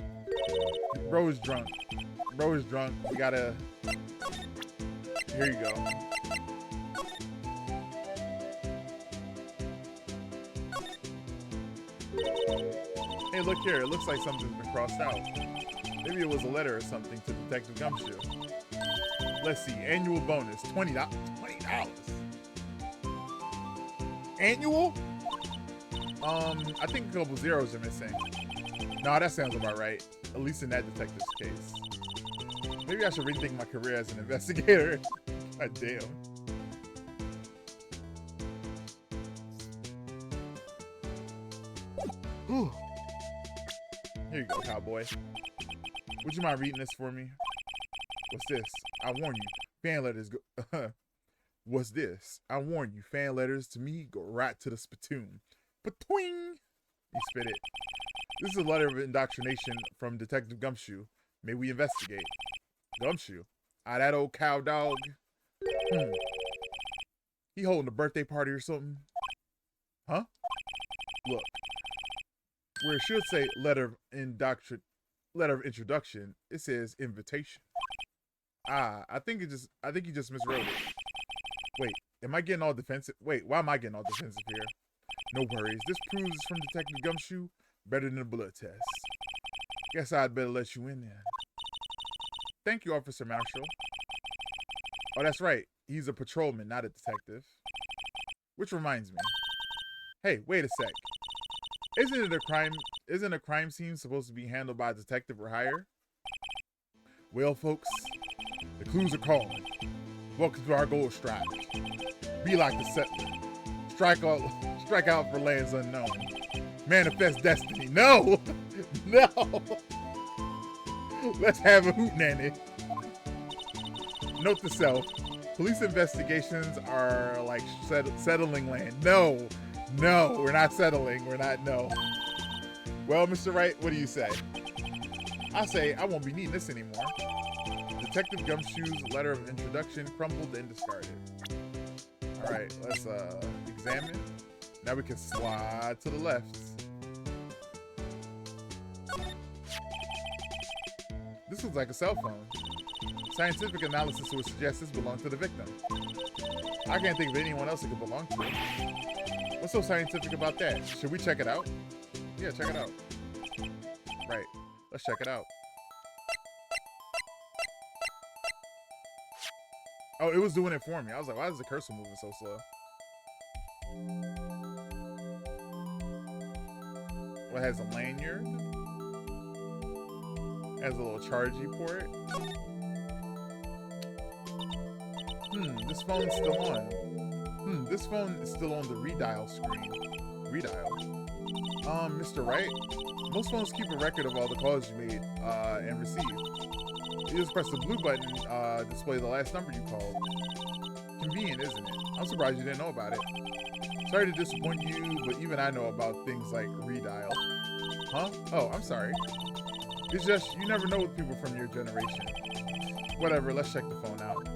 Bro is drunk. Bro is drunk. We gotta... Here you go. Hey, look here. It looks like something's been crossed out. Maybe it was a letter or something to Detective Gumshoe. Let's see. Annual bonus. $20. $20. Annual? I think a couple zeros are missing. Nah, that sounds about right. At least in that detective's case. Maybe I should rethink my career as an investigator. God damn. Whew. Here you go, cowboy. Would you mind reading this for me? What's this? I warn you, fan letters go... What's this? I warn you, fan letters to me go right to the spittoon. Patwing! He spit it. This is a letter of indoctrination from Detective Gumshoe. May we investigate? Gumshoe? Ah, that old cow dog. He holding a birthday party or something? Huh? Look. Where it should say letter of introduction, it says invitation. Ah, I think he just miswrote it. Wait, am I getting all defensive? Wait, why am I getting all defensive here? No worries. This proves it's from Detective Gumshoe better than a blood test. Guess I'd better let you in then. Thank you, Officer Marshall. Oh, that's right. He's a patrolman, not a detective. Which reminds me. Hey, wait a sec. Isn't a crime scene supposed to be handled by a detective or higher? Well, folks, the clues are calling. Welcome to our gold strike. Be like the settler. Strike out for lands unknown. Manifest destiny. No! No! Let's have a hootenanny. Note to self. Police investigations are like settling land. No! No, we're not settling. We're not, no. Well, Mr. Wright, what do you say? I say I won't be needing this anymore. Detective Gumshoe's letter of introduction crumbled and discarded. All right, let's examine. Now we can slide to the left. This looks like a cell phone. Scientific analysis would suggest this belonged to the victim. I can't think of anyone else it could belong to. What's so scientific about that? Should we check it out? Yeah, check it out. Right, let's check it out. Oh, it was doing it for me. I was like, why is the cursor moving so slow? Well, it has a lanyard. It has a little chargey port. This phone's still on. This phone is still on the redial screen. Redial. Mr. Wright, most phones keep a record of all the calls you made and received. You just press the blue button, display the last number you called. Convenient, isn't it? I'm surprised you didn't know about it. Sorry to disappoint you, but even I know about things like redial. Huh? Oh, I'm sorry. It's just, you never know with people from your generation. Whatever, let's check the phone out.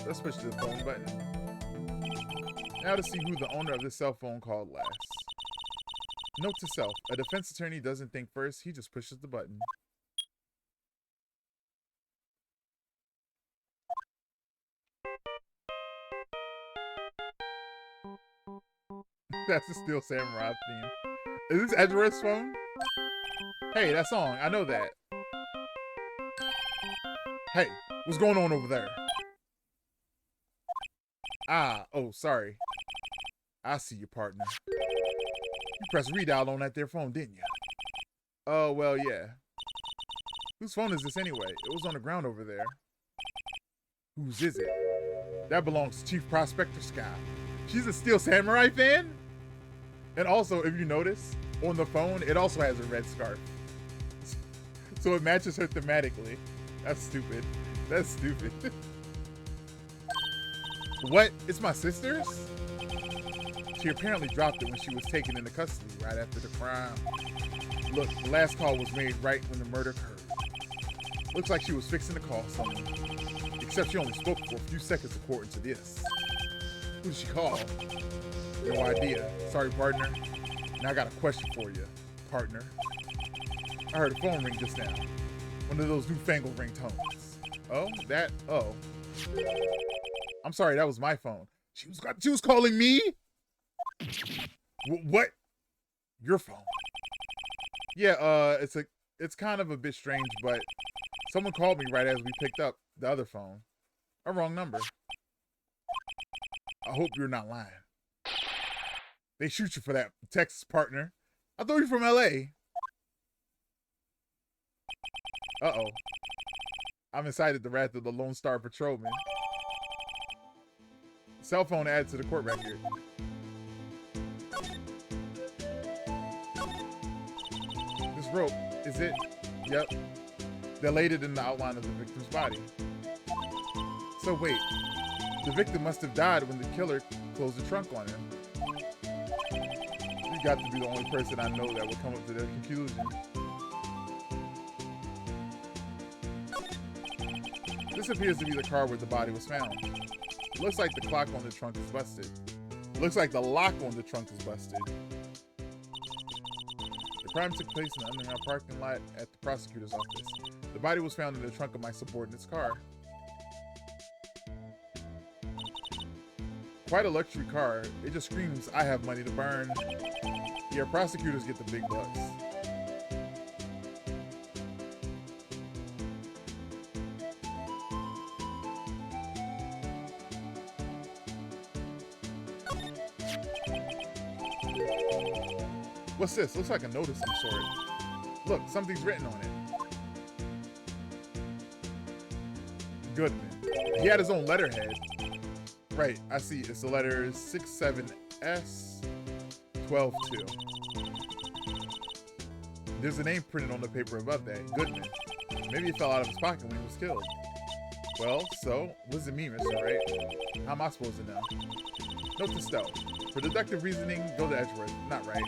Let's push the phone button. Now to see who the owner of this cell phone called last. Note to self, a defense attorney doesn't think first, he just pushes the button. That's the Steel Samurai theme. Is this Edgeworth's phone? Hey, that song. I know that. Hey, what's going on over there? Ah, oh, sorry. I see your partner. You pressed redial on that there phone, didn't you? Oh, well, yeah. Whose phone is this anyway? It was on the ground over there. Whose is it? That belongs to Chief Prospector Sky. She's a Steel Samurai fan? And also, if you notice, on the phone, it also has a red scarf. So it matches her thematically. That's stupid. That's stupid. What? It's my sister's? She apparently dropped it when she was taken into custody right after the crime. Look, the last call was made right when the murder occurred. Looks like she was fixing to call someone. Except she only spoke for a few seconds according to this. Who did she call? No idea. Sorry, partner. Now I got a question for you, partner. I heard a phone ring just now. One of those newfangled ringtones. Oh, that? Oh. I'm sorry, that was my phone. She was calling me? What? Your phone? Yeah, it's kind of a bit strange, but someone called me right as we picked up the other phone. A wrong number. I hope you're not lying. They shoot you for that, Texas partner. I thought you were from LA. Uh-oh. I'm inside the wrath of the Lone Star Patrolman. Cell phone added to the court record. This rope, is it? Yep. They laid it in the outline of the victim's body. So wait, the victim must have died when the killer closed the trunk on him. You got to be the only person I know that would come up to that conclusion. This appears to be the car where the body was found. It looks like the clock on the trunk is busted. It looks like the lock on the trunk is busted. The crime took place in the underground parking lot at the prosecutor's office. The body was found in the trunk of my subordinate's car. Quite a luxury car. It just screams, I have money to burn. Yeah, prosecutors get the big bucks. What's this? Looks like a note of some sort. Look, something's written on it. Goodman. He had his own letterhead. Right, I see. It's the letters 67S122. There's a name printed on the paper above that. Goodman. Maybe it fell out of his pocket when he was killed. Well, so, what does it mean, Mr. Wright? How am I supposed to know? Note to self. For deductive reasoning, go to Edgeworth. Not right.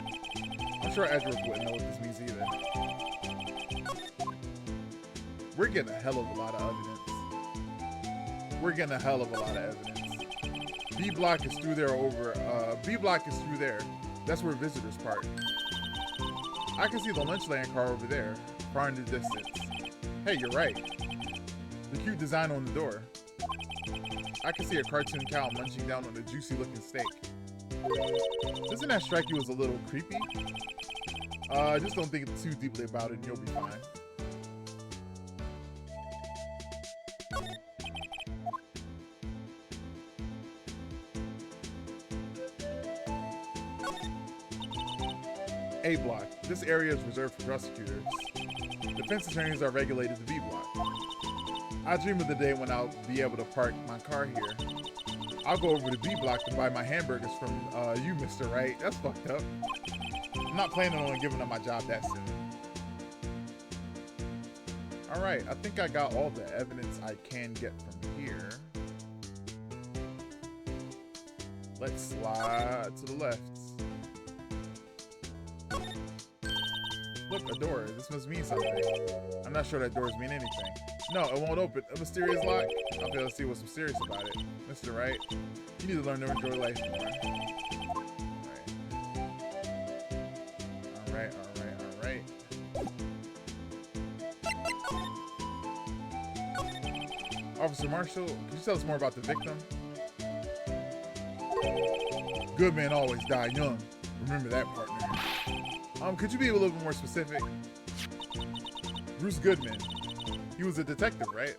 I'm sure Edgeworth wouldn't know what this means either. We're getting a hell of a lot of evidence. We're getting a hell of a lot of evidence. B block is through there B block is through there. That's where visitors park. I can see the Lunchland car over there, far in the distance. Hey, you're right. The cute design on the door. I can see a cartoon cow munching down on a juicy looking steak. Doesn't that strike you as a little creepy? Just don't think too deeply about it and you'll be fine. A block. This area is reserved for prosecutors. Defense attorneys are regulated to B block. I dream of the day when I'll be able to park my car here. I'll go over to B block to buy my hamburgers from you, Mr. Wright. That's fucked up. I'm not planning on giving up my job that soon. Alright, I think I got all the evidence I can get from here. Let's slide to the left. Look, a door. This must mean something. I'm not sure that doors mean anything. No, it won't open. A mysterious lock? I'll be able to see what's mysterious about it. Mr. Wright, you need to learn to enjoy life more. Alright. Officer Marshall, can you tell us more about the victim? Good men always die young. Remember that, partner. Could you be a little bit more specific? Bruce Goodman. He was a detective, right?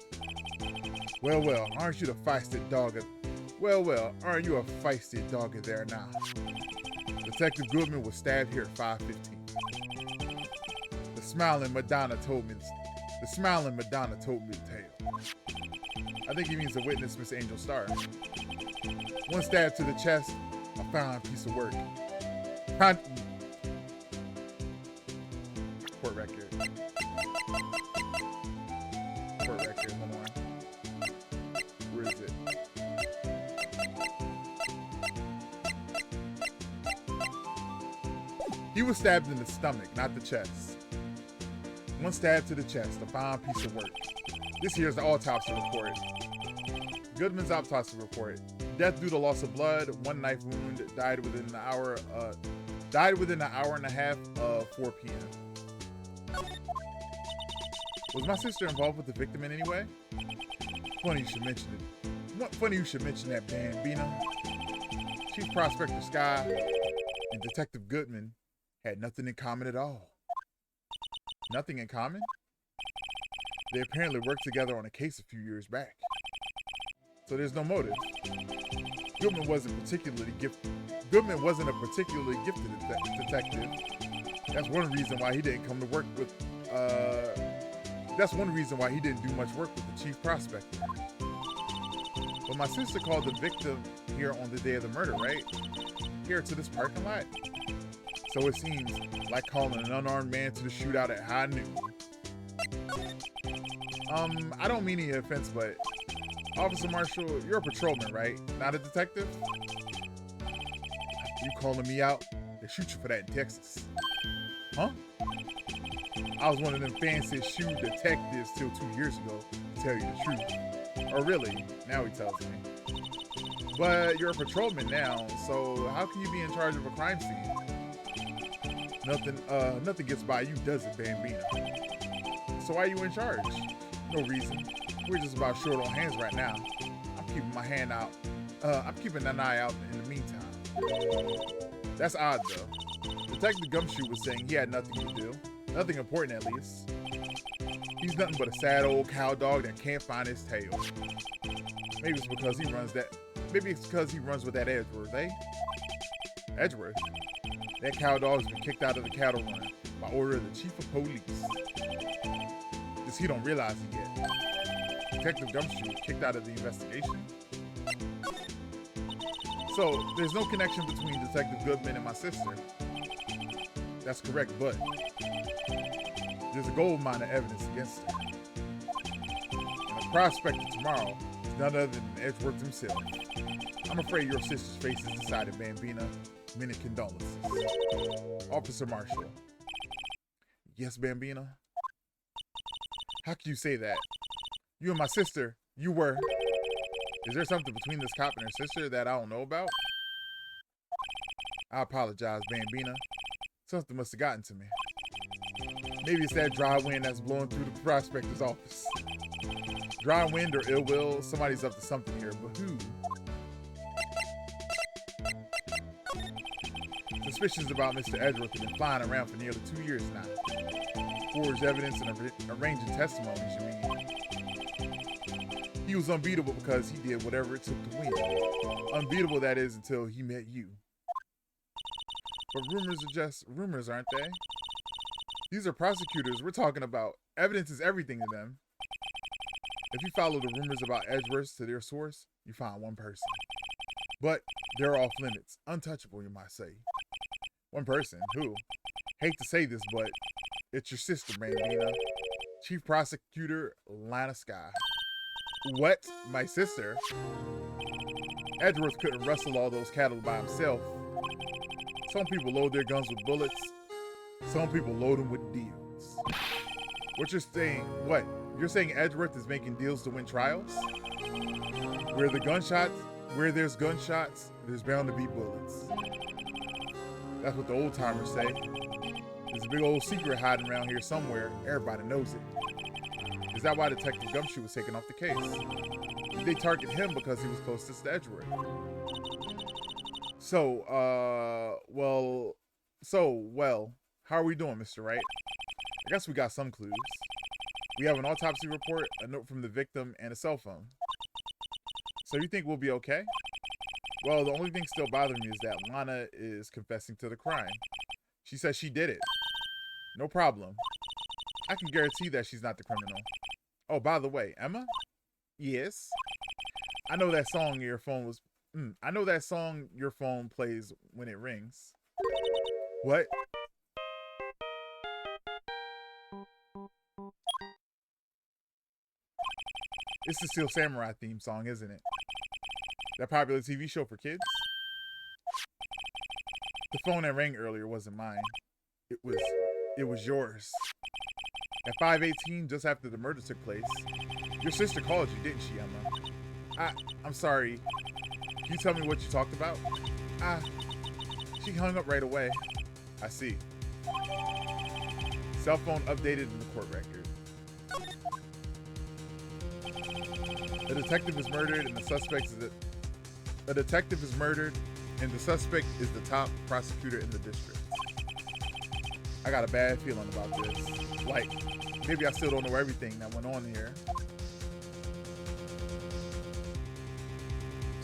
Well, aren't you the feisty dog? Well, aren't you a feisty doggy there now? Detective Goodman was stabbed here at 5:15. The smiling Madonna told me the tale. I think he means the witness, Miss Angel Starr. One stab to the chest, a fine piece of work. Court record. Hold on. Where is it? He was stabbed in the stomach, not the chest. One stab to the chest, a fine piece of work. This here's the autopsy report. Goodman's autopsy report. Death due to loss of blood, one knife wound, died within an hour and a half of 4 p.m. Was my sister involved with the victim in any way? Funny you should mention it. Funny you should mention that, Bambino. Chief Prospector Sky and Detective Goodman had nothing in common at all. Nothing in common? They apparently worked together on a case a few years back. So there's no motive. Goodman wasn't a particularly gifted detective. That's one reason why he didn't come to work with That's one reason why he didn't do much work with the chief prospector. But my sister called the victim here on the day of the murder, right? Here to this parking lot. So it seems like calling an unarmed man to the shootout at high noon. I don't mean any offense, but Officer Marshall, you're a patrolman, right? Not a detective? You calling me out? They shoot you for that in Texas. Huh? I was one of them fancy shoe detectives till 2 years ago, to tell you the truth. Or really, now he tells me. But you're a patrolman now, so how can you be in charge of a crime scene? Nothing gets by you, does it, Bambino? So why are you in charge? No reason. We're just about short on hands right now. I'm keeping my hand out. I'm keeping an eye out in the meantime. That's odd, though. Detective Gumshoe was saying he had nothing to do. Nothing important, at least. He's nothing but a sad old cow dog that can't find his tail. Maybe it's because he runs that. Maybe it's because he runs with that Edgeworth, eh? Edgeworth? That cow dog's been kicked out of the cattle run by order of the chief of police. Just he don't realize it yet. Detective Gumshoe kicked out of the investigation. So there's no connection between Detective Goodman and my sister. That's correct, but there's a gold mine of evidence against her. And the prospector tomorrow is none other than Edgeworth himself. I'm afraid your sister's fate is decided, Bambina. Many condolences. Officer Marshall. Yes, Bambina? How can you say that? You and my sister, you were. Is there something between this cop and her sister that I don't know about? I apologize, Bambina. Something must have gotten to me. Maybe it's that dry wind that's blowing through the prospector's office. Dry wind or ill will, somebody's up to something here, but who? Suspicions about Mr. Edgeworth have been flying around for nearly 2 years now. Forged evidence and arranging testimonies, you mean? He was unbeatable because he did whatever it took to win. Unbeatable, that is, until he met you. But rumors are just rumors, aren't they? These are prosecutors we're talking about. Evidence is everything to them. If you follow the rumors about Edgeworth to their source, you find one person. But they're off limits. Untouchable, you might say. One person, who? Hate to say this, but it's your sister, Bambina. Chief Prosecutor Lana Sky. What? My sister? Edgeworth couldn't wrestle all those cattle by himself. Some people load their guns with bullets. Some people load them with deals. What you're saying, what? You're saying Edgeworth is making deals to win trials? Where there's gunshots, there's bound to be bullets. That's what the old timers say. There's a big old secret hiding around here somewhere. Everybody knows it. Is that why Detective Gumshoe was taken off the case? Did they target him because he was closest to Edgeworth? So, How are we doing, Mr. Wright? I guess we got some clues. We have an autopsy report, a note from the victim, and a cell phone. So you think we'll be okay? Well, the only thing still bothering me is that Lana is confessing to the crime. She says she did it. No problem. I can guarantee that she's not the criminal. Oh, by the way, Emma? Yes. I know that song your phone was. I know that song your phone plays when it rings. What? It's the Steel Samurai theme song, isn't it? That popular TV show for kids? The phone that rang earlier wasn't mine. It was yours. At 5:18, just after the murder took place, your sister called you, didn't she, Emma? I'm sorry. Can you tell me what you talked about? She hung up right away. I see. Cell phone updated in the court record. A detective is murdered and the suspect is the top prosecutor in the district. I got a bad feeling about this. Like, maybe I still don't know everything that went on here.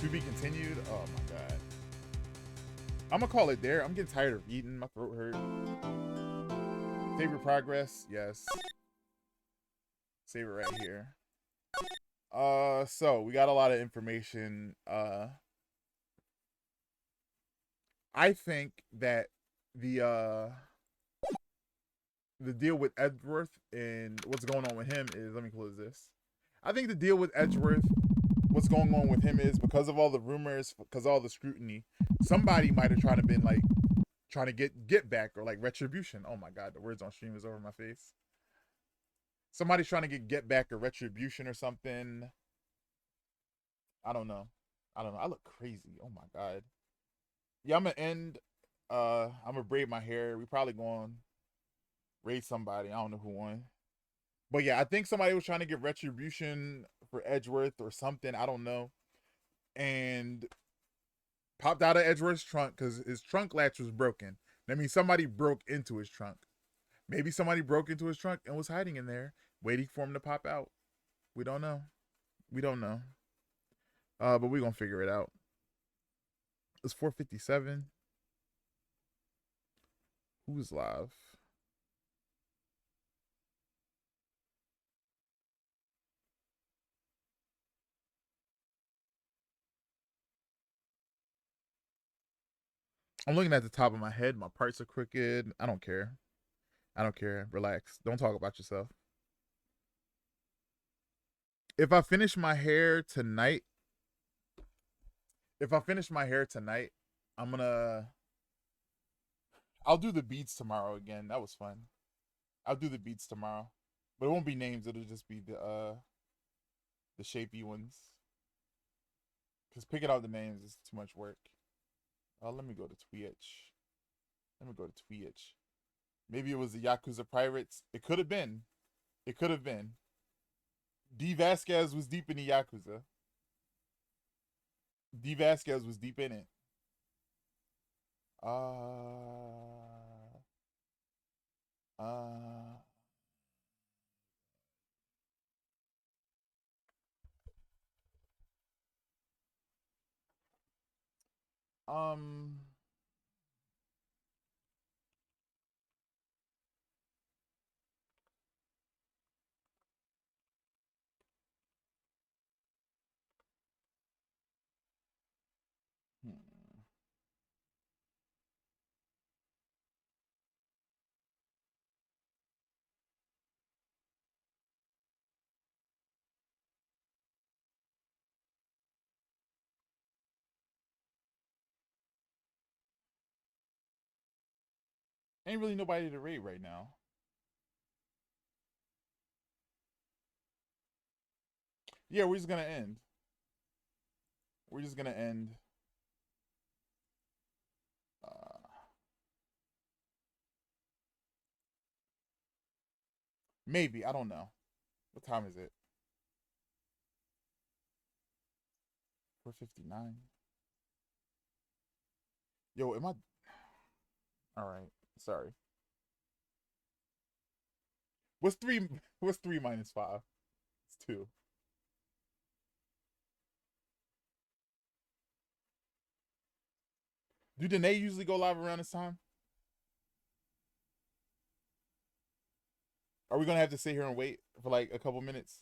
To be continued? Oh my god. I'm gonna call it there. I'm getting tired of eating. My throat hurt. Favorite progress? Yes. Save it right here. So we got a lot of information. I think that the deal with Edgeworth and what's going on with him is, let me close this. I think the deal with Edgeworth, what's going on with him is because of all the rumors, because of all the scrutiny, somebody might have trying to get back or like retribution. Oh my god, the words on stream is over my face. Somebody's trying to get back or retribution or something. I don't know. I look crazy. Oh my god. Yeah, I'm gonna end. I'm gonna braid my hair. We probably going raid somebody. I don't know who won. But yeah, I think somebody was trying to get retribution for Edgeworth or something. I don't know. And popped out of Edgeworth's trunk because his trunk latch was broken. That means somebody broke into his trunk. Maybe somebody broke into his trunk and was hiding in there, waiting for him to pop out. We don't know. We don't know. But we're gonna figure it out. It's 4:57. Who's live? I'm looking at the top of my head. My parts are crooked. I don't care. I don't care. Relax. Don't talk about yourself. If I finish my hair tonight, I'm gonna. I'll do the beats tomorrow again. That was fun. I'll do the beats tomorrow, but it won't be names. It'll just be the shapy ones. Cause picking out the names is too much work. Let me go to Twitch. Maybe it was the Yakuza Pirates. It could have been. D Vasquez was deep in the Yakuza. D Vasquez was deep in it. Um. hmm. Ain't really nobody to rate right now. Yeah, we're just gonna end. Uh, maybe, I don't know. What time is it? 4:59. Yo, am I? All right. Sorry. What's three? What's 3 minus 5? It's 2. Do Danae usually go live around this time? Are we gonna have to sit here and wait for like a couple minutes?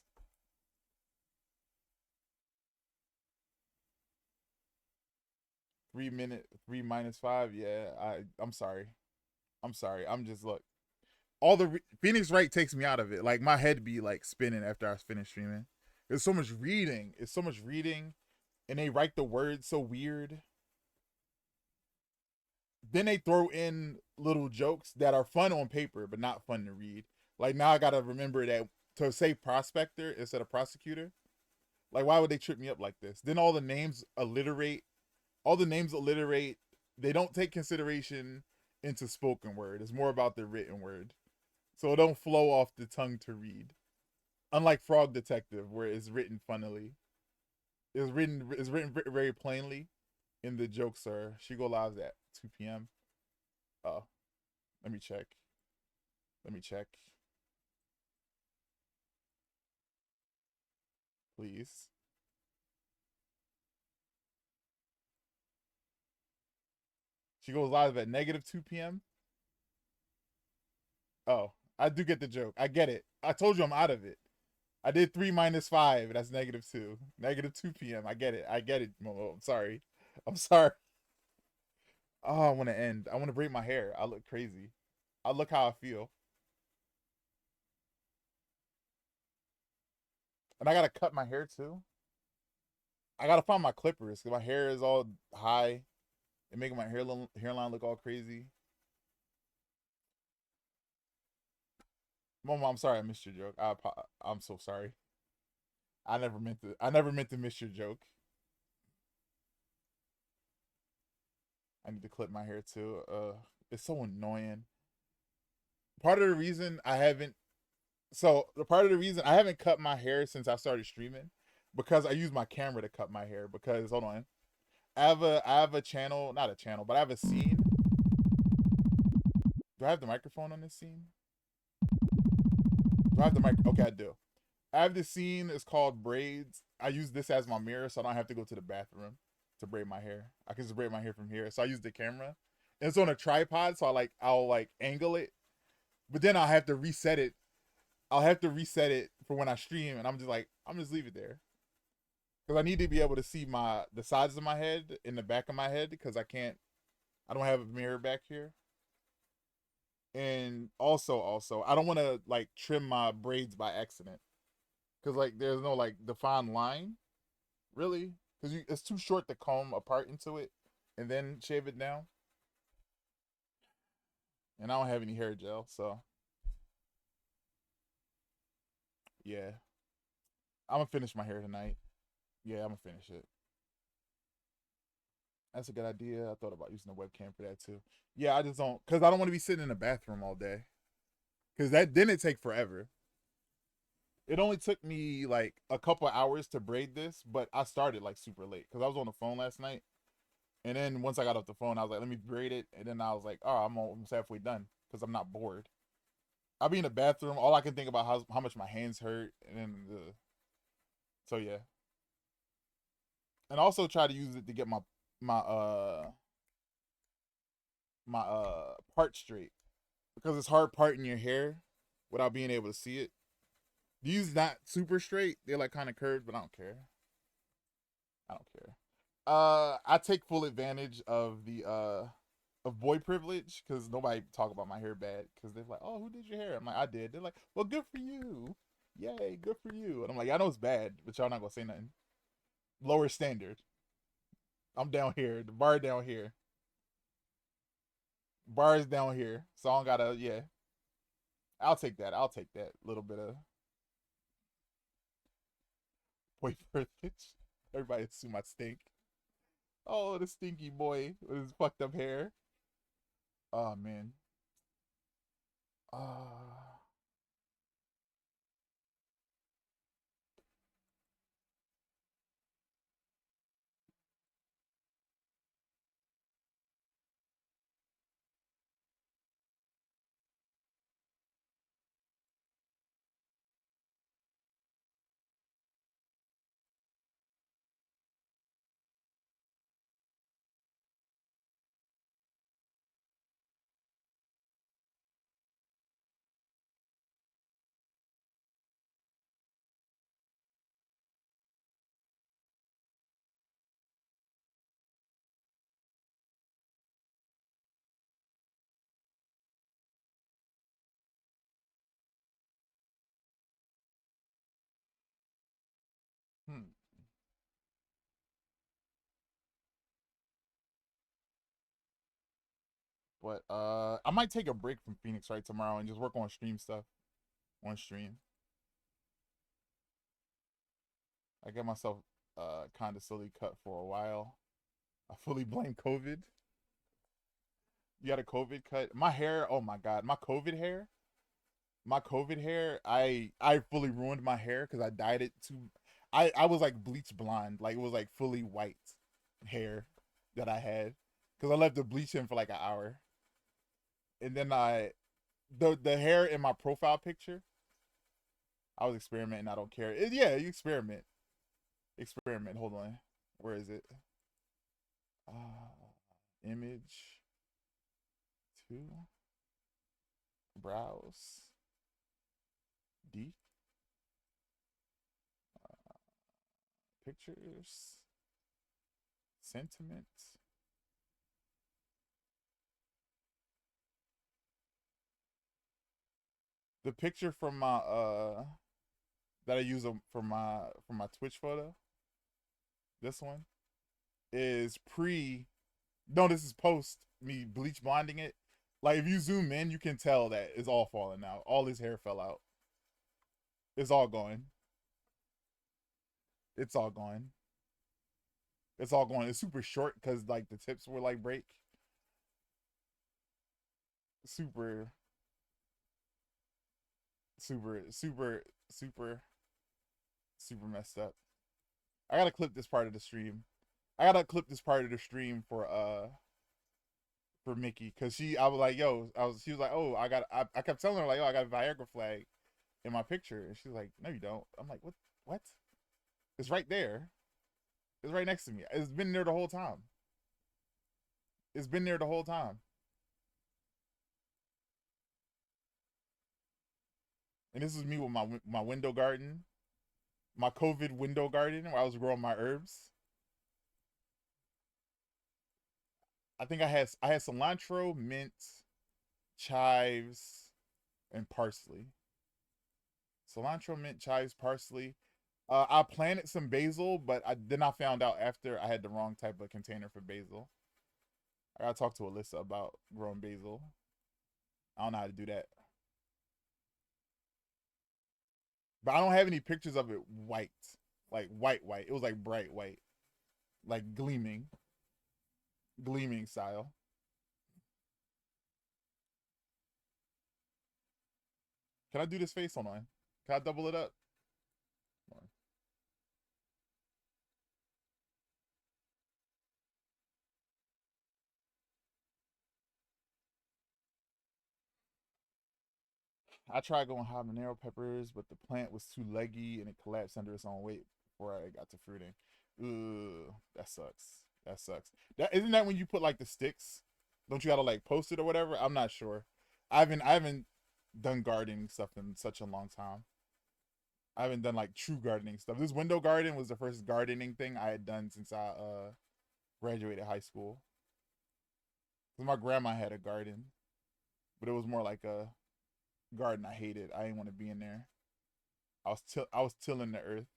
3 minute, 3 minus 5. Yeah, I'm sorry. I'm sorry. I'm just look. All the Phoenix Wright takes me out of it. Like my head be like spinning after I finish streaming. There's so much reading. It's so much reading, and they write the words so weird. Then they throw in little jokes that are fun on paper but not fun to read. Like now I gotta remember that to say prospector instead of prosecutor. Like why would they trip me up like this? Then all the names alliterate. All the names alliterate. They don't take consideration into spoken word. It's more about the written word. So it don't flow off the tongue to read. Unlike Frog Detective, where it's written funnily. It's written very plainly, and the jokes are she go live at 2 p.m. Oh, let me check. Let me check. Please. She goes live at negative 2 p.m. Oh, I do get the joke. I get it. I told you I'm out of it. I did 3 minus 5. That's negative 2. Negative 2 p.m. I get it. I get it, Momo. I'm sorry. I'm sorry. Oh, I want to end. I want to braid my hair. I look crazy. I look how I feel. And I got to cut my hair too. I got to find my clippers because my hair is all high and making my hairline look all crazy. Momo, I'm sorry I missed your joke. I'm so sorry. I never meant to miss your joke. I need to clip my hair too. It's so annoying. Part of the reason I haven't the part of the reason I haven't cut my hair since I started streaming because I use my camera to cut my hair because hold on. I have a channel, not a channel, but I have a scene. Do I have the microphone on this scene? Do I have the mic? Okay, I do. I have this scene. It's called braids. I use this as my mirror, so I don't have to go to the bathroom to braid my hair. I can just braid my hair from here. So I use the camera. And it's on a tripod, so I'll angle it, but then I'll have to reset it. I'll have to reset it for when I stream, and I'm just leave it there because I need to be able to see the sides of my head in the back of my head because I don't have a mirror back here. And also I don't want to trim my braids by accident because there's no defined line really because it's too short to comb apart into it and then shave it down. And I don't have any hair gel, so yeah, I'm gonna finish my hair tonight. Yeah, I'm gonna finish it. That's a good idea. I thought about using a webcam for that too. Yeah, I just don't because I don't want to be sitting in the bathroom all day because that then it take forever. It only took me like a couple hours to braid this, but I started super late because I was on the phone last night. And then once I got off the phone, I was like, let me braid it. And then I was like, oh, I'm almost halfway done because I'm not bored. I'll be in the bathroom. All I can think about how much my hands hurt. And then, so yeah. And also try to use it to get my, part straight because it's hard parting your hair without being able to see it. These not super straight. They're kind of curved, but I don't care. I don't care. I take full advantage of the of boy privilege because nobody talk about my hair bad because they're like, oh, who did your hair? I'm like, I did. They're like, well, good for you. Yay, good for you. And I'm like, I know it's bad, but y'all not gonna say nothing. Lower standard. I'm down here. The bar down here. Bar is down here. So I don't gotta. Yeah, I'll take that. I'll take that little bit of boy privilege. Everybody assume I stink. Oh, the stinky boy with his fucked up hair. Oh man. Uh But I might take a break from Phoenix right tomorrow and just work on stream stuff on stream. I got myself kind of silly cut for a while. I fully blame COVID. You got a COVID cut. My hair, oh my god, my COVID hair, I fully ruined my hair because I dyed it too. I was like bleach blonde, like it was like fully white hair that I had because I left the bleach in for like an hour, and then the hair in my profile picture, I was experimenting. I don't care. Yeah, you experiment. Hold on, where is it? Image two, browse, D, pictures, sentiment. The picture from my that I use for my Twitch photo. This one is pre. No, this is post me bleach blinding it. Like if you zoom in, you can tell that it's all falling out. All his hair fell out. It's all gone. It's all gone. It's all gone. It's super short because like the tips were like break. Super, super, super messed up. I gotta clip this part of the stream. I gotta clip this part of the stream for Mickey because I was like, yo, she was like, oh, I kept telling her like, oh, I got a Viagra flag in my picture, and she's like, no, you don't. I'm like, what? It's right there. It's right next to me. It's been there the whole time. It's been there the whole time. And this is me with my window garden, my COVID window garden where I was growing my herbs. I think I had cilantro, mint, chives, and parsley. Cilantro, mint, chives, parsley. I planted some basil, but then I found out after I had the wrong type of container for basil. I gotta talk to Alyssa about growing basil. I don't know how to do that. But I don't have any pictures of it white. Like white. It was like bright white. Like gleaming. Gleaming style. Can I do this face? Hold on. Can I double it up? I tried going habanero peppers, but the plant was too leggy and it collapsed under its own weight before I got to fruiting. Ugh, that sucks. That sucks. That isn't that when you put like the sticks? Don't you gotta like post it or whatever? I'm not sure. I haven't done gardening stuff in such a long time. I haven't done like true gardening stuff. This window garden was the first gardening thing I had done since I graduated high school. Cause my grandma had a garden, but it was more like a garden I hated. I didn't want to be in there. I was tilling the earth.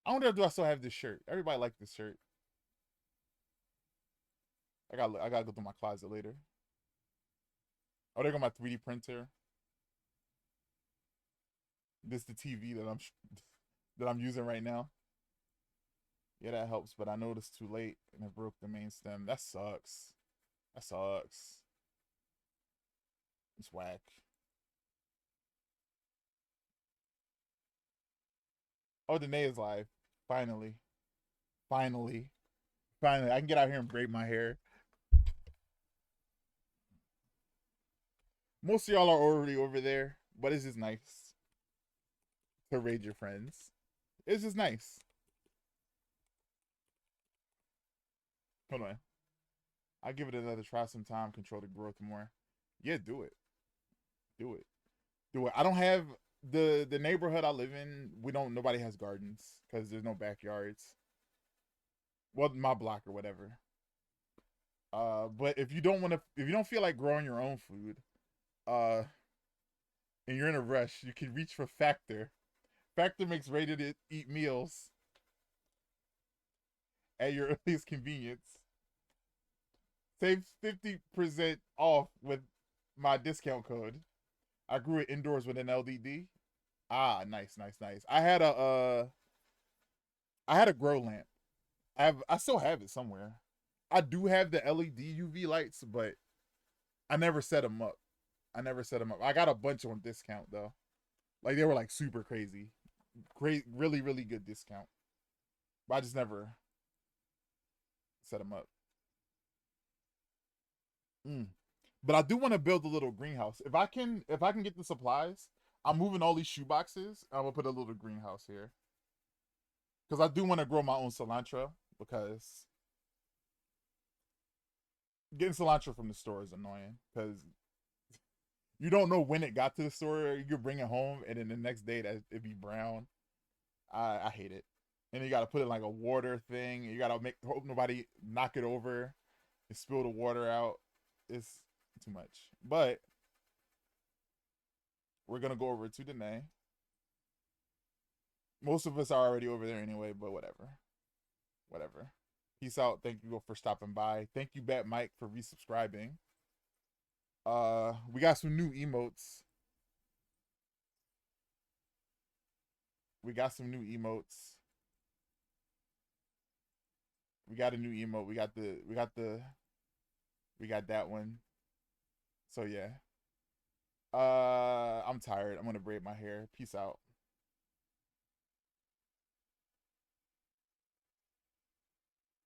I wonder if do I still have this shirt. Everybody liked this shirt. I gotta go through my closet later. Oh, there go my 3D printer. This is the TV that that I'm using right now. Yeah, that helps, but I noticed too late and it broke the main stem. That sucks. That sucks. It's whack. Oh, Danae is live. Finally. Finally. Finally. I can get out here and braid my hair. Most of y'all are already over there, but it's just nice to raid your friends. It's just nice. Hold on. I'll give it another try sometime, control the growth more. Yeah, do it. Do it. Do it. I don't have the neighborhood I live in, nobody has gardens because there's no backyards. Well, my block or whatever. But if you don't feel like growing your own food, uh, and you're in a rush, you can reach for Factor. Factor makes ready to eat meals at your earliest convenience. Save 50% off with my discount code. I grew it indoors with an LDD. Ah, nice, nice, nice. I had a grow lamp. I still have it somewhere. I do have the LED UV lights, but I never set them up. I never set them up. I got a bunch on discount though. Like they were like super crazy. Great, really, really good discount. But I just never set them up. Mm. But I do want to build a little greenhouse. If I can get the supplies, I'm moving all these shoe boxes. I'm gonna put a little greenhouse here because I do want to grow my own cilantro because getting cilantro from the store is annoying because you don't know when it got to the store. You could bring it home and then the next day that it be brown. I hate it. And you gotta put it in like a water thing. You gotta hope nobody knock it over and spill the water out. It's too much. But we're gonna go over to Danae. Most of us are already over there anyway, but whatever. Whatever. Peace out. Thank you for stopping by. Thank you, Bat Mike, for resubscribing. We got some new emotes. We got some new emotes. We got a new emote. We got that one. So yeah. I'm tired. I'm gonna braid my hair. Peace out.